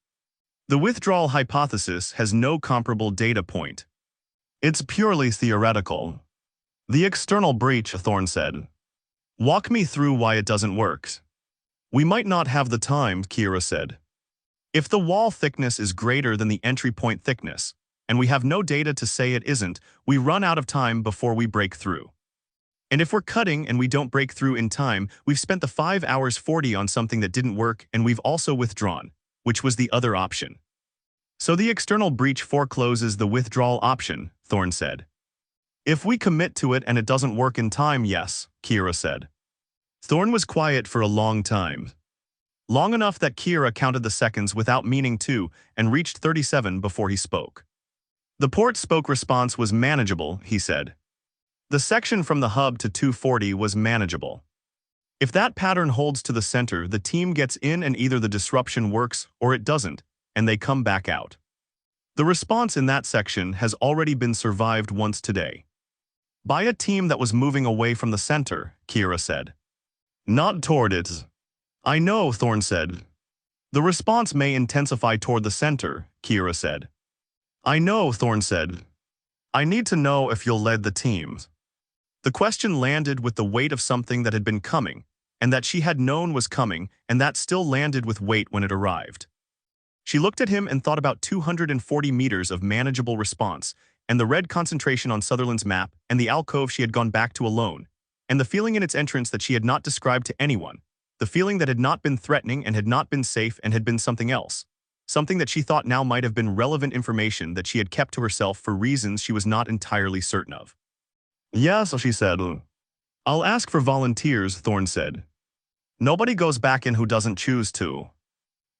The withdrawal hypothesis has no comparable data point. It's purely theoretical. The external breach, Thorne said. Walk me through why it doesn't work. We might not have the time, Kira said. If the wall thickness is greater than the entry point thickness, and we have no data to say it isn't, we run out of time before we break through. And if we're cutting and we don't break through in time, we've spent the 5 hours 40 on something that didn't work, and we've also withdrawn, which was the other option. So the external breach forecloses the withdrawal option, Thorne said. If we commit to it and it doesn't work in time, yes, Kira said. Thorne was quiet for a long time. Long enough that Kira counted the seconds without meaning to and reached 37 before he spoke. The port spoke response was manageable, he said. The section from the hub to 240 was manageable. If that pattern holds to the center, the team gets in and either the disruption works or it doesn't, and they come back out. The response in that section has already been survived once today. By a team that was moving away from the center, Kira said. Not toward it. I know, Thorne said. The response may intensify toward the center, Kira said. I know, Thorne said. I need to know if you'll lead the team. The question landed with the weight of something that had been coming, and that she had known was coming, and that still landed with weight when it arrived. She looked at him and thought about 240 meters of manageable response, and the red concentration on Sutherland's map, and the alcove she had gone back to alone, and the feeling in its entrance that she had not described to anyone, the feeling that had not been threatening and had not been safe and had been something else. Something that she thought now might have been relevant information that she had kept to herself for reasons she was not entirely certain of. Yes, she said. I'll ask for volunteers, Thorne said. Nobody goes back in who doesn't choose to.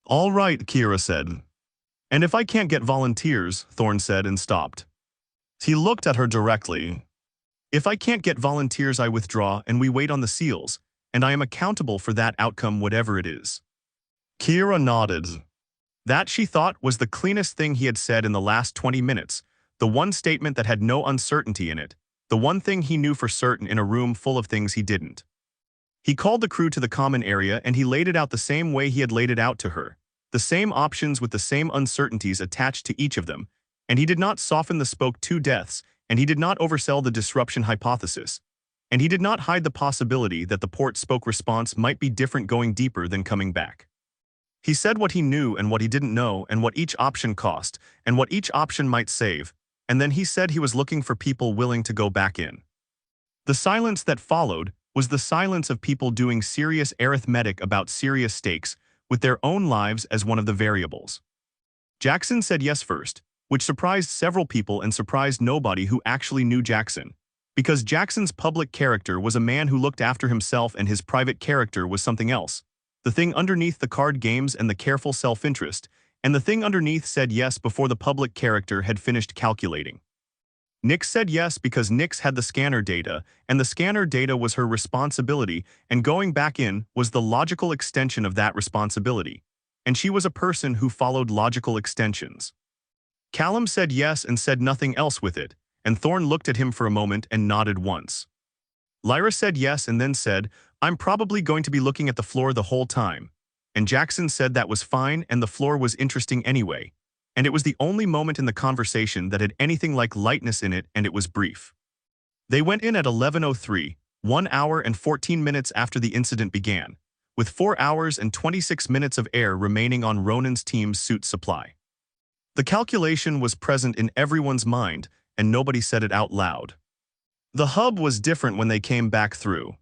All right, Kira said. And if I can't get volunteers, Thorne said and stopped. He looked at her directly. If I can't get volunteers, I withdraw and we wait on the seals, and I am accountable for that outcome whatever it is. Kira nodded. That, she thought, was the cleanest thing he had said in the last 20 minutes, the one statement that had no uncertainty in it, the the one thing he knew for certain in a room full of things he didn't. He called the crew to the common area and he laid it out the same way he had laid it out to her, the same options with the same uncertainties attached to each of them, and he did not soften the spoke to deaths, and he did not oversell the disruption hypothesis, and he did not hide the possibility that the port spoke response might be different going deeper than coming back. He said what he knew and what he didn't know and what each option cost and what each option might save, and then he said he was looking for people willing to go back in. The silence that followed was the silence of people doing serious arithmetic about serious stakes with their own lives as one of the variables. Jackson said yes first, which surprised several people and surprised nobody who actually knew Jackson, because Jackson's public character was a man who looked after himself and his private character was something else. The thing underneath the card games and the careful self-interest, and the thing underneath said yes before the public character had finished calculating. Nix said yes because Nix had the scanner data, and the scanner data was her responsibility, and going back in was the logical extension of that responsibility, and she was a person who followed logical extensions. Callum said yes and said nothing else with it, and Thorne looked at him for a moment and nodded once. Lyra said yes and then said, "I'm probably going to be looking at the floor the whole time." And Jackson said that was fine and the floor was interesting anyway. And it was the only moment in the conversation that had anything like lightness in it, and it was brief. They went in at 11:03, 1 hour and 14 minutes after the incident began, with 4 hours and 26 minutes of air remaining on Ronan's team's suit supply. The calculation was present in everyone's mind, and nobody said it out loud. The hub was different when they came back through.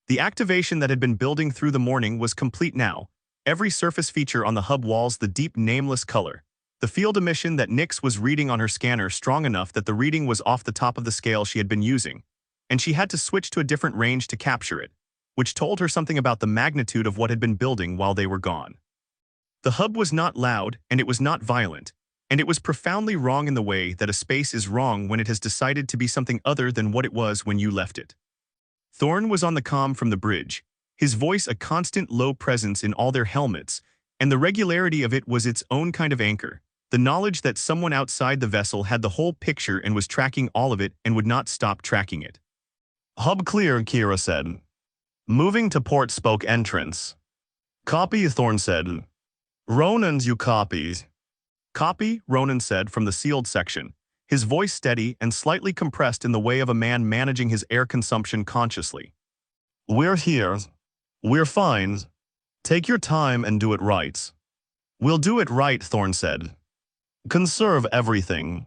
The activation that had been building through the morning was complete now, every surface feature on the hub walls the deep nameless color, the field emission that Nix was reading on her scanner strong enough that the reading was off the top of the scale she had been using, and she had to switch to a different range to capture it, which told her something about the magnitude of what had been building while they were gone. The hub was not loud, and it was not violent, and it was profoundly wrong in the way that a space is wrong when it has decided to be something other than what it was when you left it. Thorne was on the comm from the bridge, his voice a constant low presence in all their helmets, and the regularity of it was its own kind of anchor, the knowledge that someone outside the vessel had the whole picture and was tracking all of it and would not stop tracking it. "Hub clear," Kira said. "Moving to port spoke entrance." "Copy," Thorne said. "Ronan's you copy." "Copy," Ronan said from the sealed section, his voice steady and slightly compressed in the way of a man managing his air consumption consciously. "We're here. We're fine. Take your time and do it right." "We'll do it right," Thorne said. "Conserve everything."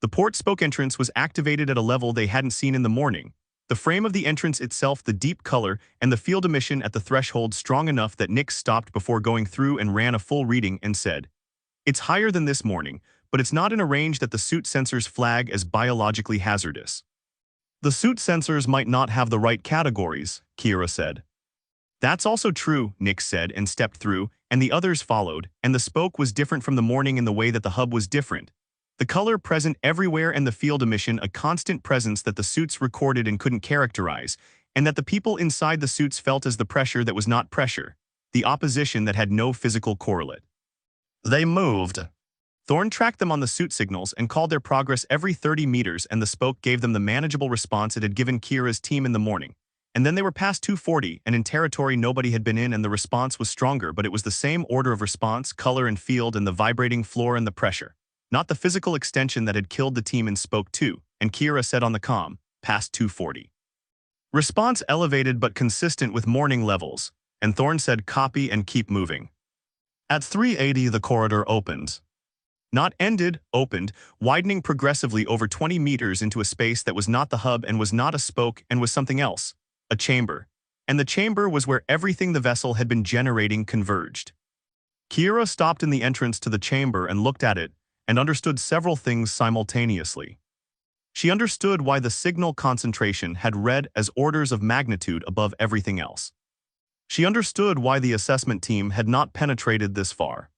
The port spoke entrance was activated at a level they hadn't seen in the morning, the frame of the entrance itself the deep color and the field emission at the threshold strong enough that Nix stopped before going through and ran a full reading and said, "It's higher than this morning, but it's not in a range that the suit sensors flag as biologically hazardous." "The suit sensors might not have the right categories," Kira said. "That's also true," Nix said and stepped through, and the others followed, and the spoke was different from the morning in the way that the hub was different. The color present everywhere and the field emission a constant presence that the suits recorded and couldn't characterize, and that the people inside the suits felt as the pressure that was not pressure, the opposition that had no physical correlate. They moved. Thorne tracked them on the suit signals and called their progress every 30 meters, and the spoke gave them the manageable response it had given Kira's team in the morning. And then they were past 240 and in territory nobody had been in, and the response was stronger, but it was the same order of response, color and field and the vibrating floor and the pressure. Not the physical extension that had killed the team in spoke 2, and Kira said on the comm, past 240. Response elevated but consistent with morning levels, and Thorne said copy and keep moving. At 380 the corridor opened. Not ended, opened, widening progressively over 20 meters into a space that was not the hub and was not a spoke and was something else, a chamber. And the chamber was where everything the vessel had been generating converged. Kira stopped in the entrance to the chamber and looked at it, and understood several things simultaneously. She understood why the signal concentration had read as orders of magnitude above everything else. She understood why the assessment team had not penetrated this far.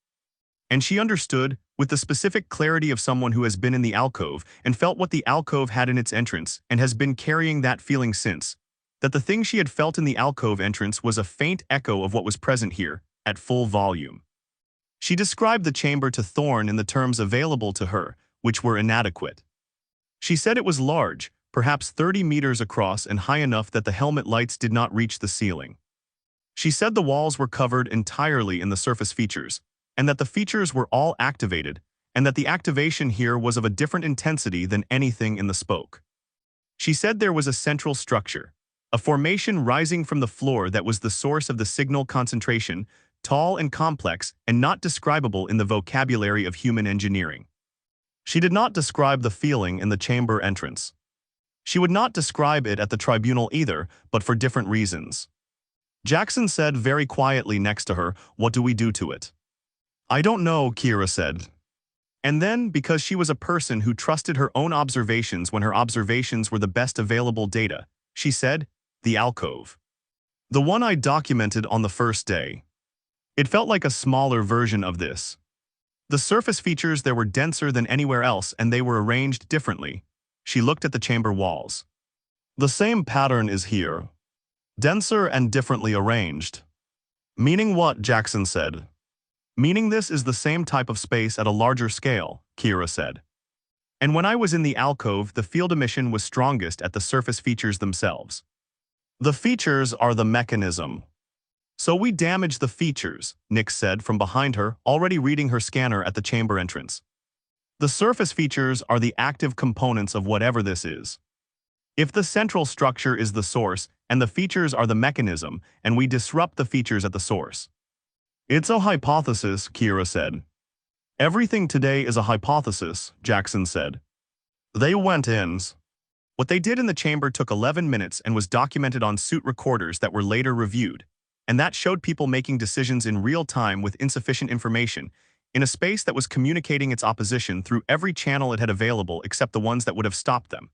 And she understood, with the specific clarity of someone who has been in the alcove and felt what the alcove had in its entrance and has been carrying that feeling since, that the thing she had felt in the alcove entrance was a faint echo of what was present here, at full volume. She described the chamber to Thorne in the terms available to her, which were inadequate. She said it was large, perhaps 30 meters across and high enough that the helmet lights did not reach the ceiling. She said the walls were covered entirely in the surface features, and that the features were all activated, and that the activation here was of a different intensity than anything in the spoke. She said there was a central structure, a formation rising from the floor that was the source of the signal concentration, tall and complex and not describable in the vocabulary of human engineering. She did not describe the feeling in the chamber entrance. She would not describe it at the tribunal either, but for different reasons. Jackson said very quietly next to her, "What do we do to it?" "I don't know," Kira said. And then, because she was a person who trusted her own observations when her observations were the best available data, she said, "The alcove. The one I documented on the first day. It felt like a smaller version of this. The surface features there were denser than anywhere else and they were arranged differently." She looked at the chamber walls. "The same pattern is here. Denser and differently arranged." "Meaning what?" Jackson said. "Meaning this is the same type of space at a larger scale," Kira said. "And when I was in the alcove, the field emission was strongest at the surface features themselves. The features are the mechanism." "So we damage the features," Nick said from behind her, already reading her scanner at the chamber entrance. "The surface features are the active components of whatever this is. If the central structure is the source, and the features are the mechanism, and we disrupt the features at the source." "It's a hypothesis," Kira said. "Everything today is a hypothesis," Jackson said. "They went in." What they did in the chamber took 11 minutes and was documented on suit recorders that were later reviewed, and that showed people making decisions in real time with insufficient information, in a space that was communicating its opposition through every channel it had available except the ones that would have stopped them.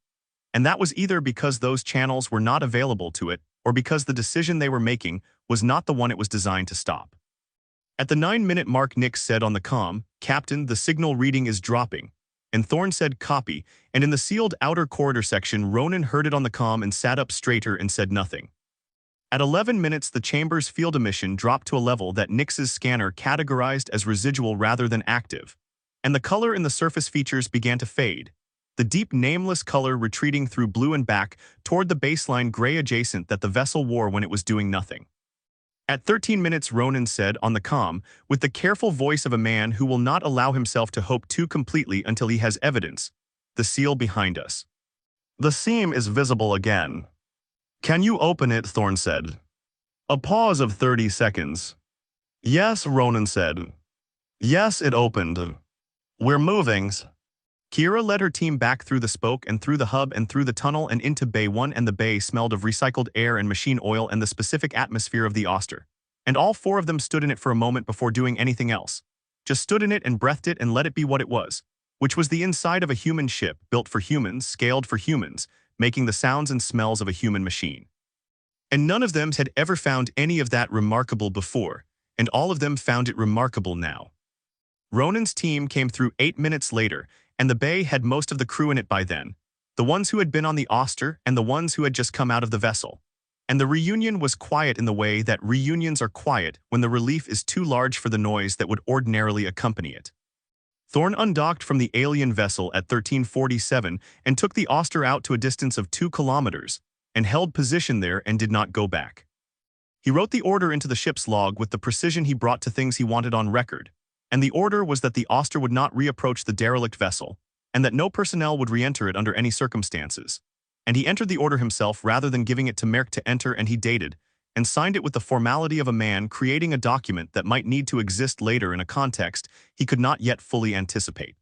And that was either because those channels were not available to it, or because the decision they were making was not the one it was designed to stop. At the 9-minute mark, Nick said on the comm, "Captain, the signal reading is dropping." And Thorne said, "Copy," and in the sealed outer corridor section, Ronan heard it on the comm and sat up straighter and said nothing. At 11 minutes, the chamber's field emission dropped to a level that Nick's scanner categorized as residual rather than active, and the color in the surface features began to fade, the deep nameless color retreating through blue and back toward the baseline gray adjacent that the vessel wore when it was doing nothing. At 13 minutes, Ronan said on the comm, with the careful voice of a man who will not allow himself to hope too completely until he has evidence, "The seal behind us. The seam is visible again." "Can you open it?" Thorne said. A pause of 30 seconds. "Yes," Ronan said. "Yes, it opened. We're moving." Kira led her team back through the spoke and through the hub and through the tunnel and into Bay 1, and the bay smelled of recycled air and machine oil and the specific atmosphere of the Auster. And all four of them stood in it for a moment before doing anything else. Just stood in it and breathed it and let it be what it was, which was the inside of a human ship built for humans, scaled for humans, making the sounds and smells of a human machine. And none of them had ever found any of that remarkable before, and all of them found it remarkable now. Ronan's team came through 8 minutes later, and the bay had most of the crew in it by then, the ones who had been on the Auster and the ones who had just come out of the vessel. And the reunion was quiet in the way that reunions are quiet when the relief is too large for the noise that would ordinarily accompany it. Thorne undocked from the alien vessel at 1347 and took the Auster out to a distance of 2 kilometers, and held position there and did not go back. He wrote the order into the ship's log with the precision he brought to things he wanted on record, and the order was that the Auster would not reapproach the derelict vessel, and that no personnel would re-enter it under any circumstances. And he entered the order himself rather than giving it to Merck to enter, and he dated, and signed it with the formality of a man creating a document that might need to exist later in a context he could not yet fully anticipate.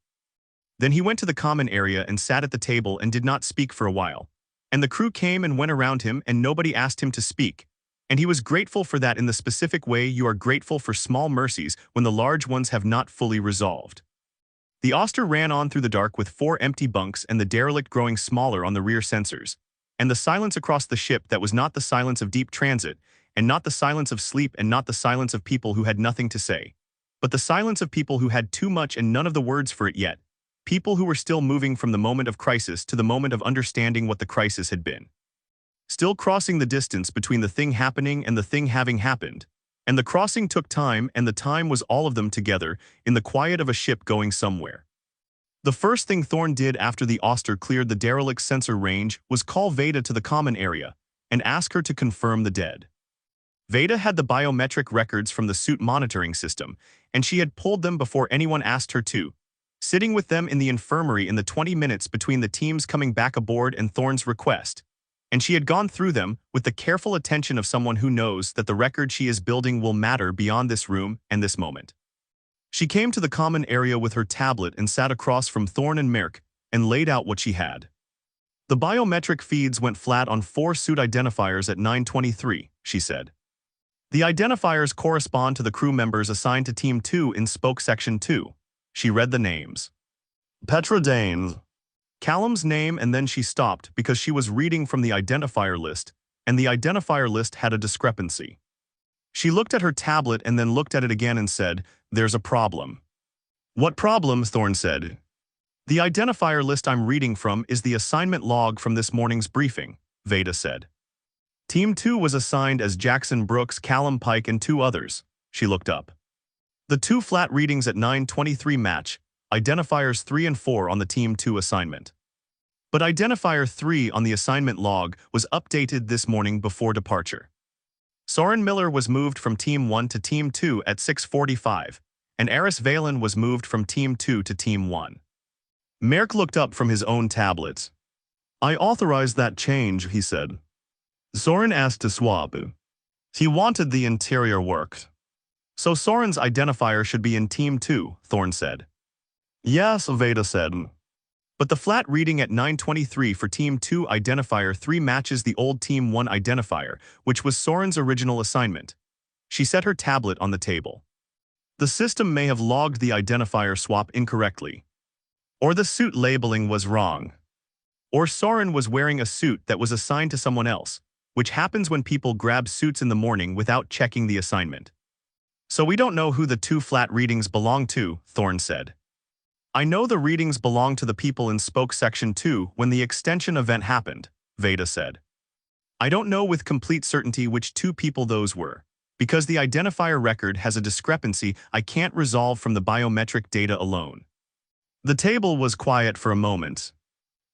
Then he went to the common area and sat at the table and did not speak for a while, and the crew came and went around him and nobody asked him to speak. And he was grateful for that in the specific way you are grateful for small mercies when the large ones have not fully resolved. The Auster ran on through the dark with 4 empty bunks and the derelict growing smaller on the rear sensors, and the silence across the ship that was not the silence of deep transit, and not the silence of sleep, and not the silence of people who had nothing to say, but the silence of people who had too much and none of the words for it yet, people who were still moving from the moment of crisis to the moment of understanding what the crisis had been. Still crossing the distance between the thing happening and the thing having happened, and the crossing took time, and the time was all of them together in the quiet of a ship going somewhere. The first thing Thorne did after the Auster cleared the derelict sensor range was call Veda to the common area and ask her to confirm the dead. Veda had the biometric records from the suit monitoring system, and she had pulled them before anyone asked her to, sitting with them in the infirmary in the 20 minutes between the teams coming back aboard and Thorne's request. And she had gone through them with the careful attention of someone who knows that the record she is building will matter beyond this room and this moment. She came to the common area with her tablet and sat across from Thorne and Merc and laid out what she had. The biometric feeds went flat on 4 suit identifiers at 9:23, she said. The identifiers correspond to the crew members assigned to Team 2 in Spoke Section 2. She read the names. Petra Danes. Callum's name, and then she stopped because she was reading from the identifier list, and the identifier list had a discrepancy. She looked at her tablet and then looked at it again and said, "There's a problem." "What problem?" Thorne said. "The identifier list I'm reading from is the assignment log from this morning's briefing," Veda said. Team 2 was assigned as Jackson Brooks, Callum Pike, and 2 others. She looked up. The 2 flat readings at 9:23 match identifiers 3 and 4 on the Team 2 assignment. But identifier 3 on the assignment log was updated this morning before departure. Soren Miller was moved from Team 1 to Team 2 at 6:45, and Aris Valen was moved from Team 2 to Team 1. Merc looked up from his own tablet. "I authorized that change," he said. Soren asked to swap. He wanted the interior worked. "So Soren's identifier should be in Team 2, Thorne said. "Yes," Veda said. "But the flat reading at 9:23 for Team 2 identifier 3 matches the old Team 1 identifier, which was Soren's original assignment." She set her tablet on the table. "The system may have logged the identifier swap incorrectly. Or the suit labeling was wrong. Or Soren was wearing a suit that was assigned to someone else, which happens when people grab suits in the morning without checking the assignment. So we don't know who the 2 flat readings belong to," Thorne said. "I know the readings belong to the people in Spoke Section 2 when the extension event happened," Veda said. "I don't know with complete certainty which 2 people those were, because the identifier record has a discrepancy I can't resolve from the biometric data alone." The table was quiet for a moment.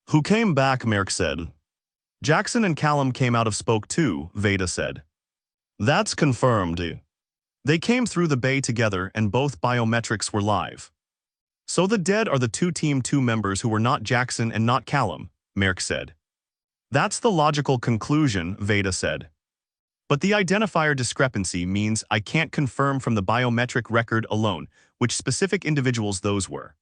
"Who came back?" Merc said. "Jackson and Callum came out of Spoke 2, Veda said. "That's confirmed. They came through the bay together and both biometrics were live." "So the dead are the 2 Team 2 members who were not Jackson and not Callum," Merc said. "That's the logical conclusion," Veda said. "But the identifier discrepancy means I can't confirm from the biometric record alone which specific individuals those were.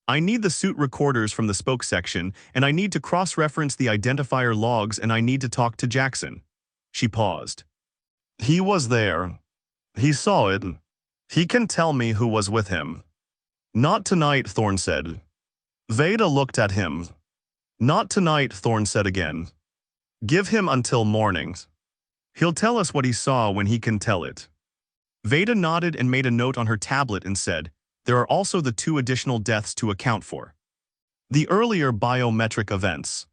I need the suit recorders from the Spoke section, and I need to cross-reference the identifier logs, and I need to talk to Jackson." She paused. "He was there. He saw it. He can tell me who was with him." "Not tonight," Thorne said. Veda looked at him. "Not tonight," Thorne said again. "Give him until morning. He'll tell us what he saw when he can tell it." Veda nodded and made a note on her tablet and said, "There are also the 2 additional deaths to account for. The earlier biometric events."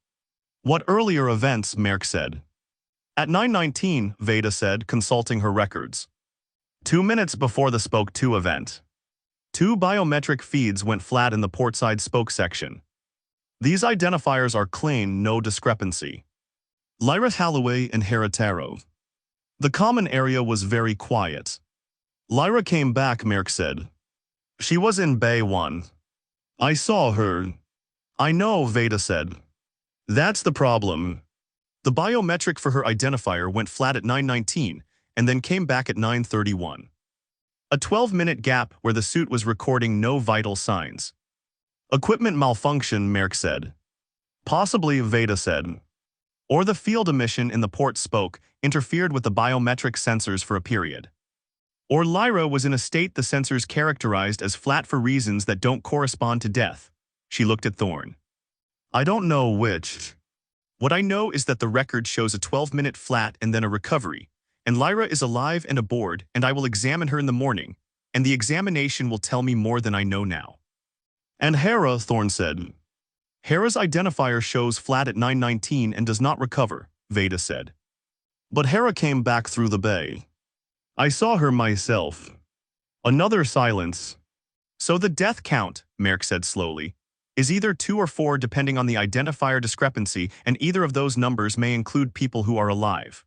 "What earlier events?" Merc said. "At 9:19, Veda said, consulting her records. 2 minutes before the Spoke 2 event. 2 biometric feeds went flat in the portside Spoke section. These identifiers are clean, no discrepancy. Lyra Halloway and Hera Taro." The common area was very quiet. "Lyra came back," Merc said. "She was in Bay 1. I saw her." "I know," Veda said. "That's the problem." The biometric for her identifier went flat at 9:19 and then came back at 9:31. A 12-minute gap where the suit was recording no vital signs. "Equipment malfunction," Merc said. "Possibly," Veda said. "Or the field emission in the port spoke interfered with the biometric sensors for a period. Or Lyra was in a state the sensors characterized as flat for reasons that don't correspond to death." She looked at Thorne. "I don't know which. What I know is that the record shows a 12-minute flat and then a recovery, and Lyra is alive and aboard, and I will examine her in the morning, and the examination will tell me more than I know now." "And Hera," Thorne said. "Hera's identifier shows flat at 9:19 and does not recover," Veda said. "But Hera came back through the bay. I saw her myself." Another silence. "So the death count," Merc said slowly, is either 2 or 4 depending on the identifier discrepancy, and either of those numbers may include people who are alive.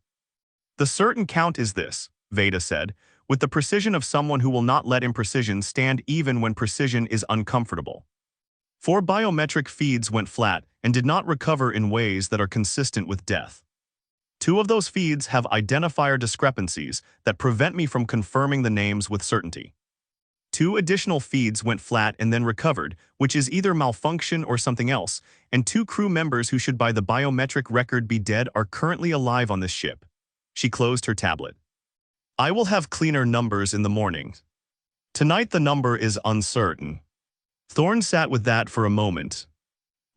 The certain count is this, Veda said, with the precision of someone who will not let imprecision stand even when precision is uncomfortable. 4 biometric feeds went flat and did not recover in ways that are consistent with death. 2 of those feeds have identifier discrepancies that prevent me from confirming the names with certainty. 2 additional feeds went flat and then recovered, which is either malfunction or something else, and 2 crew members who should by the biometric record be dead are currently alive on this ship. She closed her tablet. I will have cleaner numbers in the morning. Tonight the number is uncertain. Thorne sat with that for a moment.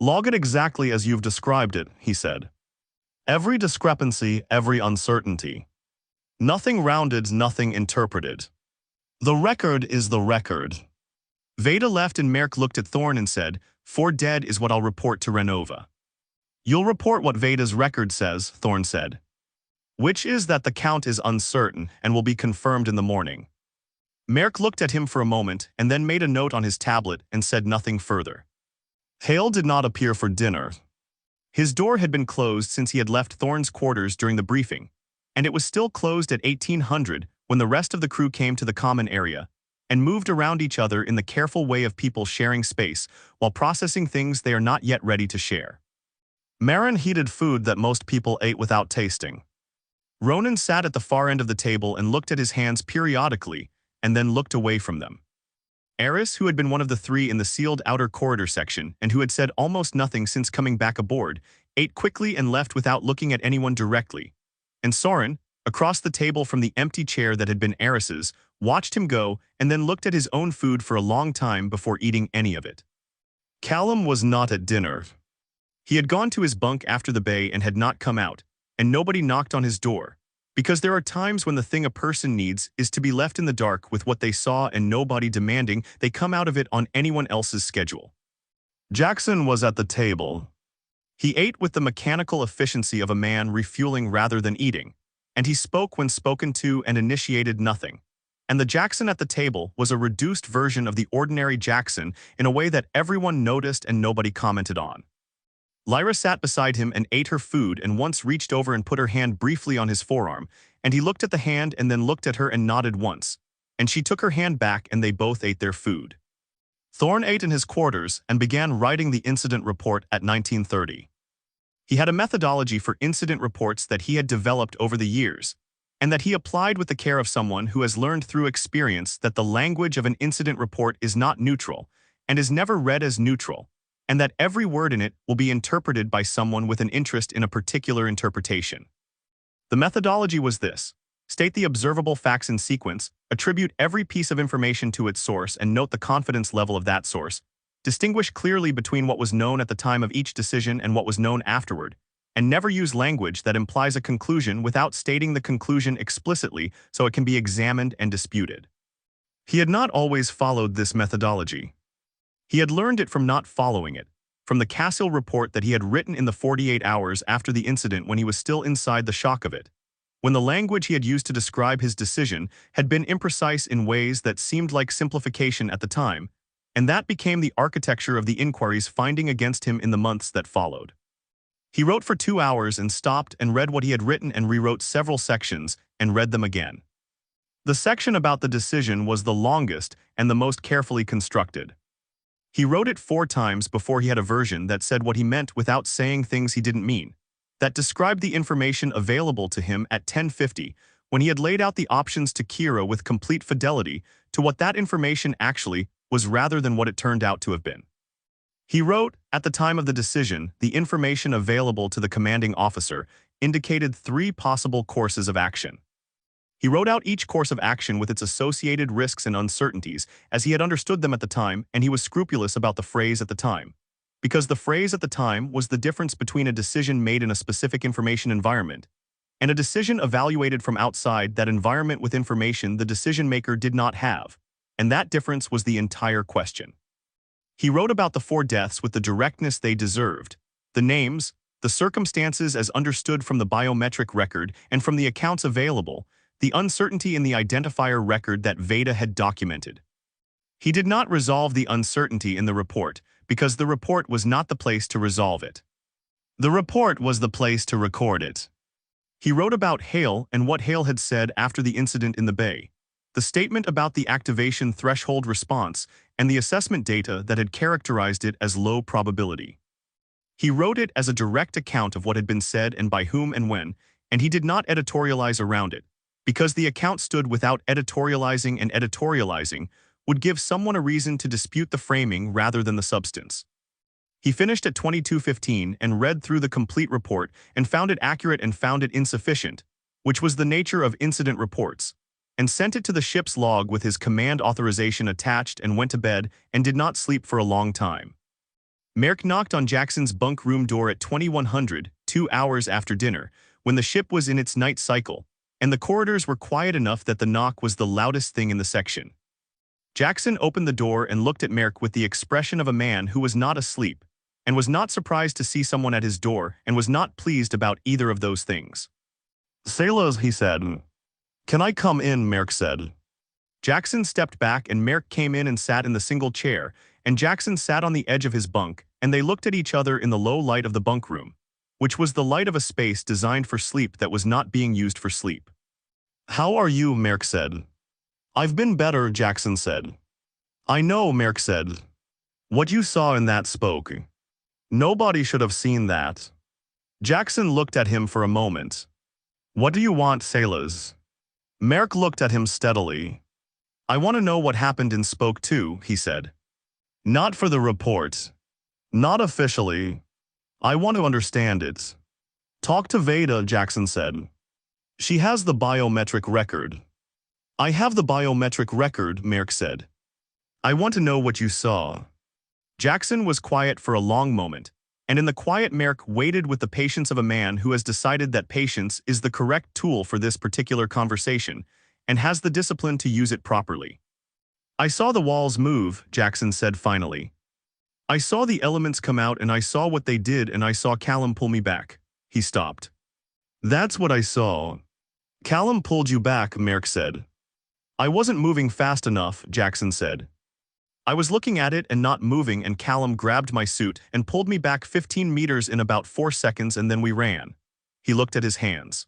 Log it exactly as you've described it, he said. Every discrepancy, every uncertainty. Nothing rounded, nothing interpreted. The record is the record. Veda left and Merck looked at Thorne and said, 4 dead is what I'll report to Renova. You'll report what Veda's record says, Thorne said. Which is that the count is uncertain and will be confirmed in the morning. Merck looked at him for a moment and then made a note on his tablet and said nothing further. Hale did not appear for dinner. His door had been closed since he had left Thorne's quarters during the briefing, and it was still closed at 1800 when the rest of the crew came to the common area and moved around each other in the careful way of people sharing space while processing things they are not yet ready to share. Marin heated food that most people ate without tasting. Ronan sat at the far end of the table and looked at his hands periodically and then looked away from them. Eris, who had been one of the 3 in the sealed outer corridor section and who had said almost nothing since coming back aboard, ate quickly and left without looking at anyone directly. And Soren, across the table from the empty chair that had been Eris's, watched him go and then looked at his own food for a long time before eating any of it. Callum was not at dinner. He had gone to his bunk after the bay and had not come out, and nobody knocked on his door, because there are times when the thing a person needs is to be left in the dark with what they saw and nobody demanding they come out of it on anyone else's schedule. Jackson was at the table. He ate with the mechanical efficiency of a man refueling rather than eating, and he spoke when spoken to and initiated nothing. And the Jackson at the table was a reduced version of the ordinary Jackson in a way that everyone noticed and nobody commented on. Lyra sat beside him and ate her food and once reached over and put her hand briefly on his forearm, and he looked at the hand and then looked at her and nodded once, and she took her hand back and they both ate their food. Thorne ate in his quarters and began writing the incident report at 1930. He had a methodology for incident reports that he had developed over the years, and that he applied with the care of someone who has learned through experience that the language of an incident report is not neutral and is never read as neutral, and that every word in it will be interpreted by someone with an interest in a particular interpretation. The methodology was this: state the observable facts in sequence, attribute every piece of information to its source and note the confidence level of that source, distinguish clearly between what was known at the time of each decision and what was known afterward, and never use language that implies a conclusion without stating the conclusion explicitly so it can be examined and disputed. He had not always followed this methodology. He had learned it from not following it, from the Cassian report that he had written in the 48 hours after the incident when he was still inside the shock of it, when the language he had used to describe his decision had been imprecise in ways that seemed like simplification at the time, and that became the architecture of the inquiries finding against him in the months that followed. He wrote for 2 hours and stopped and read what he had written and rewrote several sections and read them again. The section about the decision was the longest and the most carefully constructed. He wrote it 4 times before he had a version that said what he meant without saying things he didn't mean, that described the information available to him at 10:50 when he had laid out the options to Kira with complete fidelity to what that information actually was rather than what it turned out to have been. He wrote, at the time of the decision, the information available to the commanding officer indicated 3 possible courses of action. He wrote out each course of action with its associated risks and uncertainties as he had understood them at the time, and he was scrupulous about the phrase at the time, because the phrase at the time was the difference between a decision made in a specific information environment and a decision evaluated from outside that environment with information the decision-maker did not have, and that difference was the entire question. He wrote about the 4 deaths with the directness they deserved, the names, the circumstances as understood from the biometric record and from the accounts available, the uncertainty in the identifier record that Veda had documented. He did not resolve the uncertainty in the report, because the report was not the place to resolve it. The report was the place to record it. He wrote about Hale and what Hale had said after the incident in the bay, the statement about the activation threshold response, and the assessment data that had characterized it as low probability. He wrote it as a direct account of what had been said and by whom and when, and he did not editorialize around it, because the account stood without editorializing, and editorializing would give someone a reason to dispute the framing rather than the substance. He finished at 22:15 and read through the complete report and found it accurate and found it insufficient, which was the nature of incident reports, and sent it to the ship's log with his command authorization attached and went to bed and did not sleep for a long time. Merrick knocked on Jackson's bunk room door at 2100, 2 hours after dinner, when the ship was in its night cycle, and the corridors were quiet enough that the knock was the loudest thing in the section. Jackson opened the door and looked at Merrick with the expression of a man who was not asleep, and was not surprised to see someone at his door, and was not pleased about either of those things. "Sailors," he said. "Can I come in?" Merrick said. Jackson stepped back and Merrick came in and sat in the single chair, and Jackson sat on the edge of his bunk, and they looked at each other in the low light of the bunk room, which was the light of a space designed for sleep that was not being used for sleep. "How are you?" Merrick said. "I've been better," Jackson said. "I know," Merrick said. "What you saw in that spoke. Nobody should have seen that." Jackson looked at him for a moment. "What do you want, sailors?" Merrick looked at him steadily. "I want to know what happened in Spoke 2, he said. "Not for the report. Not officially. I want to understand it." "Talk to Veda," Jackson said. "She has the biometric record." "I have the biometric record," Merrick said. "I want to know what you saw." Jackson was quiet for a long moment, and in the quiet Merrick waited with the patience of a man who has decided that patience is the correct tool for this particular conversation, and has the discipline to use it properly. "I saw the walls move," Jackson said finally. "I saw the elements come out and I saw what they did and I saw Callum pull me back." He stopped. "That's what I saw." "Callum pulled you back," Merrick said. "I wasn't moving fast enough," Jackson said. "I was looking at it and not moving and Callum grabbed my suit and pulled me back 15 meters in about 4 seconds and then we ran." He looked at his hands.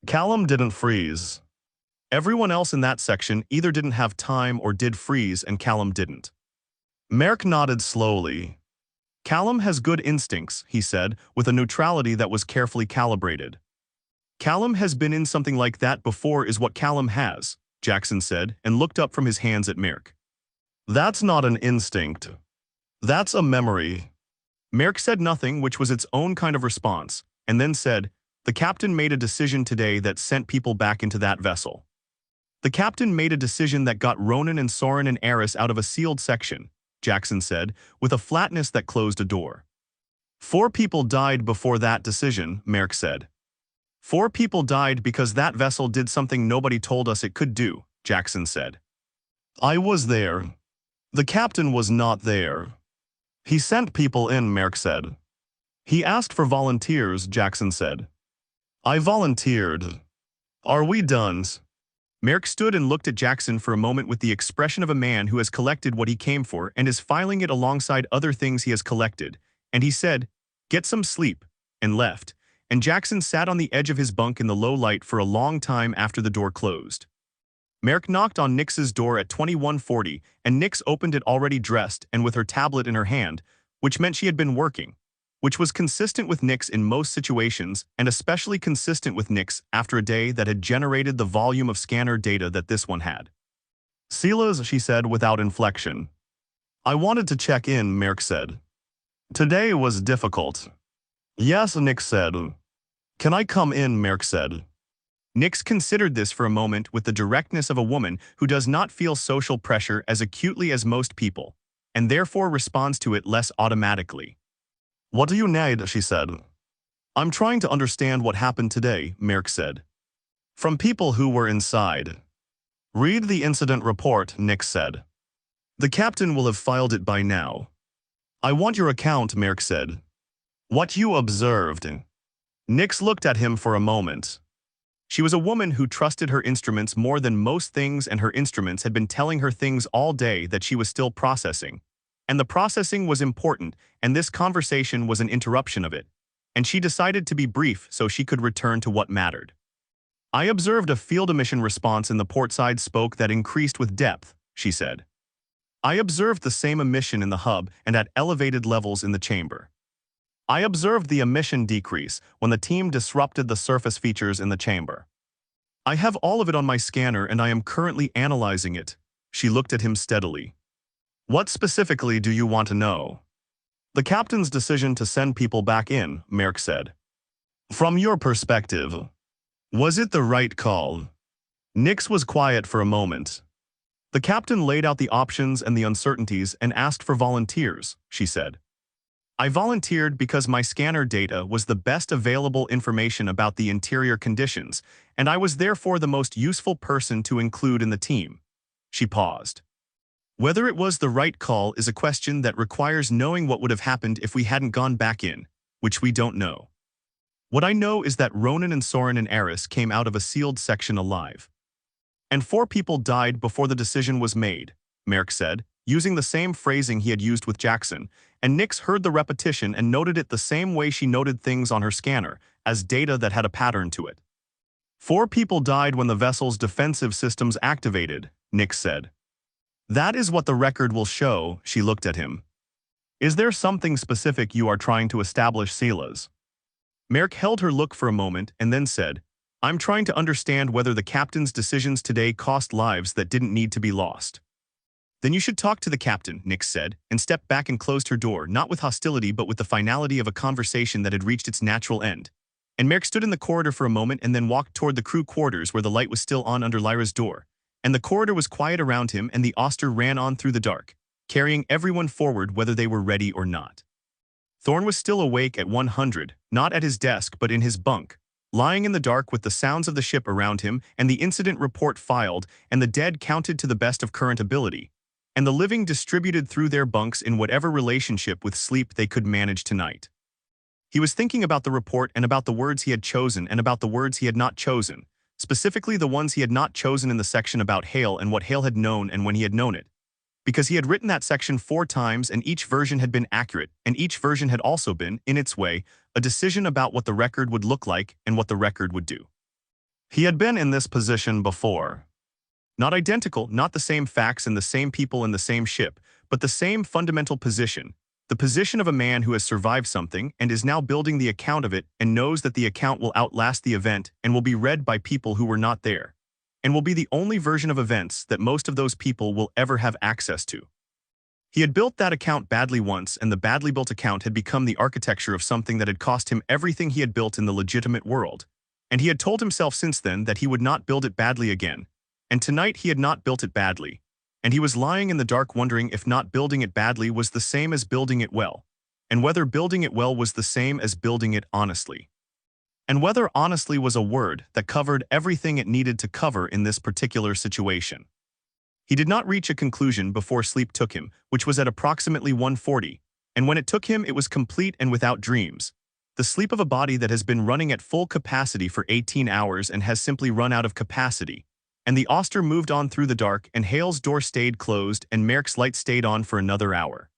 "Callum didn't freeze." "Everyone else in that section either didn't have time or did freeze and Callum didn't." Merrick nodded slowly. "Callum has good instincts," he said, with a neutrality that was carefully calibrated. "Callum has been in something like that before is what Callum has," Jackson said, and looked up from his hands at Merrick. "That's not an instinct. That's a memory." Merrick said nothing, which was its own kind of response, and then said, "The captain made a decision today that sent people back into that vessel. The captain made a decision that got Ronan and Soren and Eris out of a sealed section," Jackson said, with a flatness that closed a door. "4 people died before that decision," Merrick said. "4 people died because that vessel did something nobody told us it could do," Jackson said. "I was there. The captain was not there." "He sent people in," Merrick said. "He asked for volunteers," Jackson said. "I volunteered." "Are we done?" Merrick stood and looked at Jackson for a moment with the expression of a man who has collected what he came for and is filing it alongside other things he has collected, and he said, "Get some sleep," and left, and Jackson sat on the edge of his bunk in the low light for a long time after the door closed. Merrick knocked on Nix's door at 21:40, and Nix opened it already dressed and with her tablet in her hand, which meant she had been working, which was consistent with Nix in most situations and especially consistent with Nix after a day that had generated the volume of scanner data that this one had. "Silas," she said without inflection. "I wanted to check in," Merrick said. "Today was difficult." "Yes," Nix said. "Can I come in?" Merrick said. Nix considered this for a moment with the directness of a woman who does not feel social pressure as acutely as most people, and therefore responds to it less automatically. "What do you need?" she said. "I'm trying to understand what happened today," Merrick said. "From people who were inside." "Read the incident report," Nix said. "The captain will have filed it by now." "I want your account," Merrick said. "What you observed." Nix looked at him for a moment. She was a woman who trusted her instruments more than most things, and her instruments had been telling her things all day that she was still processing, And the processing was important, and this conversation was an interruption of it. And she decided to be brief so she could return to what mattered. I observed a field emission response in the portside spoke that increased with depth, she said. I observed the same emission in the hub and at elevated levels in the chamber. I observed the emission decrease when the team disrupted the surface features in the chamber. I have all of it on my scanner and I am currently analyzing it. She looked at him steadily. What specifically do you want to know? The captain's decision to send people back in, Merck said. From your perspective, was it the right call? Nix was quiet for a moment. The captain laid out the options and the uncertainties and asked for volunteers, she said. I volunteered because my scanner data was the best available information about the interior conditions, and I was therefore the most useful person to include in the team. She paused. Whether it was the right call is a question that requires knowing what would have happened if we hadn't gone back in, which we don't know. What I know is that Ronan and Soren and Eris came out of a sealed section alive. And 4 people died before the decision was made, Merck said, using the same phrasing he had used with Jackson, and Nix heard the repetition and noted it the same way she noted things on her scanner, as data that had a pattern to it. 4 people died when the vessel's defensive systems activated, Nix said. That is what the record will show, she looked at him. Is there something specific you are trying to establish, Silas? Merck held her look for a moment and then said, I'm trying to understand whether the captain's decisions today cost lives that didn't need to be lost. Then you should talk to the captain, Nix said, and stepped back and closed her door, not with hostility but with the finality of a conversation that had reached its natural end. And Merck stood in the corridor for a moment and then walked toward the crew quarters where the light was still on under Lyra's door. And the corridor was quiet around him and the Auster ran on through the dark, carrying everyone forward whether they were ready or not. Thorne was still awake at 100, not at his desk but in his bunk, lying in the dark with the sounds of the ship around him and the incident report filed and the dead counted to the best of current ability, and the living distributed through their bunks in whatever relationship with sleep they could manage tonight. He was thinking about the report and about the words he had chosen and about the words he had not chosen, specifically the ones he had not chosen in the section about Hale and what Hale had known and when he had known it. Because he had written that section 4 times and each version had been accurate, and each version had also been, in its way, a decision about what the record would look like and what the record would do. He had been in this position before. Not identical, not the same facts and the same people in the same ship, but the same fundamental position, the position of a man who has survived something and is now building the account of it and knows that the account will outlast the event and will be read by people who were not there, and will be the only version of events that most of those people will ever have access to. He had built that account badly once, and the badly built account had become the architecture of something that had cost him everything he had built in the legitimate world, and he had told himself since then that he would not build it badly again, and tonight he had not built it badly, and he was lying in the dark wondering if not building it badly was the same as building it well, and whether building it well was the same as building it honestly. And whether honestly was a word that covered everything it needed to cover in this particular situation. He did not reach a conclusion before sleep took him, which was at approximately 1:40, and when it took him it was complete and without dreams. The sleep of a body that has been running at full capacity for 18 hours and has simply run out of capacity. And the Auster moved on through the dark and Hale's door stayed closed and Merrick's light stayed on for another hour.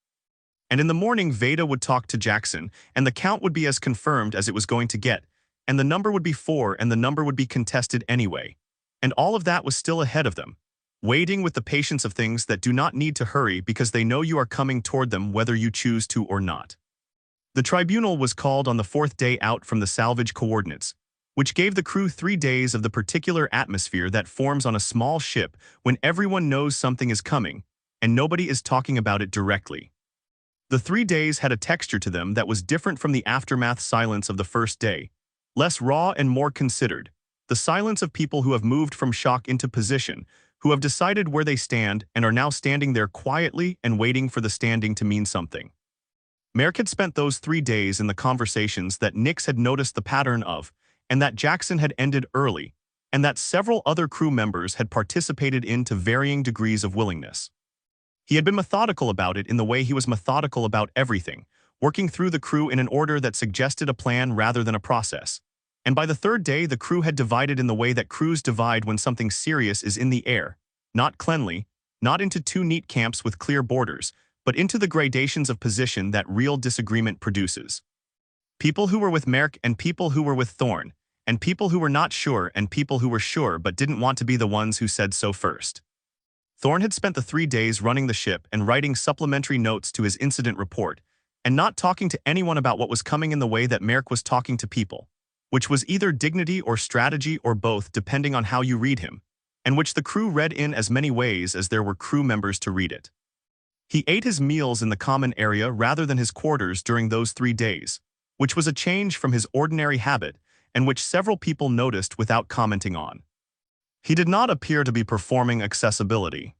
And in the morning Veda would talk to Jackson, and the count would be as confirmed as it was going to get, and the number would be 4 and the number would be contested anyway. And all of that was still ahead of them, waiting with the patience of things that do not need to hurry because they know you are coming toward them whether you choose to or not. The tribunal was called on the 4th day out from the salvage coordinates, which gave the crew 3 days of the particular atmosphere that forms on a small ship when everyone knows something is coming, and nobody is talking about it directly. The 3 days had a texture to them that was different from the aftermath silence of the first day, less raw and more considered, the silence of people who have moved from shock into position, who have decided where they stand and are now standing there quietly and waiting for the standing to mean something. Merrick had spent those 3 days in the conversations that Nix had noticed the pattern of, and that Jackson had ended early, and that several other crew members had participated in to varying degrees of willingness. He had been methodical about it in the way he was methodical about everything, working through the crew in an order that suggested a plan rather than a process. And by the 3rd day the crew had divided in the way that crews divide when something serious is in the air, not cleanly, not into 2 neat camps with clear borders, but into the gradations of position that real disagreement produces. People who were with Merrick and people who were with Thorne, and people who were not sure and people who were sure but didn't want to be the ones who said so first. Thorne had spent the 3 days running the ship and writing supplementary notes to his incident report, and not talking to anyone about what was coming in the way that Merrick was talking to people, which was either dignity or strategy or both depending on how you read him, and which the crew read in as many ways as there were crew members to read it. He ate his meals in the common area rather than his quarters during those 3 days, which was a change from his ordinary habit and which several people noticed without commenting on. He did not appear to be performing accessibility.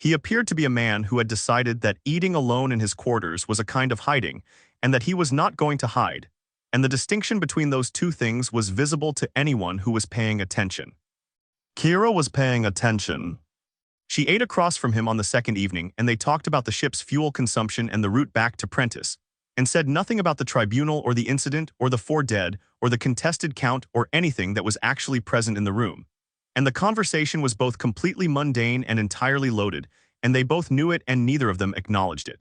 He appeared to be a man who had decided that eating alone in his quarters was a kind of hiding and that he was not going to hide, and the distinction between those two things was visible to anyone who was paying attention. Kira was paying attention. She ate across from him on the second evening, and they talked about the ship's fuel consumption and the route back to Prentice, and said nothing about the tribunal or the incident or the 4 dead or the contested count or anything that was actually present in the room. And the conversation was both completely mundane and entirely loaded, and they both knew it and neither of them acknowledged it.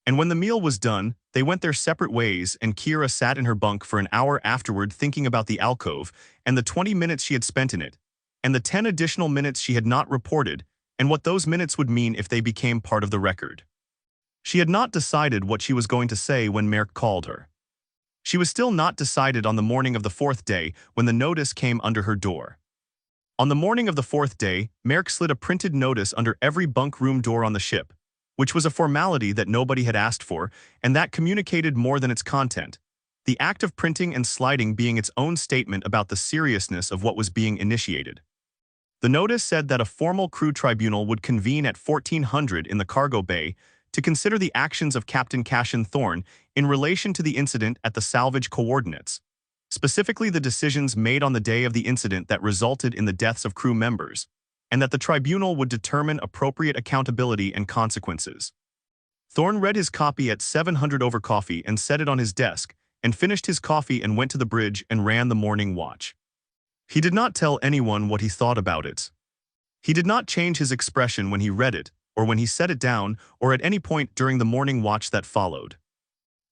And when the meal was done, they went their separate ways, and Kira sat in her bunk for an hour afterward thinking about the alcove and the 20 minutes she had spent in it, and the 10 additional minutes she had not reported, and what those minutes would mean if they became part of the record. She had not decided what she was going to say when Merrick called her. She was still not decided on the morning of the 4th day when the notice came under her door. On the morning of the 4th day, Merrick slid a printed notice under every bunk room door on the ship, which was a formality that nobody had asked for and that communicated more than its content, the act of printing and sliding being its own statement about the seriousness of what was being initiated. The notice said that a formal crew tribunal would convene at 1400 in the cargo bay to consider the actions of Captain Cassian Thorne in relation to the incident at the salvage coordinates, specifically the decisions made on the day of the incident that resulted in the deaths of crew members, and that the tribunal would determine appropriate accountability and consequences. Thorne read his copy at 700 over coffee and set it on his desk, and finished his coffee and went to the bridge and ran the morning watch. He did not tell anyone what he thought about it. He did not change his expression when he read it, or when he set it down, or at any point during the morning watch that followed.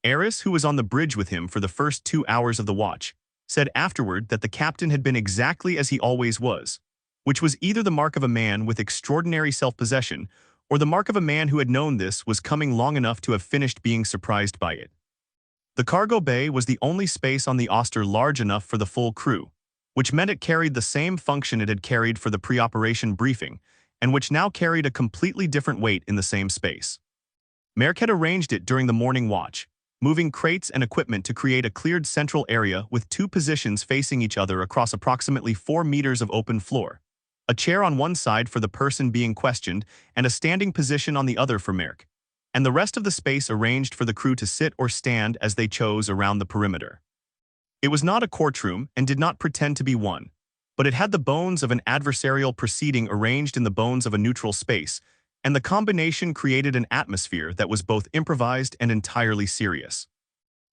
Eris, who was on the bridge with him for the first 2 hours of the watch, said afterward that the captain had been exactly as he always was, which was either the mark of a man with extraordinary self-possession, or the mark of a man who had known this was coming long enough to have finished being surprised by it. The cargo bay was the only space on the Auster large enough for the full crew, which meant it carried the same function it had carried for the pre-operation briefing, and which now carried a completely different weight in the same space. Merrick had arranged it during the morning watch, moving crates and equipment to create a cleared central area with 2 positions facing each other across approximately 4 meters of open floor, a chair on one side for the person being questioned and a standing position on the other for Merrick, and the rest of the space arranged for the crew to sit or stand as they chose around the perimeter. It was not a courtroom and did not pretend to be one, but it had the bones of an adversarial proceeding arranged in the bones of a neutral space, and the combination created an atmosphere that was both improvised and entirely serious.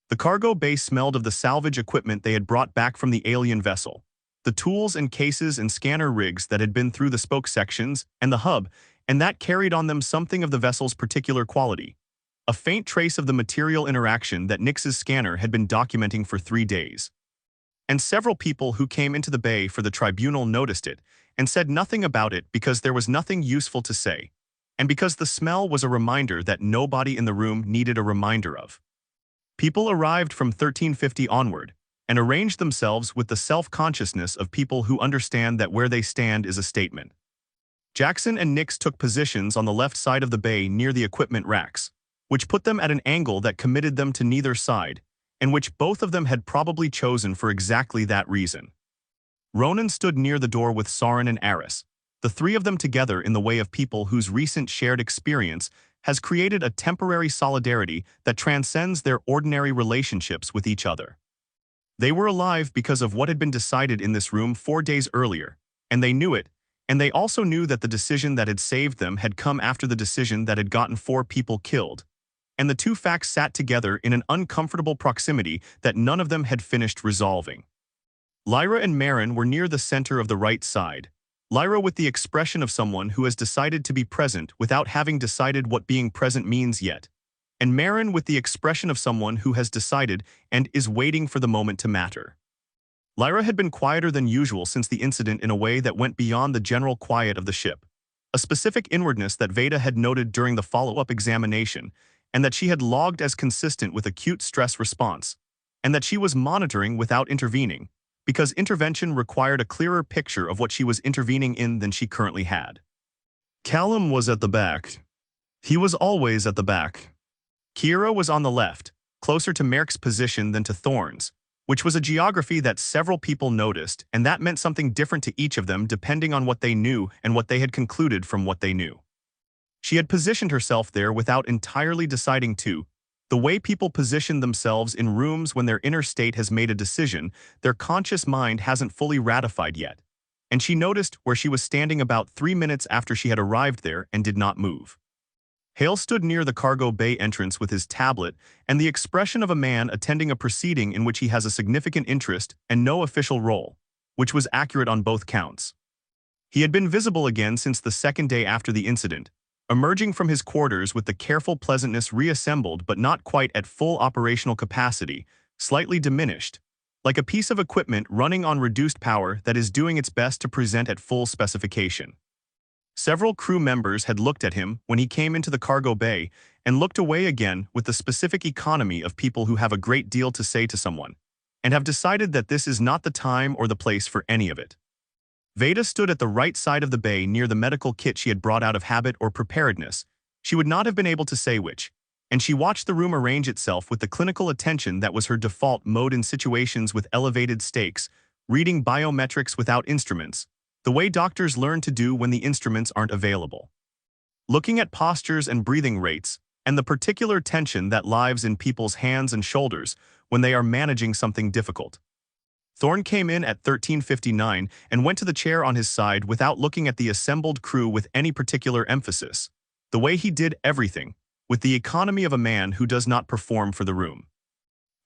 The cargo bay smelled of the salvage equipment they had brought back from the alien vessel, the tools and cases and scanner rigs that had been through the spoke sections and the hub, and that carried on them something of the vessel's particular quality, a faint trace of the material interaction that Nix's scanner had been documenting for 3 days. And several people who came into the bay for the tribunal noticed it and said nothing about it because there was nothing useful to say, and because the smell was a reminder that nobody in the room needed a reminder of. People arrived from 1350 onward and arranged themselves with the self-consciousness of people who understand that where they stand is a statement. Jackson and Nix took positions on the left side of the bay near the equipment racks, which put them at an angle that committed them to neither side, and which both of them had probably chosen for exactly that reason. Ronan stood near the door with Sauron and Aris, the 3 of them together in the way of people whose recent shared experience has created a temporary solidarity that transcends their ordinary relationships with each other. They were alive because of what had been decided in this room 4 days earlier, and they knew it, and they also knew that the decision that had saved them had come after the decision that had gotten 4 people killed, and the 2 facts sat together in an uncomfortable proximity that none of them had finished resolving. Lyra and Marin were near the center of the right side, Lyra with the expression of someone who has decided to be present without having decided what being present means yet, and Marin with the expression of someone who has decided and is waiting for the moment to matter. Lyra had been quieter than usual since the incident in a way that went beyond the general quiet of the ship, a specific inwardness that Veda had noted during the follow-up examination, and that she had logged as consistent with acute stress response, and that she was monitoring without intervening, because intervention required a clearer picture of what she was intervening in than she currently had. Callum was at the back. He was always at the back. Kira was on the left, closer to Merrick's position than to Thorne's, which was a geography that several people noticed, and that meant something different to each of them depending on what they knew and what they had concluded from what they knew. She had positioned herself there without entirely deciding to. The way people position themselves in rooms when their inner state has made a decision, their conscious mind hasn't fully ratified yet, and she noticed where she was standing about 3 minutes after she had arrived there and did not move. Hale stood near the cargo bay entrance with his tablet and the expression of a man attending a proceeding in which he has a significant interest and no official role, which was accurate on both counts. He had been visible again since the second day after the incident, emerging from his quarters with the careful pleasantness reassembled but not quite at full operational capacity, slightly diminished, like a piece of equipment running on reduced power that is doing its best to present at full specification. Several crew members had looked at him when he came into the cargo bay and looked away again with the specific economy of people who have a great deal to say to someone, and have decided that this is not the time or the place for any of it. Veda stood at the right side of the bay near the medical kit she had brought out of habit or preparedness. She would not have been able to say which, and she watched the room arrange itself with the clinical attention that was her default mode in situations with elevated stakes, reading biometrics without instruments, the way doctors learn to do when the instruments aren't available. Looking at postures and breathing rates, and the particular tension that lives in people's hands and shoulders when they are managing something difficult. Thorne came in at 13:59 and went to the chair on his side without looking at the assembled crew with any particular emphasis, the way he did everything, with the economy of a man who does not perform for the room.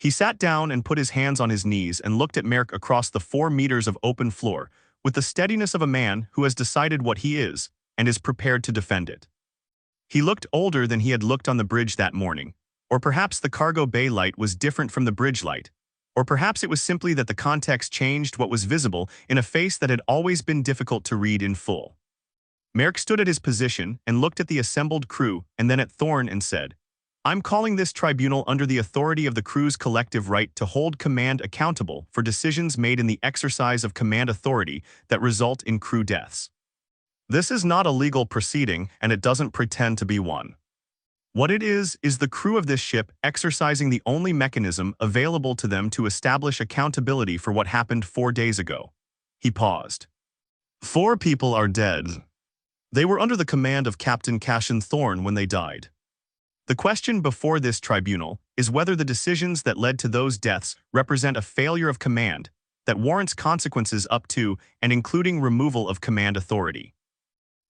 He sat down and put his hands on his knees and looked at Merrick across the 4 meters of open floor, with the steadiness of a man who has decided what he is and is prepared to defend it. He looked older than he had looked on the bridge that morning, or perhaps the cargo bay light was different from the bridge light, or perhaps it was simply that the context changed what was visible in a face that had always been difficult to read in full. Merrick stood at his position and looked at the assembled crew and then at Thorne and said, "I'm calling this tribunal under the authority of the crew's collective right to hold command accountable for decisions made in the exercise of command authority that result in crew deaths. This is not a legal proceeding, and it doesn't pretend to be one. What it is the crew of this ship exercising the only mechanism available to them to establish accountability for what happened 4 days ago." He paused. 4 people are dead. They were under the command of Captain Cassian Thorne when they died. The question before this tribunal is whether the decisions that led to those deaths represent a failure of command that warrants consequences up to and including removal of command authority.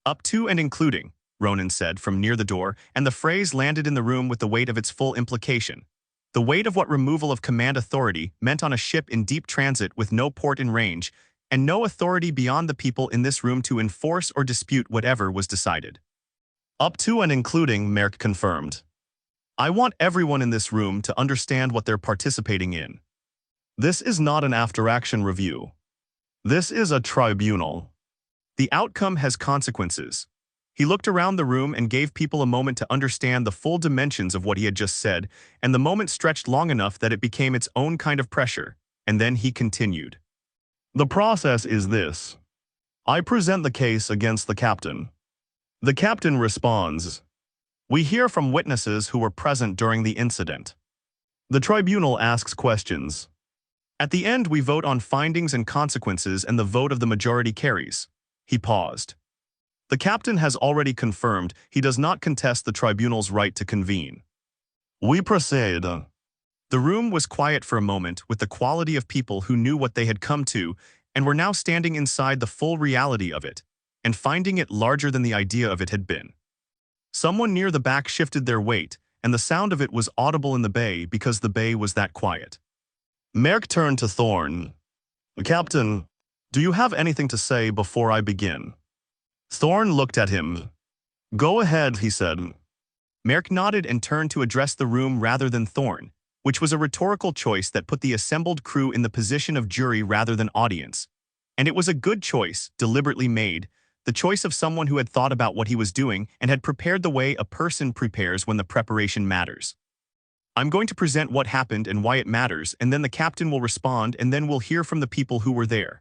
"Up to and including," Ronan said from near the door, and the phrase landed in the room with the weight of its full implication. The weight of what removal of command authority meant on a ship in deep transit with no port in range, and no authority beyond the people in this room to enforce or dispute whatever was decided. "Up to and including," Merrick confirmed. "I want everyone in this room to understand what they're participating in. This is not an after-action review. This is a tribunal. The outcome has consequences." He looked around the room and gave people a moment to understand the full dimensions of what he had just said, and the moment stretched long enough that it became its own kind of pressure, and then he continued. "The process is this. I present the case against the captain. The captain responds. We hear from witnesses who were present during the incident. The tribunal asks questions. At the end, we vote on findings and consequences, and the vote of the majority carries." He paused. The captain has already confirmed he does not contest the tribunal's right to convene. We proceed." The room was quiet for a moment with the quality of people who knew what they had come to and were now standing inside the full reality of it, and finding it larger than the idea of it had been. Someone near the back shifted their weight, and the sound of it was audible in the bay because the bay was that quiet. Merrick turned to Thorne. "Captain, Do you have anything to say before I begin? Thorne looked at him. Go ahead, he said. Merrick nodded and turned to address the room rather than Thorne, which was a rhetorical choice that put the assembled crew in the position of jury rather than audience. And it was a good choice, deliberately made, the choice of someone who had thought about what he was doing and had prepared the way a person prepares when the preparation matters. I'm going to present what happened and why it matters, and then the captain will respond, and then we'll hear from the people who were there.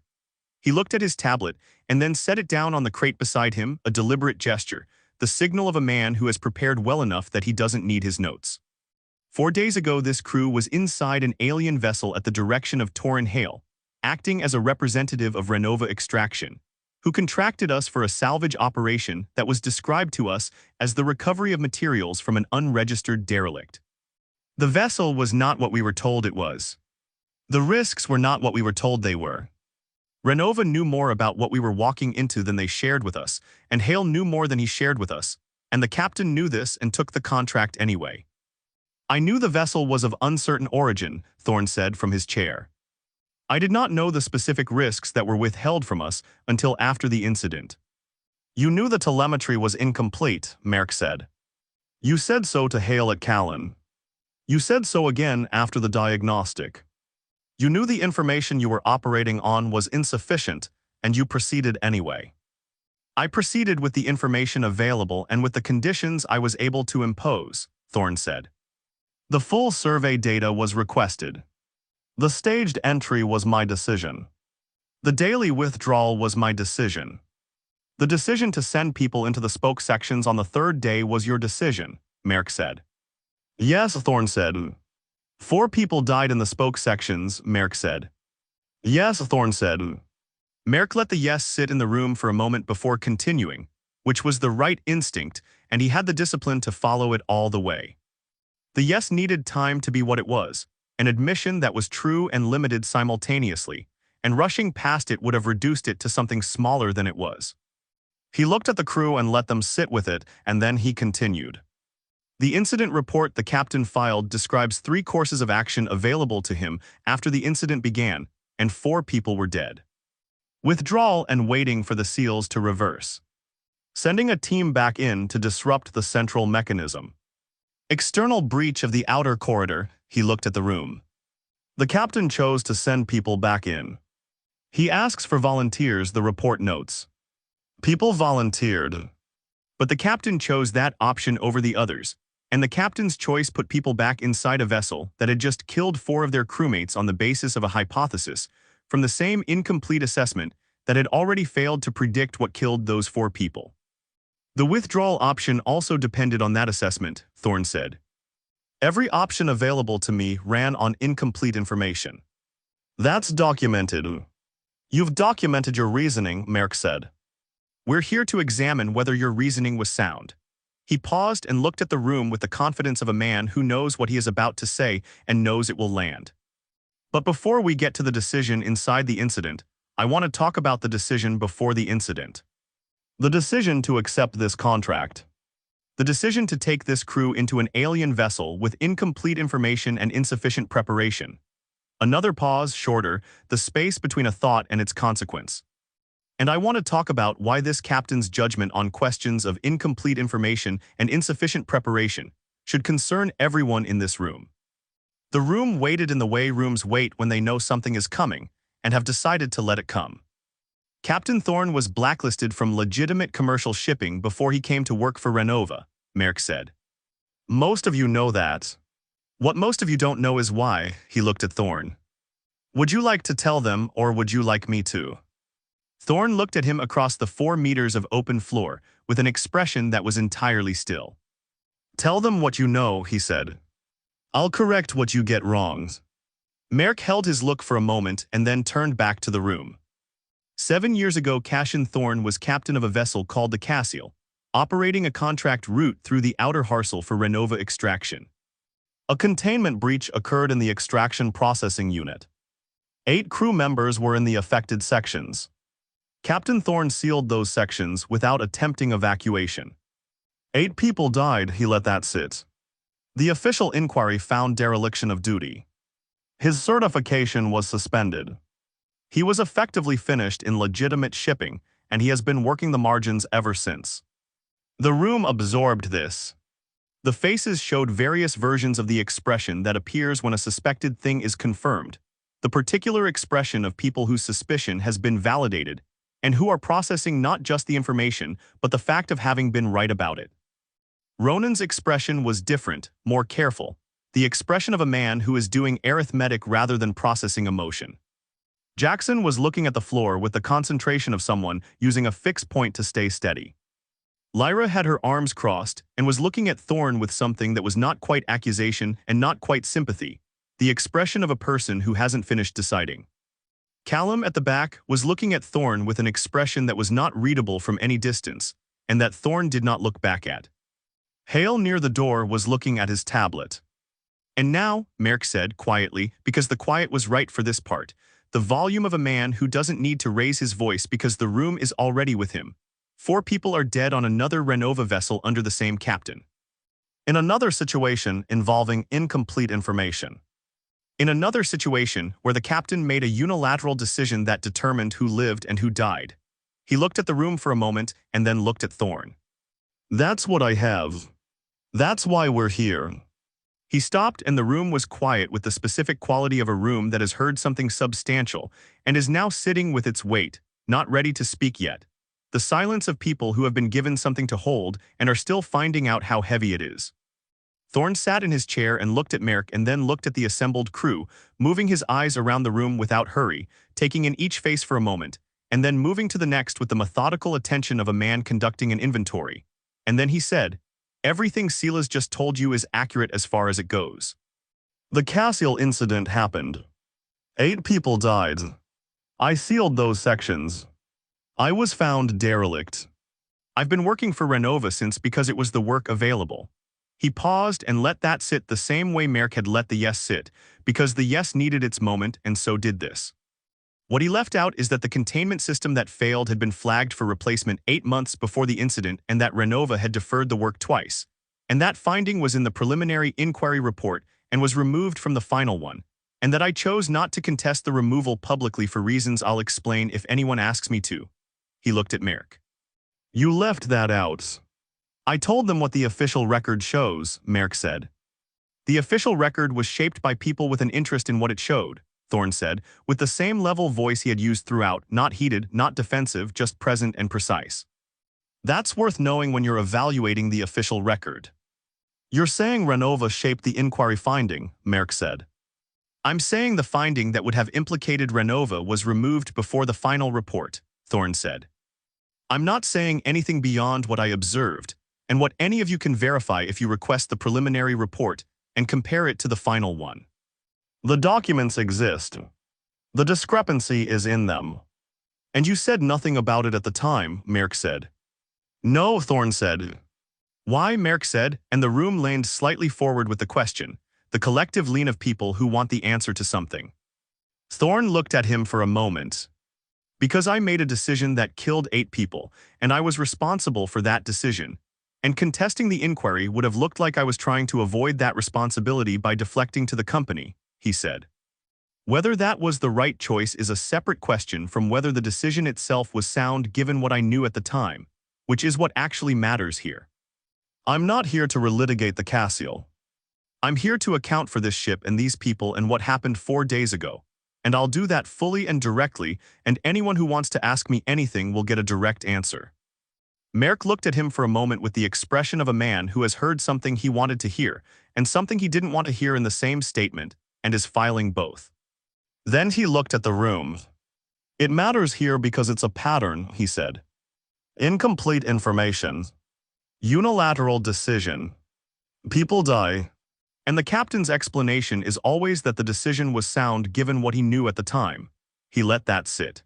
He looked at his tablet and then set it down on the crate beside him, a deliberate gesture, the signal of a man who has prepared well enough that he doesn't need his notes. 4 days ago, this crew was inside an alien vessel at the direction of Torrin Hale, acting as a representative of Renova Extraction, who contracted us for a salvage operation that was described to us as the recovery of materials from an unregistered derelict. The vessel was not what we were told it was. The risks were not what we were told they were. Renova knew more about what we were walking into than they shared with us, and Hale knew more than he shared with us, and the captain knew this and took the contract anyway. I knew the vessel was of uncertain origin, Thorne said from his chair. I did not know the specific risks that were withheld from us until after the incident. You knew the telemetry was incomplete, Merrick said. You said so to Hale at Callan. You said so again after the diagnostic. You knew the information you were operating on was insufficient, and you proceeded anyway. I proceeded with the information available and with the conditions I was able to impose, Thorne said. The full survey data was requested. The staged entry was my decision. The daily withdrawal was my decision. The decision to send people into the spoke sections on the 3rd day was your decision, Merrick said. Yes, Thorne said. 4 people died in the spoke sections, Merrick said. Yes, Thorne said. Merrick let the yes sit in the room for a moment before continuing, which was the right instinct, and he had the discipline to follow it all the way. The yes needed time to be what it was, an admission that was true and limited simultaneously, and rushing past it would have reduced it to something smaller than it was. He looked at the crew and let them sit with it, and then he continued. The incident report the captain filed describes 3 courses of action available to him after the incident began, and 4 people were dead. Withdrawal and waiting for the seals to reverse. Sending a team back in to disrupt the central mechanism. External breach of the outer corridor. He looked at the room. The captain chose to send people back in. He asks for volunteers, the report notes. People volunteered. But the captain chose that option over the others, and the captain's choice put people back inside a vessel that had just killed 4 of their crewmates on the basis of a hypothesis from the same incomplete assessment that had already failed to predict what killed those 4 people. The withdrawal option also depended on that assessment, Thorne said. Every option available to me ran on incomplete information. That's documented. You've documented your reasoning, Merrick said. We're here to examine whether your reasoning was sound. He paused and looked at the room with the confidence of a man who knows what he is about to say and knows it will land. But before we get to the decision inside the incident, I want to talk about the decision before the incident. The decision to accept this contract. The decision to take this crew into an alien vessel with incomplete information and insufficient preparation. Another pause, shorter, the space between a thought and its consequence. And I want to talk about why this captain's judgment on questions of incomplete information and insufficient preparation should concern everyone in this room. The room waited in the way rooms wait when they know something is coming and have decided to let it come. Captain Thorne was blacklisted from legitimate commercial shipping before he came to work for Renova, Merrick said. Most of you know that. What most of you don't know is why. He looked at Thorne. Would you like to tell them, or would you like me to? Thorne looked at him across the 4 meters of open floor with an expression that was entirely still. Tell them what you know, he said. I'll correct what you get wrong. Merrick held his look for a moment and then turned back to the room. 7 years ago, Cassian Thorne was captain of a vessel called the Cassian, operating a contract route through the outer Harsel for Renova Extraction. A containment breach occurred in the extraction processing unit. 8 crew members were in the affected sections. Captain Thorne sealed those sections without attempting evacuation. 8 people died, he let that sit. The official inquiry found dereliction of duty. His certification was suspended. He was effectively finished in legitimate shipping, and he has been working the margins ever since. The room absorbed this. The faces showed various versions of the expression that appears when a suspected thing is confirmed, the particular expression of people whose suspicion has been validated, and who are processing not just the information, but the fact of having been right about it. Ronan's expression was different, more careful, the expression of a man who is doing arithmetic rather than processing emotion. Jackson was looking at the floor with the concentration of someone using a fixed point to stay steady. Lyra had her arms crossed and was looking at Thorne with something that was not quite accusation and not quite sympathy, the expression of a person who hasn't finished deciding. Callum at the back was looking at Thorne with an expression that was not readable from any distance, and that Thorne did not look back at. Hale near the door was looking at his tablet. And now, Merrick said quietly, because the quiet was right for this part, the volume of a man who doesn't need to raise his voice because the room is already with him. 4 people are dead on another Renova vessel under the same captain. In another situation involving incomplete information. In another situation where the captain made a unilateral decision that determined who lived and who died. He looked at the room for a moment and then looked at Thorne. That's what I have. That's why we're here. He stopped and the room was quiet with the specific quality of a room that has heard something substantial and is now sitting with its weight, not ready to speak yet. The silence of people who have been given something to hold and are still finding out how heavy it is. Thorne sat in his chair and looked at Merrick and then looked at the assembled crew, moving his eyes around the room without hurry, taking in each face for a moment, and then moving to the next with the methodical attention of a man conducting an inventory. And then he said, "Everything Sila's just told you is accurate as far as it goes." The Cassian incident happened. 8 people died. I sealed those sections. I was found derelict. I've been working for Renova since because it was the work available. He paused and let that sit the same way Merrick had let the yes sit, because the yes needed its moment and so did this. What he left out is that the containment system that failed had been flagged for replacement 8 months before the incident and that Renova had deferred the work twice. And that finding was in the preliminary inquiry report and was removed from the final one. And that I chose not to contest the removal publicly for reasons I'll explain if anyone asks me to. He looked at Merrick. You left that out. I told them what the official record shows, Merrick said. The official record was shaped by people with an interest in what it showed, Thorne said, with the same level voice he had used throughout, not heated, not defensive, just present and precise. That's worth knowing when you're evaluating the official record. You're saying Renova shaped the inquiry finding, Merrick said. I'm saying the finding that would have implicated Renova was removed before the final report, Thorne said. I'm not saying anything beyond what I observed, and what any of you can verify if you request the preliminary report and compare it to the final one. The documents exist. The discrepancy is in them. And you said nothing about it at the time, Merrick said. No, Thorne said. Why, Merrick said, and the room leaned slightly forward with the question, the collective lean of people who want the answer to something. Thorne looked at him for a moment. Because I made a decision that killed 8 people, and I was responsible for that decision. And contesting the inquiry would have looked like I was trying to avoid that responsibility by deflecting to the company, he said. Whether that was the right choice is a separate question from whether the decision itself was sound given what I knew at the time, which is what actually matters here. I'm not here to relitigate the Cassian. I'm here to account for this ship and these people and what happened 4 days ago, and I'll do that fully and directly, and anyone who wants to ask me anything will get a direct answer. Merrick looked at him for a moment with the expression of a man who has heard something he wanted to hear and something he didn't want to hear in the same statement and is filing both. Then he looked at the room. It matters here because it's a pattern, he said. Incomplete information. Unilateral decision. People die. And the captain's explanation is always that the decision was sound given what he knew at the time. He let that sit.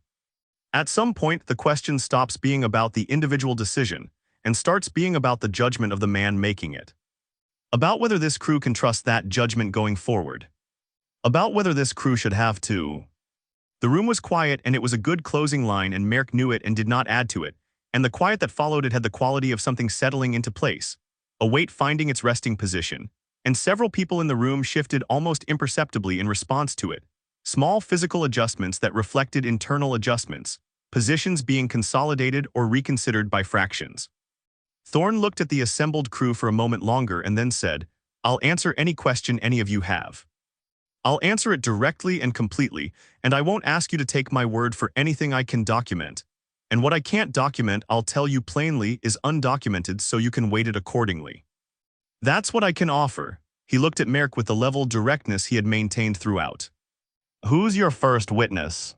At some point, the question stops being about the individual decision and starts being about the judgment of the man making it. About whether this crew can trust that judgment going forward. About whether this crew should have to. The room was quiet and it was a good closing line and Merrick knew it and did not add to it, and the quiet that followed it had the quality of something settling into place, a weight finding its resting position, and several people in the room shifted almost imperceptibly in response to it, Small physical adjustments that reflected internal adjustments, positions being consolidated or reconsidered by fractions. Thorne looked at the assembled crew for a moment longer and then said, "I'll answer any question any of you have. I'll answer it directly and completely, and I won't ask you to take my word for anything I can document. And what I can't document, I'll tell you plainly, is undocumented so you can weight it accordingly. That's what I can offer." He looked at Merrick with the level directness he had maintained throughout. "Who's your first witness?"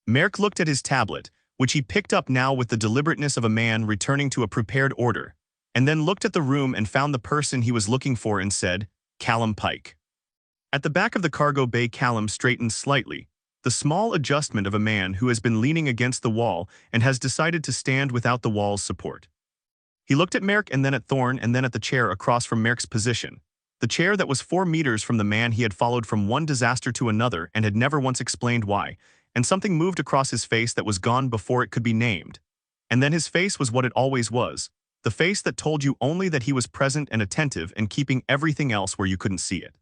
Merrick looked at his tablet, which he picked up now with the deliberateness of a man returning to a prepared order, and then looked at the room and found the person he was looking for and said, "Callum Pike." At the back of the cargo bay, Callum straightened slightly, the small adjustment of a man who has been leaning against the wall and has decided to stand without the wall's support. He looked at Merrick and then at Thorne and then at the chair across from Merrick's position, the chair that was 4 meters from the man he had followed from one disaster to another and had never once explained why, and something moved across his face that was gone before it could be named. And then his face was what it always was, the face that told you only that he was present and attentive and keeping everything else where you couldn't see it.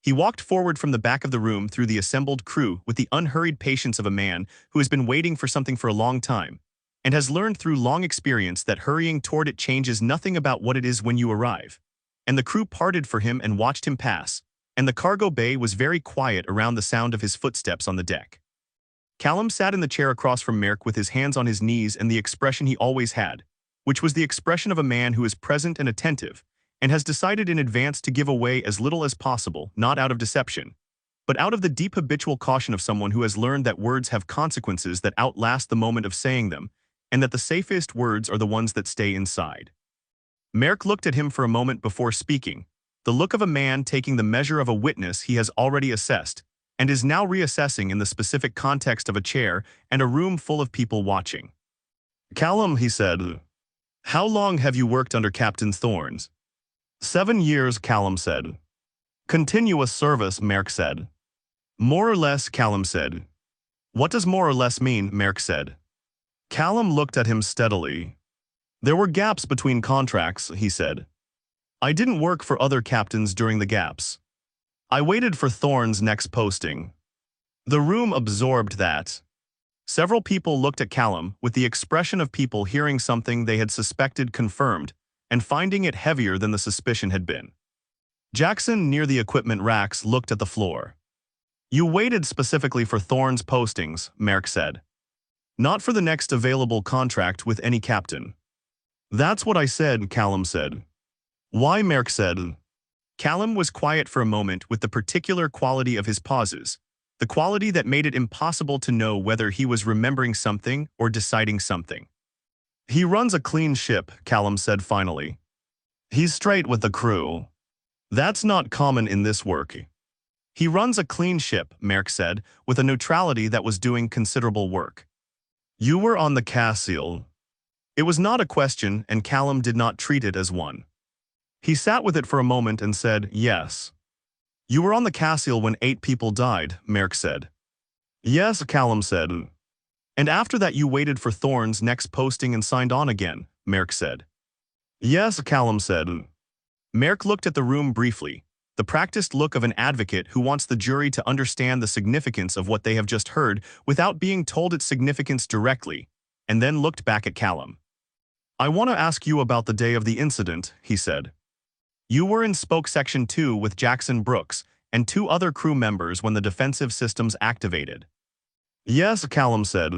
He walked forward from the back of the room through the assembled crew with the unhurried patience of a man who has been waiting for something for a long time, and has learned through long experience that hurrying toward it changes nothing about what it is when you arrive. And the crew parted for him and watched him pass, and the cargo bay was very quiet around the sound of his footsteps on the deck. Callum sat in the chair across from Merrick with his hands on his knees and the expression he always had, which was the expression of a man who is present and attentive, and has decided in advance to give away as little as possible, not out of deception, but out of the deep habitual caution of someone who has learned that words have consequences that outlast the moment of saying them, and that the safest words are the ones that stay inside. Merrick looked at him for a moment before speaking, the look of a man taking the measure of a witness he has already assessed, and is now reassessing in the specific context of a chair and a room full of people watching. "Callum," he said, "how long have you worked under Captain Thorne?" "7 years, Callum said. "Continuous service," Merrick said. "More or less," Callum said. "What does more or less mean?" Merrick said. Callum looked at him steadily. "There were gaps between contracts," he said. "I didn't work for other captains during the gaps. I waited for Thorne's next posting." The room absorbed that. Several people looked at Callum with the expression of people hearing something they had suspected confirmed, and finding it heavier than the suspicion had been. Jackson, near the equipment racks, looked at the floor. "You waited specifically for Thorne's postings," Merrick said. "Not for the next available contract with any captain." "That's what I said," Callum said. "Why?" Merrick said. Callum was quiet for a moment with the particular quality of his pauses, the quality that made it impossible to know whether he was remembering something or deciding something. "He runs a clean ship," Callum said finally. "He's straight with the crew. That's not common in this work." "He runs a clean ship," Merrick said, with a neutrality that was doing considerable work. "You were on the Cassian." It was not a question, and Callum did not treat it as one. He sat with it for a moment and said, "Yes." "You were on the Cassian when 8 people died," Merrick said. "Yes," Callum said. "And after that you waited for Thorne's next posting and signed on again," Merrick said. "Yes," Callum said. Merrick looked at the room briefly, the practiced look of an advocate who wants the jury to understand the significance of what they have just heard without being told its significance directly, and then looked back at Callum. "I want to ask you about the day of the incident," he said. "You were in Spoke Section 2 with Jackson Brooks and 2 other crew members when the defensive systems activated." "Yes," Callum said.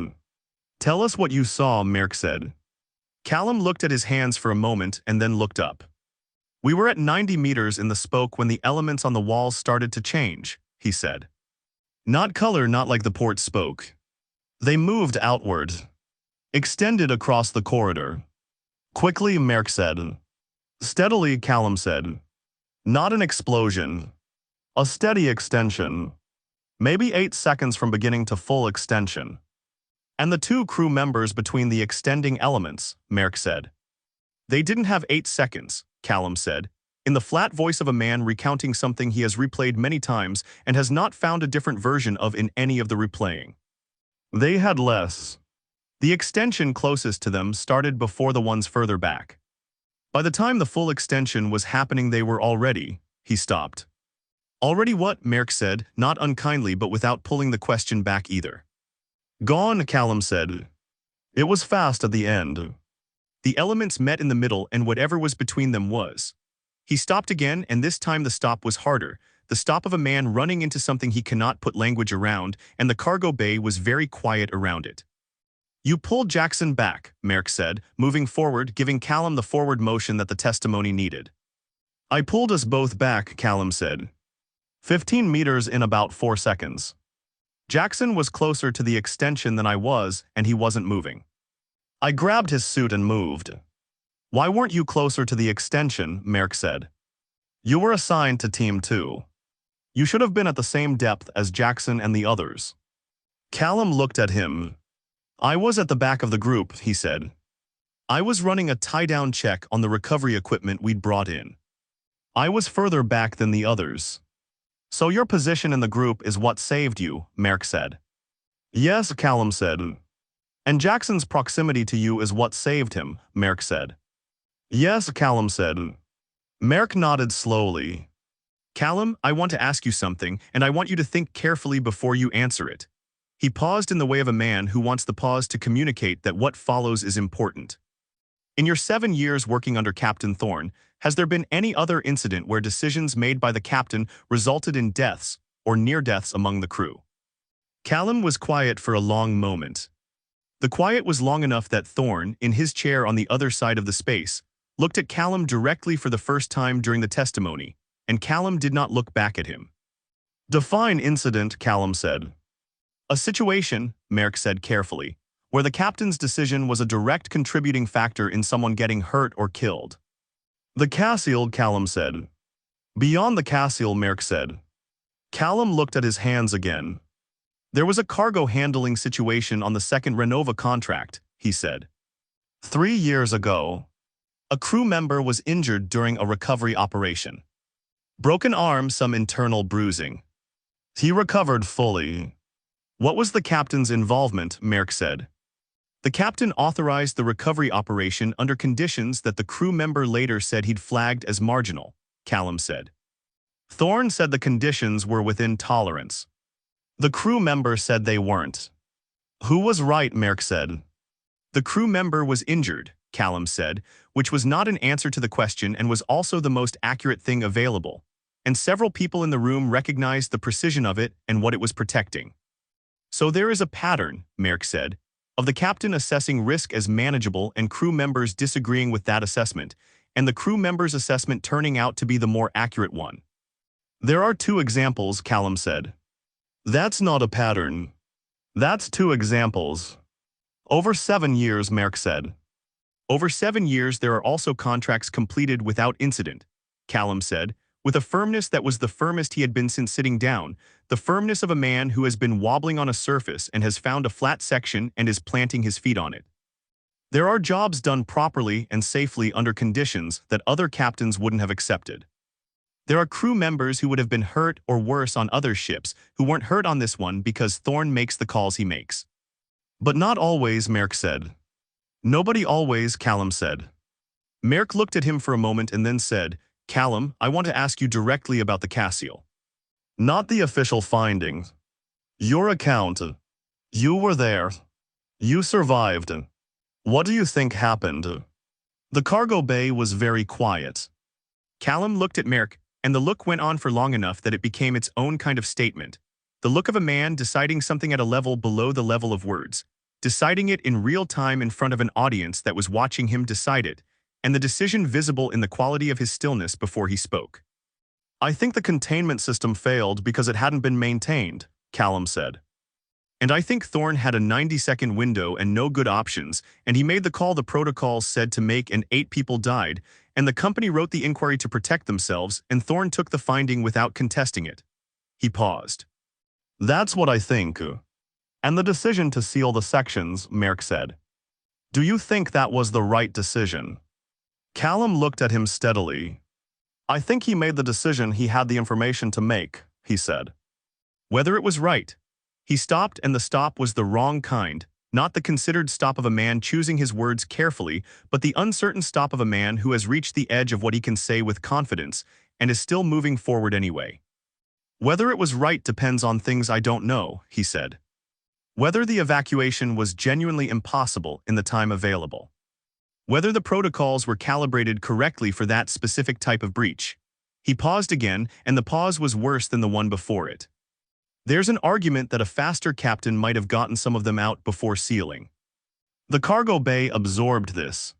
"Tell us what you saw," Merrick said. Callum looked at his hands for a moment and then looked up. "We were at 90 meters in the spoke when the elements on the walls started to change," he said. "Not color, not like the port spoke. They moved outward, extended across the corridor. Quickly," Merrick said. "Steadily," Callum said. "Not an explosion. A steady extension. Maybe 8 seconds from beginning to full extension. And the 2 crew members between the extending elements," Merrick said. "They didn't have 8 seconds, Callum said, in the flat voice of a man recounting something he has replayed many times and has not found a different version of in any of the replaying. "They had less. The extension closest to them started before the ones further back. By the time the full extension was happening they were already," he stopped. Already what? Merrick said, not unkindly but without pulling the question back either. Gone, Callum said. It was fast at the end. The elements met in the middle and whatever was between them was. He stopped again, and this time the stop was harder, the stop of a man running into something he cannot put language around, and the cargo bay was very quiet around it. You pulled Jackson back, Merrick said, moving forward, giving Callum the forward motion that the testimony needed. I pulled us both back, Callum said. 15 meters in about 4 seconds. Jackson was closer to the extension than I was, and he wasn't moving. I grabbed his suit and moved. Why weren't you closer to the extension? Merrick said. You were assigned to Team 2. You should have been at the same depth as Jackson and the others. Callum looked at him. I was at the back of the group, he said. I was running a tie-down check on the recovery equipment we'd brought in. I was further back than the others. So your position in the group is what saved you, Merrick said. Yes, Callum said. And Jackson's proximity to you is what saved him, Merrick said. Yes, Callum said. Merrick nodded slowly. Callum, I want to ask you something, and I want you to think carefully before you answer it. He paused in the way of a man who wants the pause to communicate that what follows is important. In your 7 years working under Captain Thorne, has there been any other incident where decisions made by the captain resulted in deaths or near deaths among the crew? Callum was quiet for a long moment. The quiet was long enough that Thorne, in his chair on the other side of the space, looked at Callum directly for the first time during the testimony, and Callum did not look back at him. Define incident, Callum said. A situation, Merrick said carefully, where the captain's decision was a direct contributing factor in someone getting hurt or killed. The Cassian, Callum said. Beyond the Cassian, Merrick said. Callum looked at his hands again. There was a cargo handling situation on the second Renova contract, he said. 3 years ago, a crew member was injured during a recovery operation. Broken arm, some internal bruising. He recovered fully. What was the captain's involvement, Merrick said. The captain authorized the recovery operation under conditions that the crew member later said he'd flagged as marginal, Callum said. Thorne said the conditions were within tolerance. The crew member said they weren't. Who was right, Merrick said. The crew member was injured, Callum said, which was not an answer to the question and was also the most accurate thing available, and several people in the room recognized the precision of it and what it was protecting. So there is a pattern, Merrick said, of the captain assessing risk as manageable and crew members disagreeing with that assessment, and the crew members' assessment turning out to be the more accurate one. There are 2 examples, Callum said. That's not a pattern. That's 2 examples. Over 7 years, Merrick said. Over 7 years there are also contracts completed without incident, Callum said, with a firmness that was the firmest he had been since sitting down, the firmness of a man who has been wobbling on a surface and has found a flat section and is planting his feet on it. There are jobs done properly and safely under conditions that other captains wouldn't have accepted. There are crew members who would have been hurt or worse on other ships who weren't hurt on this one because Thorne makes the calls he makes. But not always, Merrick said. Nobody always, Callum said. Merrick looked at him for a moment and then said, Callum, I want to ask you directly about the Cassian. Not the official findings. Your account. You were there. You survived. What do you think happened? The cargo bay was very quiet. Callum looked at Merrick, and the look went on for long enough that it became its own kind of statement. The look of a man deciding something at a level below the level of words, deciding it in real time in front of an audience that was watching him decide it, and the decision visible in the quality of his stillness before he spoke. I think the containment system failed because it hadn't been maintained, Callum said. And I think Thorne had a 90-second window and no good options, and he made the call the protocols said to make and 8 people died, and the company wrote the inquiry to protect themselves, and Thorne took the finding without contesting it. He paused. That's what I think. And the decision to seal the sections, Merrick said. Do you think that was the right decision? Callum looked at him steadily. I think he made the decision he had the information to make, he said. Whether it was right. He stopped, and the stop was the wrong kind, not the considered stop of a man choosing his words carefully, but the uncertain stop of a man who has reached the edge of what he can say with confidence and is still moving forward anyway. Whether it was right depends on things I don't know, he said. Whether the evacuation was genuinely impossible in the time available. Whether the protocols were calibrated correctly for that specific type of breach. He paused again, and the pause was worse than the one before it. There's an argument that a faster captain might have gotten some of them out before sealing. The cargo bay absorbed this.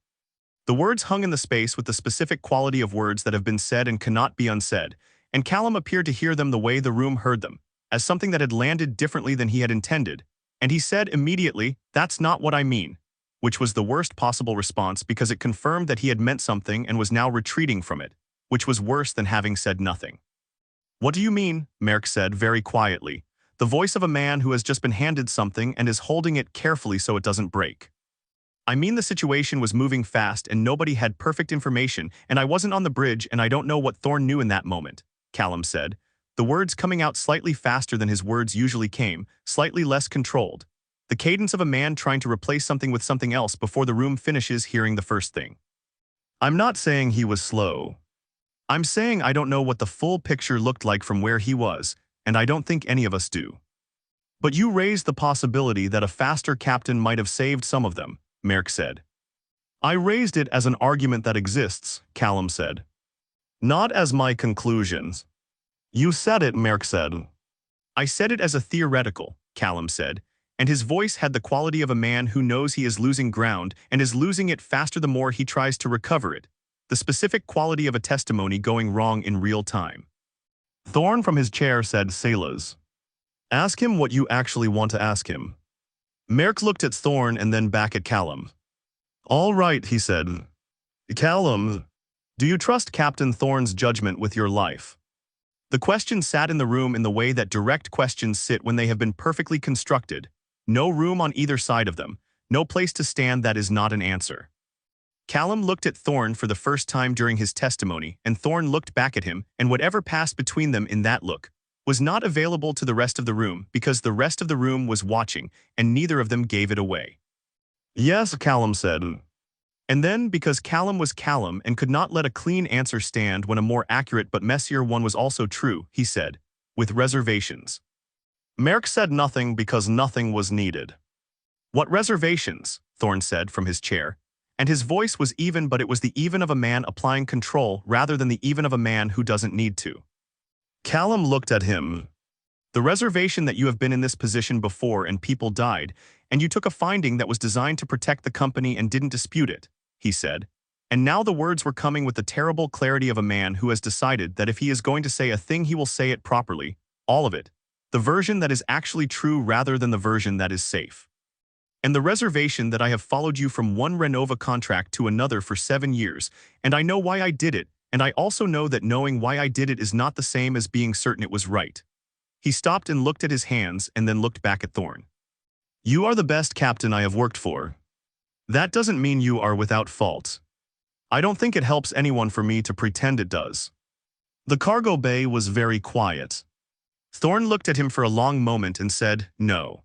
The words hung in the space with the specific quality of words that have been said and cannot be unsaid, and Callum appeared to hear them the way the room heard them, as something that had landed differently than he had intended, and he said immediately, "That's not what I mean," which was the worst possible response because it confirmed that he had meant something and was now retreating from it, which was worse than having said nothing. "What do you mean?" Merrick said very quietly, the voice of a man who has just been handed something and is holding it carefully so it doesn't break. "I mean the situation was moving fast and nobody had perfect information and I wasn't on the bridge and I don't know what Thorne knew in that moment," Callum said, the words coming out slightly faster than his words usually came, slightly less controlled. The cadence of a man trying to replace something with something else before the room finishes hearing the first thing. "I'm not saying he was slow. I'm saying I don't know what the full picture looked like from where he was, and I don't think any of us do." "But you raised the possibility that a faster captain might have saved some of them," Merrick said. "I raised it as an argument that exists," Callum said. "Not as my conclusions." "You said it," Merrick said. "I said it as a theoretical," Callum said, and his voice had the quality of a man who knows he is losing ground and is losing it faster the more he tries to recover it, the specific quality of a testimony going wrong in real time. Thorne from his chair said, "Sailors, ask him what you actually want to ask him." Merrick looked at Thorne and then back at Callum. "All right," he said. "Callum, do you trust Captain Thorne's judgment with your life?" The question sat in the room in the way that direct questions sit when they have been perfectly constructed. No room on either side of them, no place to stand that is not an answer. Callum looked at Thorne for the first time during his testimony, and Thorne looked back at him, and whatever passed between them in that look was not available to the rest of the room because the rest of the room was watching, and neither of them gave it away. "Yes," Callum said. And then, because Callum was Callum and could not let a clean answer stand when a more accurate but messier one was also true, he said, with reservations. Merrick said nothing because nothing was needed. "What reservations?" Thorne said from his chair, and his voice was even, but it was the even of a man applying control rather than the even of a man who doesn't need to. Callum looked at him. "The reservation that you have been in this position before and people died, and you took a finding that was designed to protect the company and didn't dispute it," he said. And now the words were coming with the terrible clarity of a man who has decided that if he is going to say a thing he will say it properly, all of it, the version that is actually true rather than the version that is safe. "And the reservation that I have followed you from one Renova contract to another for 7 years, and I know why I did it, and I also know that knowing why I did it is not the same as being certain it was right." He stopped and looked at his hands and then looked back at Thorne. "You are the best captain I have worked for. That doesn't mean you are without fault. I don't think it helps anyone for me to pretend it does." The cargo bay was very quiet. Thorne looked at him for a long moment and said, "No.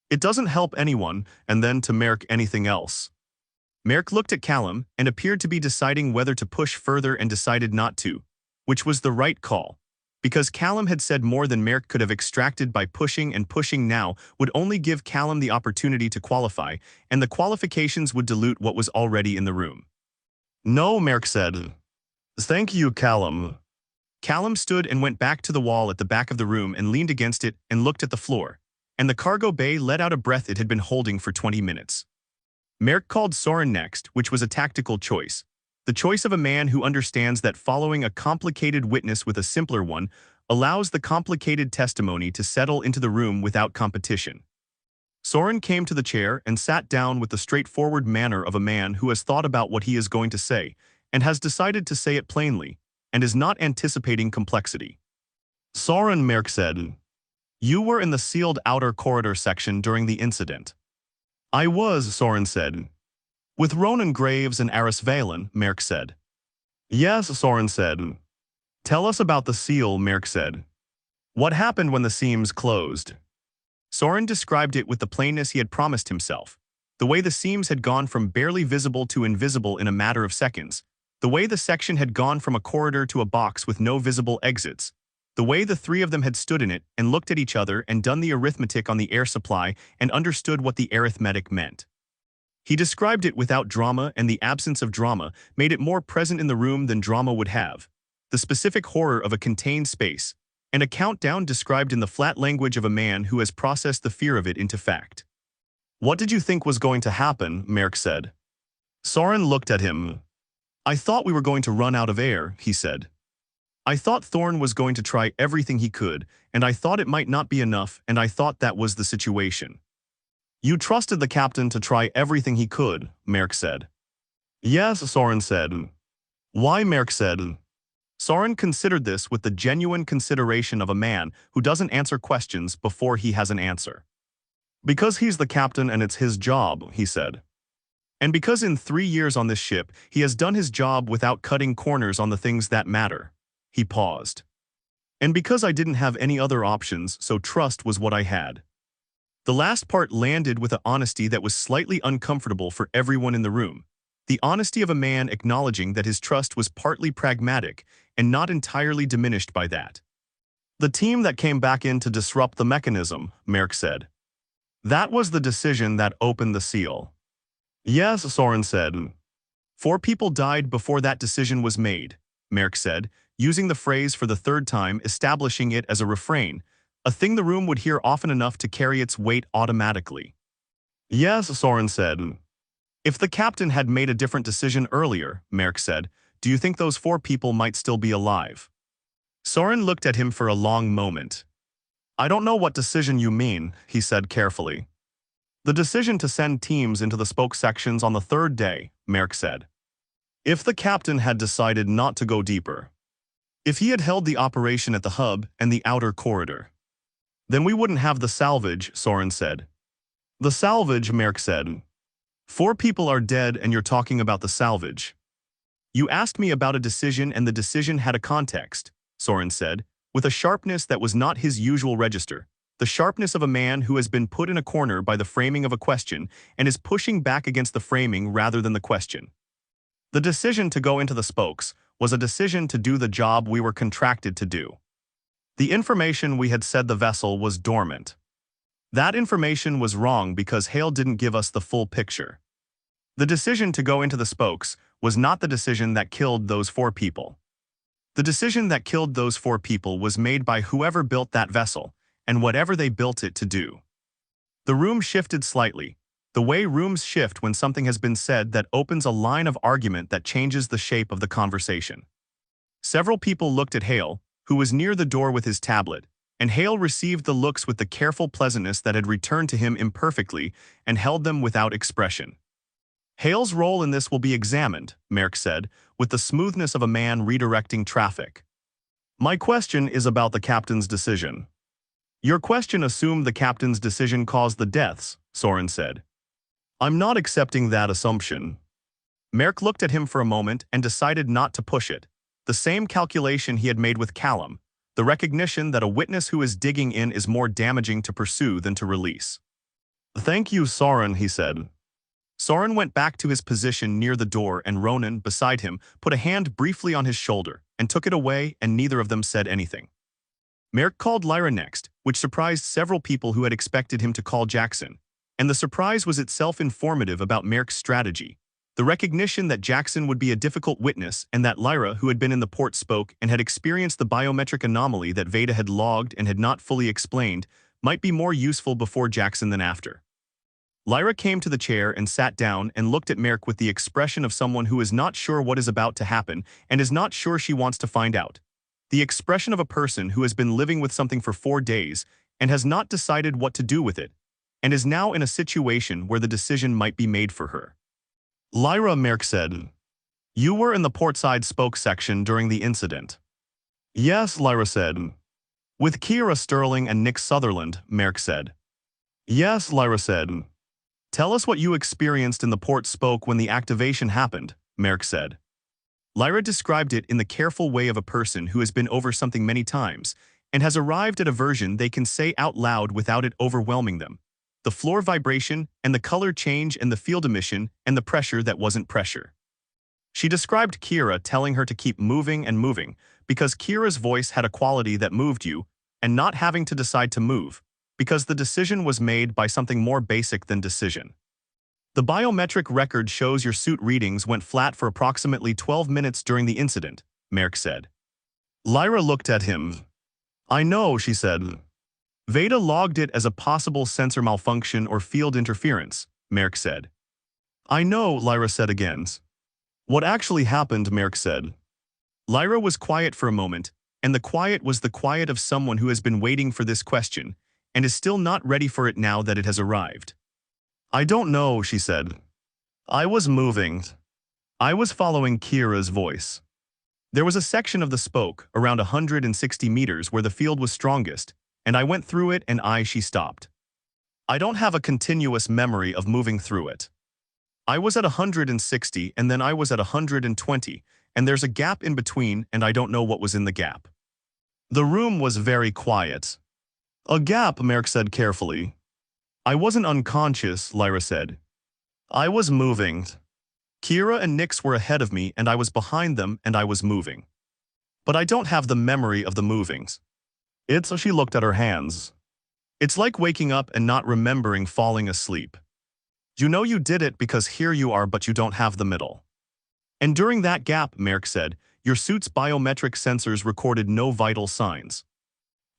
It doesn't help anyone," and then to Merrick anything else. Merrick looked at Callum and appeared to be deciding whether to push further and decided not to, which was the right call, because Callum had said more than Merrick could have extracted by pushing, and pushing now would only give Callum the opportunity to qualify, and the qualifications would dilute what was already in the room. "No," Merrick said. "Thank you, Callum." Callum stood and went back to the wall at the back of the room and leaned against it and looked at the floor, and the cargo bay let out a breath it had been holding for 20 minutes. Merrick called Soren next, which was a tactical choice. The choice of a man who understands that following a complicated witness with a simpler one allows the complicated testimony to settle into the room without competition. Soren came to the chair and sat down with the straightforward manner of a man who has thought about what he is going to say and has decided to say it plainly and is not anticipating complexity. "Soren," Merrick said, "you were in the sealed outer corridor section during the incident." "I was," Soren said. "With Ronan Graves and Aris Valen," Merrick said. "Yes," Soren said. "Tell us about the seal," Merrick said. "What happened when the seams closed?" Soren described it with the plainness he had promised himself. The way the seams had gone from barely visible to invisible in a matter of seconds. The way the section had gone from a corridor to a box with no visible exits. The way the three of them had stood in it and looked at each other and done the arithmetic on the air supply and understood what the arithmetic meant. He described it without drama, and the absence of drama made it more present in the room than drama would have. The specific horror of a contained space, and a countdown described in the flat language of a man who has processed the fear of it into fact. "What did you think was going to happen?" Merrick said. Soren looked at him. "I thought we were going to run out of air," he said. "I thought Thorne was going to try everything he could, and I thought it might not be enough, and I thought that was the situation." "You trusted the captain to try everything he could," Merrick said. "Yes," Soren said. "Why?" Merrick said. Soren considered this with the genuine consideration of a man who doesn't answer questions before he has an answer. "Because he's the captain and it's his job," he said. "And because in 3 years on this ship, he has done his job without cutting corners on the things that matter." He paused. "And because I didn't have any other options, so trust was what I had." The last part landed with an honesty that was slightly uncomfortable for everyone in the room. The honesty of a man acknowledging that his trust was partly pragmatic and not entirely diminished by that. "The team that came back in to disrupt the mechanism," Merrick said. "That was the decision that opened the seal." "Yes," Soren said. "4 people died before that decision was made," Merrick said, using the phrase for the 3rd time, establishing it as a refrain, a thing the room would hear often enough to carry its weight automatically. "Yes," Soren said. "If the captain had made a different decision earlier," Merrick said, "do you think those 4 people might still be alive?" Soren looked at him for a long moment. "I don't know what decision you mean," he said carefully. "The decision to send teams into the spoke sections on the 3rd day," Merrick said. "If the captain had decided not to go deeper. If he had held the operation at the hub and the outer corridor. Then we wouldn't have the salvage," Soren said. "The salvage," Merrick said. 4 people are dead and you're talking about the salvage." "You asked me about a decision and the decision had a context," Soren said, with a sharpness that was not his usual register, the sharpness of a man who has been put in a corner by the framing of a question and is pushing back against the framing rather than the question. "The decision to go into the spokes was a decision to do the job we were contracted to do. The information we had said the vessel was dormant. That information was wrong because Hale didn't give us the full picture. The decision to go into the spokes was not the decision that killed those 4 people. The decision that killed those 4 people was made by whoever built that vessel, and whatever they built it to do." The room shifted slightly, the way rooms shift when something has been said that opens a line of argument that changes the shape of the conversation. Several people looked at Hale, who was near the door with his tablet, and Hale received the looks with the careful pleasantness that had returned to him imperfectly and held them without expression. "Hale's role in this will be examined," Merrick said, with the smoothness of a man redirecting traffic. "My question is about the captain's decision." "Your question assumed the captain's decision caused the deaths," Soren said. "I'm not accepting that assumption." Merrick looked at him for a moment and decided not to push it. The same calculation he had made with Callum, the recognition that a witness who is digging in is more damaging to pursue than to release. "Thank you, Soren," he said. Soren went back to his position near the door and Ronan, beside him, put a hand briefly on his shoulder and took it away, and neither of them said anything. Merrick called Lyra next, which surprised several people who had expected him to call Jackson, and the surprise was itself informative about Merrick's strategy. The recognition that Jackson would be a difficult witness and that Lyra, who had been in the port spoke and had experienced the biometric anomaly that Veda had logged and had not fully explained, might be more useful before Jackson than after. Lyra came to the chair and sat down and looked at Merrick with the expression of someone who is not sure what is about to happen and is not sure she wants to find out. The expression of a person who has been living with something for 4 days and has not decided what to do with it, and is now in a situation where the decision might be made for her. "Lyra," Merrick said, "you were in the portside spoke section during the incident." "Yes," Lyra said. "With Kira Sterling and Nick Sutherland," Merrick said. "Yes," Lyra said. "Tell us what you experienced in the port spoke when the activation happened," Merrick said. Lyra described it in the careful way of a person who has been over something many times and has arrived at a version they can say out loud without it overwhelming them. The floor vibration and the color change and the field emission and the pressure that wasn't pressure. She described Kira telling her to keep moving and moving because Kira's voice had a quality that moved you, and not having to decide to move because the decision was made by something more basic than decision. The biometric record shows your suit readings went flat for approximately 12 minutes during the incident, Merrick said. Lyra looked at him. I know, she said. Veda logged it as a possible sensor malfunction or field interference, Merrick said. I know, Lyra said again. What actually happened, Merrick said. Lyra was quiet for a moment, and the quiet was the quiet of someone who has been waiting for this question and is still not ready for it now that it has arrived. I don't know, she said. I was moving. I was following Kira's voice. There was a section of the spoke, around 160 meters, where the field was strongest, and I went through it and she stopped. I don't have a continuous memory of moving through it. I was at 160 and then I was at 120, and there's a gap in between and I don't know what was in the gap. The room was very quiet. A gap, Merrick said carefully. I wasn't unconscious, Lyra said. I was moving. Kira and Nyx were ahead of me and I was behind them and I was moving. But I don't have the memory of the movings. She looked at her hands. It's like waking up and not remembering falling asleep. You know you did it because here you are, but you don't have the middle. And during that gap, Merrick said, your suit's biometric sensors recorded no vital signs.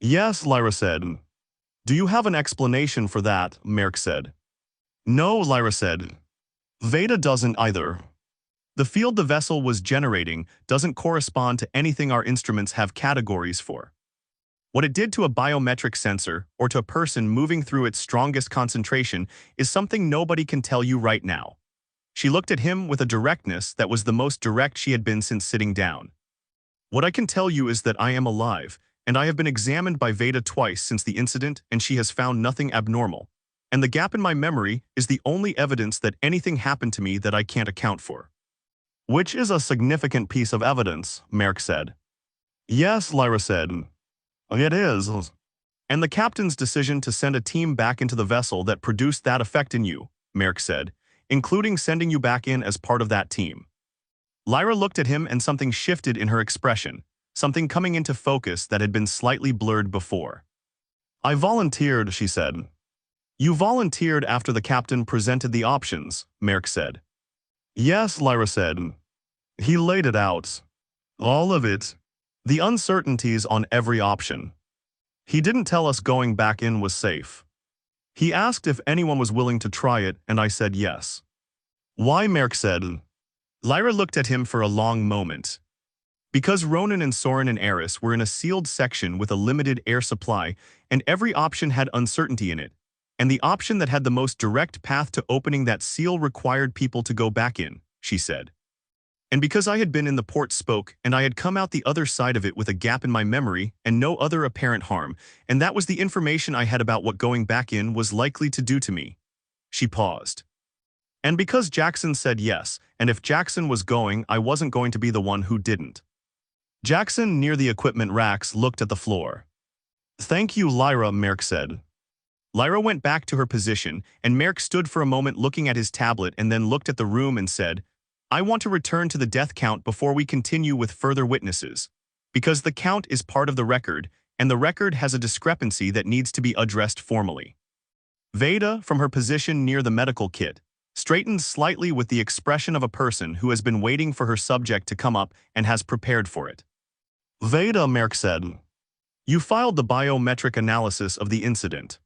Yes, Lyra said. Do you have an explanation for that? Merrick said. No, Lyra said. Veda doesn't either. The field the vessel was generating doesn't correspond to anything our instruments have categories for. What it did to a biometric sensor or to a person moving through its strongest concentration is something nobody can tell you right now. She looked at him with a directness that was the most direct she had been since sitting down. What I can tell you is that I am alive, and I have been examined by Veda twice since the incident, and she has found nothing abnormal. And the gap in my memory is the only evidence that anything happened to me that I can't account for. Which is a significant piece of evidence, Merrick said. Yes, Lyra said. It is. And the captain's decision to send a team back into the vessel that produced that effect in you, Merrick said, including sending you back in as part of that team. Lyra looked at him and something shifted in her expression, something coming into focus that had been slightly blurred before. I volunteered, she said. You volunteered after the captain presented the options, Merrick said. Yes, Lyra said. He laid it out. All of it. The uncertainties on every option. He didn't tell us going back in was safe. He asked if anyone was willing to try it, and I said yes. Why, Merrick said. Lyra looked at him for a long moment. Because Ronan and Soren and Eris were in a sealed section with a limited air supply, and every option had uncertainty in it, and the option that had the most direct path to opening that seal required people to go back in, she said. And because I had been in the port spoke and I had come out the other side of it with a gap in my memory and no other apparent harm, and that was the information I had about what going back in was likely to do to me. She paused. And because Jackson said yes, and if Jackson was going, I wasn't going to be the one who didn't. Jackson, near the equipment racks, looked at the floor. Thank you, Lyra, Merrick said. Lyra went back to her position, and Merrick stood for a moment looking at his tablet and then looked at the room and said, I want to return to the death count before we continue with further witnesses, because the count is part of the record, and the record has a discrepancy that needs to be addressed formally. Veda, from her position near the medical kit, straightened slightly with the expression of a person who has been waiting for her subject to come up and has prepared for it. Veda, Merrick said, you filed the biometric analysis of the incident.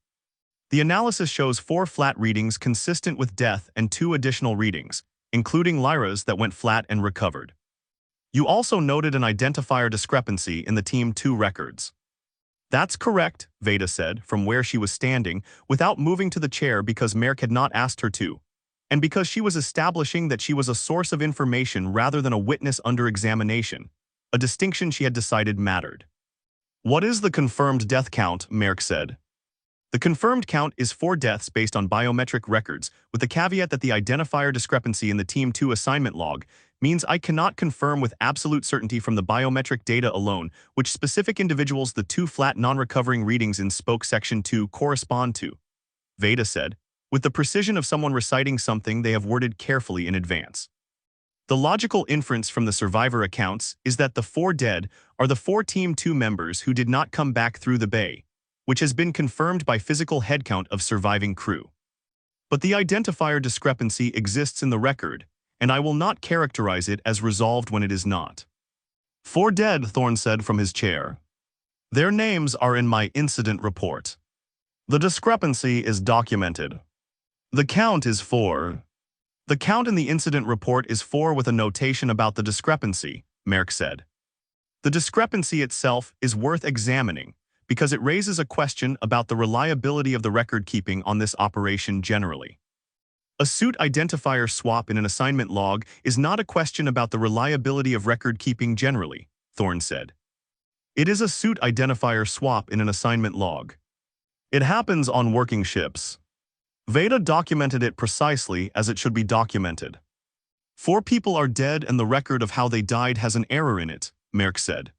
The analysis shows 4 flat readings consistent with death and 2 additional readings, including Lyra's that went flat and recovered. You also noted an identifier discrepancy in the Team 2 records. That's correct, Veda said, from where she was standing, without moving to the chair because Merrick had not asked her to, and because she was establishing that she was a source of information rather than a witness under examination, a distinction she had decided mattered. What is the confirmed death count? Merrick said. The confirmed count is 4 deaths based on biometric records, with the caveat that the identifier discrepancy in the Team 2 assignment log means I cannot confirm with absolute certainty from the biometric data alone which specific individuals the 2 flat non-recovering readings in Spoke Section 2 correspond to, Veda said, with the precision of someone reciting something they have worded carefully in advance. The logical inference from the survivor accounts is that the 4 dead are the 4 Team 2 members who did not come back through the bay, which has been confirmed by physical headcount of surviving crew. But the identifier discrepancy exists in the record, and I will not characterize it as resolved when it is not. 4 dead, Thorne said from his chair. Their names are in my incident report. The discrepancy is documented. The count is 4. The count in the incident report is 4 with a notation about the discrepancy, Merck said. The discrepancy itself is worth examining because it raises a question about the reliability of the record-keeping on this operation generally. A suit identifier swap in an assignment log is not a question about the reliability of record-keeping generally, Thorne said. It is a suit identifier swap in an assignment log. It happens on working ships. Veda documented it precisely as it should be documented. 4 people are dead and the record of how they died has an error in it, Merck said.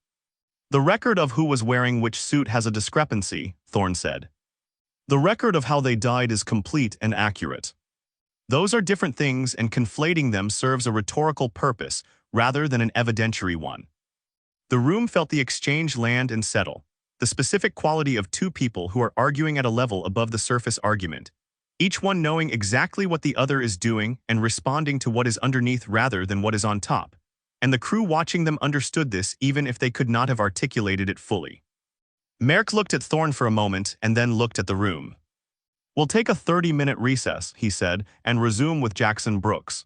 The record of who was wearing which suit has a discrepancy, Thorne said. The record of how they died is complete and accurate. Those are different things and conflating them serves a rhetorical purpose rather than an evidentiary one. The room felt the exchange land and settle, the specific quality of 2 people who are arguing at a level above the surface argument, each one knowing exactly what the other is doing and responding to what is underneath rather than what is on top. And the crew watching them understood this even if they could not have articulated it fully. Merck looked at Thorne for a moment and then looked at the room. We'll take a 30-minute recess, he said, and resume with Jackson Brooks.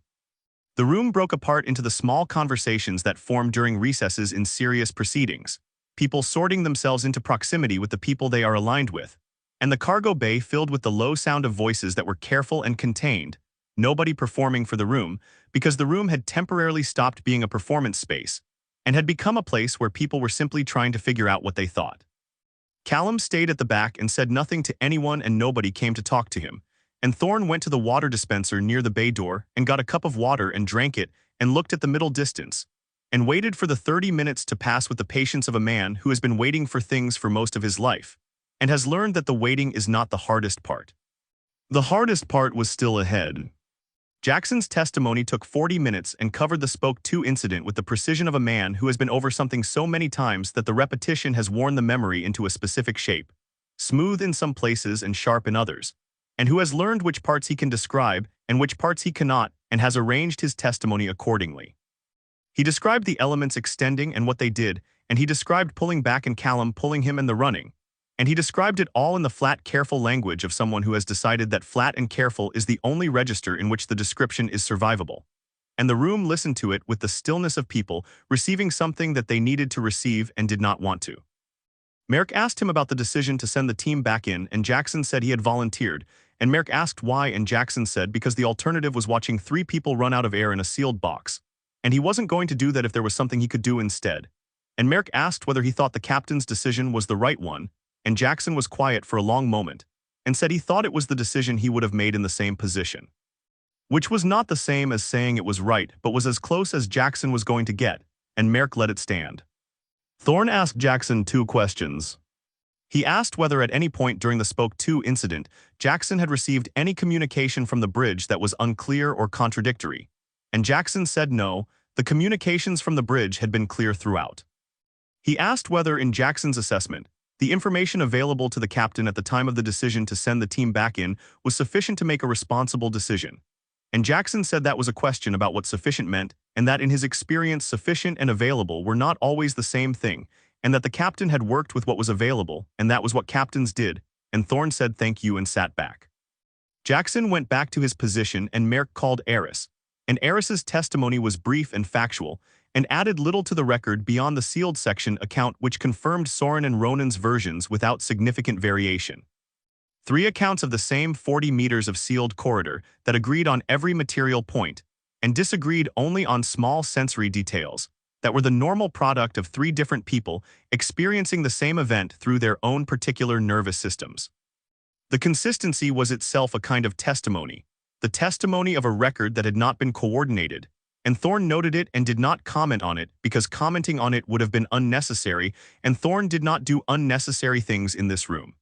The room broke apart into the small conversations that formed during recesses in serious proceedings, people sorting themselves into proximity with the people they are aligned with, and the cargo bay filled with the low sound of voices that were careful and contained, nobody performing for the room, because the room had temporarily stopped being a performance space and had become a place where people were simply trying to figure out what they thought. Callum stayed at the back and said nothing to anyone and nobody came to talk to him, and Thorne went to the water dispenser near the bay door and got a cup of water and drank it and looked at the middle distance, and waited for the 30 minutes to pass with the patience of a man who has been waiting for things for most of his life, and has learned that the waiting is not the hardest part. The hardest part was still ahead. Jackson's testimony took 40 minutes and covered the Spoke 2 incident with the precision of a man who has been over something so many times that the repetition has worn the memory into a specific shape, smooth in some places and sharp in others, and who has learned which parts he can describe and which parts he cannot and has arranged his testimony accordingly. He described the elements extending and what they did, and he described pulling back and Callum pulling him and the running, and he described it all in the flat, careful language of someone who has decided that flat and careful is the only register in which the description is survivable. And the room listened to it with the stillness of people receiving something that they needed to receive and did not want to. Merck asked him about the decision to send the team back in, and Jackson said he had volunteered, and Merck asked why, and Jackson said because the alternative was watching 3 people run out of air in a sealed box, and he wasn't going to do that if there was something he could do instead. And Merck asked whether he thought the captain's decision was the right one, and Jackson was quiet for a long moment, and said he thought it was the decision he would have made in the same position. Which was not the same as saying it was right, but was as close as Jackson was going to get, and Merck let it stand. Thorne asked Jackson 2 questions. He asked whether at any point during the Spoke 2 incident, Jackson had received any communication from the bridge that was unclear or contradictory, and Jackson said no, the communications from the bridge had been clear throughout. He asked whether, in Jackson's assessment, the information available to the captain at the time of the decision to send the team back in was sufficient to make a responsible decision, and Jackson said that was a question about what sufficient meant, and that in his experience sufficient and available were not always the same thing, and that the captain had worked with what was available, and that was what captains did, and Thorne said thank you and sat back. Jackson went back to his position and Merck called Eris, and Eris's testimony was brief and factual, and added little to the record beyond the sealed section account which confirmed Soren and Ronan's versions without significant variation. 3 accounts of the same 40 meters of sealed corridor that agreed on every material point, and disagreed only on small sensory details, that were the normal product of 3 different people experiencing the same event through their own particular nervous systems. The consistency was itself a kind of testimony, the testimony of a record that had not been coordinated, and Thorne noted it and did not comment on it because commenting on it would have been unnecessary, and Thorne did not do unnecessary things in this room.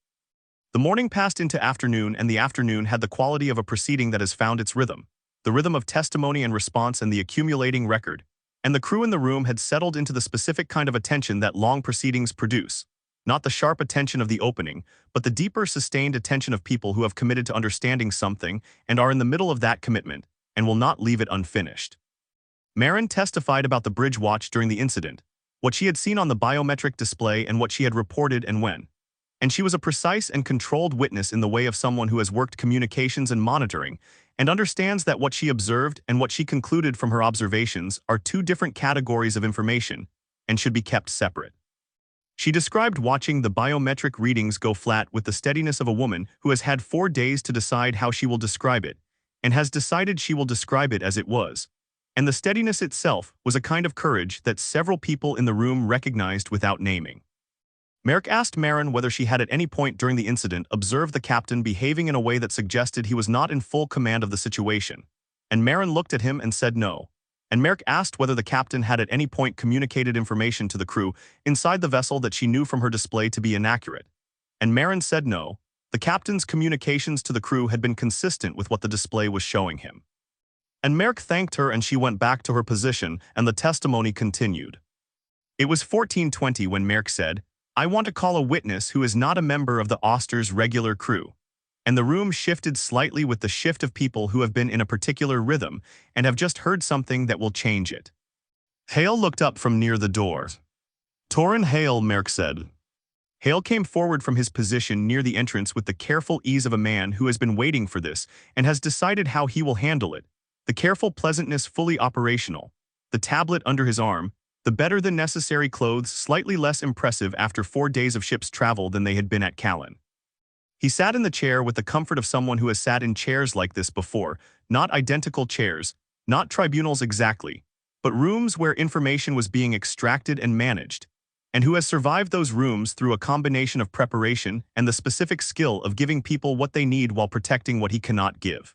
The morning passed into afternoon, and the afternoon had the quality of a proceeding that has found its rhythm, the rhythm of testimony and response and the accumulating record, and the crew in the room had settled into the specific kind of attention that long proceedings produce. Not the sharp attention of the opening, but the deeper, sustained attention of people who have committed to understanding something and are in the middle of that commitment and will not leave it unfinished. Marin testified about the bridge watch during the incident, what she had seen on the biometric display and what she had reported and when. And she was a precise and controlled witness in the way of someone who has worked communications and monitoring and understands that what she observed and what she concluded from her observations are two different categories of information and should be kept separate. She described watching the biometric readings go flat with the steadiness of a woman who has had 4 days to decide how she will describe it, and has decided she will describe it as it was. And the steadiness itself was a kind of courage that several people in the room recognized without naming. Merrick asked Marin whether she had at any point during the incident observed the captain behaving in a way that suggested he was not in full command of the situation, and Marin looked at him and said no. And Merrick asked whether the captain had at any point communicated information to the crew inside the vessel that she knew from her display to be inaccurate. And Marin said no, the captain's communications to the crew had been consistent with what the display was showing him. And Merrick thanked her and she went back to her position and the testimony continued. It was 14:20 when Merrick said, "I want to call a witness who is not a member of the Auster's regular crew." And the room shifted slightly with the shift of people who have been in a particular rhythm and have just heard something that will change it. Hale looked up from near the door. "Torin Hale," Merrick said. Hale came forward from his position near the entrance with the careful ease of a man who has been waiting for this and has decided how he will handle it, the careful pleasantness fully operational, the tablet under his arm, the better-than-necessary clothes slightly less impressive after 4 days of ship's travel than they had been at Callan. He sat in the chair with the comfort of someone who has sat in chairs like this before, not identical chairs, not tribunals exactly, but rooms where information was being extracted and managed, and who has survived those rooms through a combination of preparation and the specific skill of giving people what they need while protecting what he cannot give.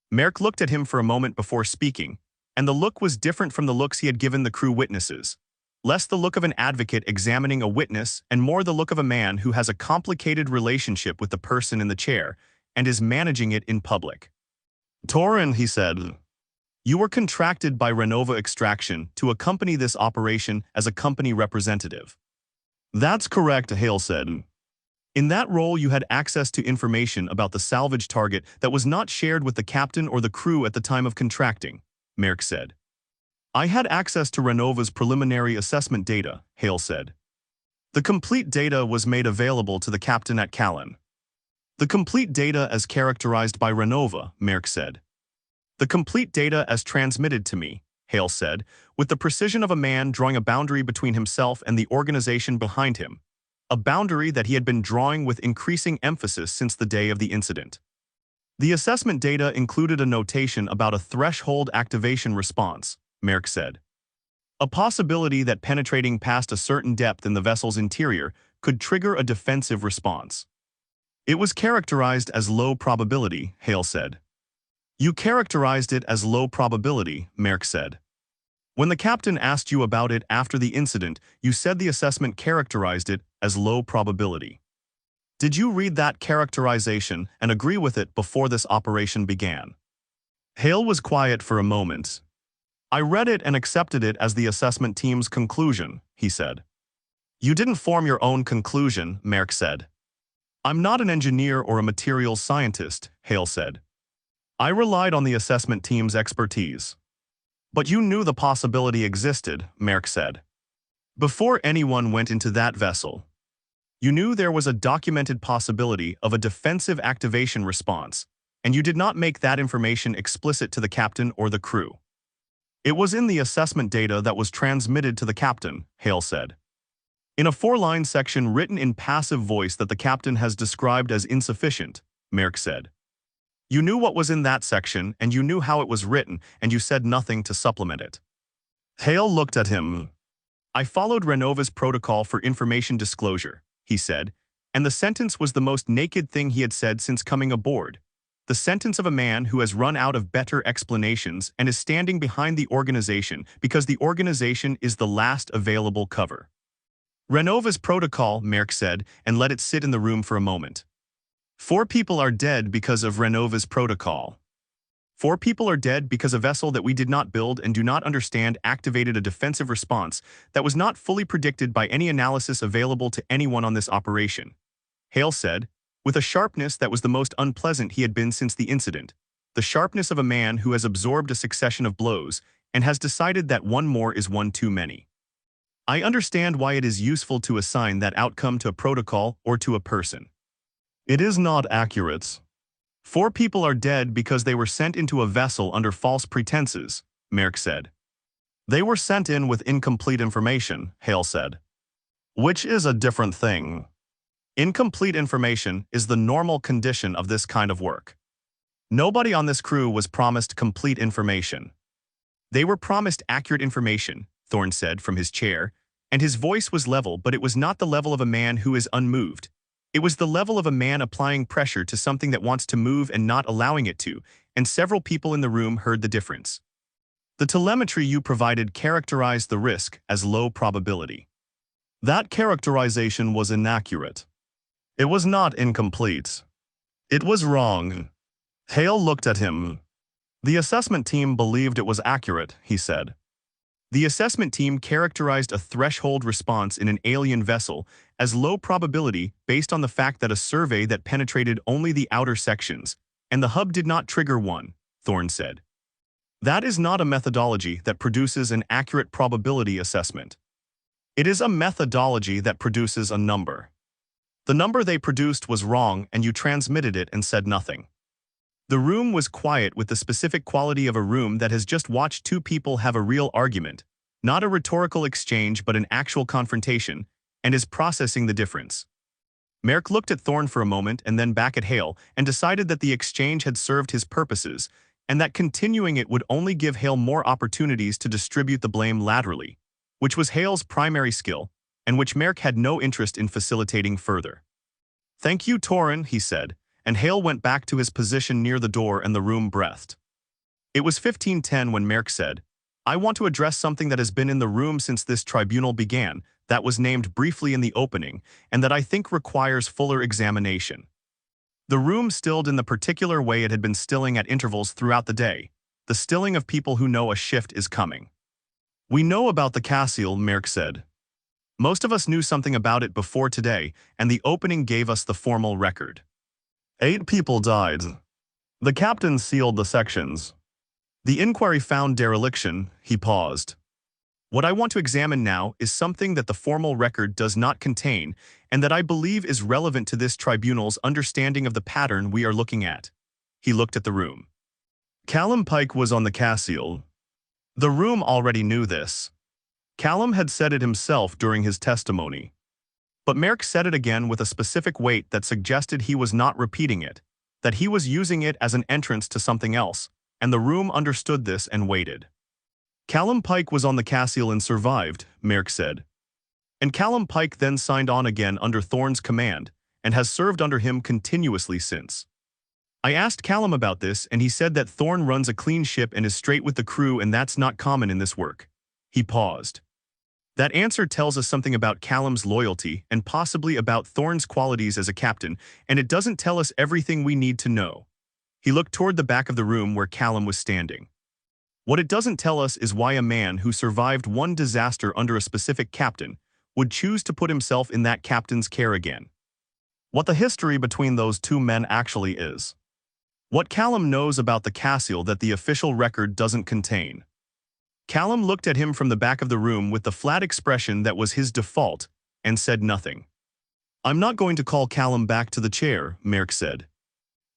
Merrick looked at him for a moment before speaking, and the look was different from the looks he had given the crew witnesses. Less the look of an advocate examining a witness and more the look of a man who has a complicated relationship with the person in the chair and is managing it in public. "Torin," he said, "you were contracted by Renova Extraction to accompany this operation as a company representative." "That's correct," Hale said. "In that role you had access to information about the salvage target that was not shared with the captain or the crew at the time of contracting," Merrick said. "I had access to Renova's preliminary assessment data," Hale said. "The complete data was made available to the captain at Callan." "The complete data as characterized by Renova," Merrick said. "The complete data as transmitted to me," Hale said, with the precision of a man drawing a boundary between himself and the organization behind him, a boundary that he had been drawing with increasing emphasis since the day of the incident. "The assessment data included a notation about a threshold activation response," Merrick said. "A possibility that penetrating past a certain depth in the vessel's interior could trigger a defensive response." "It was characterized as low probability," Hale said. "You characterized it as low probability," Merrick said. "When the captain asked you about it after the incident, you said the assessment characterized it as low probability. Did you read that characterization and agree with it before this operation began?" Hale was quiet for a moment. "I read it and accepted it as the assessment team's conclusion," he said. "You didn't form your own conclusion," Merrick said. "I'm not an engineer or a materials scientist," Hale said. "I relied on the assessment team's expertise." "But you knew the possibility existed," Merrick said. "Before anyone went into that vessel. You knew there was a documented possibility of a defensive activation response, and you did not make that information explicit to the captain or the crew. It was in the assessment data that was transmitted to the captain," Hale said. "In a 4-line section written in passive voice that the captain has described as insufficient," Merrick said. "You knew what was in that section, and you knew how it was written, and you said nothing to supplement it." Hale looked at him. "I followed Renova's protocol for information disclosure," he said, and the sentence was the most naked thing he had said since coming aboard. The sentence of a man who has run out of better explanations and is standing behind the organization because the organization is the last available cover. "Renova's protocol," Merrick said, and let it sit in the room for a moment. "4 people are dead because of Renova's protocol." 4 people are dead because a vessel that we did not build and do not understand activated a defensive response that was not fully predicted by any analysis available to anyone on this operation," Hale said, with a sharpness that was the most unpleasant he had been since the incident, the sharpness of a man who has absorbed a succession of blows and has decided that one more is one too many. "I understand why it is useful to assign that outcome to a protocol or to a person. It is not accurate. 4 people are dead because they were sent into a vessel under false pretenses," Merrick said. They were sent in with incomplete information, Hale said. Which is a different thing. Incomplete information is the normal condition of this kind of work. Nobody on this crew was promised complete information. "They were promised accurate information," Thorne said from his chair, and his voice was level, but it was not the level of a man who is unmoved. It was the level of a man applying pressure to something that wants to move and not allowing it to, and several people in the room heard the difference. "The telemetry you provided characterized the risk as low probability. That characterization was inaccurate. It was not incomplete. It was wrong." Hale looked at him. "The assessment team believed it was accurate," he said. "The assessment team characterized a threshold response in an alien vessel as low probability based on the fact that a survey that penetrated only the outer sections, and the hub did not trigger one," Thorne said. "That is not a methodology that produces an accurate probability assessment. It is a methodology that produces a number. The number they produced was wrong and you transmitted it and said nothing." The room was quiet with the specific quality of a room that has just watched 2 people have a real argument, not a rhetorical exchange but an actual confrontation, and is processing the difference. Merrick looked at Thorne for a moment and then back at Hale and decided that the exchange had served his purposes and that continuing it would only give Hale more opportunities to distribute the blame laterally, which was Hale's primary skill and which Merrick had no interest in facilitating further. "Thank you, Thorne," he said, and Hale went back to his position near the door and the room breathed. It was 15:10 when Merrick said, "I want to address something that has been in the room since this tribunal began, that was named briefly in the opening, and that I think requires fuller examination." The room stilled in the particular way it had been stilling at intervals throughout the day, the stilling of people who know a shift is coming. "We know about the Cassian," Merrick said. "Most of us knew something about it before today, and the opening gave us the formal record. 8 people died. The captain sealed the sections. The inquiry found dereliction." He paused. "What I want to examine now is something that the formal record does not contain and that I believe is relevant to this tribunal's understanding of the pattern we are looking at." He looked at the room. "Callum Pike was on the Cassian. The room already knew this. Callum had said it himself during his testimony. But Merrick said it again with a specific weight that suggested he was not repeating it, that he was using it as an entrance to something else, and the room understood this and waited. "Callum Pike was on the Cassian and survived," Merrick said. "And Callum Pike then signed on again under Thorne's command, and has served under him continuously since. I asked Callum about this, and he said that Thorne runs a clean ship and is straight with the crew, and that's not common in this work." He paused. "That answer tells us something about Callum's loyalty and possibly about Thorne's qualities as a captain, and it doesn't tell us everything we need to know." He looked toward the back of the room where Callum was standing. "What it doesn't tell us is why a man who survived one disaster under a specific captain would choose to put himself in that captain's care again. What the history between those 2 men actually is. What Callum knows about the Cassian that the official record doesn't contain." Callum looked at him from the back of the room with the flat expression that was his default and said nothing. "I'm not going to call Callum back to the chair," Merrick said.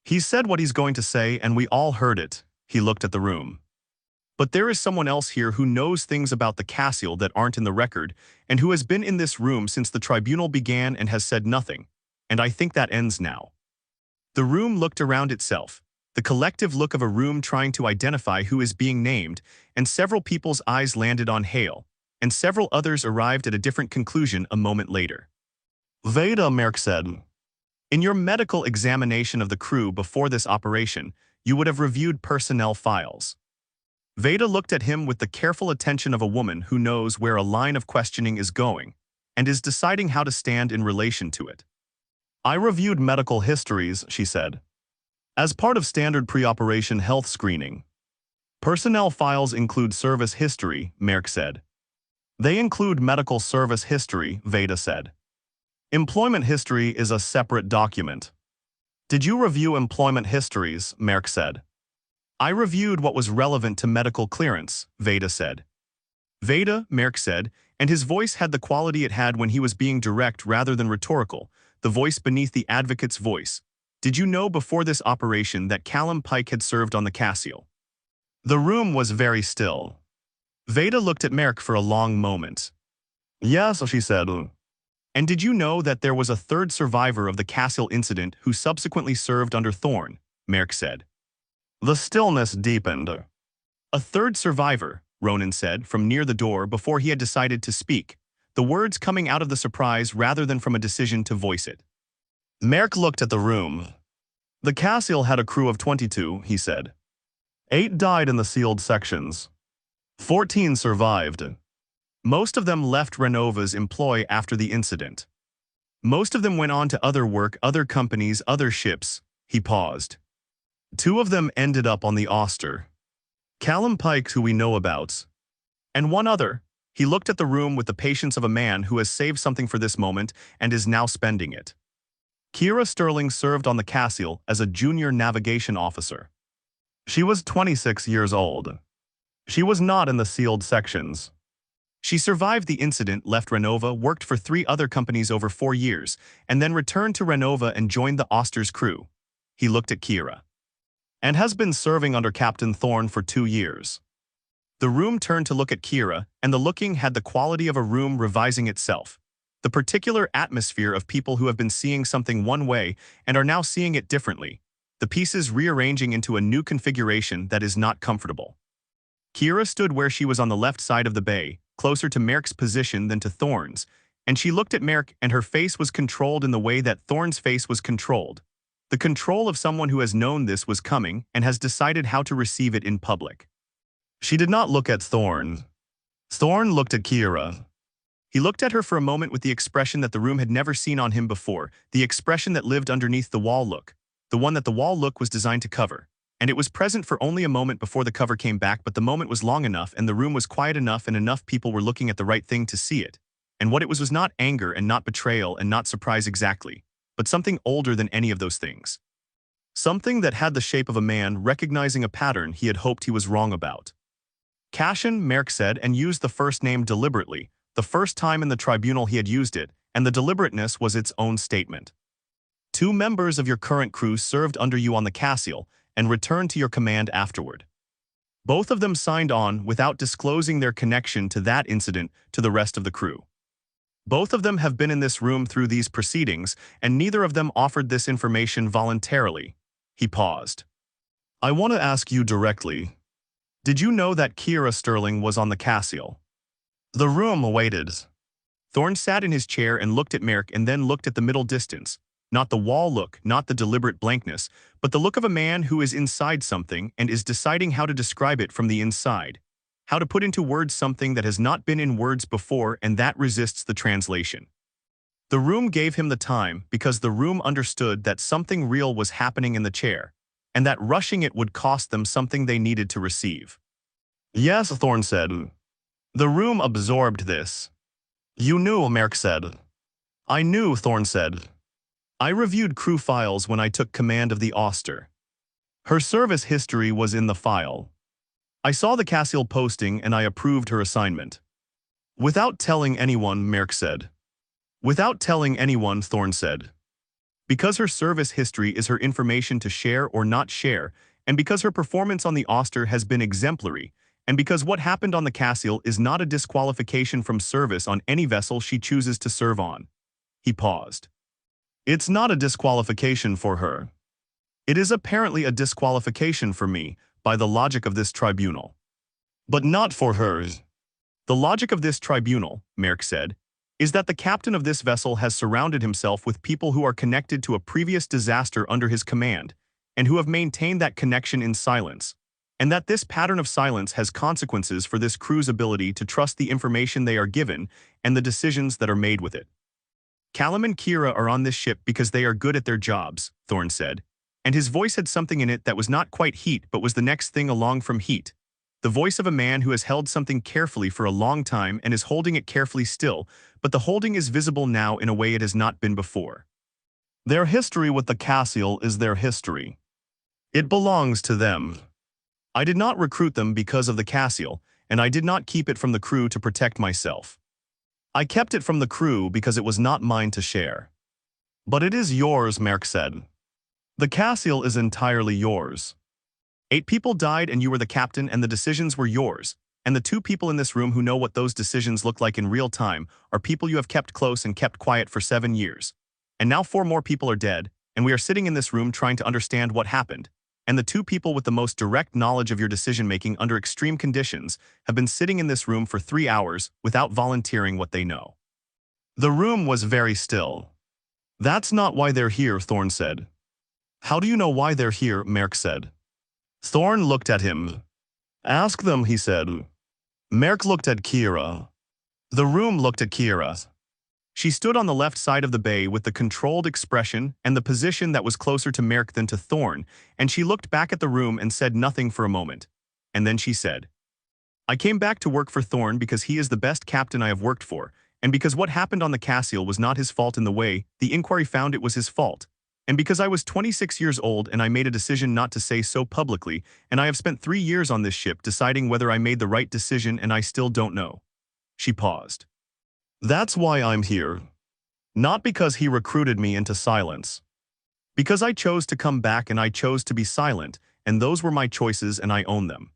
"He said what he's going to say and we all heard it." He looked at the room. "But there is someone else here who knows things about the Cassian that aren't in the record and who has been in this room since the tribunal began and has said nothing, and I think that ends now." The room looked around itself, the collective look of a room trying to identify who is being named, and several people's eyes landed on Hale, and several others arrived at a different conclusion a moment later. "Veda," Merrick said. "In your medical examination of the crew before this operation, you would have reviewed personnel files." Veda looked at him with the careful attention of a woman who knows where a line of questioning is going, and is deciding how to stand in relation to it. "I reviewed medical histories," she said. As part of standard pre-operation health screening, personnel files include service history, Merck said. They include medical service history, Veda said. Employment history is a separate document. Did you review employment histories, Merck said. I reviewed what was relevant to medical clearance, Veda said. Veda, Merck said, and his voice had the quality it had when he was being direct rather than rhetorical, the voice beneath the advocate's voice. Did you know before this operation that Callum Pike had served on the Cassian? The room was very still. Veda looked at Merck for a long moment. Yes, she said. And did you know that there was a third survivor of the Cassian incident who subsequently served under Thorne? Merck said. The stillness deepened. A third survivor, Ronan said from near the door before he had decided to speak, the words coming out of the surprise rather than from a decision to voice it. Merck looked at the room. The Cassian had a crew of 22, he said. 8 died in the sealed sections. 14 survived. Most of them left Renova's employ after the incident. Most of them went on to other work, other companies, other ships. He paused. 2 of them ended up on the Auster. Callum Pike, who we know about. And 1 other. He looked at the room with the patience of a man who has saved something for this moment and is now spending it. Kira Sterling served on the Cassian as a junior navigation officer. She was 26 years old. She was not in the sealed sections. She survived the incident, left Renova, worked for 3 other companies over 4 years, and then returned to Renova and joined the Auster's crew. He looked at Kira. And has been serving under Captain Thorne for 2 years. The room turned to look at Kira, and the looking had the quality of a room revising itself. The particular atmosphere of people who have been seeing something one way and are now seeing it differently. The pieces rearranging into a new configuration that is not comfortable. Kira stood where she was on the left side of the bay, closer to Merck's position than to Thorne's, and she looked at Merck and her face was controlled in the way that Thorne's face was controlled. The control of someone who has known this was coming and has decided how to receive it in public. She did not look at Thorne. Thorne looked at Kira. He looked at her for a moment with the expression that the room had never seen on him before, the expression that lived underneath the wall look, the one that the wall look was designed to cover. And it was present for only a moment before the cover came back, but the moment was long enough and the room was quiet enough and enough people were looking at the right thing to see it. And what it was not anger and not betrayal and not surprise exactly, but something older than any of those things. Something that had the shape of a man recognizing a pattern he had hoped he was wrong about. Cassian, Merck said, and used the first name deliberately, the first time in the tribunal he had used it, and the deliberateness was its own statement. 2 members of your current crew served under you on the Cassian and returned to your command afterward. Both of them signed on without disclosing their connection to that incident to the rest of the crew. Both of them have been in this room through these proceedings, and neither of them offered this information voluntarily. He paused. I want to ask you directly. Did you know that Kira Sterling was on the Cassian? The room awaited. Thorne sat in his chair and looked at Merck and then looked at the middle distance. Not the wall look, not the deliberate blankness, but the look of a man who is inside something and is deciding how to describe it from the inside. How to put into words something that has not been in words before, and that resists the translation. The room gave him the time because the room understood that something real was happening in the chair, and that rushing it would cost them something they needed to receive. Yes, Thorne said. The room absorbed this. You knew, Merck said. I knew, Thorne said. I reviewed crew files when I took command of the Auster. Her service history was in the file. I saw the Cassian posting and I approved her assignment. Without telling anyone, Merck said. Without telling anyone, Thorne said. Because her service history is her information to share or not share, and because her performance on the Auster has been exemplary, and because what happened on the Cassian is not a disqualification from service on any vessel she chooses to serve on. He paused. It's not a disqualification for her. It is apparently a disqualification for me, by the logic of this tribunal. But not for hers. The logic of this tribunal, Merck said, is that the captain of this vessel has surrounded himself with people who are connected to a previous disaster under his command, and who have maintained that connection in silence, and that this pattern of silence has consequences for this crew's ability to trust the information they are given and the decisions that are made with it. Callum and Kira are on this ship because they are good at their jobs, Thorne said. and his voice had something in it that was not quite heat but was the next thing along from heat. The voice of a man who has held something carefully for a long time and is holding it carefully still, but the holding is visible now in a way it has not been before. Their history with the Cassian is their history. It belongs to them. I did not recruit them because of the Cassian, and I did not keep it from the crew to protect myself. I kept it from the crew because it was not mine to share. But it is yours, Merc said. The Cassian is entirely yours. 8 people died and you were the captain and the decisions were yours, and the 2 people in this room who know what those decisions look like in real time are people you have kept close and kept quiet for 7 years. And now 4 more people are dead, and we are sitting in this room trying to understand what happened, and the 2 people with the most direct knowledge of your decision-making under extreme conditions have been sitting in this room for 3 hours without volunteering what they know. The room was very still. That's not why they're here, Thorne said. How do you know why they're here, Merc said. Thorne looked at him. Ask them, he said. Merc looked at Kira. The room looked at Kira. She stood on the left side of the bay with the controlled expression and the position that was closer to Merc than to Thorne, and she looked back at the room and said nothing for a moment. And then she said, I came back to work for Thorne because he is the best captain I have worked for, and because what happened on the Cassian was not his fault in the way the inquiry found it was his fault, and because I was 26 years old and I made a decision not to say so publicly, and I have spent 3 years on this ship deciding whether I made the right decision and I still don't know. She paused. That's why I'm here. Not because he recruited me into silence. Because I chose to come back and I chose to be silent, and those were my choices and I own them.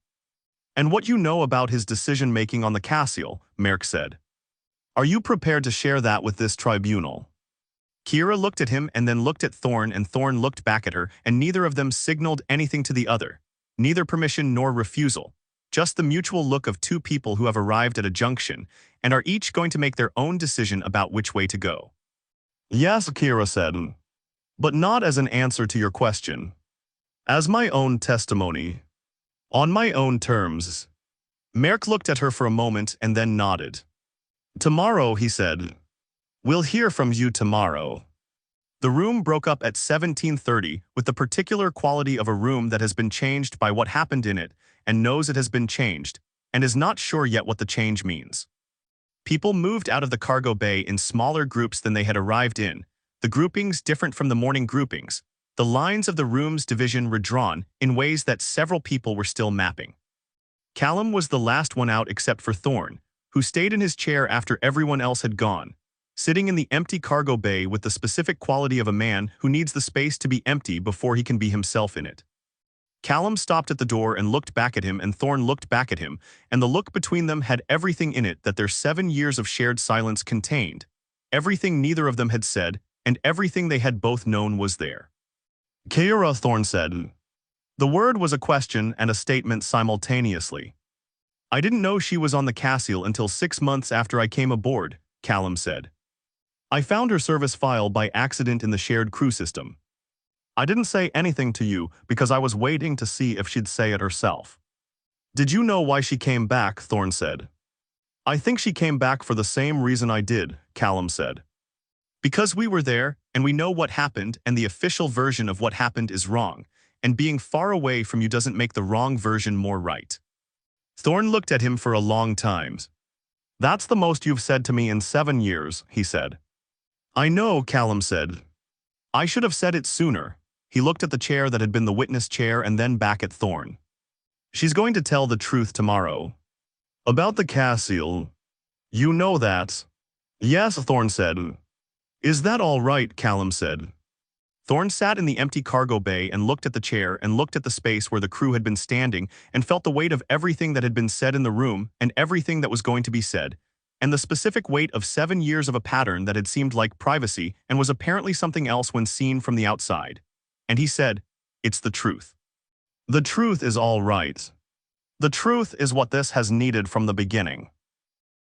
And what you know about his decision-making on the Cassian, Merc said. Are you prepared to share that with this tribunal? Kira looked at him and then looked at Thorne, and Thorne looked back at her, and neither of them signaled anything to the other. Neither permission nor refusal. Just the mutual look of 2 people who have arrived at a junction and are each going to make their own decision about which way to go. Yes, Kira said, but not as an answer to your question. As my own testimony. On my own terms. Merc looked at her for a moment and then nodded. Tomorrow, he said. We'll hear from you tomorrow. The room broke up at 17:30 with the particular quality of a room that has been changed by what happened in it and knows it has been changed and is not sure yet what the change means. People moved out of the cargo bay in smaller groups than they had arrived in, the groupings different from the morning groupings. The lines of the room's division were drawn in ways that several people were still mapping. Callum was the last one out except for Thorne, who stayed in his chair after everyone else had gone, sitting in the empty cargo bay with the specific quality of a man who needs the space to be empty before he can be himself in it. Callum stopped at the door and looked back at him, and Thorne looked back at him, and the look between them had everything in it that their 7 years of shared silence contained, everything neither of them had said, and everything they had both known was there. Kira, Thorne said. The word was a question and a statement simultaneously. I didn't know she was on the Cassian until 6 months after I came aboard, Callum said. I found her service file by accident in the shared crew system. I didn't say anything to you because I was waiting to see if she'd say it herself. Did you know why she came back? Thorne said. I think she came back for the same reason I did, Callum said. Because we were there, and we know what happened, and the official version of what happened is wrong, and being far away from you doesn't make the wrong version more right. Thorne looked at him for a long time. That's the most you've said to me in 7 years, he said. I know, Callum said. I should have said it sooner. He looked at the chair that had been the witness chair and then back at Thorne. She's going to tell the truth tomorrow. About the Cassian. You know that. Yes, Thorne said. Is that all right? Callum said. Thorne sat in the empty cargo bay and looked at the chair and looked at the space where the crew had been standing and felt the weight of everything that had been said in the room and everything that was going to be said, and the specific weight of 7 years of a pattern that had seemed like privacy and was apparently something else when seen from the outside. And he said, it's the truth. The truth is all right. The truth is what this has needed from the beginning.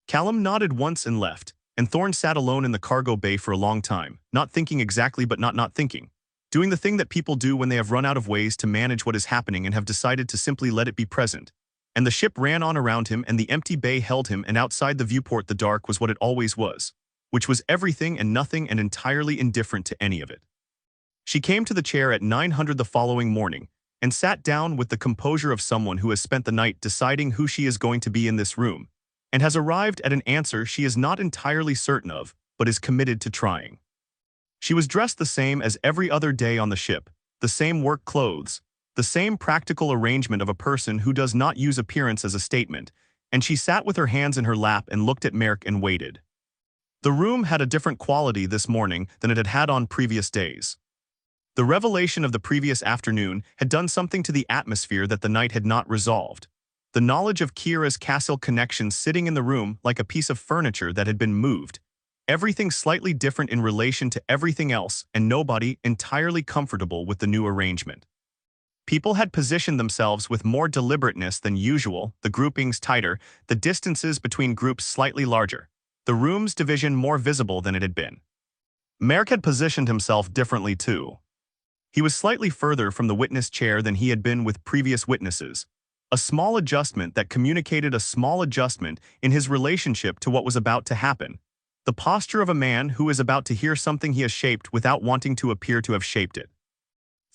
Callum nodded once and left, and Thorne sat alone in the cargo bay for a long time, not thinking exactly but not thinking, doing the thing that people do when they have run out of ways to manage what is happening and have decided to simply let it be present. And the ship ran on around him and the empty bay held him, and outside the viewport the dark was what it always was, which was everything and nothing and entirely indifferent to any of it. She came to the chair at 900 the following morning and sat down with the composure of someone who has spent the night deciding who she is going to be in this room and has arrived at an answer she is not entirely certain of, but is committed to trying. She was dressed the same as every other day on the ship, the same work clothes, the same practical arrangement of a person who does not use appearance as a statement, and she sat with her hands in her lap and looked at Merrick and waited. The room had a different quality this morning than it had had on previous days. The revelation of the previous afternoon had done something to the atmosphere that the night had not resolved. The knowledge of Kira's Cassian connection sitting in the room like a piece of furniture that had been moved. Everything slightly different in relation to everything else and nobody entirely comfortable with the new arrangement. People had positioned themselves with more deliberateness than usual, the groupings tighter, the distances between groups slightly larger, the room's division more visible than it had been. Merrick had positioned himself differently too. He was slightly further from the witness chair than he had been with previous witnesses, a small adjustment that communicated a small adjustment in his relationship to what was about to happen, the posture of a man who is about to hear something he has shaped without wanting to appear to have shaped it.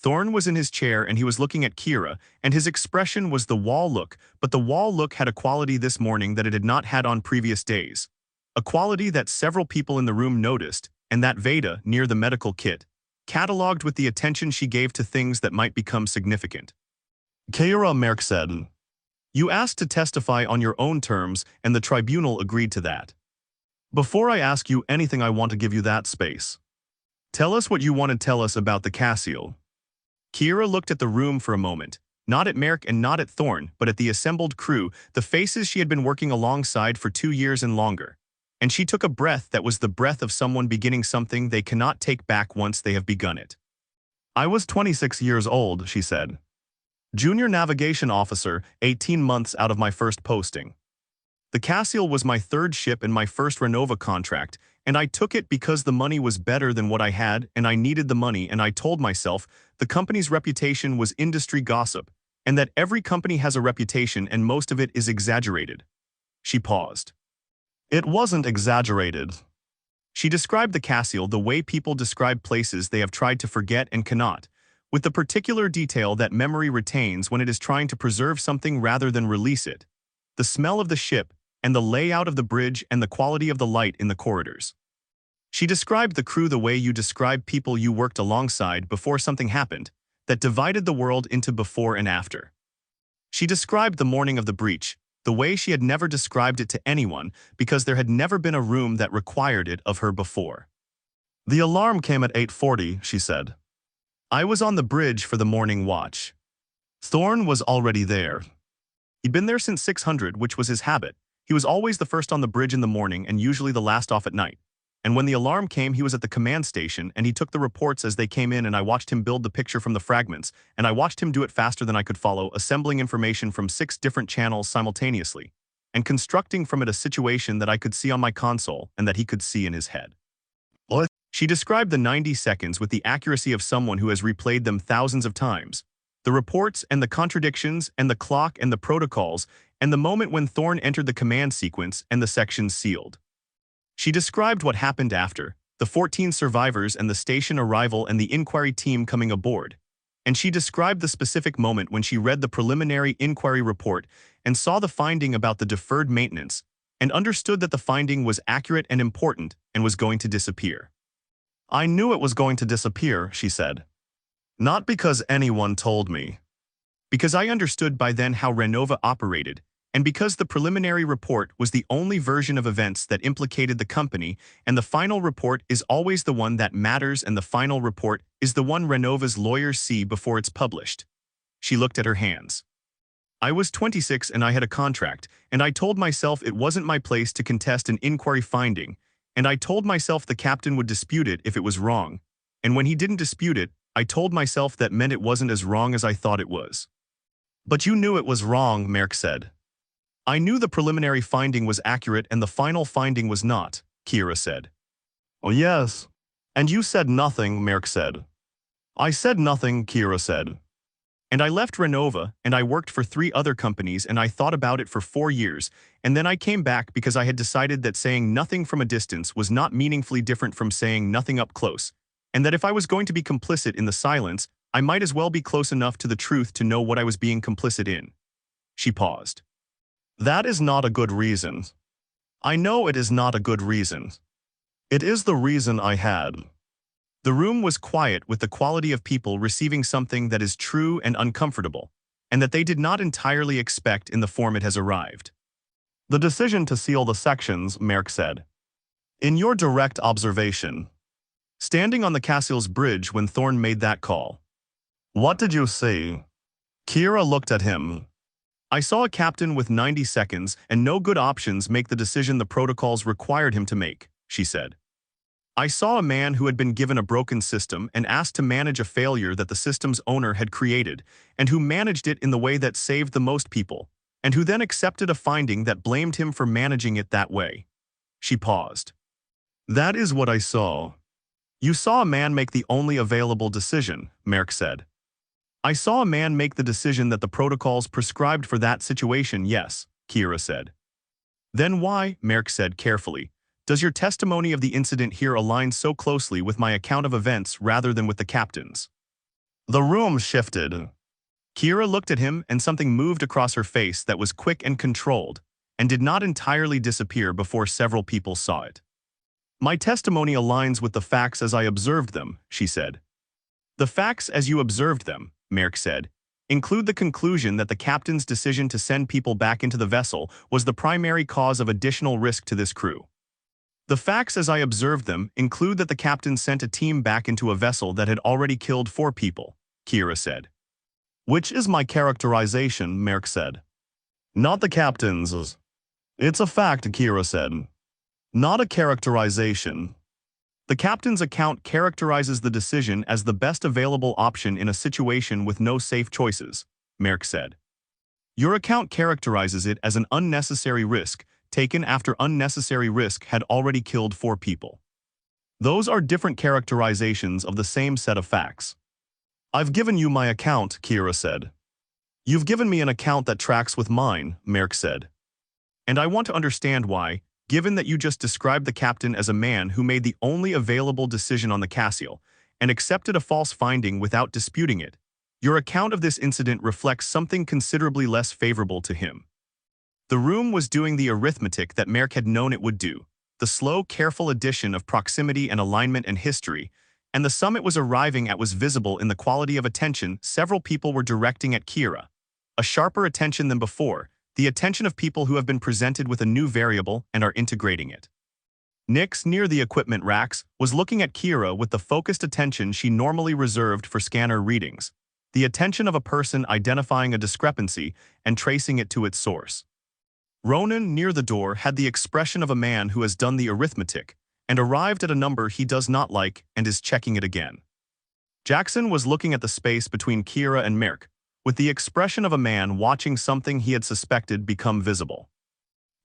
Thorne was in his chair and he was looking at Kira, and his expression was the wall look, but the wall look had a quality this morning that it had not had on previous days. A quality that several people in the room noticed, and that Veda, near the medical kit, catalogued with the attention she gave to things that might become significant. Kira, Merrick said. You asked to testify on your own terms, and the tribunal agreed to that. Before I ask you anything, I want to give you that space. Tell us what you want to tell us about the Cassian. Kira looked at the room for a moment, not at Merrick and not at Thorne, but at the assembled crew, the faces she had been working alongside for 2 years and longer. And she took a breath that was the breath of someone beginning something they cannot take back once they have begun it. I was 26 years old, she said. Junior navigation officer, 18 months out of my first posting. The Cassian was my third ship in my first Renova contract, and I took it because the money was better than what I had, and I needed the money, and I told myself the company's reputation was industry gossip, and that every company has a reputation and most of it is exaggerated. She paused. It wasn't exaggerated. She described the Cassian the way people describe places they have tried to forget and cannot, with the particular detail that memory retains when it is trying to preserve something rather than release it. The smell of the ship, and the layout of the bridge and the quality of the light in the corridors. She described the crew the way you describe people you worked alongside before something happened, that divided the world into before and after. She described the morning of the breach, the way she had never described it to anyone because there had never been a room that required it of her before. The alarm came at 8:40, she said. I was on the bridge for the morning watch. Thorne was already there. He'd been there since 600, which was his habit. He was always the first on the bridge in the morning and usually the last off at night. And when the alarm came, he was at the command station and he took the reports as they came in, and I watched him build the picture from the fragments, and I watched him do it faster than I could follow, assembling information from 6 different channels simultaneously, and constructing from it a situation that I could see on my console and that he could see in his head. What? She described the 90 seconds with the accuracy of someone who has replayed them thousands of times. The reports and the contradictions and the clock and the protocols and the moment when Thorne entered the command sequence and the sections sealed. She described what happened after, the 14 survivors and the station arrival and the inquiry team coming aboard. And she described the specific moment when she read the preliminary inquiry report and saw the finding about the deferred maintenance and understood that the finding was accurate and important and was going to disappear. I knew it was going to disappear, she said. Not because anyone told me. Because I understood by then how Renova operated, and because the preliminary report was the only version of events that implicated the company, and the final report is always the one that matters, and the final report is the one Renova's lawyers see before it's published. She looked at her hands. I was 26 and I had a contract, and I told myself it wasn't my place to contest an inquiry finding, and I told myself the captain would dispute it if it was wrong, and when he didn't dispute it, I told myself that meant it wasn't as wrong as I thought it was. But you knew it was wrong, Merrick said. I knew the preliminary finding was accurate and the final finding was not, Kira said. Oh yes. And you said nothing, Merrick said. I said nothing, Kira said. And I left Renova and I worked for 3 other companies and I thought about it for 4 years, and then I came back because I had decided that saying nothing from a distance was not meaningfully different from saying nothing up close, and that if I was going to be complicit in the silence, I might as well be close enough to the truth to know what I was being complicit in. She paused. That is not a good reason. I know it is not a good reason. It is the reason I had. The room was quiet with the quality of people receiving something that is true and uncomfortable, and that they did not entirely expect in the form it has arrived. The decision to seal the sections, Merrick said. In your direct observation, standing on the Cassial's bridge when Thorne made that call. What did you see? Kira looked at him. I saw a captain with 90 seconds and no good options make the decision the protocols required him to make, she said. I saw a man who had been given a broken system and asked to manage a failure that the system's owner had created, and who managed it in the way that saved the most people, and who then accepted a finding that blamed him for managing it that way. She paused. That is what I saw. You saw a man make the only available decision, Merrick said. I saw a man make the decision that the protocols prescribed for that situation, yes, Kira said. Then why, Merrick said carefully, does your testimony of the incident here align so closely with my account of events rather than with the captain's? The room shifted. Kira looked at him and something moved across her face that was quick and controlled, and did not entirely disappear before several people saw it. My testimony aligns with the facts as I observed them, she said. The facts as you observed them, Merrick said, include the conclusion that the captain's decision to send people back into the vessel was the primary cause of additional risk to this crew. The facts as I observed them include that the captain sent a team back into a vessel that had already killed 4 people, Kira said. Which is my characterization, Merrick said. Not the captain's. It's a fact, Kira said. Not a characterization. The captain's account characterizes the decision as the best available option in a situation with no safe choices, Merrick said. Your account characterizes it as an unnecessary risk, taken after unnecessary risk had already killed 4 people. Those are different characterizations of the same set of facts. I've given you my account, Kira said. You've given me an account that tracks with mine, Merrick said. And I want to understand why, given that you just described the captain as a man who made the only available decision on the Cassial, and accepted a false finding without disputing it, your account of this incident reflects something considerably less favorable to him. The room was doing the arithmetic that Merrick had known it would do, the slow, careful addition of proximity and alignment and history, and the sum it was arriving at was visible in the quality of attention several people were directing at Kira, a sharper attention than before, the attention of people who have been presented with a new variable and are integrating it. Nix, near the equipment racks, was looking at Kira with the focused attention she normally reserved for scanner readings, the attention of a person identifying a discrepancy and tracing it to its source. Ronan, near the door, had the expression of a man who has done the arithmetic and arrived at a number he does not like and is checking it again. Jackson was looking at the space between Kira and Merrick, with the expression of a man watching something he had suspected become visible.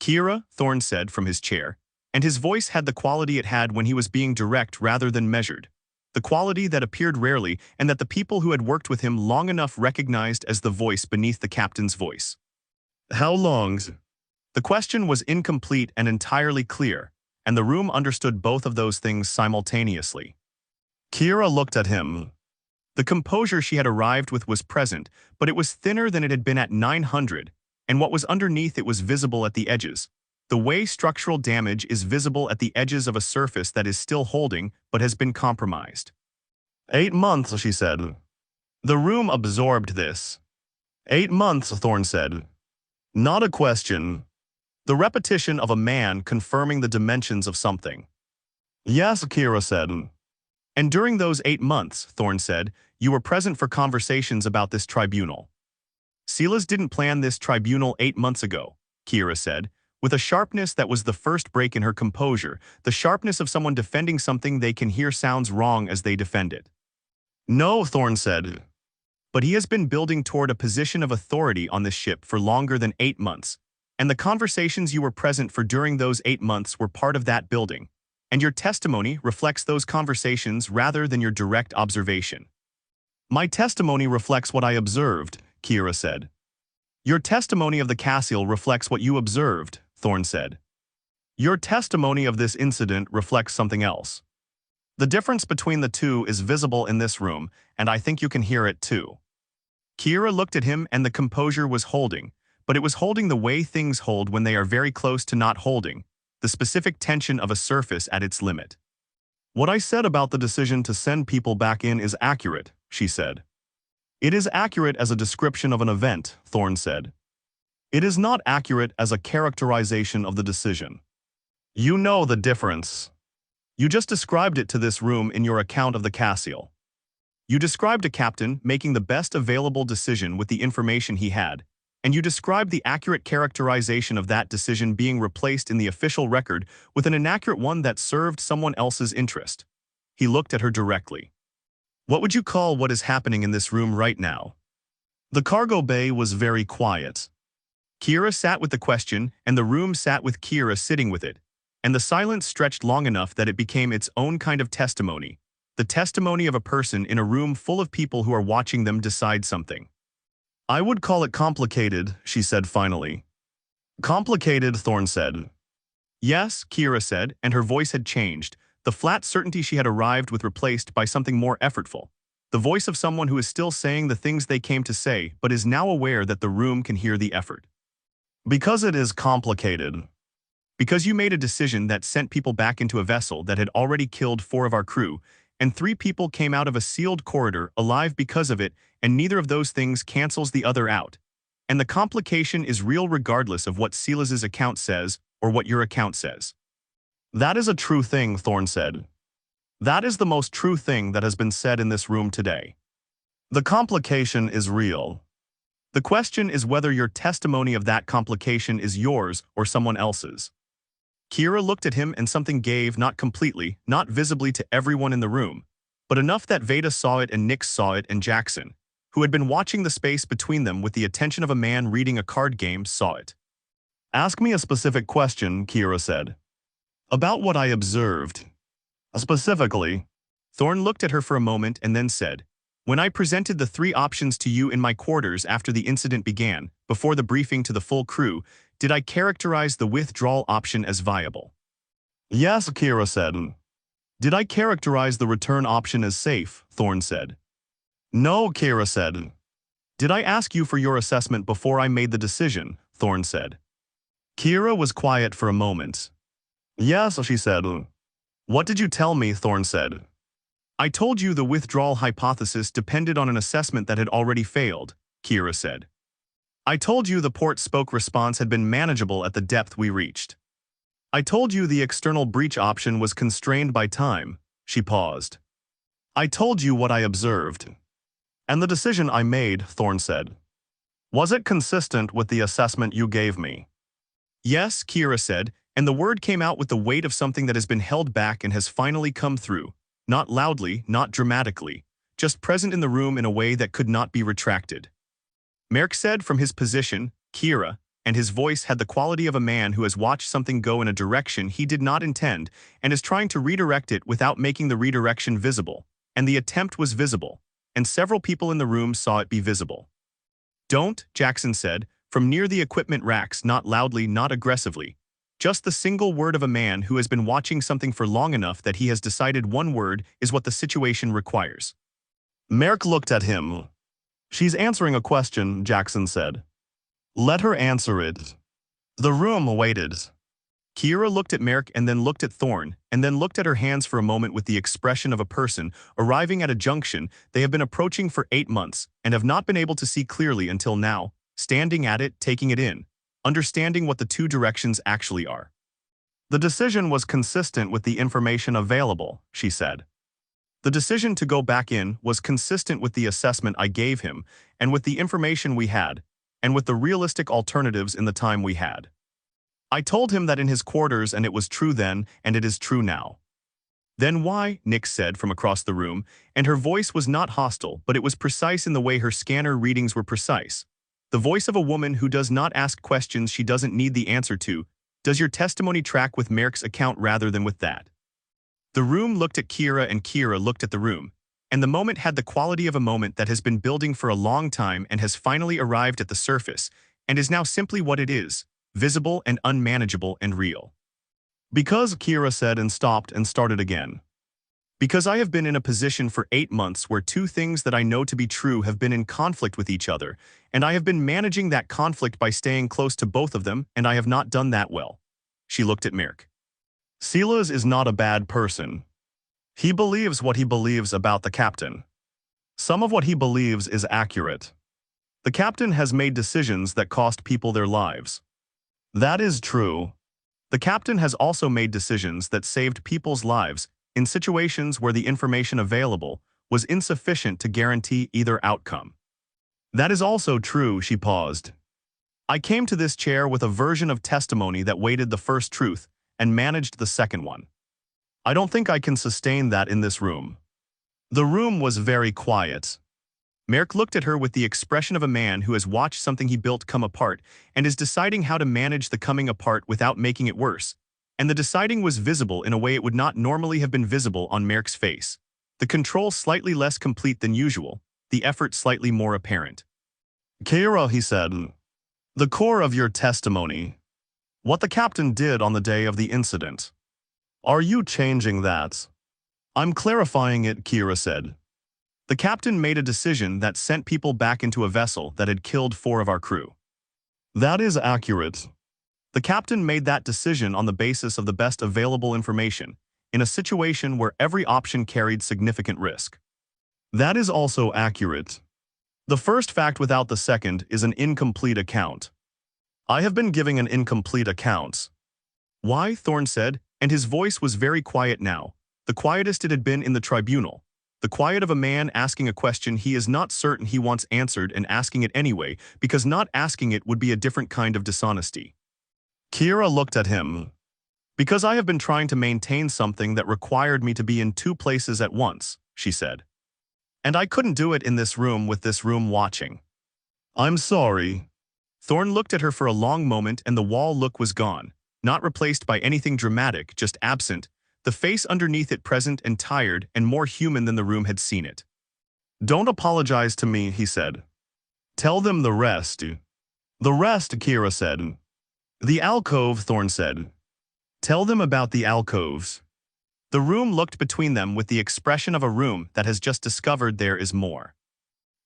Kira, Thorne said from his chair, and his voice had the quality it had when he was being direct rather than measured, the quality that appeared rarely and that the people who had worked with him long enough recognized as the voice beneath the captain's voice. How long? The question was incomplete and entirely clear, and the room understood both of those things simultaneously. Kira looked at him. The composure she had arrived with was present, but it was thinner than it had been at 900, and what was underneath it was visible at the edges. The way structural damage is visible at the edges of a surface that is still holding but has been compromised. 8 months, she said. The room absorbed this. 8 months, Thorne said. Not a question. The repetition of a man confirming the dimensions of something. Yes, Kira said. And during those 8 months, Thorne said, you were present for conversations about this tribunal. Silas didn't plan this tribunal 8 months ago, Kira said, with a sharpness that was the first break in her composure, the sharpness of someone defending something they can hear sounds wrong as they defend it. No, Thorne said. But he has been building toward a position of authority on this ship for longer than 8 months, and the conversations you were present for during those 8 months were part of that building, and your testimony reflects those conversations rather than your direct observation. My testimony reflects what I observed, Kira said. Your testimony of the Cassial reflects what you observed, Thorne said. Your testimony of this incident reflects something else. The difference between the two is visible in this room, and I think you can hear it too. Kira looked at him and the composure was holding, but it was holding the way things hold when they are very close to not holding, the specific tension of a surface at its limit. What I said about the decision to send people back in is accurate, she said. It is accurate as a description of an event, Thorne said. It is not accurate as a characterization of the decision. You know the difference. You just described it to this room in your account of the Cassian. You described a captain making the best available decision with the information he had, and you described the accurate characterization of that decision being replaced in the official record with an inaccurate one that served someone else's interest. He looked at her directly. What would you call what is happening in this room right now? The cargo bay was very quiet. Kira sat with the question, and the room sat with Kira sitting with it, and the silence stretched long enough that it became its own kind of testimony, the testimony of a person in a room full of people who are watching them decide something. I would call it complicated, she said finally. Complicated, Thorne said. Yes, Kira said, and her voice had changed. The flat certainty she had arrived with replaced by something more effortful. The voice of someone who is still saying the things they came to say, but is now aware that the room can hear the effort. Because it is complicated. Because you made a decision that sent people back into a vessel that had already killed 4 of our crew, and 3 people came out of a sealed corridor alive because of it, and neither of those things cancels the other out. And the complication is real regardless of what Silas's account says or what your account says. That is a true thing, Thorne said. That is the most true thing that has been said in this room today. The complication is real. The question is whether your testimony of that complication is yours or someone else's. Kira looked at him and something gave, not completely, not visibly to everyone in the room, but enough that Veda saw it and Nix saw it and Jackson, who had been watching the space between them with the attention of a man reading a card game, saw it. Ask me a specific question, Kira said. About what I observed. Specifically. Thorne looked at her for a moment and then said, when I presented the 3 options to you in my quarters after the incident began, before the briefing to the full crew, did I characterize the withdrawal option as viable? Yes, Kira said. Did I characterize the return option as safe? Thorne said. No, Kira said. Did I ask you for your assessment before I made the decision? Thorne said. Kira was quiet for a moment. Yes, she said. What did you tell me? Thorne said. I told you the withdrawal hypothesis depended on an assessment that had already failed, Kira said. I told you the port-spoke response had been manageable at the depth we reached. I told you the external breach option was constrained by time. She paused. I told you what I observed. And the decision I made, Thorne said. Was it consistent with the assessment you gave me? Yes, Kira said, and the word came out with the weight of something that has been held back and has finally come through. Not loudly, not dramatically, just present in the room in a way that could not be retracted. Merrick said from his position, Kira, and his voice had the quality of a man who has watched something go in a direction he did not intend and is trying to redirect it without making the redirection visible, and the attempt was visible, and several people in the room saw it be visible. Don't, Jackson said, from near the equipment racks, not loudly, not aggressively. Just the single word of a man who has been watching something for long enough that he has decided one word is what the situation requires. Merrick looked at him. She's answering a question, Jackson said. Let her answer it. The room waited. Kira looked at Merrick and then looked at Thorne, and then looked at her hands for a moment with the expression of a person arriving at a junction they have been approaching for 8 months and have not been able to see clearly until now, standing at it, taking it in, understanding what the 2 directions actually are. The decision was consistent with the information available, she said. The decision to go back in was consistent with the assessment I gave him and with the information we had, and with the realistic alternatives in the time we had. I told him that in his quarters, and it was true then, and it is true now. Then why? Nix said from across the room, and her voice was not hostile, but it was precise in the way her scanner readings were precise. The voice of a woman who does not ask questions she doesn't need the answer to. Does your testimony track with Merrick's account rather than with that? The room looked at Kira and Kira looked at the room, and the moment had the quality of a moment that has been building for a long time and has finally arrived at the surface, and is now simply what it is, visible and unmanageable and real. Because, Kira said and stopped and started again. Because I have been in a position for 8 months where two things that I know to be true have been in conflict with each other, and I have been managing that conflict by staying close to both of them, and I have not done that well. She looked at Mirk. Silas is not a bad person. He believes what he believes about the captain. Some of what he believes is accurate. The captain has made decisions that cost people their lives. That is true. The captain has also made decisions that saved people's lives in situations where the information available was insufficient to guarantee either outcome. That is also true, she paused. I came to this chair with a version of testimony that weighted the first truth and managed the second one. I don't think I can sustain that in this room. The room was very quiet. Merrick looked at her with the expression of a man who has watched something he built come apart and is deciding how to manage the coming apart without making it worse, and the deciding was visible in a way it would not normally have been visible on Merrick's face. The control slightly less complete than usual, the effort slightly more apparent. Kira, he said, the core of your testimony. What the captain did on the day of the incident. Are you changing that? I'm clarifying it, Kira said. The captain made a decision that sent people back into a vessel that had killed 4 of our crew. That is accurate. The captain made that decision on the basis of the best available information, in a situation where every option carried significant risk. That is also accurate. The first fact without the second is an incomplete account. I have been giving an incomplete account. Why? Thorne said, and his voice was very quiet now, the quietest it had been in the tribunal, the quiet of a man asking a question he is not certain he wants answered and asking it anyway, because not asking it would be a different kind of dishonesty. Kira looked at him. Because I have been trying to maintain something that required me to be in 2 places at once, she said. And I couldn't do it in this room with this room watching. I'm sorry. Thorne looked at her for a long moment and the wall look was gone, not replaced by anything dramatic, just absent, the face underneath it present and tired and more human than the room had seen it. Don't apologize to me, he said. Tell them the rest. The rest, Kira said. The alcove, Thorne said. Tell them about the alcoves. The room looked between them with the expression of a room that has just discovered there is more.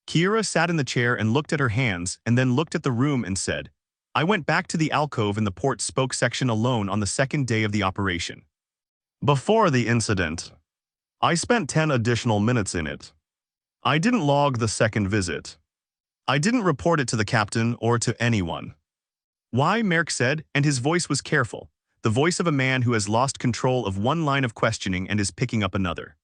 Kira sat in the chair and looked at her hands and then looked at the room and said, I went back to the alcove in the port spoke section alone on the 2nd day of the operation. Before the incident, I spent 10 additional minutes in it. I didn't log the 2nd visit. I didn't report it to the captain or to anyone. Why? Merrick said, and his voice was careful, the voice of a man who has lost control of one line of questioning and is picking up another.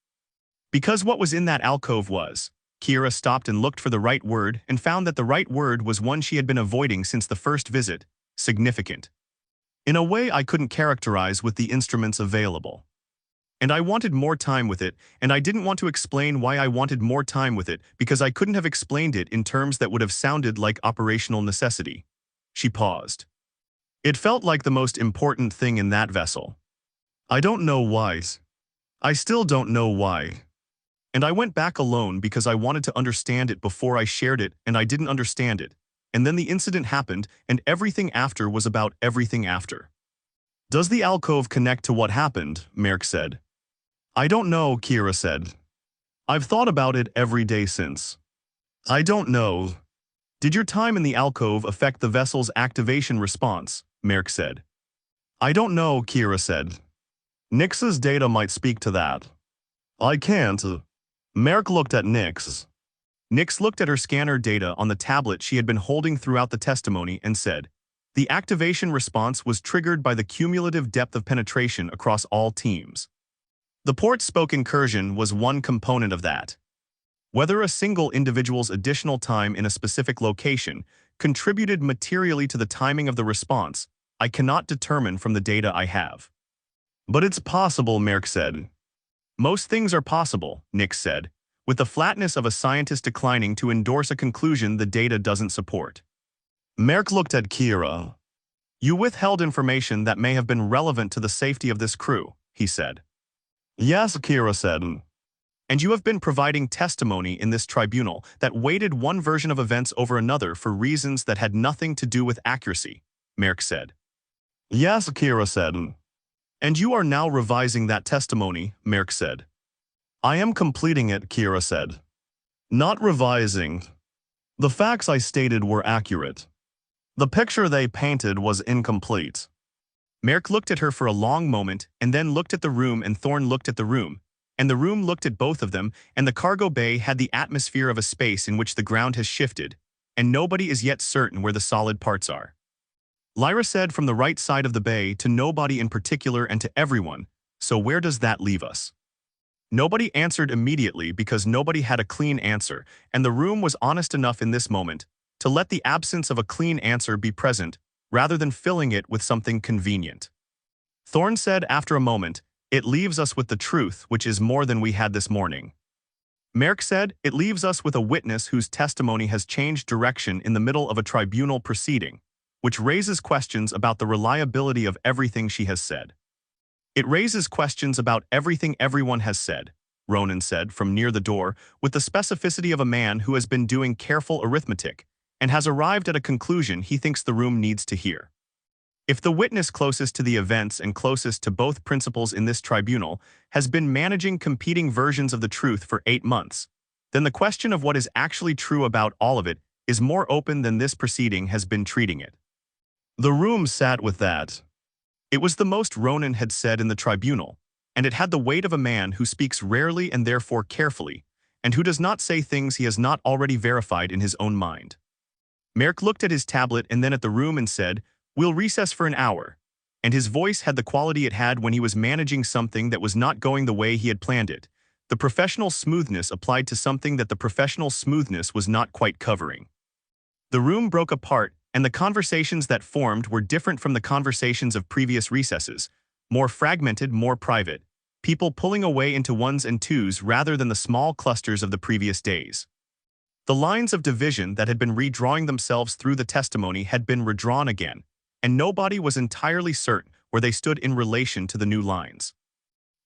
Because what was in that alcove was, Kira stopped and looked for the right word and found that the right word was one she had been avoiding since the first visit, significant. In a way I couldn't characterize with the instruments available. And I wanted more time with it, and I didn't want to explain why I wanted more time with it because I couldn't have explained it in terms that would have sounded like operational necessity. She paused. It felt like the most important thing in that vessel. I don't know why. I still don't know why. And I went back alone because I wanted to understand it before I shared it, and I didn't understand it. And then the incident happened, and everything after was about everything after. Does the alcove connect to what happened? Merrick said. I don't know, Kira said. I've thought about it every day since. I don't know. Did your time in the alcove affect the vessel's activation response? Merrick said. I don't know, Kira said. Nix's data might speak to that. I can't. Merrick looked at Nix. Nix looked at her scanner data on the tablet she had been holding throughout the testimony and said, the activation response was triggered by the cumulative depth of penetration across all teams. The port spoke incursion was one component of that. Whether a single individual's additional time in a specific location contributed materially to the timing of the response, I cannot determine from the data I have. But it's possible, Merrick said. Most things are possible, Nix said, with the flatness of a scientist declining to endorse a conclusion the data doesn't support. Merrick looked at Kira. You withheld information that may have been relevant to the safety of this crew, he said. Yes, Kira said. And you have been providing testimony in this tribunal that weighted one version of events over another for reasons that had nothing to do with accuracy, Merrick said. Yes, Kira said. And you are now revising that testimony, Merrick said. I am completing it, Kira said. Not revising. The facts I stated were accurate. The picture they painted was incomplete. Merrick looked at her for a long moment and then looked at the room, and Thorne looked at the room, and the room looked at both of them, and the cargo bay had the atmosphere of a space in which the ground has shifted, and nobody is yet certain where the solid parts are. Lyra said from the right side of the bay to nobody in particular and to everyone, so where does that leave us? Nobody answered immediately because nobody had a clean answer, and the room was honest enough in this moment to let the absence of a clean answer be present rather than filling it with something convenient. Thorne said after a moment, "It leaves us with the truth, which is more than we had this morning." Merrick said, "It leaves us with a witness whose testimony has changed direction in the middle of a tribunal proceeding, which raises questions about the reliability of everything she has said." "It raises questions about everything everyone has said," Ronan said from near the door, with the specificity of a man who has been doing careful arithmetic and has arrived at a conclusion he thinks the room needs to hear. If the witness closest to the events and closest to both principles in this tribunal has been managing competing versions of the truth for 8 months, then the question of what is actually true about all of it is more open than this proceeding has been treating it. The room sat with that. It was the most Ronan had said in the tribunal, and it had the weight of a man who speaks rarely and therefore carefully, and who does not say things he has not already verified in his own mind. Merrick looked at his tablet and then at the room and said, "We'll recess for an hour," and his voice had the quality it had when he was managing something that was not going the way he had planned it. The professional smoothness applied to something that the professional smoothness was not quite covering. The room broke apart, and the conversations that formed were different from the conversations of previous recesses, more fragmented, more private, people pulling away into ones and twos rather than the small clusters of the previous days. The lines of division that had been redrawing themselves through the testimony had been redrawn again, and nobody was entirely certain where they stood in relation to the new lines.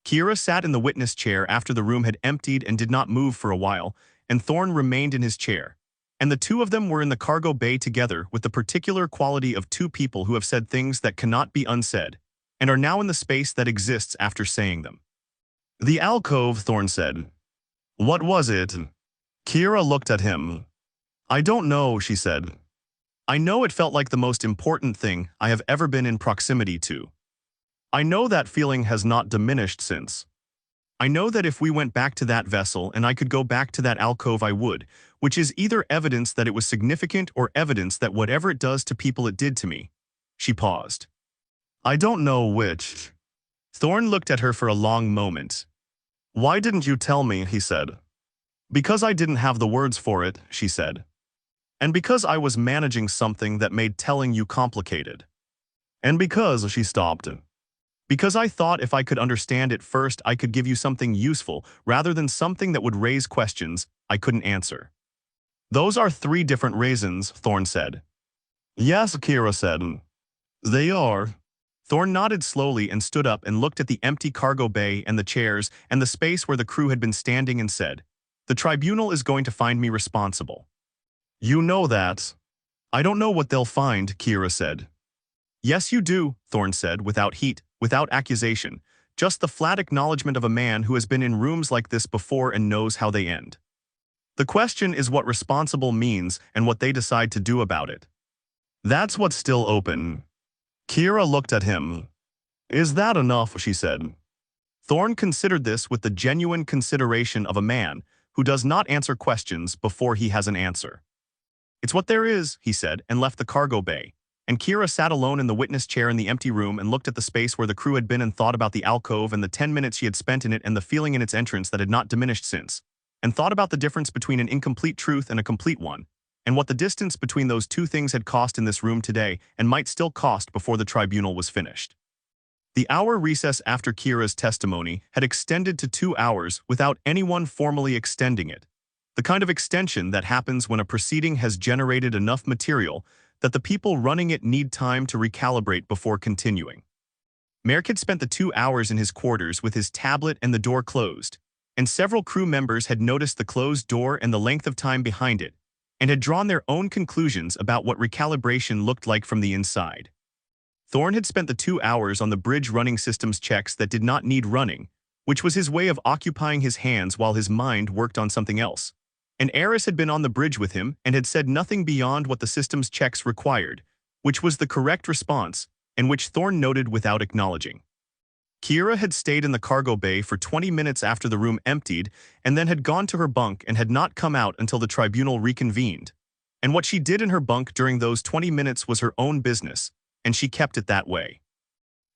Kira sat in the witness chair after the room had emptied and did not move for a while, and Thorne remained in his chair, and the two of them were in the cargo bay together with the particular quality of two people who have said things that cannot be unsaid, and are now in the space that exists after saying them. "The alcove," Thorne said. "What was it?" Kira looked at him. "I don't know," she said. "I know it felt like the most important thing I have ever been in proximity to. I know that feeling has not diminished since. I know that if we went back to that vessel and I could go back to that alcove I would, which is either evidence that it was significant or evidence that whatever it does to people it did to me." She paused. "I don't know which." Thorne looked at her for a long moment. "Why didn't you tell me?" he said. "Because I didn't have the words for it," she said. "And because I was managing something that made telling you complicated. And because," she stopped. "Because I thought if I could understand it first I could give you something useful rather than something that would raise questions I couldn't answer." "Those are 3 different reasons," Thorne said. "Yes," Kira said. "They are." Thorne nodded slowly and stood up and looked at the empty cargo bay and the chairs and the space where the crew had been standing and said, "The tribunal is going to find me responsible." "You know that." "I don't know what they'll find," Kira said. "Yes, you do," Thorne said, without heat, without accusation, just the flat acknowledgement of a man who has been in rooms like this before and knows how they end. "The question is what responsible means and what they decide to do about it. That's what's still open." Kira looked at him. "Is that enough?" she said. Thorne considered this with the genuine consideration of a man who does not answer questions before he has an answer. "It's what there is," he said, and left the cargo bay, and Kira sat alone in the witness chair in the empty room and looked at the space where the crew had been and thought about the alcove and the 10 minutes she had spent in it and the feeling in its entrance that had not diminished since, and thought about the difference between an incomplete truth and a complete one, and what the distance between those two things had cost in this room today and might still cost before the tribunal was finished. The hour recess after Kira's testimony had extended to 2 hours without anyone formally extending it, the kind of extension that happens when a proceeding has generated enough material that the people running it need time to recalibrate before continuing. Merrick had spent the 2 hours in his quarters with his tablet and the door closed, and several crew members had noticed the closed door and the length of time behind it, and had drawn their own conclusions about what recalibration looked like from the inside. Thorne had spent the 2 hours on the bridge running systems checks that did not need running, which was his way of occupying his hands while his mind worked on something else. An heiress had been on the bridge with him and had said nothing beyond what the system's checks required, which was the correct response, and which Thorne noted without acknowledging. Kira had stayed in the cargo bay for 20 minutes after the room emptied and then had gone to her bunk and had not come out until the tribunal reconvened. And what she did in her bunk during those 20 minutes was her own business, and she kept it that way.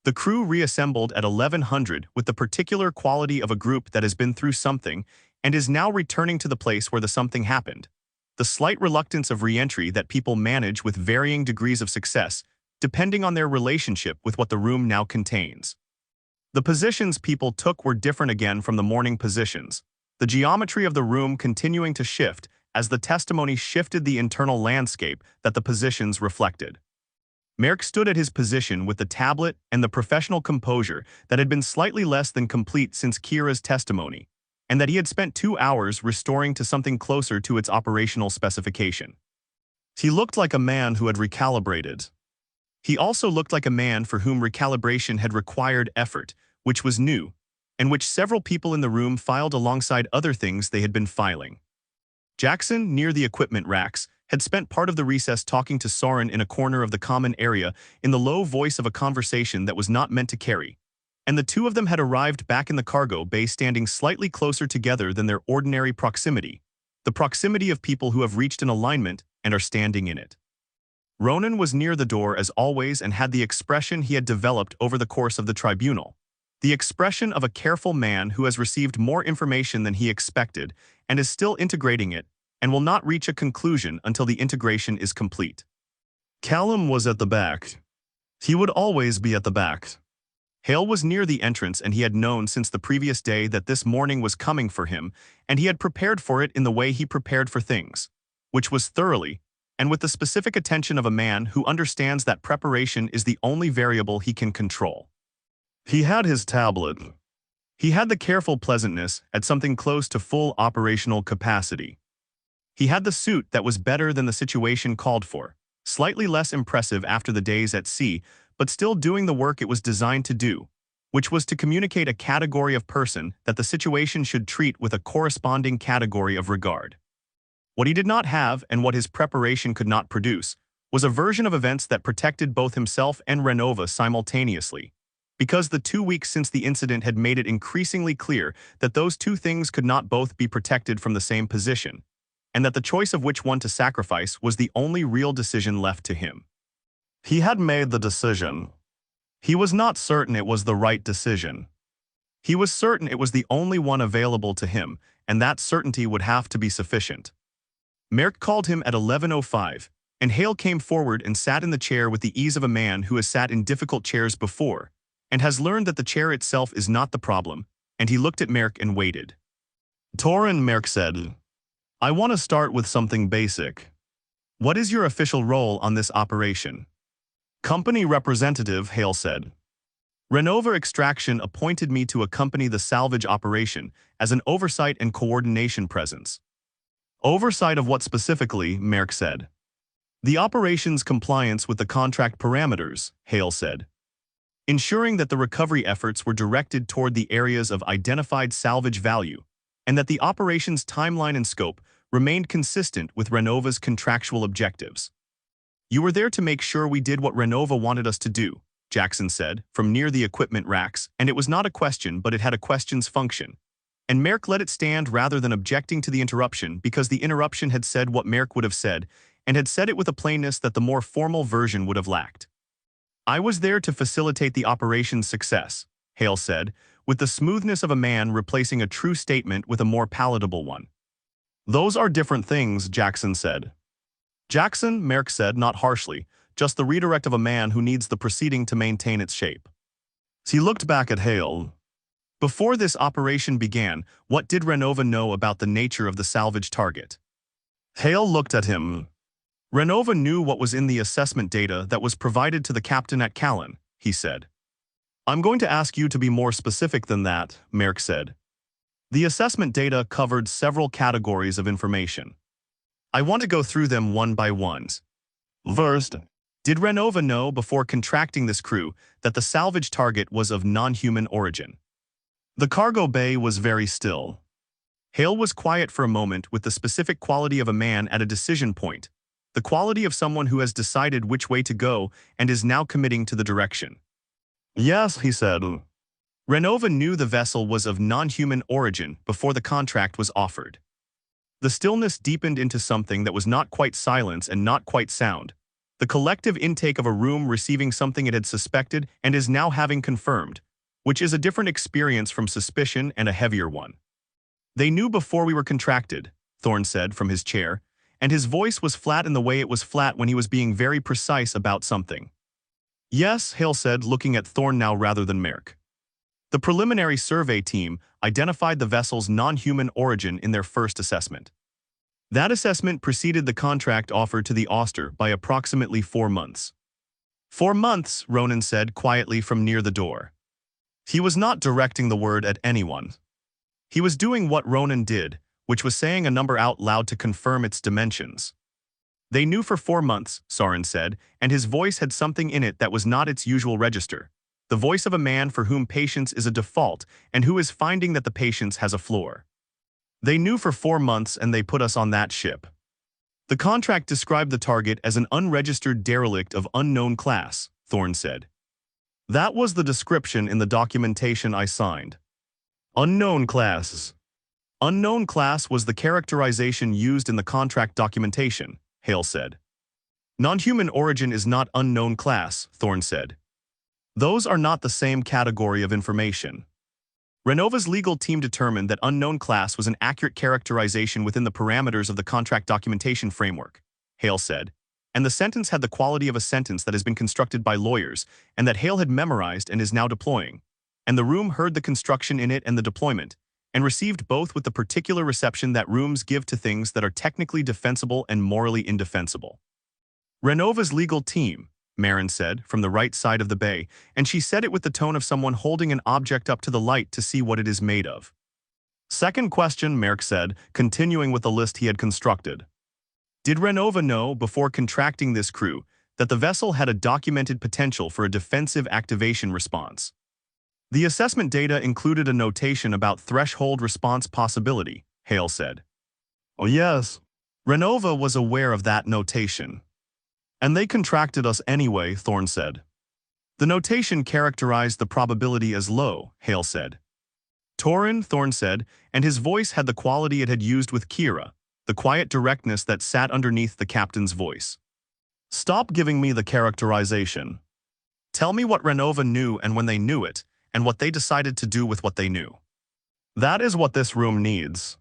The crew reassembled at 1100 with the particular quality of a group that has been through something and is now returning to the place where the something happened. The slight reluctance of re-entry that people manage with varying degrees of success, depending on their relationship with what the room now contains. The positions people took were different again from the morning positions, the geometry of the room continuing to shift as the testimony shifted the internal landscape that the positions reflected. Merrick stood at his position with the tablet and the professional composure that had been slightly less than complete since Kira's testimony, and that he had spent 2 hours restoring to something closer to its operational specification. He looked like a man who had recalibrated. He also looked like a man for whom recalibration had required effort, which was new, and which several people in the room filed alongside other things they had been filing. Jackson, near the equipment racks, had spent part of the recess talking to Soren in a corner of the common area in the low voice of a conversation that was not meant to carry, and the two of them had arrived back in the cargo bay standing slightly closer together than their ordinary proximity, the proximity of people who have reached an alignment and are standing in it. Ronan was near the door as always and had the expression he had developed over the course of the tribunal, the expression of a careful man who has received more information than he expected and is still integrating it and will not reach a conclusion until the integration is complete. Callum was at the back. He would always be at the back. Hale was near the entrance and he had known since the previous day that this morning was coming for him, and he had prepared for it in the way he prepared for things, which was thoroughly, and with the specific attention of a man who understands that preparation is the only variable he can control. He had his tablet. He had the careful pleasantness at something close to full operational capacity. He had the suit that was better than the situation called for, slightly less impressive after the days at sea, but still doing the work it was designed to do, which was to communicate a category of person that the situation should treat with a corresponding category of regard. What he did not have and what his preparation could not produce was a version of events that protected both himself and Renova simultaneously, because the 2 weeks since the incident had made it increasingly clear that those two things could not both be protected from the same position, and that the choice of which one to sacrifice was the only real decision left to him. He had made the decision. He was not certain it was the right decision. He was certain it was the only one available to him, and that certainty would have to be sufficient. Merrick called him at 11:05, and Hale came forward and sat in the chair with the ease of a man who has sat in difficult chairs before, and has learned that the chair itself is not the problem, and he looked at Merrick and waited. Torin, Merrick said, I want to start with something basic. What is your official role on this operation? Company representative, Hale said. Renova Extraction appointed me to accompany the salvage operation as an oversight and coordination presence. Oversight of what specifically, Merrick said. The operation's compliance with the contract parameters, Hale said. Ensuring that the recovery efforts were directed toward the areas of identified salvage value, and that the operation's timeline and scope remained consistent with Renova's contractual objectives. You were there to make sure we did what Renova wanted us to do, Jackson said, from near the equipment racks, and it was not a question but it had a question's function. And Merrick let it stand rather than objecting to the interruption because the interruption had said what Merrick would have said, and had said it with a plainness that the more formal version would have lacked. I was there to facilitate the operation's success, Hale said, with the smoothness of a man replacing a true statement with a more palatable one. Those are different things, Jackson said. Jackson, Merrick said, not harshly, just the redirect of a man who needs the proceeding to maintain its shape. He looked back at Hale. Before this operation began, what did Renova know about the nature of the salvage target? Hale looked at him. Renova knew what was in the assessment data that was provided to the captain at Callan, he said. I'm going to ask you to be more specific than that, Merrick said. The assessment data covered several categories of information. I want to go through them one by one. First, did Renova know before contracting this crew that the salvage target was of non-human origin? The cargo bay was very still. Hale was quiet for a moment with the specific quality of a man at a decision point, the quality of someone who has decided which way to go and is now committing to the direction. Yes, he said. Renova knew the vessel was of non-human origin before the contract was offered. The stillness deepened into something that was not quite silence and not quite sound, the collective intake of a room receiving something it had suspected and is now having confirmed, which is a different experience from suspicion and a heavier one. They knew before we were contracted, Thorne said from his chair, and his voice was flat in the way it was flat when he was being very precise about something. Yes, Hale said, looking at Thorne now rather than Merrick. The preliminary survey team identified the vessel's non-human origin in their first assessment. That assessment preceded the contract offered to the Auster by approximately 4 months. 4 months, Ronan said quietly from near the door. He was not directing the word at anyone. He was doing what Ronan did, which was saying a number out loud to confirm its dimensions. They knew for 4 months, Soren said, and his voice had something in it that was not its usual register, the voice of a man for whom patience is a default and who is finding that the patience has a floor. They knew for 4 months and they put us on that ship. The contract described the target as an unregistered derelict of unknown class, Thorne said. That was the description in the documentation I signed. Unknown class. Unknown class was the characterization used in the contract documentation, Hale said. Non-human origin is not unknown class, Thorne said. Those are not the same category of information. Renova's legal team determined that unknown class was an accurate characterization within the parameters of the contract documentation framework, Hale said, and the sentence had the quality of a sentence that has been constructed by lawyers and that Hale had memorized and is now deploying. And the room heard the construction in it and the deployment, and received both with the particular reception that rooms give to things that are technically defensible and morally indefensible. Renova's legal team, Marin said, from the right side of the bay, and she said it with the tone of someone holding an object up to the light to see what it is made of. Second question, Merrick said, continuing with the list he had constructed. Did Renova know, before contracting this crew, that the vessel had a documented potential for a defensive activation response? The assessment data included a notation about threshold response possibility, Hale said. Oh yes. Renova was aware of that notation. And they contracted us anyway, Thorne said. The notation characterized the probability as low, Hale said. Torin, Thorne said, and his voice had the quality it had used with Kira, the quiet directness that sat underneath the captain's voice. Stop giving me the characterization. Tell me what Renova knew and when they knew it, and what they decided to do with what they knew. That is what this room needs.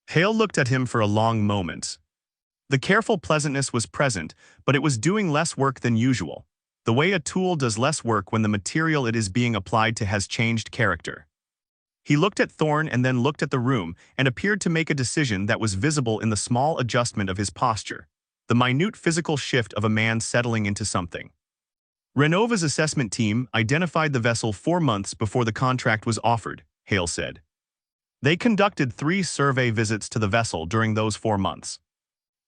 Hale looked at him for a long moment. The careful pleasantness was present, but it was doing less work than usual, the way a tool does less work when the material it is being applied to has changed character. He looked at Thorne and then looked at the room and appeared to make a decision that was visible in the small adjustment of his posture, the minute physical shift of a man settling into something. Renova's assessment team identified the vessel 4 months before the contract was offered, Hale said. They conducted 3 survey visits to the vessel during those 4 months.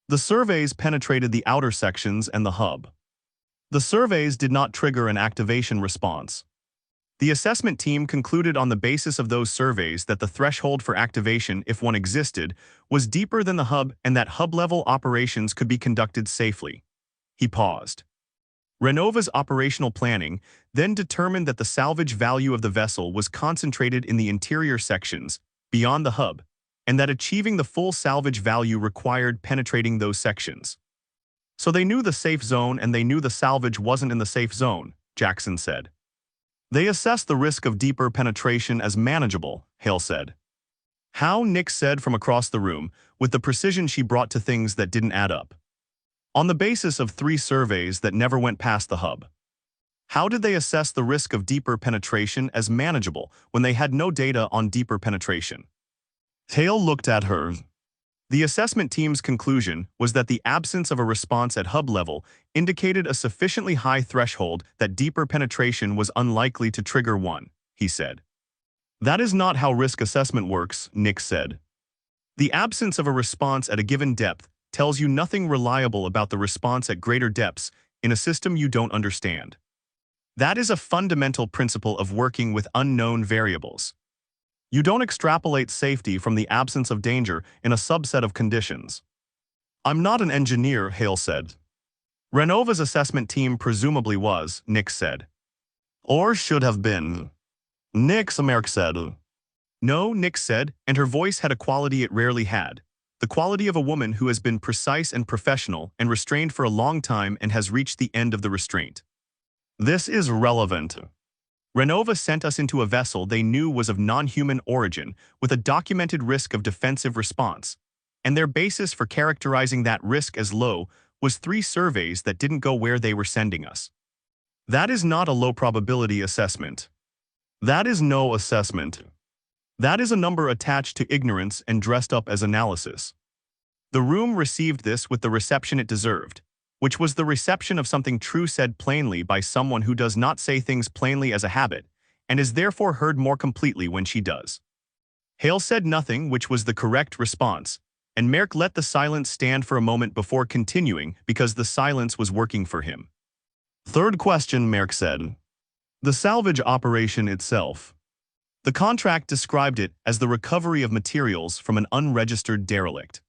The surveys penetrated the outer sections and the hub. The surveys did not trigger an activation response. The assessment team concluded on the basis of those surveys that the threshold for activation, if one existed, was deeper than the hub and that hub-level operations could be conducted safely. He paused. Renova's operational planning then determined that the salvage value of the vessel was concentrated in the interior sections, beyond the hub, and that achieving the full salvage value required penetrating those sections. So they knew the safe zone and they knew the salvage wasn't in the safe zone, Jackson said. They assessed the risk of deeper penetration as manageable, Hale said. How, Nick said from across the room, with the precision she brought to things that didn't add up. On the basis of 3 surveys that never went past the hub. How did they assess the risk of deeper penetration as manageable when they had no data on deeper penetration? Hale looked at her. The assessment team's conclusion was that the absence of a response at hub level indicated a sufficiently high threshold that deeper penetration was unlikely to trigger one, he said. That is not how risk assessment works, Nick said. The absence of a response at a given depth tells you nothing reliable about the response at greater depths in a system you don't understand. That is a fundamental principle of working with unknown variables. You don't extrapolate safety from the absence of danger in a subset of conditions. I'm not an engineer, Hale said. Renova's assessment team presumably was, Nick said. Or should have been. Nick's Merrick said. No, Nick said, and her voice had a quality it rarely had. The quality of a woman who has been precise and professional and restrained for a long time and has reached the end of the restraint. This is relevant. Renova sent us into a vessel they knew was of non-human origin with a documented risk of defensive response, and their basis for characterizing that risk as low was 3 surveys that didn't go where they were sending us. That is not a low probability assessment. That is no assessment. That is a number attached to ignorance and dressed up as analysis. The room received this with the reception it deserved, which was the reception of something true said plainly by someone who does not say things plainly as a habit, and is therefore heard more completely when she does. Hale said nothing, which was the correct response, and Merrick let the silence stand for a moment before continuing because the silence was working for him. Third question, Merrick said. The salvage operation itself. The contract described it as the recovery of materials from an unregistered derelict.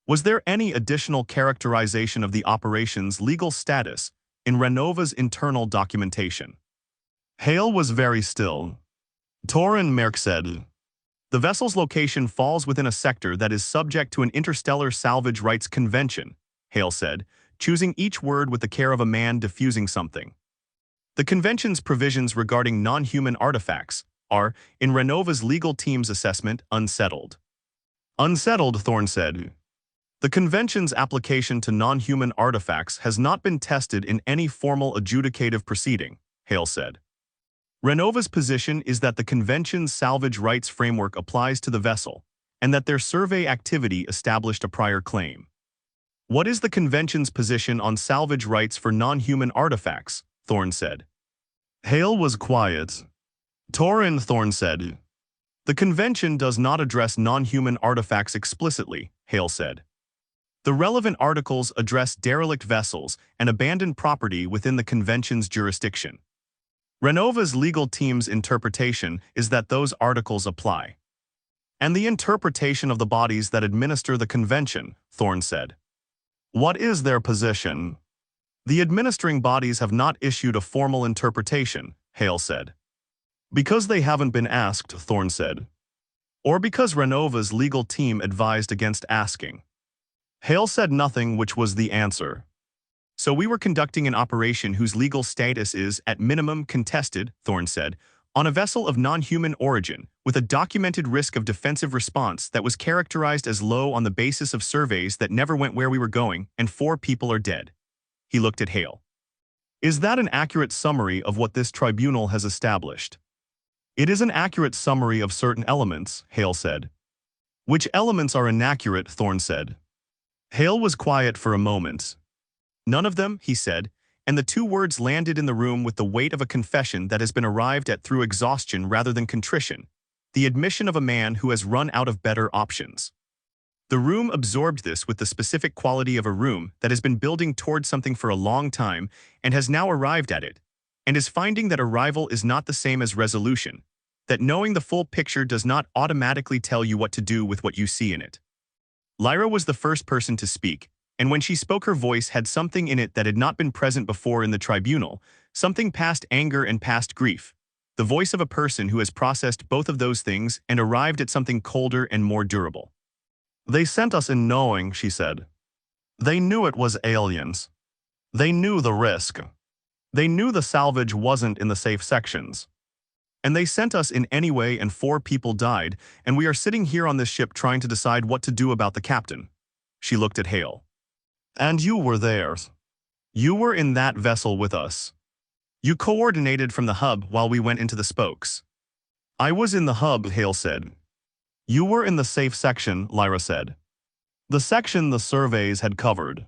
Was there any additional characterization of the operation's legal status in Renova's internal documentation? Hale was very still. Thorne, Merrick said. The vessel's location falls within a sector that is subject to an interstellar salvage rights convention, Hale said, choosing each word with the care of a man diffusing something. The convention's provisions regarding non-human artifacts are, in Renova's legal team's assessment, unsettled. Unsettled, Thorne said. The convention's application to non-human artifacts has not been tested in any formal adjudicative proceeding, Hale said. Renova's position is that the convention's salvage rights framework applies to the vessel, and that their survey activity established a prior claim. What is the convention's position on salvage rights for non-human artifacts? Thorne said. Hale was quiet. Thorne said. The convention does not address non-human artifacts explicitly, Hale said. The relevant articles address derelict vessels and abandoned property within the convention's jurisdiction. Renova's legal team's interpretation is that those articles apply. And the interpretation of the bodies that administer the convention, Thorne said. What is their position? The administering bodies have not issued a formal interpretation, Hale said. Because they haven't been asked, Thorne said. Or because Renova's legal team advised against asking. Hale said nothing, which was the answer. So we were conducting an operation whose legal status is, at minimum, contested, Thorne said, on a vessel of non-human origin, with a documented risk of defensive response that was characterized as low on the basis of surveys that never went where we were going, and 4 people are dead. He looked at Hale. Is that an accurate summary of what this tribunal has established? It is an accurate summary of certain elements, Hale said. Which elements are inaccurate? Thorne said. Hale was quiet for a moment. None of them, he said, and the 2 words landed in the room with the weight of a confession that has been arrived at through exhaustion rather than contrition, the admission of a man who has run out of better options. The room absorbed this with the specific quality of a room that has been building toward something for a long time and has now arrived at it, and is finding that arrival is not the same as resolution, that knowing the full picture does not automatically tell you what to do with what you see in it. Lyra was the first person to speak, and when she spoke her voice had something in it that had not been present before in the tribunal, something past anger and past grief, the voice of a person who has processed both of those things and arrived at something colder and more durable. They sent us in knowing, she said. They knew it was aliens. They knew the risk. They knew the salvage wasn't in the safe sections. And they sent us in anyway, and 4 people died, and we are sitting here on this ship trying to decide what to do about the captain. She looked at Hale. And you were there. You were in that vessel with us. You coordinated from the hub while we went into the spokes. I was in the hub, Hale said. You were in the safe section, Lyra said. The section the surveys had covered.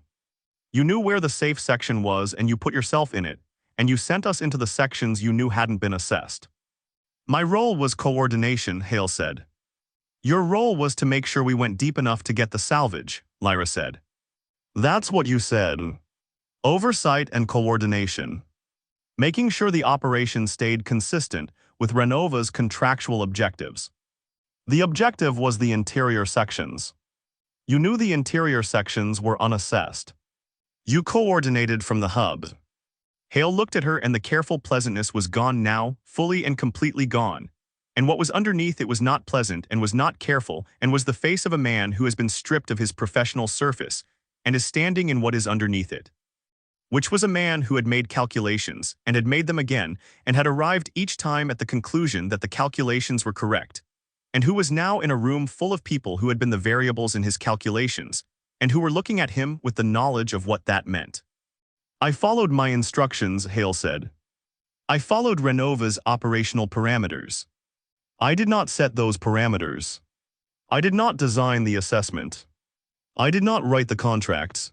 You knew where the safe section was and you put yourself in it, and you sent us into the sections you knew hadn't been assessed. My role was coordination, Hale said. Your role was to make sure we went deep enough to get the salvage, Lyra said. That's what you said. Oversight and coordination. Making sure the operation stayed consistent with Renova's contractual objectives. The objective was the interior sections. You knew the interior sections were unassessed. You coordinated from the hub. Hale looked at her and the careful pleasantness was gone now, fully and completely gone. And what was underneath it was not pleasant and was not careful and was the face of a man who has been stripped of his professional surface and is standing in what is underneath it. Which was a man who had made calculations and had made them again and had arrived each time at the conclusion that the calculations were correct, and who was now in a room full of people who had been the variables in his calculations, and who were looking at him with the knowledge of what that meant. I followed my instructions, Hale said. I followed Renova's operational parameters. I did not set those parameters. I did not design the assessment. I did not write the contracts.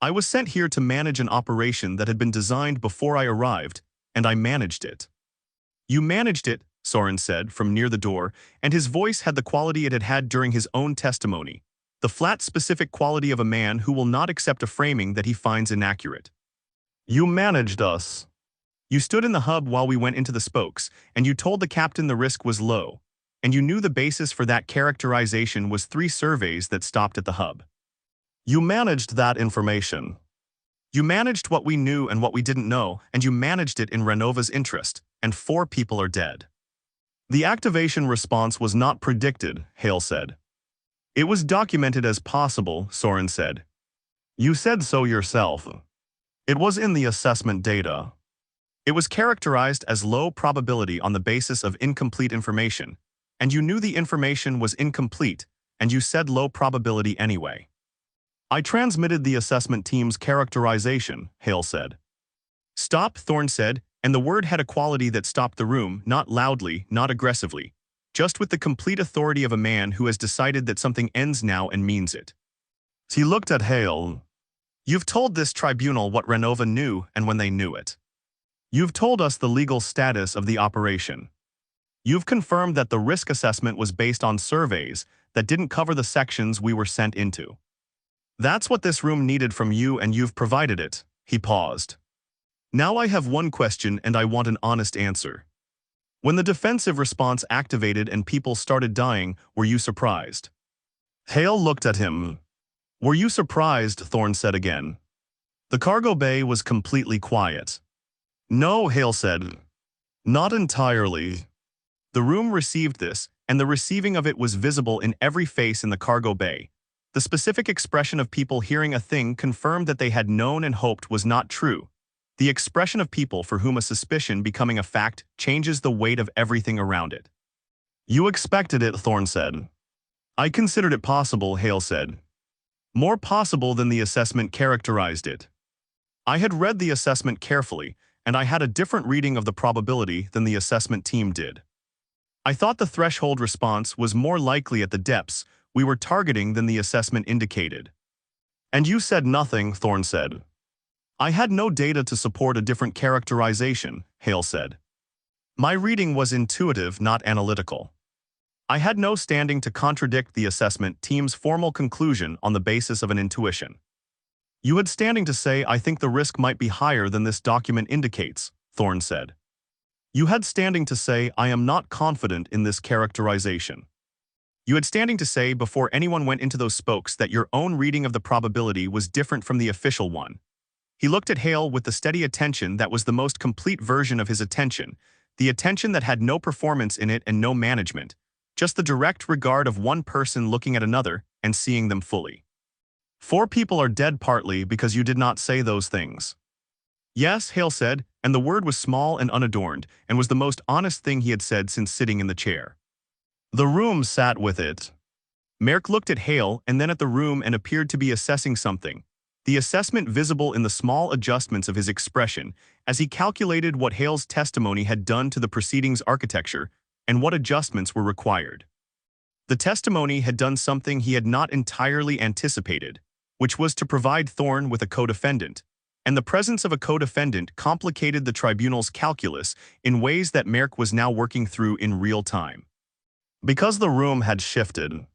I was sent here to manage an operation that had been designed before I arrived, and I managed it. You managed it, Soren said from near the door, and his voice had the quality it had had during his own testimony, the flat specific quality of a man who will not accept a framing that he finds inaccurate. You managed us. You stood in the hub while we went into the spokes, and you told the captain the risk was low, and you knew the basis for that characterization was 3 surveys that stopped at the hub. You managed that information. You managed what we knew and what we didn't know, and you managed it in Renova's interest, and 4 people are dead. The activation response was not predicted, Hale said. It was documented as possible, Soren said. You said so yourself. It was in the assessment data. It was characterized as low probability on the basis of incomplete information, and you knew the information was incomplete, and you said low probability anyway. I transmitted the assessment team's characterization, Hale said. Stop, Thorne said, and the word had a quality that stopped the room, not loudly, not aggressively, just with the complete authority of a man who has decided that something ends now and means it. He looked at Hale. You've told this tribunal what Renova knew and when they knew it. You've told us the legal status of the operation. You've confirmed that the risk assessment was based on surveys that didn't cover the sections we were sent into. That's what this room needed from you and you've provided it. He paused. Now I have one question and I want an honest answer. When the defensive response activated and people started dying, were you surprised? Hale looked at him. Were you surprised? Thorne said again. The cargo bay was completely quiet. No, Hale said. Not entirely. The room received this, and the receiving of it was visible in every face in the cargo bay. The specific expression of people hearing a thing confirmed that they had known and hoped was not true. The expression of people for whom a suspicion becoming a fact changes the weight of everything around it. You expected it, Thorne said. I considered it possible, Hale said. More possible than the assessment characterized it. I had read the assessment carefully, and I had a different reading of the probability than the assessment team did. I thought the threshold response was more likely at the depths we were targeting than the assessment indicated. And you said nothing, Thorne said. I had no data to support a different characterization, Hale said. My reading was intuitive, not analytical. I had no standing to contradict the assessment team's formal conclusion on the basis of an intuition. You had standing to say, I think the risk might be higher than this document indicates, Thorne said. You had standing to say, I am not confident in this characterization. You had standing to say before anyone went into those spokes that your own reading of the probability was different from the official one. He looked at Hale with the steady attention that was the most complete version of his attention, the attention that had no performance in it and no management, just the direct regard of one person looking at another and seeing them fully. 4 people are dead partly because you did not say those things. Yes, Hale said, and the word was small and unadorned, and was the most honest thing he had said since sitting in the chair. The room sat with it. Merck looked at Hale and then at the room and appeared to be assessing something, the assessment visible in the small adjustments of his expression as he calculated what Hale's testimony had done to the proceedings' architecture and what adjustments were required. The testimony had done something he had not entirely anticipated, which was to provide Thorne with a co-defendant, and the presence of a co-defendant complicated the tribunal's calculus in ways that Merck was now working through in real time. Because the room had shifted.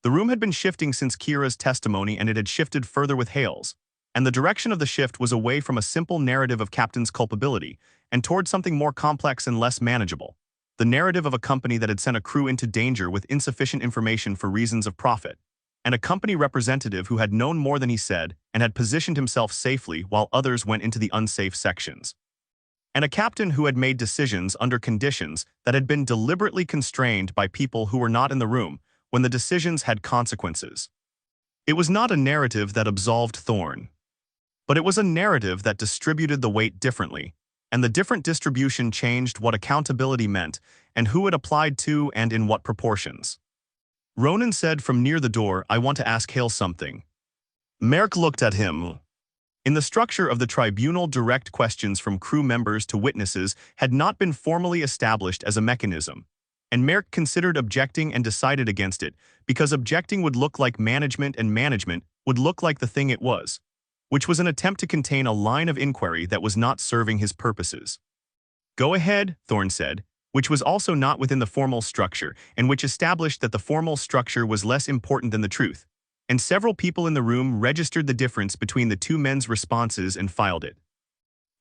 The room had been shifting since Kira's testimony, and it had shifted further with Hale's, and the direction of the shift was away from a simple narrative of Captain's culpability and toward something more complex and less manageable, the narrative of a company that had sent a crew into danger with insufficient information for reasons of profit, and a company representative who had known more than he said and had positioned himself safely while others went into the unsafe sections. And a captain who had made decisions under conditions that had been deliberately constrained by people who were not in the room when the decisions had consequences. It was not a narrative that absolved Thorne, but it was a narrative that distributed the weight differently, and the different distribution changed what accountability meant and who it applied to and in what proportions. Ronan said from near the door, "I want to ask Hale something." Merrick looked at him. In the structure of the tribunal, direct questions from crew members to witnesses had not been formally established as a mechanism, and Merrick considered objecting and decided against it because objecting would look like management and management would look like the thing it was, which was an attempt to contain a line of inquiry that was not serving his purposes. "Go ahead," Thorne said, which was also not within the formal structure and which established that the formal structure was less important than the truth, and several people in the room registered the difference between the two men's responses and filed it.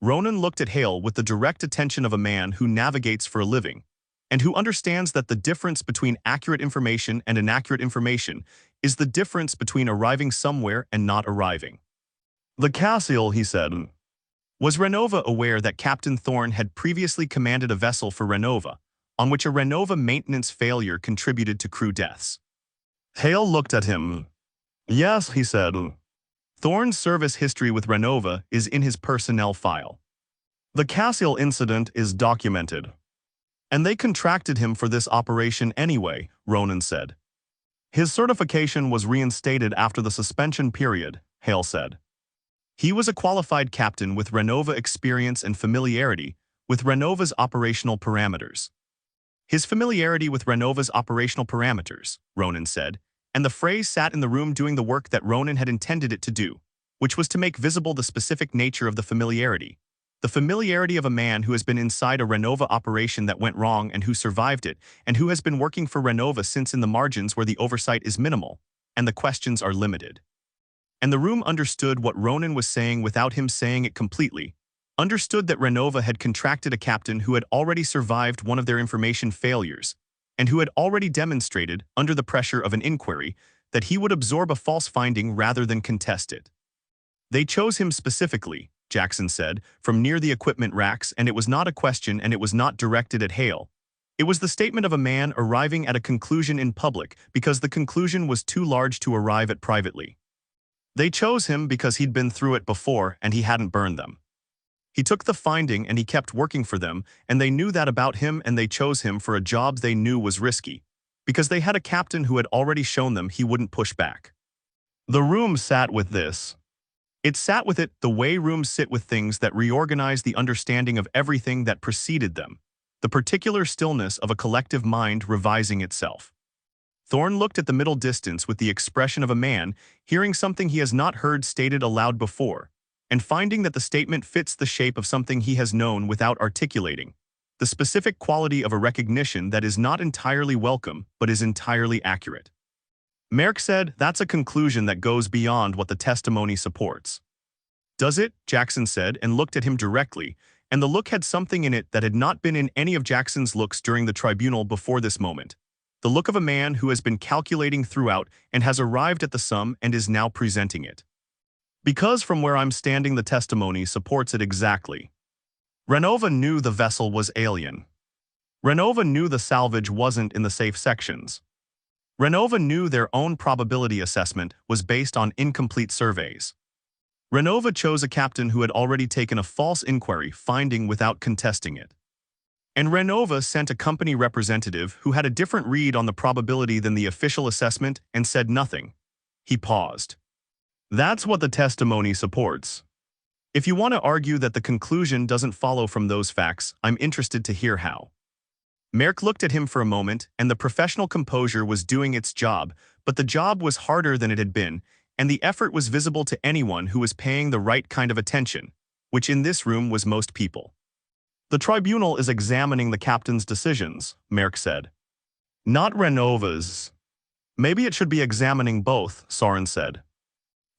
Ronan looked at Hale with the direct attention of a man who navigates for a living, and who understands that the difference between accurate information and inaccurate information is the difference between arriving somewhere and not arriving. "The Cassian," he said. Was Renova aware that Captain Thorne had previously commanded a vessel for Renova, on which a Renova maintenance failure contributed to crew deaths? Hale looked at him. "Yes," he said. "Thorne's service history with Renova is in his personnel file. The Cassian incident is documented. And they contracted him for this operation anyway," Ronan said. "His certification was reinstated after the suspension period," Hale said. "He was a qualified captain with Renova experience and familiarity with Renova's operational parameters." "His familiarity with Renova's operational parameters," Ronan said, and the phrase sat in the room doing the work that Ronan had intended it to do, which was to make visible the specific nature of the familiarity of a man who has been inside a Renova operation that went wrong and who survived it, and who has been working for Renova since in the margins where the oversight is minimal, and the questions are limited. And the room understood what Ronan was saying without him saying it completely, understood that Renova had contracted a captain who had already survived one of their information failures, and who had already demonstrated, under the pressure of an inquiry, that he would absorb a false finding rather than contest it. "They chose him specifically," Jackson said, from near the equipment racks, and it was not a question and it was not directed at Hale. It was the statement of a man arriving at a conclusion in public because the conclusion was too large to arrive at privately. "They chose him because he'd been through it before and he hadn't burned them. He took the finding and he kept working for them, and they knew that about him, and they chose him for a job they knew was risky, because they had a captain who had already shown them he wouldn't push back." The room sat with this. It sat with it the way rooms sit with things that reorganize the understanding of everything that preceded them, the particular stillness of a collective mind revising itself. Thorne looked at the middle distance with the expression of a man hearing something he has not heard stated aloud before, and finding that the statement fits the shape of something he has known without articulating, the specific quality of a recognition that is not entirely welcome but is entirely accurate. Merrick said, "That's a conclusion that goes beyond what the testimony supports." "Does it?" Jackson said, and looked at him directly, and the look had something in it that had not been in any of Jackson's looks during the tribunal before this moment. The look of a man who has been calculating throughout and has arrived at the sum and is now presenting it. "Because from where I'm standing the testimony supports it exactly. Renova knew the vessel was alien. Renova knew the salvage wasn't in the safe sections. Renova knew their own probability assessment was based on incomplete surveys. Renova chose a captain who had already taken a false inquiry finding without contesting it. And Renova sent a company representative who had a different read on the probability than the official assessment and said nothing." He paused. "That's what the testimony supports. If you want to argue that the conclusion doesn't follow from those facts, I'm interested to hear how." Merrick looked at him for a moment, and the professional composure was doing its job, but the job was harder than it had been, and the effort was visible to anyone who was paying the right kind of attention, which in this room was most people. "The tribunal is examining the captain's decisions," Merrick said. "Not Renova's." "Maybe it should be examining both," Soren said.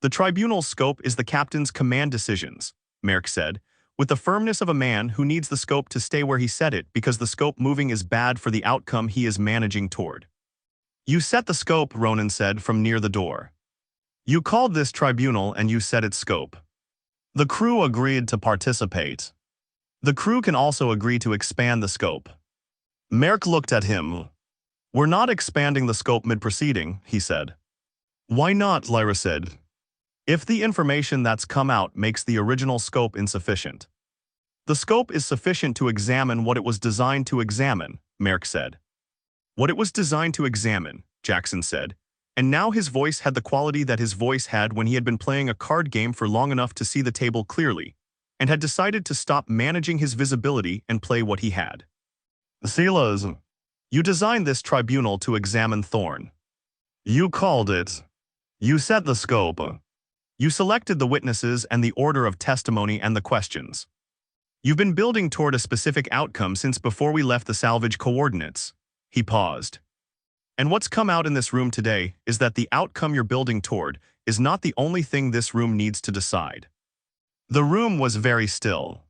"The tribunal's scope is the captain's command decisions," Merrick said, with the firmness of a man who needs the scope to stay where he set it because the scope moving is bad for the outcome he is managing toward. You set the scope, Ronan said from near the door. You called this tribunal and you set its scope. The crew agreed to participate. The crew can also agree to expand the scope. Merrick looked at him. We're not expanding the scope mid-proceeding, he said. Why not, Lyra said. If the information that's come out makes the original scope insufficient. The scope is sufficient to examine what it was designed to examine, Merrick said. What it was designed to examine, Jackson said, and now his voice had the quality that his voice had when he had been playing a card game for long enough to see the table clearly, and had decided to stop managing his visibility and play what he had. Silas, you designed this tribunal to examine Thorne. You called it. You set the scope. You selected the witnesses and the order of testimony and the questions. You've been building toward a specific outcome since before we left the salvage coordinates. He paused. And what's come out in this room today is that the outcome you're building toward is not the only thing this room needs to decide. The room was very still.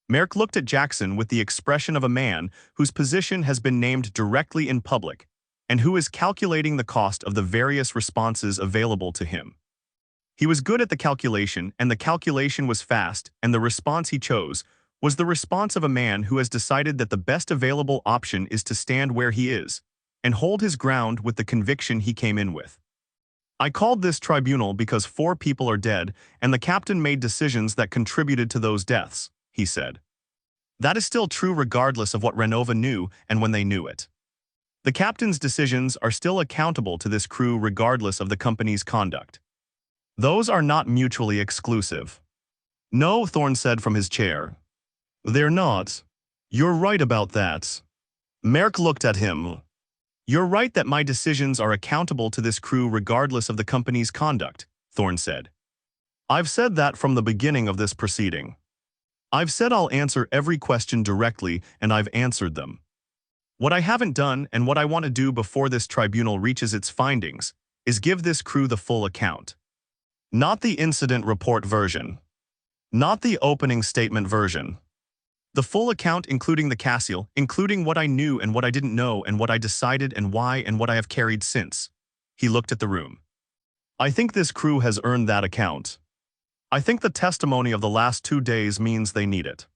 Merrick looked at Jackson with the expression of a man whose position has been named directly in public and who is calculating the cost of the various responses available to him. He was good at the calculation, and the calculation was fast, and the response he chose was the response of a man who has decided that the best available option is to stand where he is and hold his ground with the conviction he came in with. I called this tribunal because 4 people are dead, and the captain made decisions that contributed to those deaths, he said. That is still true regardless of what Renova knew and when they knew it. The captain's decisions are still accountable to this crew regardless of the company's conduct. Those are not mutually exclusive. No, Thorne said from his chair. They're not. You're right about that. Merrick looked at him. You're right that my decisions are accountable to this crew regardless of the company's conduct, Thorne said. I've said that from the beginning of this proceeding. I've said I'll answer every question directly, and I've answered them. What I haven't done and what I want to do before this tribunal reaches its findings is give this crew the full account. Not the incident report version. Not the opening statement version. The full account including the Cassian, including what I knew and what I didn't know and what I decided and why and what I have carried since. He looked at the room. I think this crew has earned that account. I think the testimony of the last 2 days means they need it.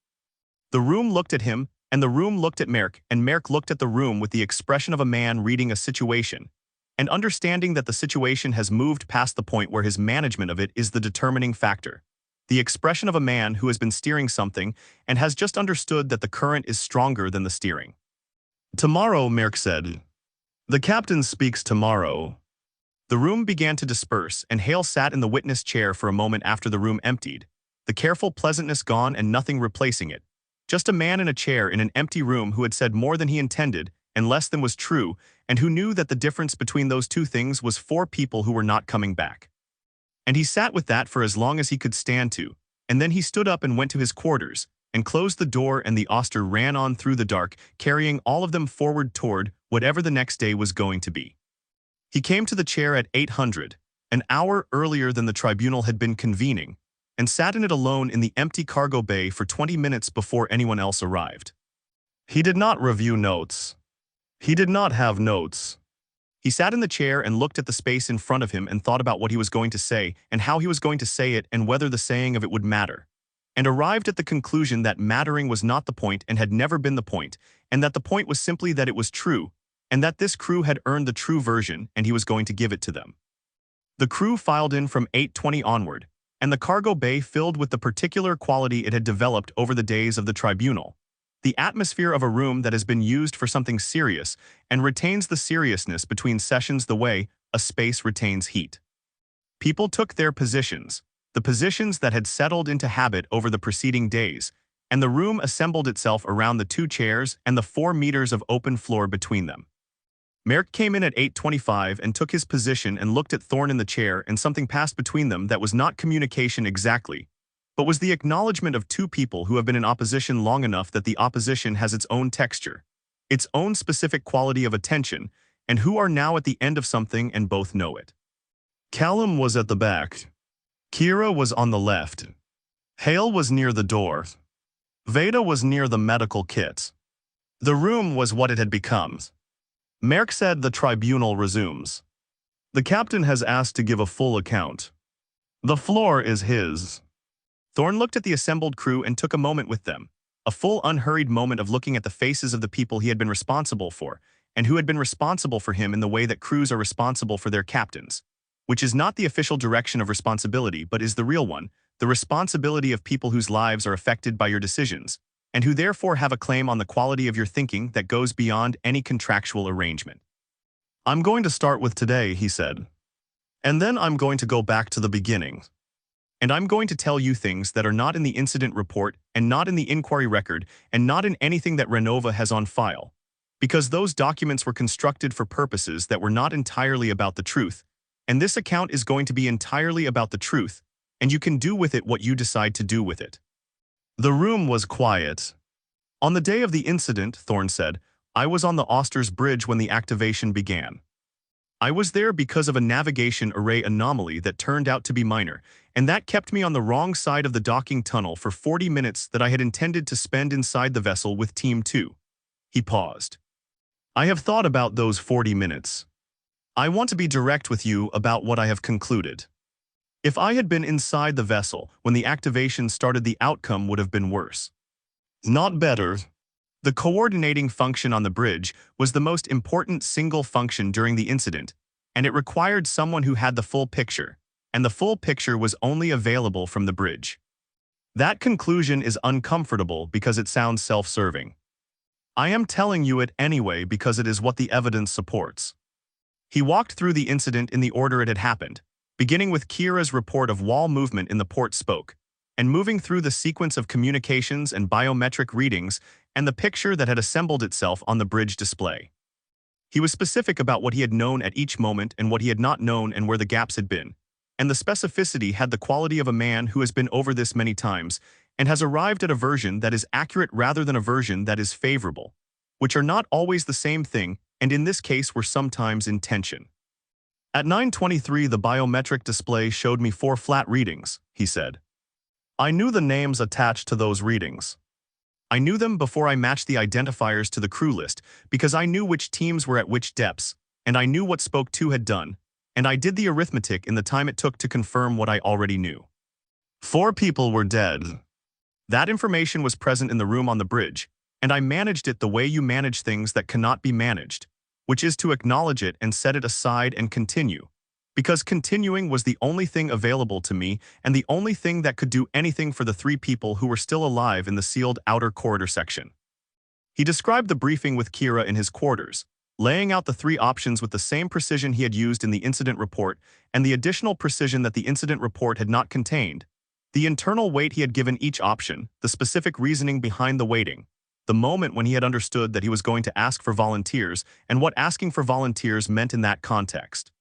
The room looked at him, and the room looked at Merrick, and Merrick looked at the room with the expression of a man reading a situation, and understanding that the situation has moved past the point where his management of it is the determining factor. The expression of a man who has been steering something and has just understood that the current is stronger than the steering. Tomorrow, Merrick said. The captain speaks tomorrow. The room began to disperse, and Hale sat in the witness chair for a moment after the room emptied, the careful pleasantness gone and nothing replacing it. Just a man in a chair in an empty room who had said more than he intended and less than was true, and who knew that the difference between those 2 things was 4 people who were not coming back. And he sat with that for as long as he could stand to, and then he stood up and went to his quarters, and closed the door, and the Auster ran on through the dark, carrying all of them forward toward whatever the next day was going to be. He came to the chair at 800, an hour earlier than the tribunal had been convening, and sat in it alone in the empty cargo bay for 20 minutes before anyone else arrived. He did not review notes. He did not have notes. He sat in the chair and looked at the space in front of him and thought about what he was going to say and how he was going to say it and whether the saying of it would matter, and arrived at the conclusion that mattering was not the point and had never been the point, and that the point was simply that it was true, and that this crew had earned the true version and he was going to give it to them. The crew filed in from 8:20 onward, and the cargo bay filled with the particular quality it had developed over the days of the tribunal. The atmosphere of a room that has been used for something serious and retains the seriousness between sessions the way a space retains heat. People took their positions, the positions that had settled into habit over the preceding days, and the room assembled itself around the 2 chairs and the 4 meters of open floor between them. Merrick came in at 8:25 and took his position and looked at Thorne in the chair, and something passed between them that was not communication exactly, but was the acknowledgement of 2 people who have been in opposition long enough that the opposition has its own texture, its own specific quality of attention, and who are now at the end of something and both know it. Callum was at the back. Kira was on the left. Hale was near the door. Veda was near the medical kit. The room was what it had become. Merck said the tribunal resumes. The captain has asked to give a full account. The floor is his. Thorne looked at the assembled crew and took a moment with them, a full unhurried moment of looking at the faces of the people he had been responsible for, and who had been responsible for him in the way that crews are responsible for their captains, which is not the official direction of responsibility but is the real one, the responsibility of people whose lives are affected by your decisions, and who therefore have a claim on the quality of your thinking that goes beyond any contractual arrangement. I'm going to start with today, he said. And then I'm going to go back to the beginning. And I'm going to tell you things that are not in the incident report and not in the inquiry record and not in anything that Renova has on file, because those documents were constructed for purposes that were not entirely about the truth, and this account is going to be entirely about the truth, and you can do with it what you decide to do with it. The room was quiet. On the day of the incident, Thorne said, I was on the Auster's bridge when the activation began. I was there because of a navigation array anomaly that turned out to be minor, and that kept me on the wrong side of the docking tunnel for 40 minutes that I had intended to spend inside the vessel with Team 2. He paused. I have thought about those 40 minutes. I want to be direct with you about what I have concluded. If I had been inside the vessel when the activation started, the outcome would have been worse. Not better. The coordinating function on the bridge was the most important single function during the incident, and it required someone who had the full picture, and the full picture was only available from the bridge. That conclusion is uncomfortable because it sounds self-serving. I am telling you it anyway because it is what the evidence supports. He walked through the incident in the order it had happened, beginning with Kira's report of wall movement in the port spoke, and moving through the sequence of communications and biometric readings and the picture that had assembled itself on the bridge display. He was specific about what he had known at each moment and what he had not known and where the gaps had been, and the specificity had the quality of a man who has been over this many times and has arrived at a version that is accurate rather than a version that is favorable, which are not always the same thing and in this case were sometimes in tension. At 9:23 the biometric display showed me 4 flat readings, he said. I knew the names attached to those readings. I knew them before I matched the identifiers to the crew list because I knew which teams were at which depths, and I knew what Spoke 2 had done, and I did the arithmetic in the time it took to confirm what I already knew. 4 people were dead. That information was present in the room on the bridge, and I managed it the way you manage things that cannot be managed, which is to acknowledge it and set it aside and continue, because continuing was the only thing available to me and the only thing that could do anything for the 3 people who were still alive in the sealed outer corridor section. He described the briefing with Kira in his quarters, laying out the 3 options with the same precision he had used in the incident report and the additional precision that the incident report had not contained, the internal weight he had given each option, the specific reasoning behind the weighting, the moment when he had understood that he was going to ask for volunteers and what asking for volunteers meant in that context.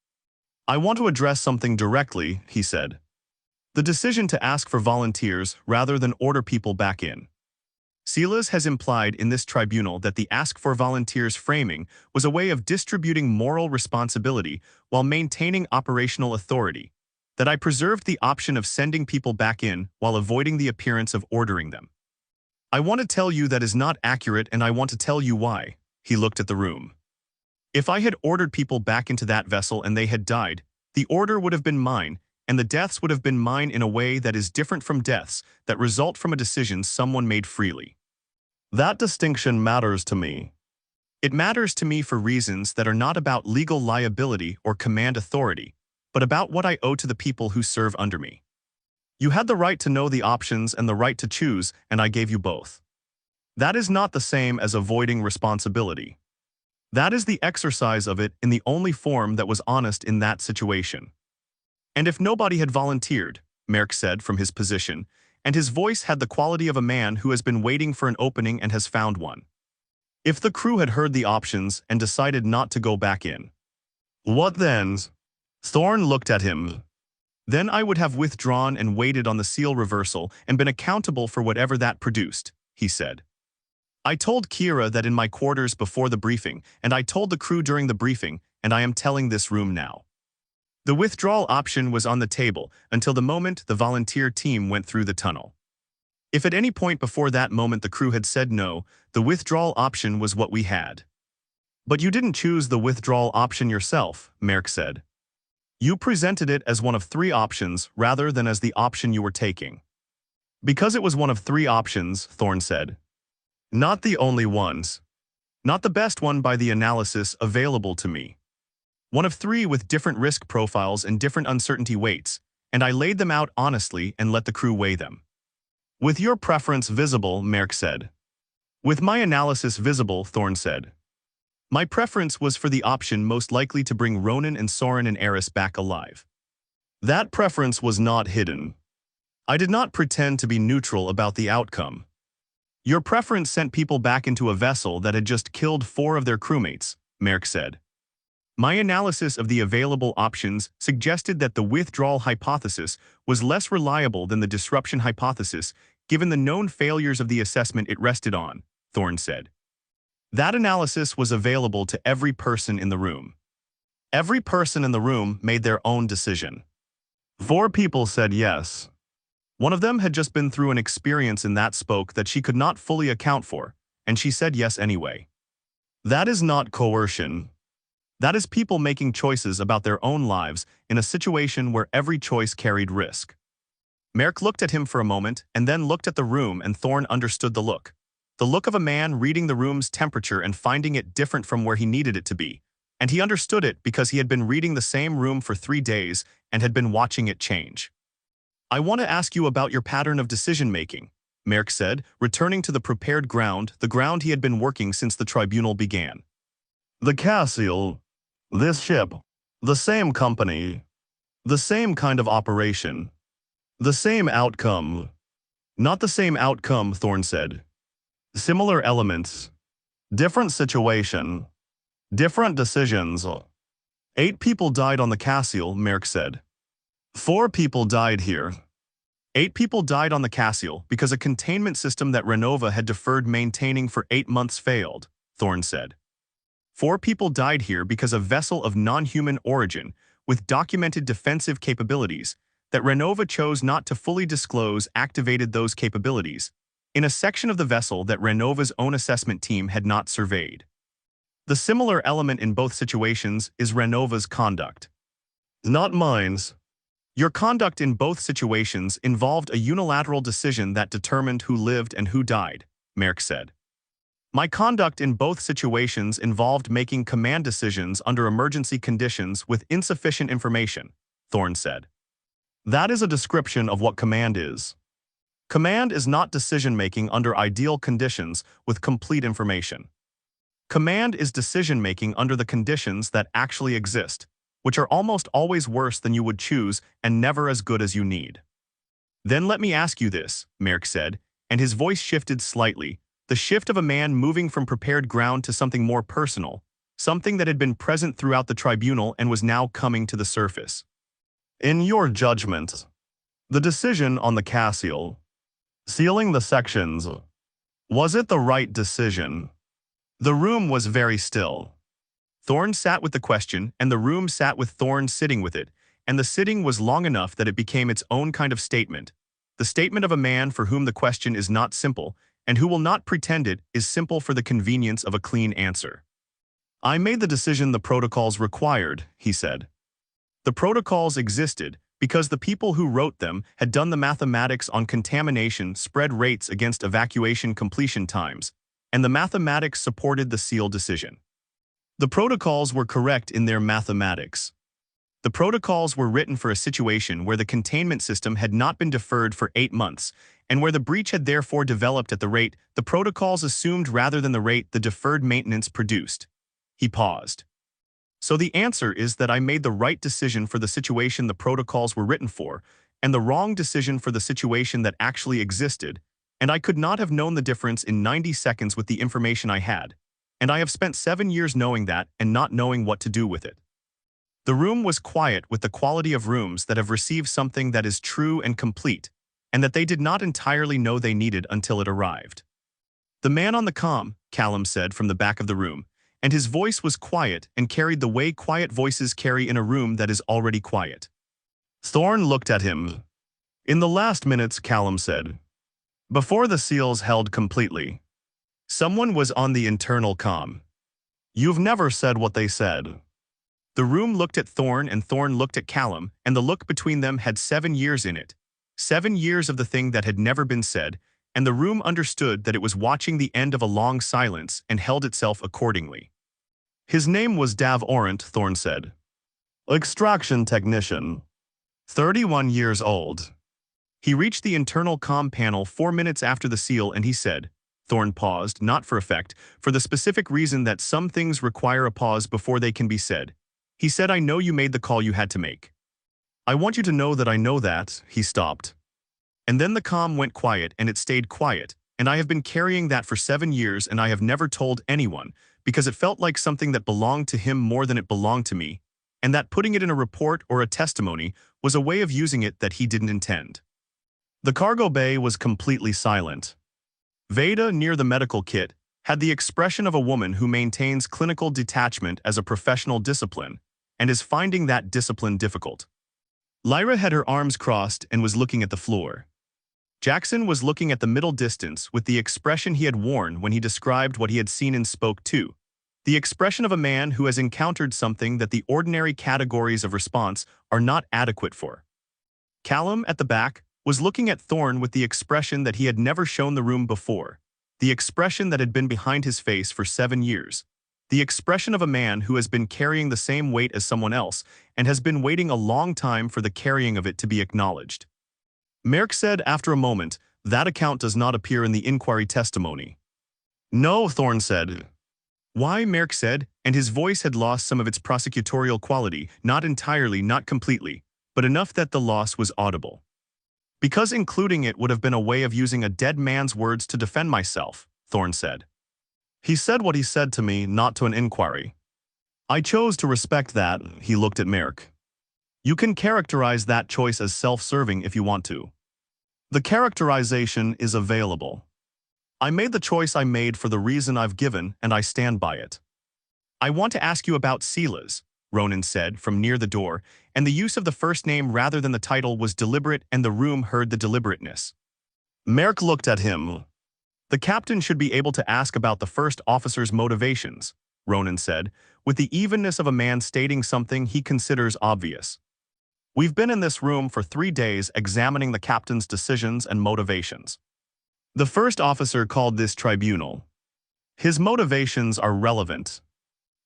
I want to address something directly, he said. The decision to ask for volunteers rather than order people back in. Silas has implied in this tribunal that the ask for volunteers framing was a way of distributing moral responsibility while maintaining operational authority, that I preserved the option of sending people back in while avoiding the appearance of ordering them. I want to tell you that is not accurate and I want to tell you why. He looked at the room. If I had ordered people back into that vessel and they had died, the order would have been mine, and the deaths would have been mine in a way that is different from deaths that result from a decision someone made freely. That distinction matters to me. It matters to me for reasons that are not about legal liability or command authority, but about what I owe to the people who serve under me. You had the right to know the options and the right to choose, and I gave you both. That is not the same as avoiding responsibility. That is the exercise of it in the only form that was honest in that situation. And if nobody had volunteered, Merck said from his position, and his voice had the quality of a man who has been waiting for an opening and has found one. If the crew had heard the options and decided not to go back in. What then? Thorne looked at him. Then I would have withdrawn and waited on the seal reversal and been accountable for whatever that produced, he said. I told Kira that in my quarters before the briefing, and I told the crew during the briefing, and I am telling this room now. The withdrawal option was on the table until the moment the volunteer team went through the tunnel. If at any point before that moment the crew had said no, the withdrawal option was what we had. But you didn't choose the withdrawal option yourself, Merrick said. You presented it as one of 3 options rather than as the option you were taking. Because it was one of 3 options, Thorne said. Not the only ones. Not the best one by the analysis available to me. One of 3 with different risk profiles and different uncertainty weights, and I laid them out honestly and let the crew weigh them. With your preference visible, Merrick said. With my analysis visible, Thorne said. My preference was for the option most likely to bring Ronan and Soren and Eris back alive. That preference was not hidden. I did not pretend to be neutral about the outcome. Your preference sent people back into a vessel that had just killed 4 of their crewmates, Merrick said. My analysis of the available options suggested that the withdrawal hypothesis was less reliable than the disruption hypothesis given the known failures of the assessment it rested on, Thorne said. That analysis was available to every person in the room. Every person in the room made their own decision. 4 people said yes. One of them had just been through an experience in that spoke that she could not fully account for, and she said yes anyway. That is not coercion. That is people making choices about their own lives in a situation where every choice carried risk. Merrick looked at him for a moment and then looked at the room, and Thorne understood the look. The look of a man reading the room's temperature and finding it different from where he needed it to be. And he understood it because he had been reading the same room for 3 days and had been watching it change. I want to ask you about your pattern of decision-making, Merrick said, returning to the prepared ground, the ground he had been working since the tribunal began. The Cassian, this ship, the same company, the same kind of operation, the same outcome. Not the same outcome, Thorne said. Similar elements, different situation, different decisions. 8 people died on the Cassian, Merrick said. 4 people died here. 8 people died on the Cassian because a containment system that Renova had deferred maintaining for 8 months failed, Thorne said. 4 people died here because a vessel of non-human origin with documented defensive capabilities that Renova chose not to fully disclose activated those capabilities in a section of the vessel that Renova's own assessment team had not surveyed. The similar element in both situations is Renova's conduct. Not mine's. Your conduct in both situations involved a unilateral decision that determined who lived and who died, Merrick said. My conduct in both situations involved making command decisions under emergency conditions with insufficient information, Thorne said. That is a description of what command is. Command is not decision-making under ideal conditions with complete information. Command is decision-making under the conditions that actually exist, which are almost always worse than you would choose and never as good as you need. Then let me ask you this, Merrick said, and his voice shifted slightly, the shift of a man moving from prepared ground to something more personal, something that had been present throughout the tribunal and was now coming to the surface. In your judgment, the decision on the Cassian, sealing the sections, was it the right decision? The room was very still. Thorne sat with the question, and the room sat with Thorne sitting with it, and the sitting was long enough that it became its own kind of statement, the statement of a man for whom the question is not simple, and who will not pretend it is simple for the convenience of a clean answer. I made the decision the protocols required, he said. The protocols existed because the people who wrote them had done the mathematics on contamination spread rates against evacuation completion times, and the mathematics supported the seal decision. The protocols were correct in their mathematics. The protocols were written for a situation where the containment system had not been deferred for 8 months, and where the breach had therefore developed at the rate the protocols assumed rather than the rate the deferred maintenance produced. He paused. So the answer is that I made the right decision for the situation the protocols were written for, and the wrong decision for the situation that actually existed, and I could not have known the difference in 90 seconds with the information I had, and I have spent 7 years knowing that and not knowing what to do with it. The room was quiet with the quality of rooms that have received something that is true and complete, and that they did not entirely know they needed until it arrived. The man on the comm, Callum said from the back of the room, and his voice was quiet and carried the way quiet voices carry in a room that is already quiet. Thorne looked at him. In the last minutes, Callum said, Before the seals held completely, someone was on the internal comm. You've never said what they said. The room looked at Thorne and Thorne looked at Callum, and the look between them had 7 years in it. 7 years of the thing that had never been said, and the room understood that it was watching the end of a long silence and held itself accordingly. His name was Dav Orant, Thorne said. Extraction technician. 31 years old. He reached the internal comm panel 4 minutes after the seal and he said, Thorne paused, not for effect, for the specific reason that some things require a pause before they can be said. He said, I know you made the call you had to make. I want you to know that I know that. He stopped. And then the comm went quiet and it stayed quiet, and I have been carrying that for 7 years and I have never told anyone, because it felt like something that belonged to him more than it belonged to me, and that putting it in a report or a testimony was a way of using it that he didn't intend. The cargo bay was completely silent. Veda, near the medical kit, had the expression of a woman who maintains clinical detachment as a professional discipline and is finding that discipline difficult. Lyra had her arms crossed and was looking at the floor. Jackson was looking at the middle distance with the expression he had worn when he described what he had seen and spoke to, the expression of a man who has encountered something that the ordinary categories of response are not adequate for. Callum, at the back, was looking at Thorne with the expression that he had never shown the room before, the expression that had been behind his face for 7 years, the expression of a man who has been carrying the same weight as someone else and has been waiting a long time for the carrying of it to be acknowledged. Merrick said after a moment, that account does not appear in the inquiry testimony. No, Thorne said. Why, Merrick said, and his voice had lost some of its prosecutorial quality, not entirely, not completely, but enough that the loss was audible. Because including it would have been a way of using a dead man's words to defend myself, Thorne said. He said what he said to me, not to an inquiry. I chose to respect that. He looked at Merrick. You can characterize that choice as self-serving if you want to. The characterization is available. I made the choice I made for the reason I've given, and I stand by it. I want to ask you about Silas, Ronan said from near the door, and the use of the first name rather than the title was deliberate and the room heard the deliberateness. Merrick looked at him. The captain should be able to ask about the first officer's motivations, Ronan said, with the evenness of a man stating something he considers obvious. We've been in this room for 3 days examining the captain's decisions and motivations. The first officer called this tribunal. His motivations are relevant.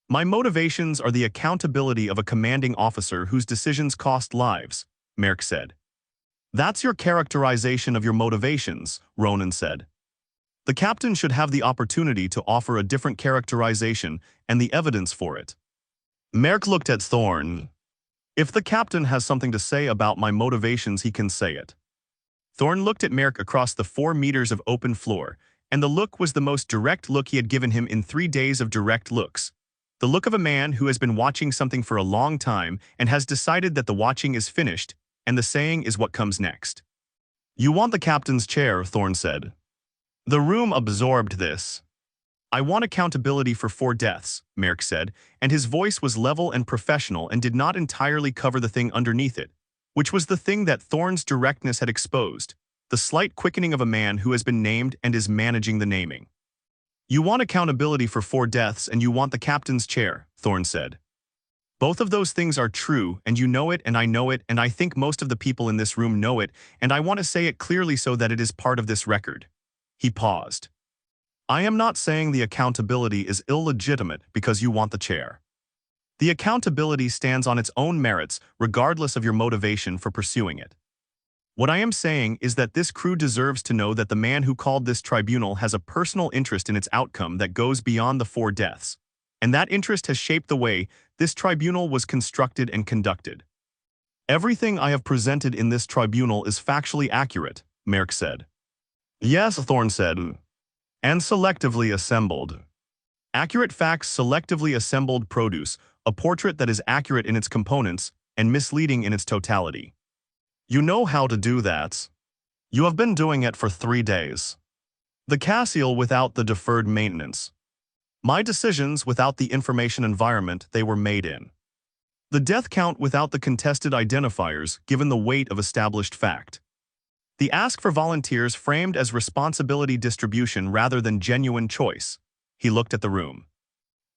My motivations are the accountability of a commanding officer whose decisions cost lives, Merrick said. That's your characterization of your motivations, Ronan said. The captain should have the opportunity to offer a different characterization and the evidence for it. Merrick looked at Thorne. If the captain has something to say about my motivations, he can say it. Thorne looked at Merrick across the 4 meters of open floor, and the look was the most direct look he had given him in 3 days of direct looks. The look of a man who has been watching something for a long time and has decided that the watching is finished, and the saying is what comes next. You want the captain's chair, Thorne said. The room absorbed this. I want accountability for 4 deaths, Merrick said, and his voice was level and professional and did not entirely cover the thing underneath it, which was the thing that Thorne's directness had exposed, the slight quickening of a man who has been named and is managing the naming. You want accountability for 4 deaths and you want the captain's chair, Thorne said. Both of those things are true, and you know it and I think most of the people in this room know it, and I want to say it clearly so that it is part of this record. He paused. I am not saying the accountability is illegitimate because you want the chair. The accountability stands on its own merits regardless of your motivation for pursuing it. What I am saying is that this crew deserves to know that the man who called this tribunal has a personal interest in its outcome that goes beyond the 4 deaths, and that interest has shaped the way this tribunal was constructed and conducted. Everything I have presented in this tribunal is factually accurate, Merrick said. Yes, Thorne said. And selectively assembled. Accurate facts selectively assembled produce a portrait that is accurate in its components and misleading in its totality. You know how to do that. You have been doing it for 3 days. The Cassian without the deferred maintenance. My decisions without the information environment they were made in. The death count without the contested identifiers given the weight of established fact. The ask for volunteers framed as responsibility distribution rather than genuine choice. He looked at the room.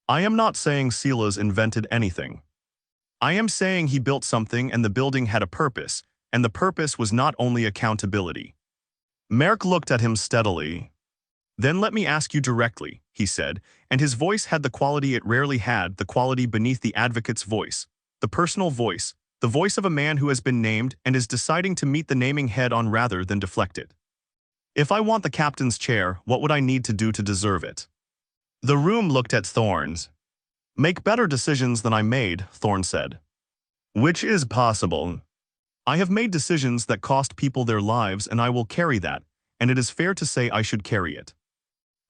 I am not saying Silas invented anything. I am saying he built something and the building had a purpose, and the purpose was not only accountability. Merrick looked at him steadily. Then let me ask you directly, he said, and his voice had the quality it rarely had, the quality beneath the advocate's voice, the personal voice, the voice of a man who has been named and is deciding to meet the naming head on rather than deflect it. If I want the captain's chair, what would I need to do to deserve it? The room looked at Thorne. Make better decisions than I made, Thorne said. Which is possible. I have made decisions that cost people their lives and I will carry that, and it is fair to say I should carry it.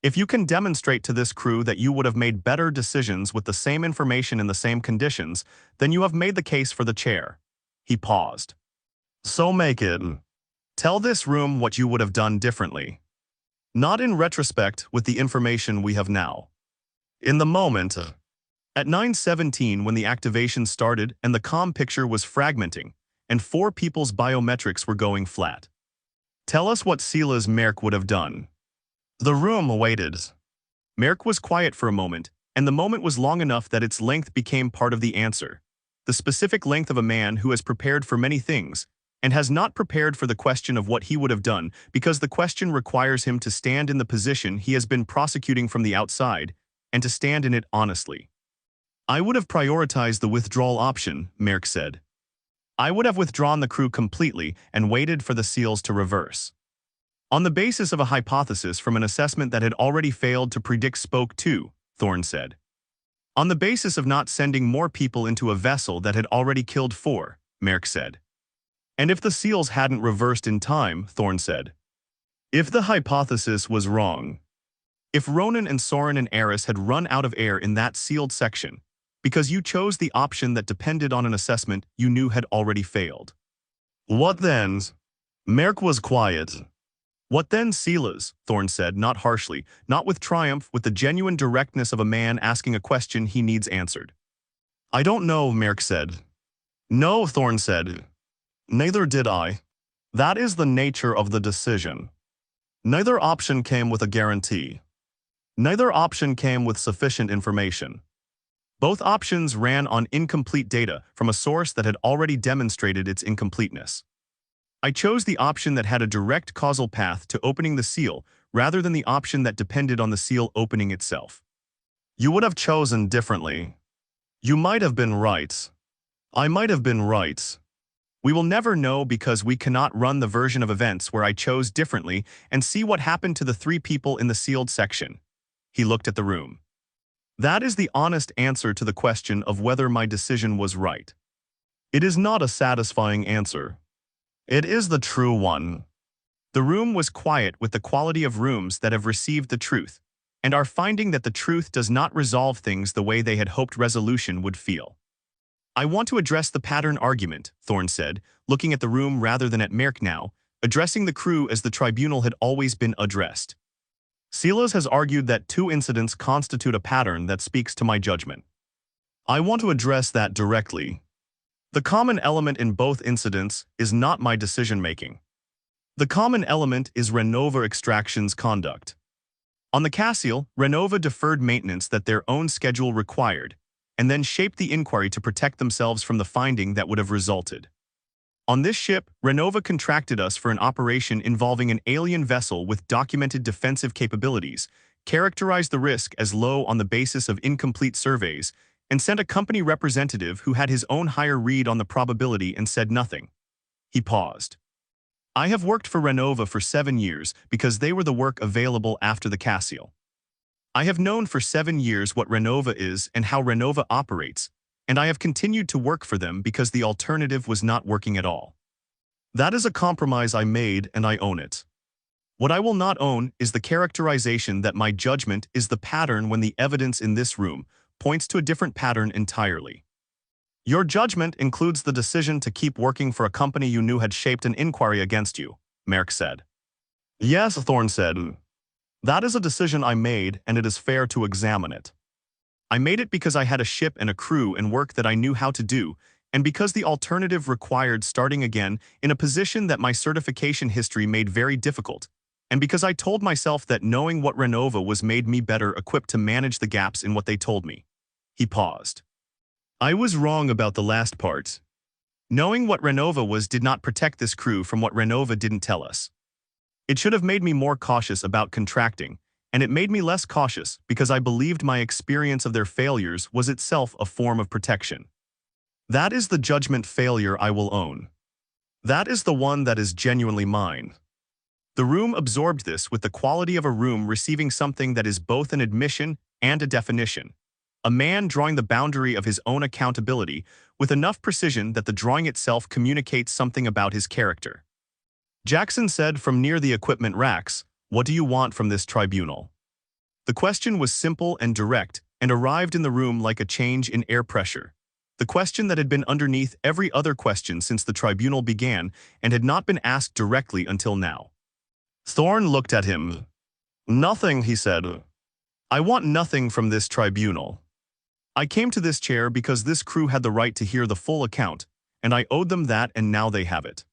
If you can demonstrate to this crew that you would have made better decisions with the same information in the same conditions, then you have made the case for the chair. He paused. So make it. Tell this room what you would have done differently. Not in retrospect with the information we have now. In the moment. At 9:17 when the activation started and the comm picture was fragmenting, and 4 people's biometrics were going flat. Tell us what Silas Merrick would have done. The room waited. Merrick was quiet for a moment, and the moment was long enough that its length became part of the answer. The specific length of a man who has prepared for many things, and has not prepared for the question of what he would have done because the question requires him to stand in the position he has been prosecuting from the outside, and to stand in it honestly. I would have prioritized the withdrawal option, Merrick said. I would have withdrawn the crew completely and waited for the SEALs to reverse. On the basis of a hypothesis from an assessment that had already failed to predict Spoke 2, Thorne said. On the basis of not sending more people into a vessel that had already killed 4, Merrick said. And if the SEALs hadn't reversed in time, Thorne said. If the hypothesis was wrong. If Ronan and Soren and Eris had run out of air in that sealed section, because you chose the option that depended on an assessment you knew had already failed. What then? Merrick was quiet. What then, Silas? Thorne said, not harshly, not with triumph, with the genuine directness of a man asking a question he needs answered. I don't know, Merrick said. No, Thorne said. Neither did I. That is the nature of the decision. Neither option came with a guarantee. Neither option came with sufficient information. Both options ran on incomplete data from a source that had already demonstrated its incompleteness. I chose the option that had a direct causal path to opening the seal rather than the option that depended on the seal opening itself. You would have chosen differently. You might have been right. I might have been right. We will never know because we cannot run the version of events where I chose differently and see what happened to the 3 people in the sealed section. He looked at the room. That is the honest answer to the question of whether my decision was right. It is not a satisfying answer. It is the true one. The room was quiet with the quality of rooms that have received the truth, and are finding that the truth does not resolve things the way they had hoped resolution would feel. I want to address the pattern argument, Thorne said, looking at the room rather than at Merrick now, addressing the crew as the tribunal had always been addressed. Silas has argued that 2 incidents constitute a pattern that speaks to my judgment. I want to address that directly. The common element in both incidents is not my decision-making. The common element is Renova Extraction's conduct. On the Cassian, Renova deferred maintenance that their own schedule required, and then shaped the inquiry to protect themselves from the finding that would have resulted. On this ship, Renova contracted us for an operation involving an alien vessel with documented defensive capabilities, characterized the risk as low on the basis of incomplete surveys, and sent a company representative who had his own higher read on the probability and said nothing. He paused. I have worked for Renova for 7 years because they were the work available after the Cassian. I have known for 7 years what Renova is and how Renova operates, and I have continued to work for them because the alternative was not working at all. That is a compromise I made and I own it. What I will not own is the characterization that my judgment is the pattern when the evidence in this room points to a different pattern entirely. Your judgment includes the decision to keep working for a company you knew had shaped an inquiry against you, Merrick said. Yes, Thorne said. That is a decision I made and it is fair to examine it. I made it because I had a ship and a crew and work that I knew how to do, and because the alternative required starting again in a position that my certification history made very difficult, and because I told myself that knowing what Renova was made me better equipped to manage the gaps in what they told me. He paused. I was wrong about the last part. Knowing what Renova was did not protect this crew from what Renova didn't tell us. It should have made me more cautious about contracting, and it made me less cautious because I believed my experience of their failures was itself a form of protection. That is the judgment failure I will own. That is the one that is genuinely mine. The room absorbed this with the quality of a room receiving something that is both an admission and a definition. A man drawing the boundary of his own accountability with enough precision that the drawing itself communicates something about his character. Jackson said from near the equipment racks, "What do you want from this tribunal?" The question was simple and direct and arrived in the room like a change in air pressure. The question that had been underneath every other question since the tribunal began and had not been asked directly until now. Thorne looked at him. "Nothing," he said. "I want nothing from this tribunal. I came to this chair because this crew had the right to hear the full account, and I owed them that, and now they have it.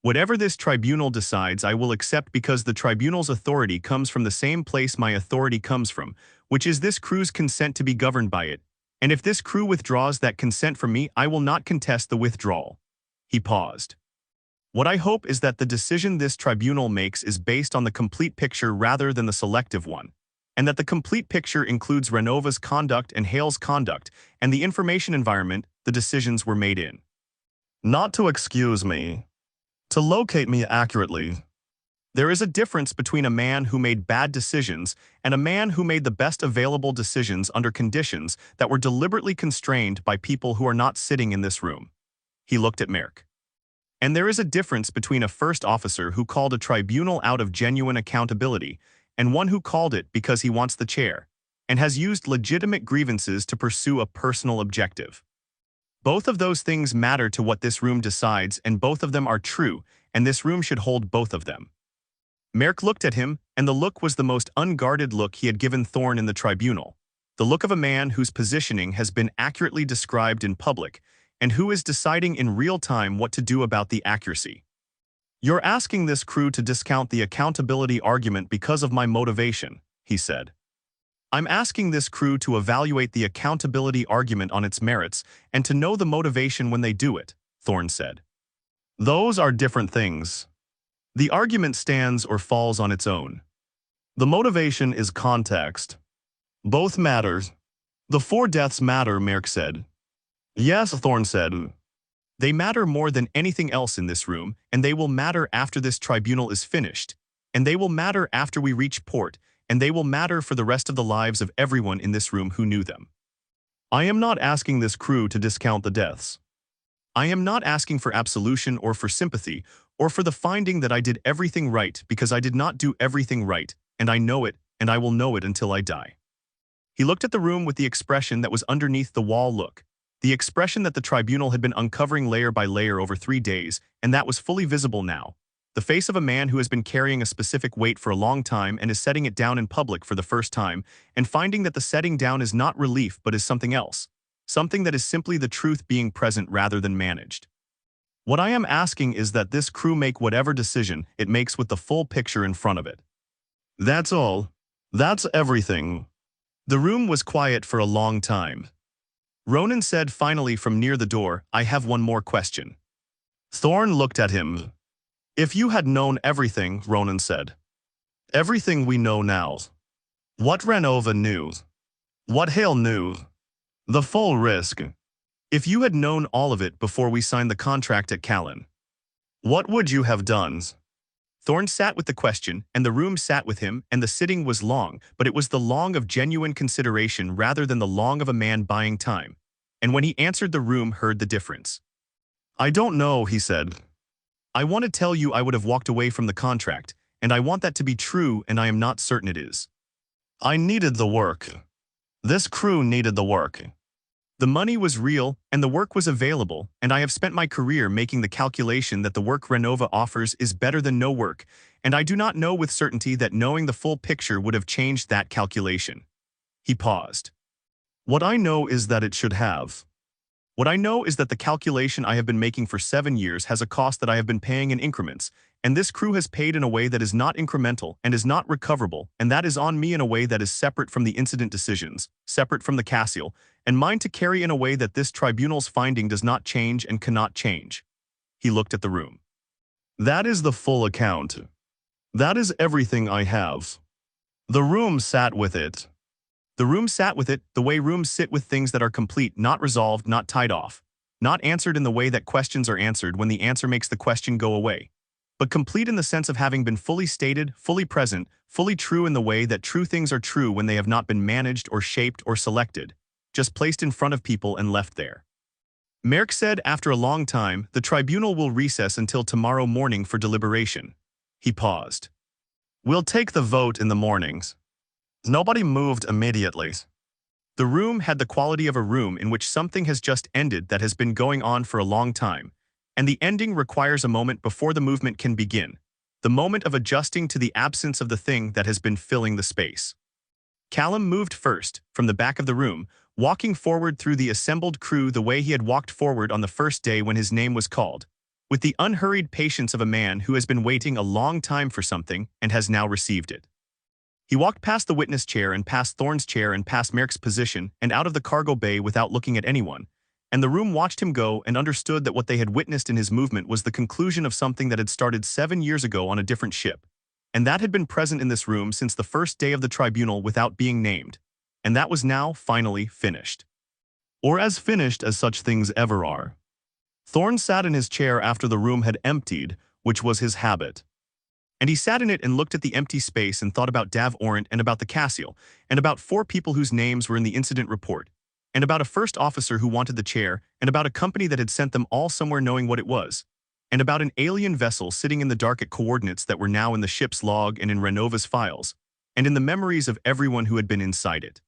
Whatever this tribunal decides, I will accept because the tribunal's authority comes from the same place my authority comes from, which is this crew's consent to be governed by it, and if this crew withdraws that consent from me, I will not contest the withdrawal." He paused. "What I hope is that the decision this tribunal makes is based on the complete picture rather than the selective one, and that the complete picture includes Renova's conduct and Hale's conduct, and the information environment the decisions were made in. Not to excuse me, to locate me accurately. There is a difference between a man who made bad decisions and a man who made the best available decisions under conditions that were deliberately constrained by people who are not sitting in this room." He looked at Merrick. "And there is a difference between a first officer who called a tribunal out of genuine accountability and one who called it because he wants the chair, and has used legitimate grievances to pursue a personal objective. Both of those things matter to what this room decides, and both of them are true, and this room should hold both of them." Merrick looked at him, and the look was the most unguarded look he had given Thorne in the tribunal, the look of a man whose positioning has been accurately described in public, and who is deciding in real time what to do about the accuracy. "You're asking this crew to discount the accountability argument because of my motivation," he said. "I'm asking this crew to evaluate the accountability argument on its merits and to know the motivation when they do it," Thorne said. "Those are different things. The argument stands or falls on its own. The motivation is context. Both matter. The 4 deaths matter," Merrick said. "Yes," Thorne said. "They matter more than anything else in this room, and they will matter after this tribunal is finished, and they will matter after we reach port, and they will matter for the rest of the lives of everyone in this room who knew them. I am not asking this crew to discount the deaths. I am not asking for absolution or for sympathy or for the finding that I did everything right because I did not do everything right, and I know it, and I will know it until I die." He looked at the room with the expression that was underneath the wall look, the expression that the tribunal had been uncovering layer by layer over 3 days, and that was fully visible now. The face of a man who has been carrying a specific weight for a long time and is setting it down in public for the first time, and finding that the setting down is not relief but is something else, something that is simply the truth being present rather than managed. What I am asking is that this crew make whatever decision it makes with the full picture in front of it. That's all. That's everything." The room was quiet for a long time. Ronan said finally from near the door, "I have one more question." Thorne looked at him. "If you had known everything," Ronan said. "Everything we know now. What Renova knew. What Hale knew. The full risk. If you had known all of it before we signed the contract at Callan, what would you have done?" Thorne sat with the question, and the room sat with him, and the sitting was long, but it was the long of genuine consideration rather than the long of a man buying time. And when he answered, the room heard the difference. "I don't know," he said. "I want to tell you I would have walked away from the contract, and I want that to be true, and I am not certain it is. I needed the work. This crew needed the work. The money was real, and the work was available, and I have spent my career making the calculation that the work Renova offers is better than no work, and I do not know with certainty that knowing the full picture would have changed that calculation." He paused. "What I know is that it should have. What I know is that the calculation I have been making for 7 years has a cost that I have been paying in increments, and this crew has paid in a way that is not incremental and is not recoverable, and that is on me in a way that is separate from the incident decisions, separate from the Cassian, and mine to carry in a way that this tribunal's finding does not change and cannot change. He looked at the room. That is the full account. That is everything I have. The room sat with it. The room sat with it, the way rooms sit with things that are complete, not resolved, not tied off, not answered in the way that questions are answered when the answer makes the question go away, but complete in the sense of having been fully stated, fully present, fully true in the way that true things are true when they have not been managed or shaped or selected, just placed in front of people and left there. Merrick said after a long time, the tribunal will recess until tomorrow morning for deliberation. He paused. We'll take the vote in the mornings. Nobody moved immediately. The room had the quality of a room in which something has just ended that has been going on for a long time, and the ending requires a moment before the movement can begin, the moment of adjusting to the absence of the thing that has been filling the space. Callum moved first, from the back of the room, walking forward through the assembled crew the way he had walked forward on the first day when his name was called, with the unhurried patience of a man who has been waiting a long time for something and has now received it. He walked past the witness chair and past Thorne's chair and past Merrick's position and out of the cargo bay without looking at anyone, and the room watched him go and understood that what they had witnessed in his movement was the conclusion of something that had started 7 years ago on a different ship, and that had been present in this room since the first day of the tribunal without being named, and that was now finally finished. Or as finished as such things ever are. Thorne sat in his chair after the room had emptied, which was his habit. And he sat in it and looked at the empty space and thought about Dav Orant and about the Cassian, and about 4 people whose names were in the incident report, and about a first officer who wanted the chair, and about a company that had sent them all somewhere knowing what it was, and about an alien vessel sitting in the dark at coordinates that were now in the ship's log and in Renova's files, and in the memories of everyone who had been inside it.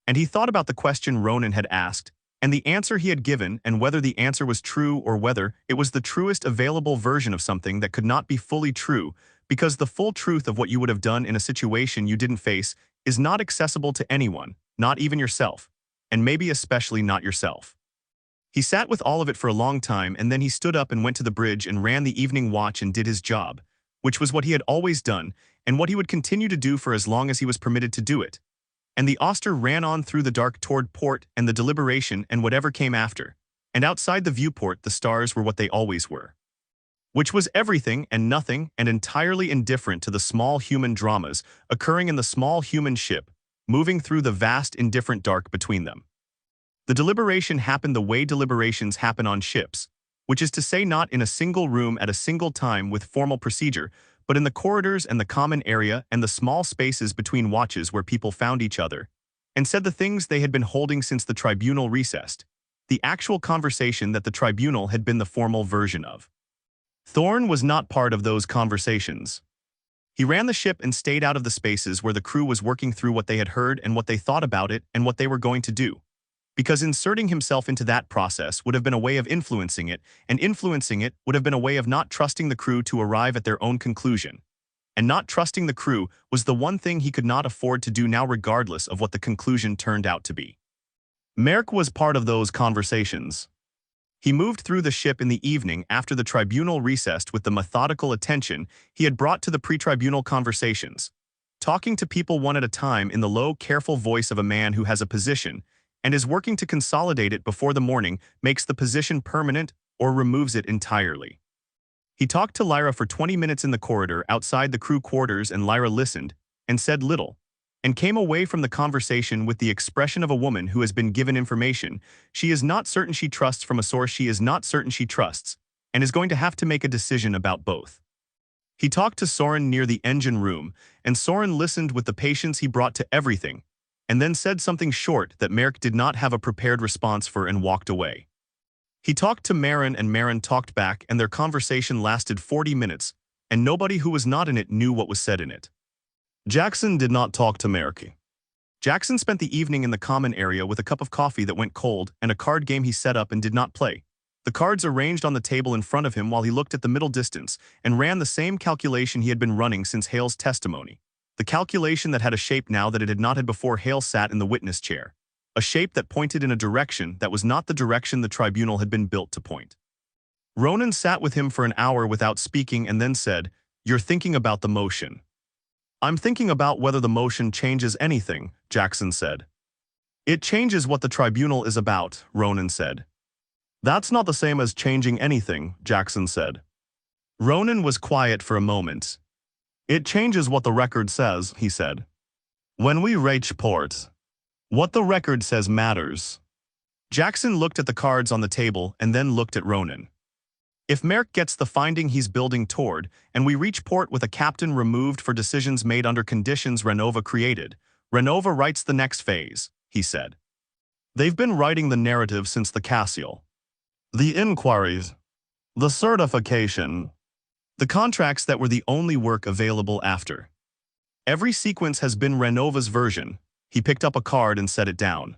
And he thought about the question Ronan had asked, and the answer he had given, and whether the answer was true or whether it was the truest available version of something that could not be fully true, because the full truth of what you would have done in a situation you didn't face is not accessible to anyone, not even yourself, and maybe especially not yourself. He sat with all of it for a long time, and then he stood up and went to the bridge and ran the evening watch and did his job, which was what he had always done, and what he would continue to do for as long as he was permitted to do it. And the Auster ran on through the dark toward port and the deliberation and whatever came after, and outside the viewport the stars were what they always were. Which was everything and nothing and entirely indifferent to the small human dramas occurring in the small human ship, moving through the vast indifferent dark between them. The deliberation happened the way deliberations happen on ships, which is to say not in a single room at a single time with formal procedure, but in the corridors and the common area and the small spaces between watches where people found each other, and said the things they had been holding since the tribunal recessed, the actual conversation that the tribunal had been the formal version of. Thorne was not part of those conversations. He ran the ship and stayed out of the spaces where the crew was working through what they had heard and what they thought about it and what they were going to do, because inserting himself into that process would have been a way of influencing it, and influencing it would have been a way of not trusting the crew to arrive at their own conclusion. And not trusting the crew was the one thing he could not afford to do now regardless of what the conclusion turned out to be. Merrick was part of those conversations. He moved through the ship in the evening after the tribunal recessed with the methodical attention he had brought to the pre-tribunal conversations, talking to people one at a time in the low, careful voice of a man who has a position and is working to consolidate it before the morning makes the position permanent or removes it entirely. He talked to Lyra for 20 minutes in the corridor outside the crew quarters, and Lyra listened and said little, and came away from the conversation with the expression of a woman who has been given information she is not certain she trusts from a source she is not certain she trusts, and is going to have to make a decision about both. He talked to Soren near the engine room, and Soren listened with the patience he brought to everything, and then said something short that Merrick did not have a prepared response for and walked away. He talked to Marin, and Marin talked back, and their conversation lasted 40 minutes, and nobody who was not in it knew what was said in it. Jackson did not talk to Merrick. Jackson spent the evening in the common area with a cup of coffee that went cold and a card game he set up and did not play. The cards arranged on the table in front of him while he looked at the middle distance and ran the same calculation he had been running since Hale's testimony. The calculation that had a shape now that it had not had before Hale sat in the witness chair. a shape that pointed in a direction that was not the direction the tribunal had been built to point. Ronan sat with him for an hour without speaking and then said, "You're thinking about the motion." "I'm thinking about whether the motion changes anything," Jackson said. "It changes what the tribunal is about," Ronan said. "That's not the same as changing anything," Jackson said. Ronan was quiet for a moment. "It changes what the record says," he said. "When we reach port, what the record says matters." Jackson looked at the cards on the table and then looked at Ronan. "If Merrick gets the finding he's building toward, and we reach port with a captain removed for decisions made under conditions Renova created, Renova writes the next phase," he said. "They've been writing the narrative since the Cassian. The inquiries, the certification, the contracts that were the only work available after. Every sequence has been Renova's version." He picked up a card and set it down.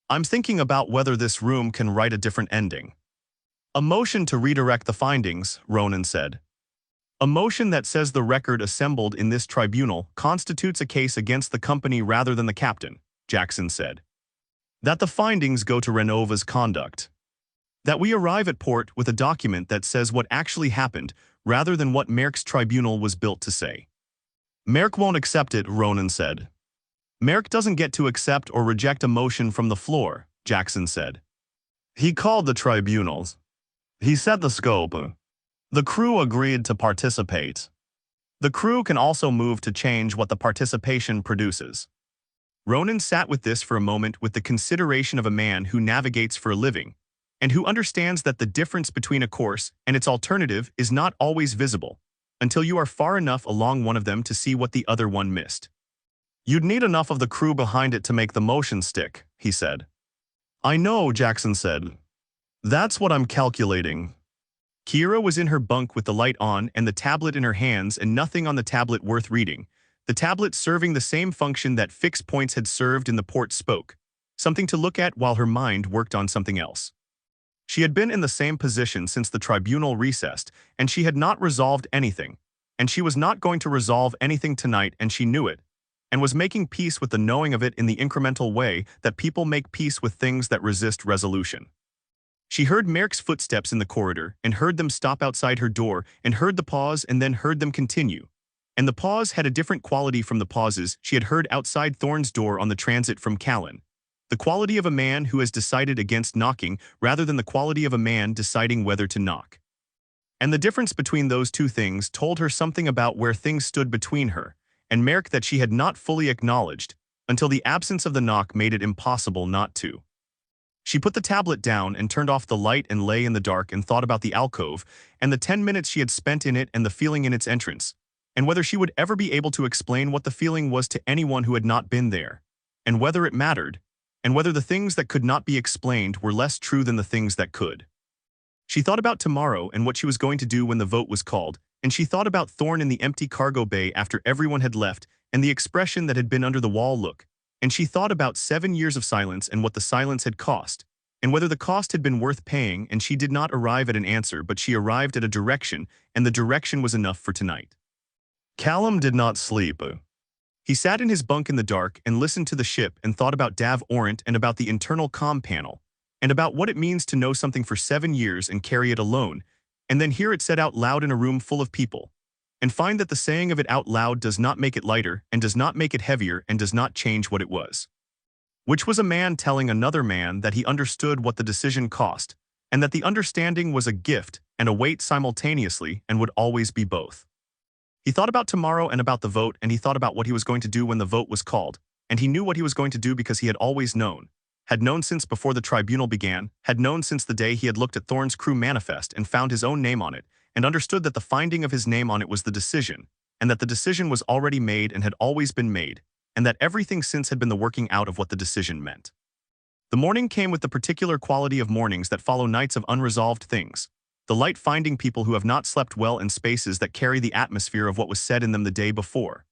"I'm thinking about whether this room can write a different ending." "A motion to redirect the findings," Ronan said. "A motion that says the record assembled in this tribunal constitutes a case against the company rather than the captain," Jackson said. "That the findings go to Renova's conduct. That we arrive at port with a document that says what actually happened rather than what Merrick's tribunal was built to say." "Merrick won't accept it," Ronan said. "Merrick doesn't get to accept or reject a motion from the floor," Jackson said. "He called the tribunals. He set the scope. The crew agreed to participate. The crew can also move to change what the participation produces." Ronan sat with this for a moment with the consideration of a man who navigates for a living, and who understands that the difference between a course and its alternative is not always visible, until you are far enough along one of them to see what the other one missed. "You'd need enough of the crew behind it to make the motion stick," he said. "I know," Jackson said. "That's what I'm calculating." Kira was in her bunk with the light on and the tablet in her hands and nothing on the tablet worth reading, the tablet serving the same function that fixed points had served in the port spoke, something to look at while her mind worked on something else. She had been in the same position since the tribunal recessed, and she had not resolved anything, and she was not going to resolve anything tonight, and she knew it, and was making peace with the knowing of it in the incremental way that people make peace with things that resist resolution. She heard Merrick's footsteps in the corridor, and heard them stop outside her door, and heard the pause and then heard them continue. And the pause had a different quality from the pauses she had heard outside Thorne's door on the transit from Callan. The quality of a man who has decided against knocking rather than the quality of a man deciding whether to knock. And the difference between those two things told her something about where things stood between her and Merrick that she had not fully acknowledged, until the absence of the knock made it impossible not to. She put the tablet down and turned off the light and lay in the dark and thought about the alcove and the 10 minutes she had spent in it and the feeling in its entrance, and whether she would ever be able to explain what the feeling was to anyone who had not been there, and whether it mattered, and whether the things that could not be explained were less true than the things that could. She thought about tomorrow and what she was going to do when the vote was called, and she thought about Thorne in the empty cargo bay after everyone had left and the expression that had been under the wall look, and she thought about 7 years of silence and what the silence had cost, and whether the cost had been worth paying, and she did not arrive at an answer, but she arrived at a direction, and the direction was enough for tonight. Callum did not sleep. He sat in his bunk in the dark and listened to the ship and thought about Dav Orant and about the internal comm panel, and about what it means to know something for 7 years and carry it alone, and then hear it said out loud in a room full of people, and find that the saying of it out loud does not make it lighter and does not make it heavier and does not change what it was. Which was a man telling another man that he understood what the decision cost, and that the understanding was a gift and a weight simultaneously and would always be both. He thought about tomorrow and about the vote, and he thought about what he was going to do when the vote was called, and he knew what he was going to do because he had always known, had known since before the tribunal began, had known since the day he had looked at Thorne's crew manifest and found his own name on it, and understood that the finding of his name on it was the decision, and that the decision was already made and had always been made, and that everything since had been the working out of what the decision meant. The morning came with the particular quality of mornings that follow nights of unresolved things, the light finding people who have not slept well in spaces that carry the atmosphere of what was said in them the day before,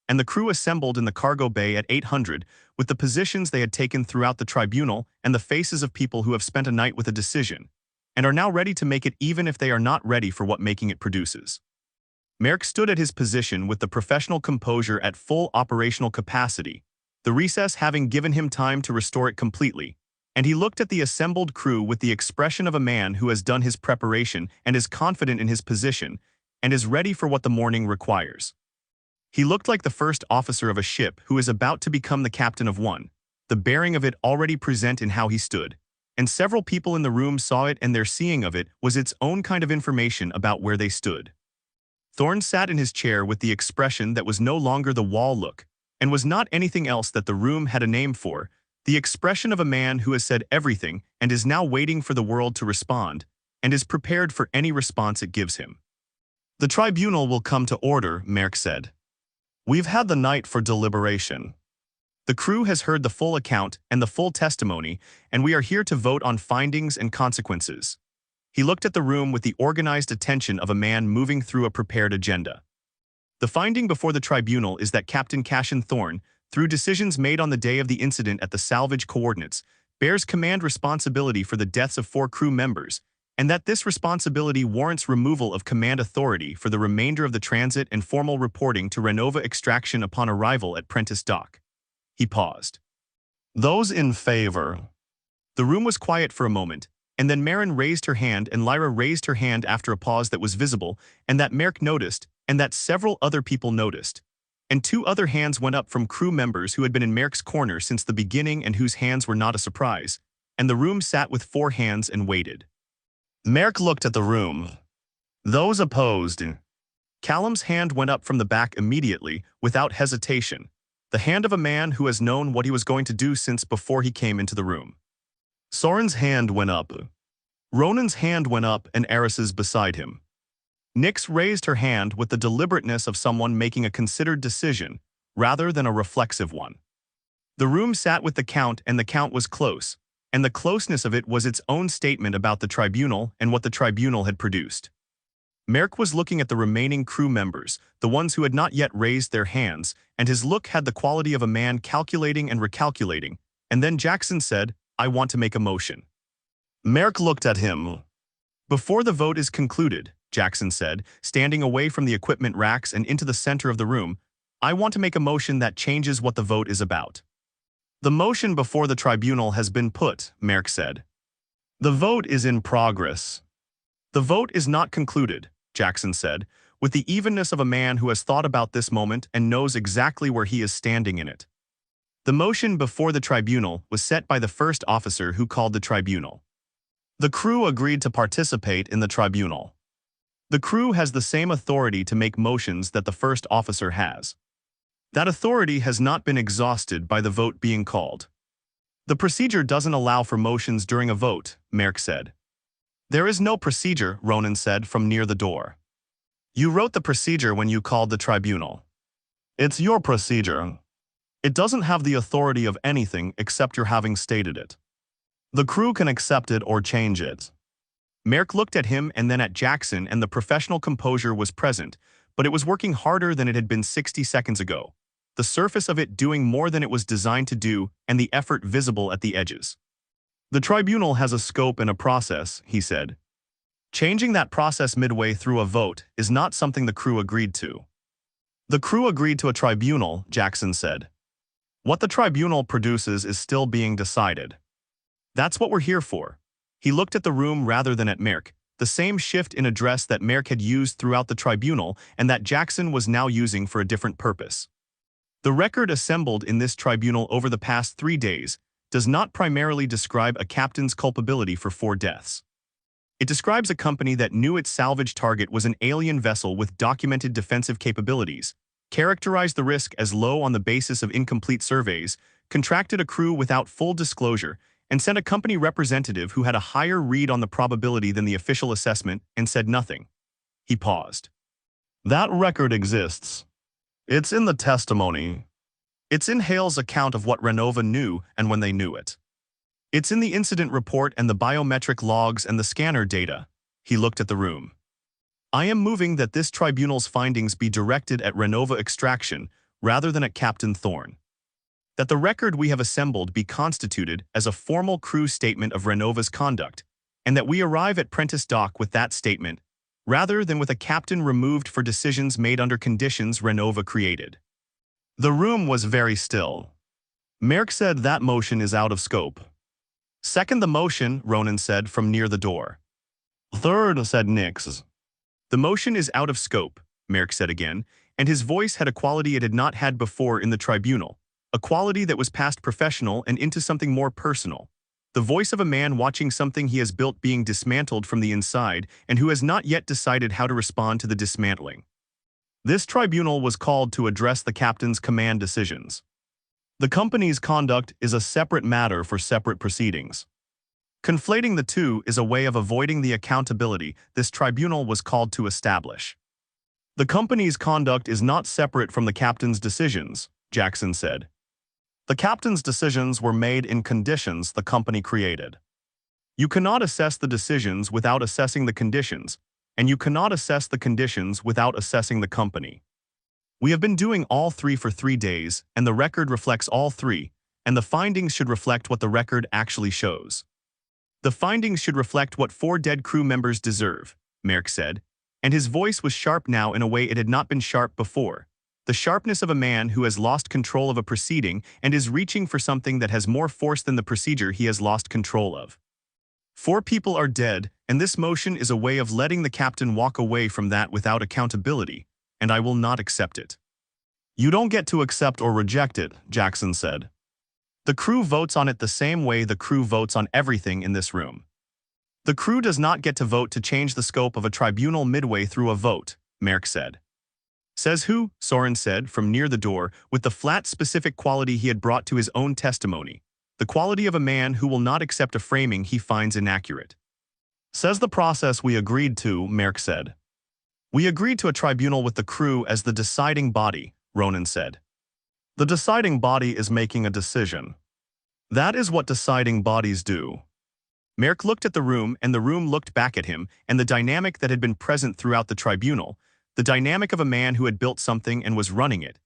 and the crew assembled in the cargo bay at 800 with the positions they had taken throughout the tribunal and the faces of people who have spent a night with a decision, and are now ready to make it even if they are not ready for what making it produces. Merrick stood at his position with the professional composure at full operational capacity, the recess having given him time to restore it completely, and he looked at the assembled crew with the expression of a man who has done his preparation and is confident in his position and is ready for what the morning requires. He looked like the first officer of a ship who is about to become the captain of one, the bearing of it already present in how he stood, and several people in the room saw it, and their seeing of it was its own kind of information about where they stood. Thorne sat in his chair with the expression that was no longer the wall look, and was not anything else that the room had a name for, the expression of a man who has said everything and is now waiting for the world to respond, and is prepared for any response it gives him. "The tribunal will come to order," Merck said. "We've had the night for deliberation. The crew has heard the full account and the full testimony, and we are here to vote on findings and consequences." He looked at the room with the organized attention of a man moving through a prepared agenda. The finding before the tribunal is that Captain Cassian Thorne, through decisions made on the day of the incident at the salvage coordinates, bears command responsibility for the deaths of 4 crew members, and that this responsibility warrants removal of command authority for the remainder of the transit and formal reporting to Renova Extraction upon arrival at Prentice Dock. He paused. "Those in favor." The room was quiet for a moment, and then Marin raised her hand and Lyra raised her hand after a pause that was visible, and that Merck noticed, and that several other people noticed. And 2 other hands went up from crew members who had been in Merck's corner since the beginning and whose hands were not a surprise, and the room sat with 4 hands and waited. Merck looked at the room. "Those opposed." Callum's hand went up from the back immediately, without hesitation, the hand of a man who has known what he was going to do since before he came into the room. Soren's hand went up. Ronan's hand went up, and Eris's beside him. Nyx raised her hand with the deliberateness of someone making a considered decision, rather than a reflexive one. The room sat with the count, and the count was close, and the closeness of it was its own statement about the tribunal and what the tribunal had produced. Merck was looking at the remaining crew members, the ones who had not yet raised their hands, and his look had the quality of a man calculating and recalculating, and then Jackson said, "I want to make a motion." Merck looked at him. "Before the vote is concluded," Jackson said, standing away from the equipment racks and into the center of the room, "I want to make a motion that changes what the vote is about." "The motion before the tribunal has been put," Merck said. "The vote is in progress." "The vote is not concluded," Jackson said, with the evenness of a man who has thought about this moment and knows exactly where he is standing in it. The motion before the tribunal was set by the first officer who called the tribunal. The crew agreed to participate in the tribunal. The crew has the same authority to make motions that the first officer has. That authority has not been exhausted by the vote being called. "The procedure doesn't allow for motions during a vote," Merck said. "There is no procedure," Ronan said from near the door. "You wrote the procedure when you called the tribunal. It's your procedure. It doesn't have the authority of anything except your having stated it. The crew can accept it or change it." Merck looked at him and then at Jackson, and the professional composure was present, but it was working harder than it had been 60 seconds ago, the surface of it doing more than it was designed to do, and the effort visible at the edges. "The tribunal has a scope and a process," he said. "Changing that process midway through a vote is not something the crew agreed to." "The crew agreed to a tribunal," Jackson said. "What the tribunal produces is still being decided. That's what we're here for." He looked at the room rather than at Merck, the same shift in address that Merck had used throughout the tribunal and that Jackson was now using for a different purpose. "The record assembled in this tribunal over the past 3 days does not primarily describe a captain's culpability for 4 deaths. It describes a company that knew its salvage target was an alien vessel with documented defensive capabilities, characterized the risk as low on the basis of incomplete surveys, contracted a crew without full disclosure, and sent a company representative who had a higher read on the probability than the official assessment and said nothing." He paused. "That record exists. It's in the testimony. It's in Hale's account of what Renova knew and when they knew it. It's in the incident report and the biometric logs and the scanner data." He looked at the room. "I am moving that this tribunal's findings be directed at Renova Extraction rather than at Captain Thorne. That the record we have assembled be constituted as a formal crew statement of Renova's conduct, and that we arrive at Prentice Dock with that statement, rather than with a captain removed for decisions made under conditions Renova created." The room was very still. Merrick said that motion is out of scope. Second the motion, Ronan said from near the door. Third, said Nix. The motion is out of scope, Merrick said again, and his voice had a quality it had not had before in the tribunal, a quality that was past professional and into something more personal. The voice of a man watching something he has built being dismantled from the inside and who has not yet decided how to respond to the dismantling. This tribunal was called to address the captain's command decisions. The company's conduct is a separate matter for separate proceedings. Conflating the two is a way of avoiding the accountability this tribunal was called to establish. The company's conduct is not separate from the captain's decisions, Jackson said. The captain's decisions were made in conditions the company created. You cannot assess the decisions without assessing the conditions, and you cannot assess the conditions without assessing the company. We have been doing all three for 3 days, and the record reflects all three, and the findings should reflect what the record actually shows. The findings should reflect what 4 dead crew members deserve, Merrick said, and his voice was sharp now in a way it had not been sharp before. The sharpness of a man who has lost control of a proceeding and is reaching for something that has more force than the procedure he has lost control of. 4 people are dead, and this motion is a way of letting the captain walk away from that without accountability, and I will not accept it. You don't get to accept or reject it, Jackson said. The crew votes on it the same way the crew votes on everything in this room. The crew does not get to vote to change the scope of a tribunal midway through a vote, Merrick said. Says who? Soren said from near the door with the flat specific quality he had brought to his own testimony, the quality of a man who will not accept a framing he finds inaccurate. Says the process we agreed to, Merrick said. We agreed to a tribunal with the crew as the deciding body, Ronan said. The deciding body is making a decision. That is what deciding bodies do. Merrick looked at the room and the room looked back at him, and the dynamic that had been present throughout the tribunal, the dynamic of a man who had built something and was running it,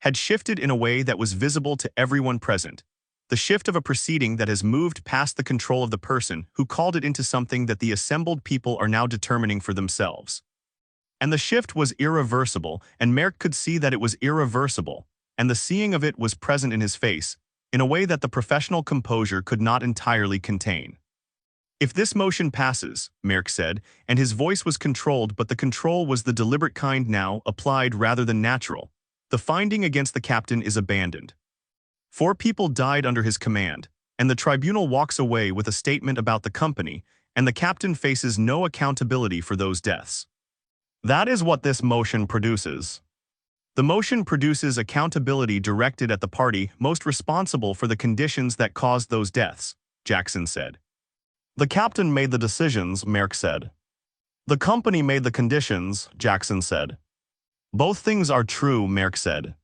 had shifted in a way that was visible to everyone present. The shift of a proceeding that has moved past the control of the person who called it into something that the assembled people are now determining for themselves. And the shift was irreversible, and Merrick could see that it was irreversible, and the seeing of it was present in his face, in a way that the professional composure could not entirely contain. If this motion passes, Merrick said, and his voice was controlled, but the control was the deliberate kind now, applied rather than natural, the finding against the captain is abandoned. 4 people died under his command, and the tribunal walks away with a statement about the company, and the captain faces no accountability for those deaths. That is what this motion produces. The motion produces accountability directed at the party most responsible for the conditions that caused those deaths, Jackson said. The captain made the decisions, Merrick said. The company made the conditions, Jackson said. Both things are true, Merrick said.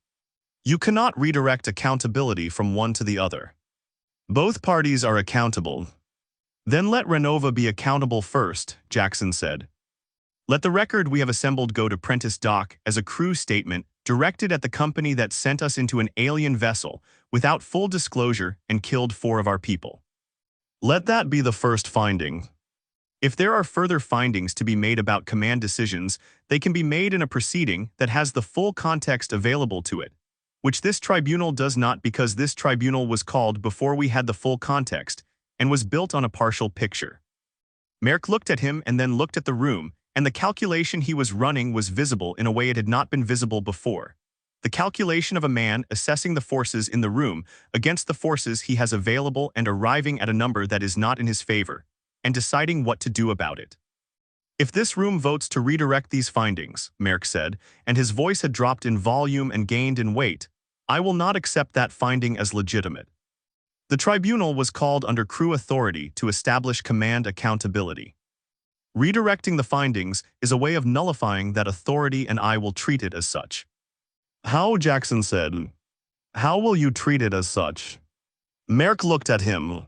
You cannot redirect accountability from one to the other. Both parties are accountable. Then let Renova be accountable first, Jackson said. Let the record we have assembled go to Prentice Dock as a crew statement directed at the company that sent us into an alien vessel without full disclosure and killed 4 of our people. Let that be the first finding. If there are further findings to be made about command decisions, they can be made in a proceeding that has the full context available to it, which this tribunal does not because this tribunal was called before we had the full context and was built on a partial picture. Merrick looked at him and then looked at the room, and the calculation he was running was visible in a way it had not been visible before. The calculation of a man assessing the forces in the room against the forces he has available and arriving at a number that is not in his favor, and deciding what to do about it. If this room votes to redirect these findings, Merrick said, and his voice had dropped in volume and gained in weight, I will not accept that finding as legitimate. The tribunal was called under crew authority to establish command accountability. Redirecting the findings is a way of nullifying that authority, and I will treat it as such. How? Jackson said. How will you treat it as such? Merrick looked at him.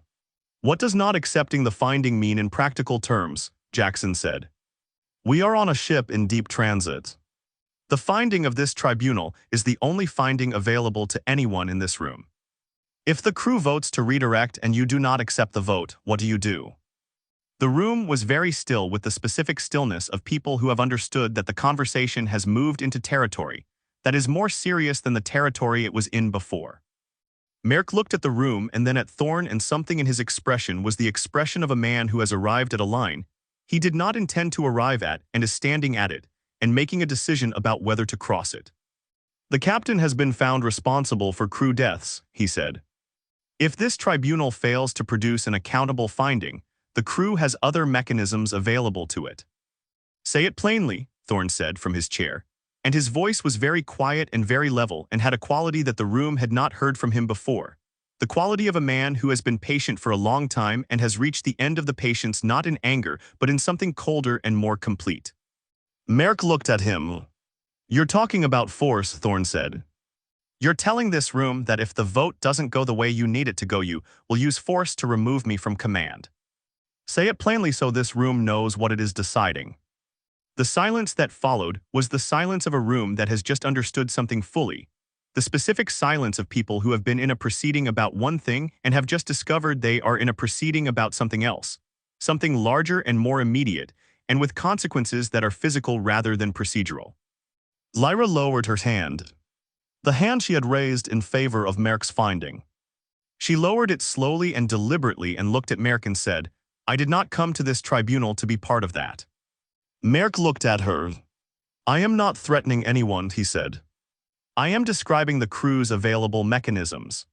What does not accepting the finding mean in practical terms? Jackson said. We are on a ship in deep transit. The finding of this tribunal is the only finding available to anyone in this room. If the crew votes to redirect and you do not accept the vote, what do you do? The room was very still with the specific stillness of people who have understood that the conversation has moved into territory that is more serious than the territory it was in before. Merrick looked at the room and then at Thorne, and something in his expression was the expression of a man who has arrived at a line he did not intend to arrive at and is standing at it and making a decision about whether to cross it. "The captain has been found responsible for crew deaths," he said. "If this tribunal fails to produce an accountable finding, the crew has other mechanisms available to it." "Say it plainly," Thorne said from his chair, and his voice was very quiet and very level and had a quality that the room had not heard from him before, the quality of a man who has been patient for a long time and has reached the end of the patience not in anger but in something colder and more complete. Merrick looked at him. "You're talking about force," Thorne said. "You're telling this room that if the vote doesn't go the way you need it to go, you will use force to remove me from command. Say it plainly so this room knows what it is deciding." The silence that followed was the silence of a room that has just understood something fully, the specific silence of people who have been in a proceeding about one thing and have just discovered they are in a proceeding about something else, something larger and more immediate, and with consequences that are physical rather than procedural. Lyra lowered her hand, the hand she had raised in favor of Merrick's finding. She lowered it slowly and deliberately and looked at Merrick and said, "I did not come to this tribunal to be part of that." Merrick looked at her. "I am not threatening anyone," he said. "I am describing the crew's available mechanisms.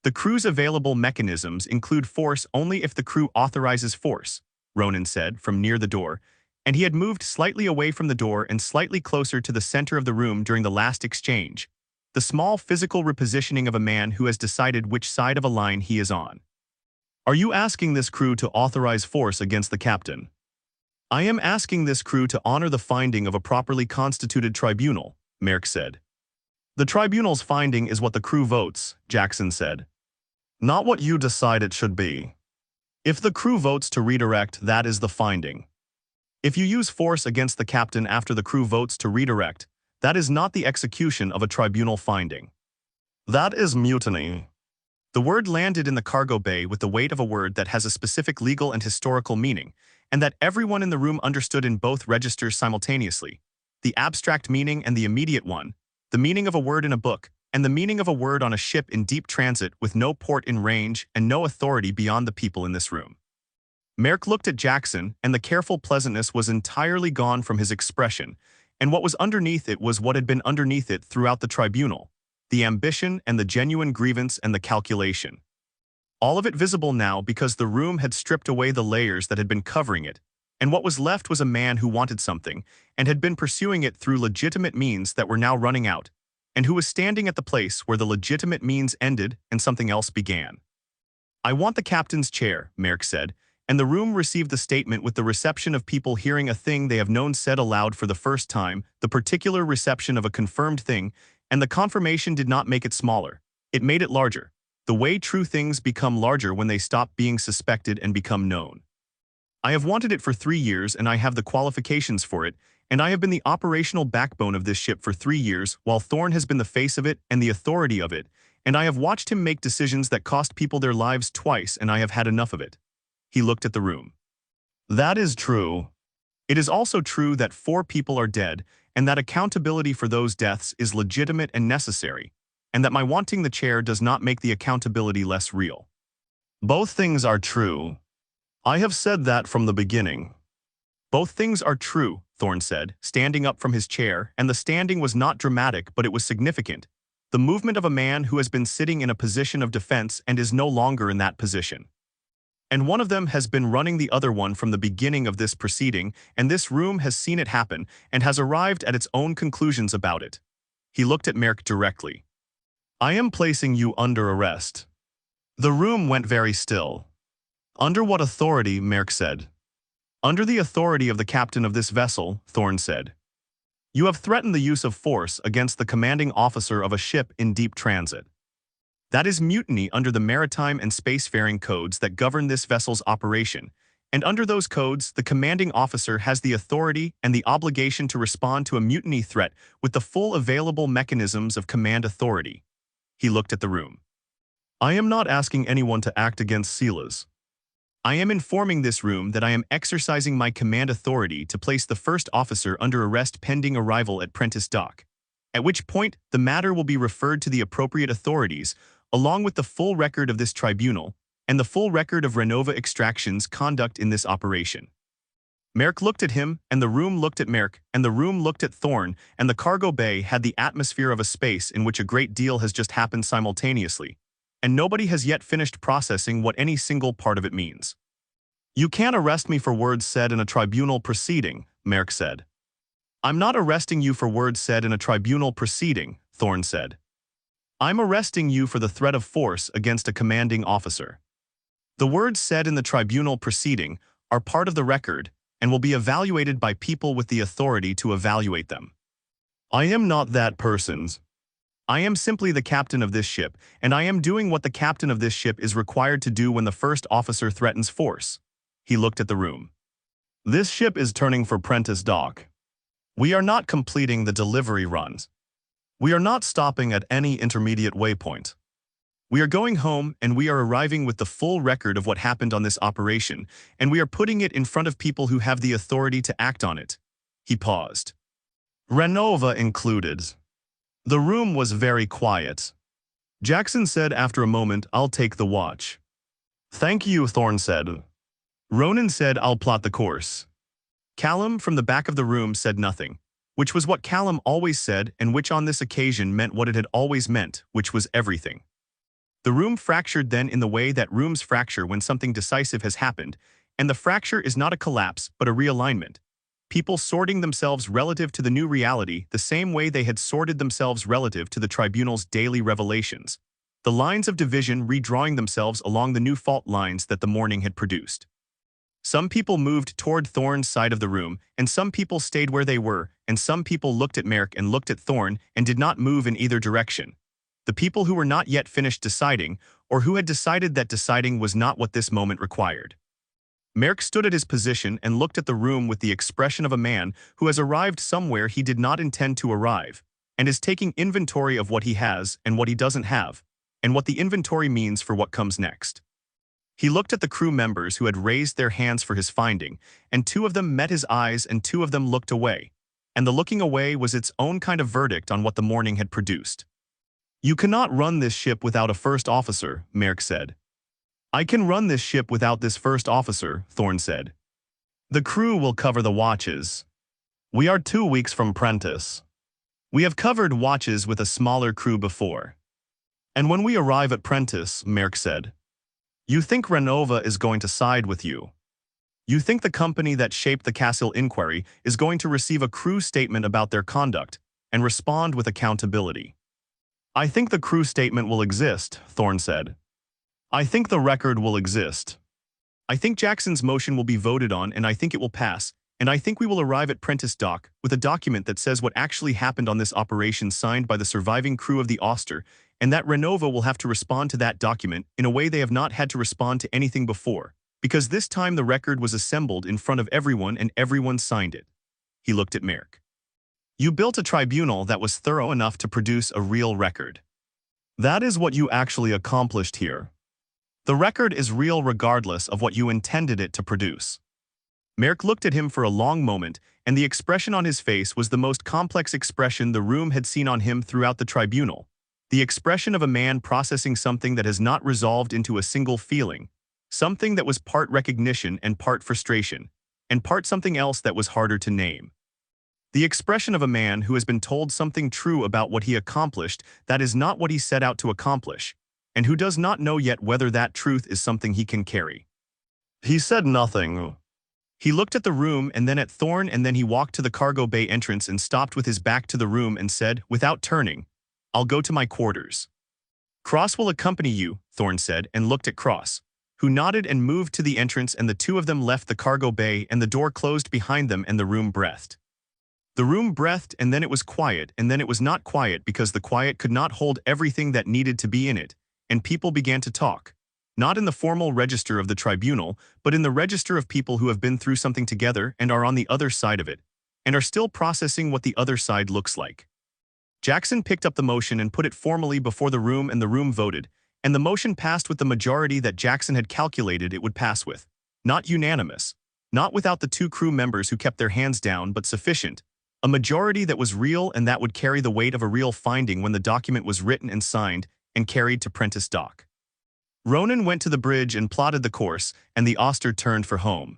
The crew's available mechanisms include force only if the crew authorizes force," Ronan said from near the door, and he had moved slightly away from the door and slightly closer to the center of the room during the last exchange, the small physical repositioning of a man who has decided which side of a line he is on. "Are you asking this crew to authorize force against the captain?" "I am asking this crew to honor the finding of a properly constituted tribunal," Merrick said. "The tribunal's finding is what the crew votes," Jackson said. "Not what you decide it should be. If the crew votes to redirect, that is the finding. If you use force against the captain after the crew votes to redirect, that is not the execution of a tribunal finding. That is mutiny." The word landed in the cargo bay with the weight of a word that has a specific legal and historical meaning, and that everyone in the room understood in both registers simultaneously, the abstract meaning and the immediate one, the meaning of a word in a book, and the meaning of a word on a ship in deep transit with no port in range and no authority beyond the people in this room. Merrick looked at Jackson, and the careful pleasantness was entirely gone from his expression, and what was underneath it was what had been underneath it throughout the tribunal, the ambition and the genuine grievance and the calculation. All of it visible now because the room had stripped away the layers that had been covering it, and what was left was a man who wanted something and had been pursuing it through legitimate means that were now running out, and who was standing at the place where the legitimate means ended and something else began. "I want the captain's chair," Merrick said, and the room received the statement with the reception of people hearing a thing they have known said aloud for the first time, the particular reception of a confirmed thing, and the confirmation did not make it smaller. It made it larger, the way true things become larger when they stop being suspected and become known. "I have wanted it for 3 years, and I have the qualifications for it, and I have been the operational backbone of this ship for 3 years, while Thorne has been the face of it and the authority of it, and I have watched him make decisions that cost people their lives twice, and I have had enough of it." He looked at the room. "That is true. It is also true that 4 people are dead, and that accountability for those deaths is legitimate and necessary, and that my wanting the chair does not make the accountability less real." "Both things are true. I have said that from the beginning." "Both things are true," Thorne said, standing up from his chair, and the standing was not dramatic, but it was significant. The movement of a man who has been sitting in a position of defense and is no longer in that position. "And one of them has been running the other one from the beginning of this proceeding, and this room has seen it happen and has arrived at its own conclusions about it." He looked at Merrick directly. "I am placing you under arrest." The room went very still. "Under what authority?" Merrick said. "Under the authority of the captain of this vessel," Thorne said. "You have threatened the use of force against the commanding officer of a ship in deep transit. That is mutiny under the maritime and spacefaring codes that govern this vessel's operation, and under those codes, the commanding officer has the authority and the obligation to respond to a mutiny threat with the full available mechanisms of command authority." He looked at the room. "I am not asking anyone to act against Silas. I am informing this room that I am exercising my command authority to place the first officer under arrest pending arrival at Prentice Dock, at which point the matter will be referred to the appropriate authorities, along with the full record of this tribunal and the full record of Renova Extraction's conduct in this operation. Merrick looked at him, and the room looked at Merrick, and the room looked at Thorne, and the cargo bay had the atmosphere of a space in which a great deal has just happened simultaneously, and nobody has yet finished processing what any single part of it means. "You can't arrest me for words said in a tribunal proceeding," Merrick said. "I'm not arresting you for words said in a tribunal proceeding," Thorne said. "I'm arresting you for the threat of force against a commanding officer. The words said in the tribunal proceeding are part of the record and will be evaluated by people with the authority to evaluate them. I am not that person's. I am simply the captain of this ship, and I am doing what the captain of this ship is required to do when the first officer threatens force." He looked at the room. "This ship is turning for Prentice Dock. We are not completing the delivery runs. We are not stopping at any intermediate waypoint. We are going home, and we are arriving with the full record of what happened on this operation, and we are putting it in front of people who have the authority to act on it." He paused. "Renova included." The room was very quiet. Jackson said after a moment, "I'll take the watch." "Thank you," Thorne said. Ronan said, "I'll plot the course." Callum from the back of the room said nothing, which was what Callum always said and which on this occasion meant what it had always meant, which was everything. The room fractured then in the way that rooms fracture when something decisive has happened, and the fracture is not a collapse but a realignment. People sorting themselves relative to the new reality the same way they had sorted themselves relative to the tribunal's daily revelations. The lines of division redrawing themselves along the new fault lines that the morning had produced. Some people moved toward Thorne's side of the room, and some people stayed where they were, and some people looked at Merrick and looked at Thorne and did not move in either direction. The people who were not yet finished deciding, or who had decided that deciding was not what this moment required. Merrick stood at his position and looked at the room with the expression of a man who has arrived somewhere he did not intend to arrive, and is taking inventory of what he has and what he doesn't have, and what the inventory means for what comes next. He looked at the crew members who had raised their hands for his finding, and 2 of them met his eyes and 2 of them looked away, and the looking away was its own kind of verdict on what the morning had produced. "You cannot run this ship without a first officer," Merrick said. "I can run this ship without this first officer," Thorne said. "The crew will cover the watches. We are 2 weeks from Prentice. We have covered watches with a smaller crew before. And when we arrive at Prentice," Merrick said, "you think Renova is going to side with you. You think the company that shaped the Cassian inquiry is going to receive a crew statement about their conduct and respond with accountability." "I think the crew statement will exist," Thorne said. "I think the record will exist. I think Jackson's motion will be voted on, and I think it will pass, and I think we will arrive at Prentice Dock with a document that says what actually happened on this operation signed by the surviving crew of the Auster, and that Renova will have to respond to that document in a way they have not had to respond to anything before, because this time the record was assembled in front of everyone and everyone signed it." He looked at Merrick. "You built a tribunal that was thorough enough to produce a real record. That is what you actually accomplished here. The record is real regardless of what you intended it to produce." Merrick looked at him for a long moment, and the expression on his face was the most complex expression the room had seen on him throughout the tribunal. The expression of a man processing something that has not resolved into a single feeling, something that was part recognition and part frustration, and part something else that was harder to name. The expression of a man who has been told something true about what he accomplished that is not what he set out to accomplish, and who does not know yet whether that truth is something he can carry. He said nothing. He looked at the room and then at Thorne, and then he walked to the cargo bay entrance and stopped with his back to the room and said, without turning, "I'll go to my quarters." "Cross will accompany you," Thorne said, and looked at Cross, who nodded and moved to the entrance, and the 2 of them left the cargo bay and the door closed behind them, and the room breathed. The room breathed, and then it was quiet, and then it was not quiet because the quiet could not hold everything that needed to be in it, and people began to talk, not in the formal register of the tribunal, but in the register of people who have been through something together and are on the other side of it, and are still processing what the other side looks like. Jackson picked up the motion and put it formally before the room, and the room voted, and the motion passed with the majority that Jackson had calculated it would pass with. Not unanimous, not without the 2 crew members who kept their hands down, but sufficient. A majority that was real and that would carry the weight of a real finding when the document was written and signed, and carried to Prentice Dock. Ronan went to the bridge and plotted the course, and the Auster turned for home.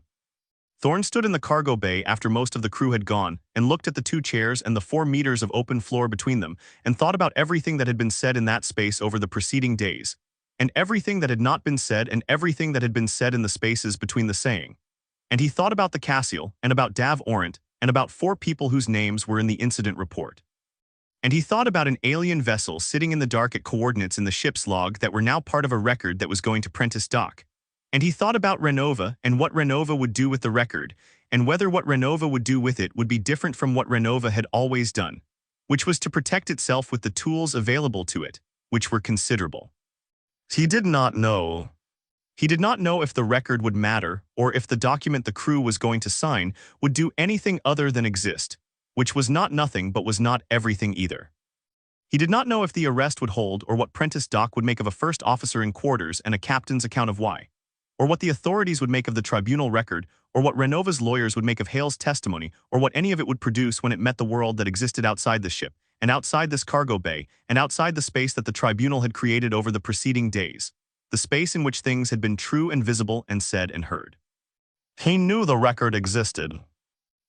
Thorne stood in the cargo bay after most of the crew had gone and looked at the 2 chairs and the 4 meters of open floor between them and thought about everything that had been said in that space over the preceding days, and everything that had not been said and everything that had been said in the spaces between the saying. And he thought about the Cassian and about Dav Orant and about 4 people whose names were in the incident report. And he thought about an alien vessel sitting in the dark at coordinates in the ship's log that were now part of a record that was going to Prentice Dock. And he thought about Renova and what Renova would do with the record, and whether what Renova would do with it would be different from what Renova had always done, which was to protect itself with the tools available to it, which were considerable. He did not know. He did not know if the record would matter or if the document the crew was going to sign would do anything other than exist, which was not nothing but was not everything either. He did not know if the arrest would hold or what Prentice Dock would make of a first officer in quarters and a captain's account of why, or what the authorities would make of the tribunal record, or what Renova's lawyers would make of Hale's testimony, or what any of it would produce when it met the world that existed outside the ship, and outside this cargo bay, and outside the space that the tribunal had created over the preceding days, the space in which things had been true and visible and said and heard. He knew the record existed.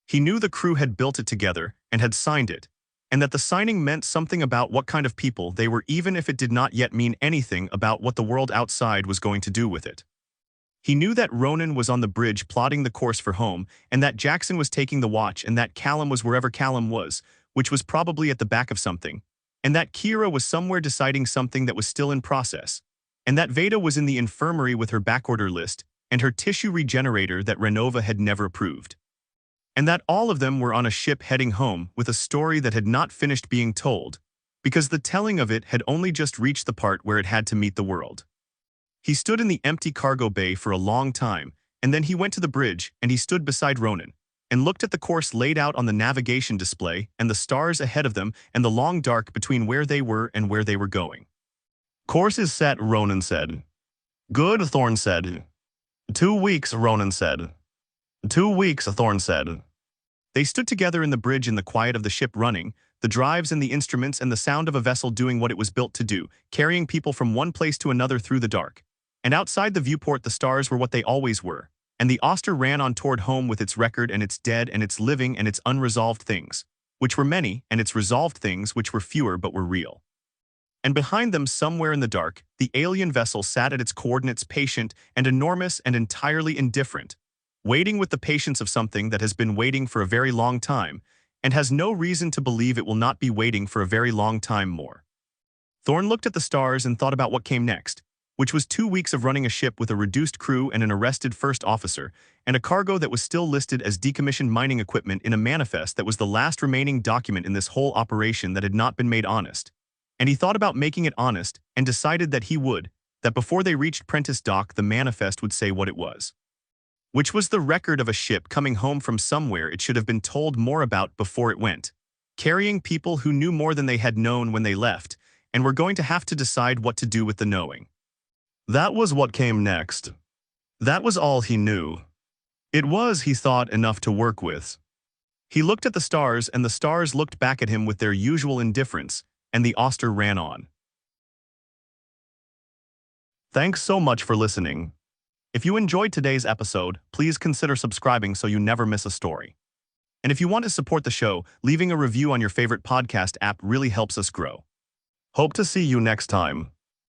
He knew the crew had built it together and had signed it, and that the signing meant something about what kind of people they were, even if it did not yet mean anything about what the world outside was going to do with it. He knew that Ronan was on the bridge plotting the course for home, and that Jackson was taking the watch, and that Callum was wherever Callum was, which was probably at the back of something, and that Kira was somewhere deciding something that was still in process, and that Veda was in the infirmary with her backorder list and her tissue regenerator that Renova had never approved. And that all of them were on a ship heading home with a story that had not finished being told, because the telling of it had only just reached the part where it had to meet the world. He stood in the empty cargo bay for a long time, and then he went to the bridge and he stood beside Ronan, and looked at the course laid out on the navigation display and the stars ahead of them and the long dark between where they were and where they were going. Course is set, Ronan said. Good, Thorne said. 2 weeks, Ronan said. 2 weeks, Thorne said. They stood together in the bridge in the quiet of the ship running, the drives and the instruments and the sound of a vessel doing what it was built to do, carrying people from one place to another through the dark. And outside the viewport the stars were what they always were, and the Auster ran on toward home with its record and its dead and its living and its unresolved things, which were many, and its resolved things which were fewer but were real. And behind them, somewhere in the dark, the alien vessel sat at its coordinates, patient and enormous and entirely indifferent, waiting with the patience of something that has been waiting for a very long time, and has no reason to believe it will not be waiting for a very long time more. Thorne looked at the stars and thought about what came next, which was 2 weeks of running a ship with a reduced crew and an arrested first officer, and a cargo that was still listed as decommissioned mining equipment in a manifest that was the last remaining document in this whole operation that had not been made honest. And he thought about making it honest and decided that he would, that before they reached Prentice Dock the manifest would say what it was. Which was the record of a ship coming home from somewhere it should have been told more about before it went, carrying people who knew more than they had known when they left, and were going to have to decide what to do with the knowing. That was what came next. That was all he knew. It was, he thought, enough to work with. He looked at the stars, and the stars looked back at him with their usual indifference, and the Auster ran on. Thanks so much for listening. If you enjoyed today's episode, please consider subscribing so you never miss a story. And if you want to support the show, leaving a review on your favorite podcast app really helps us grow. Hope to see you next time.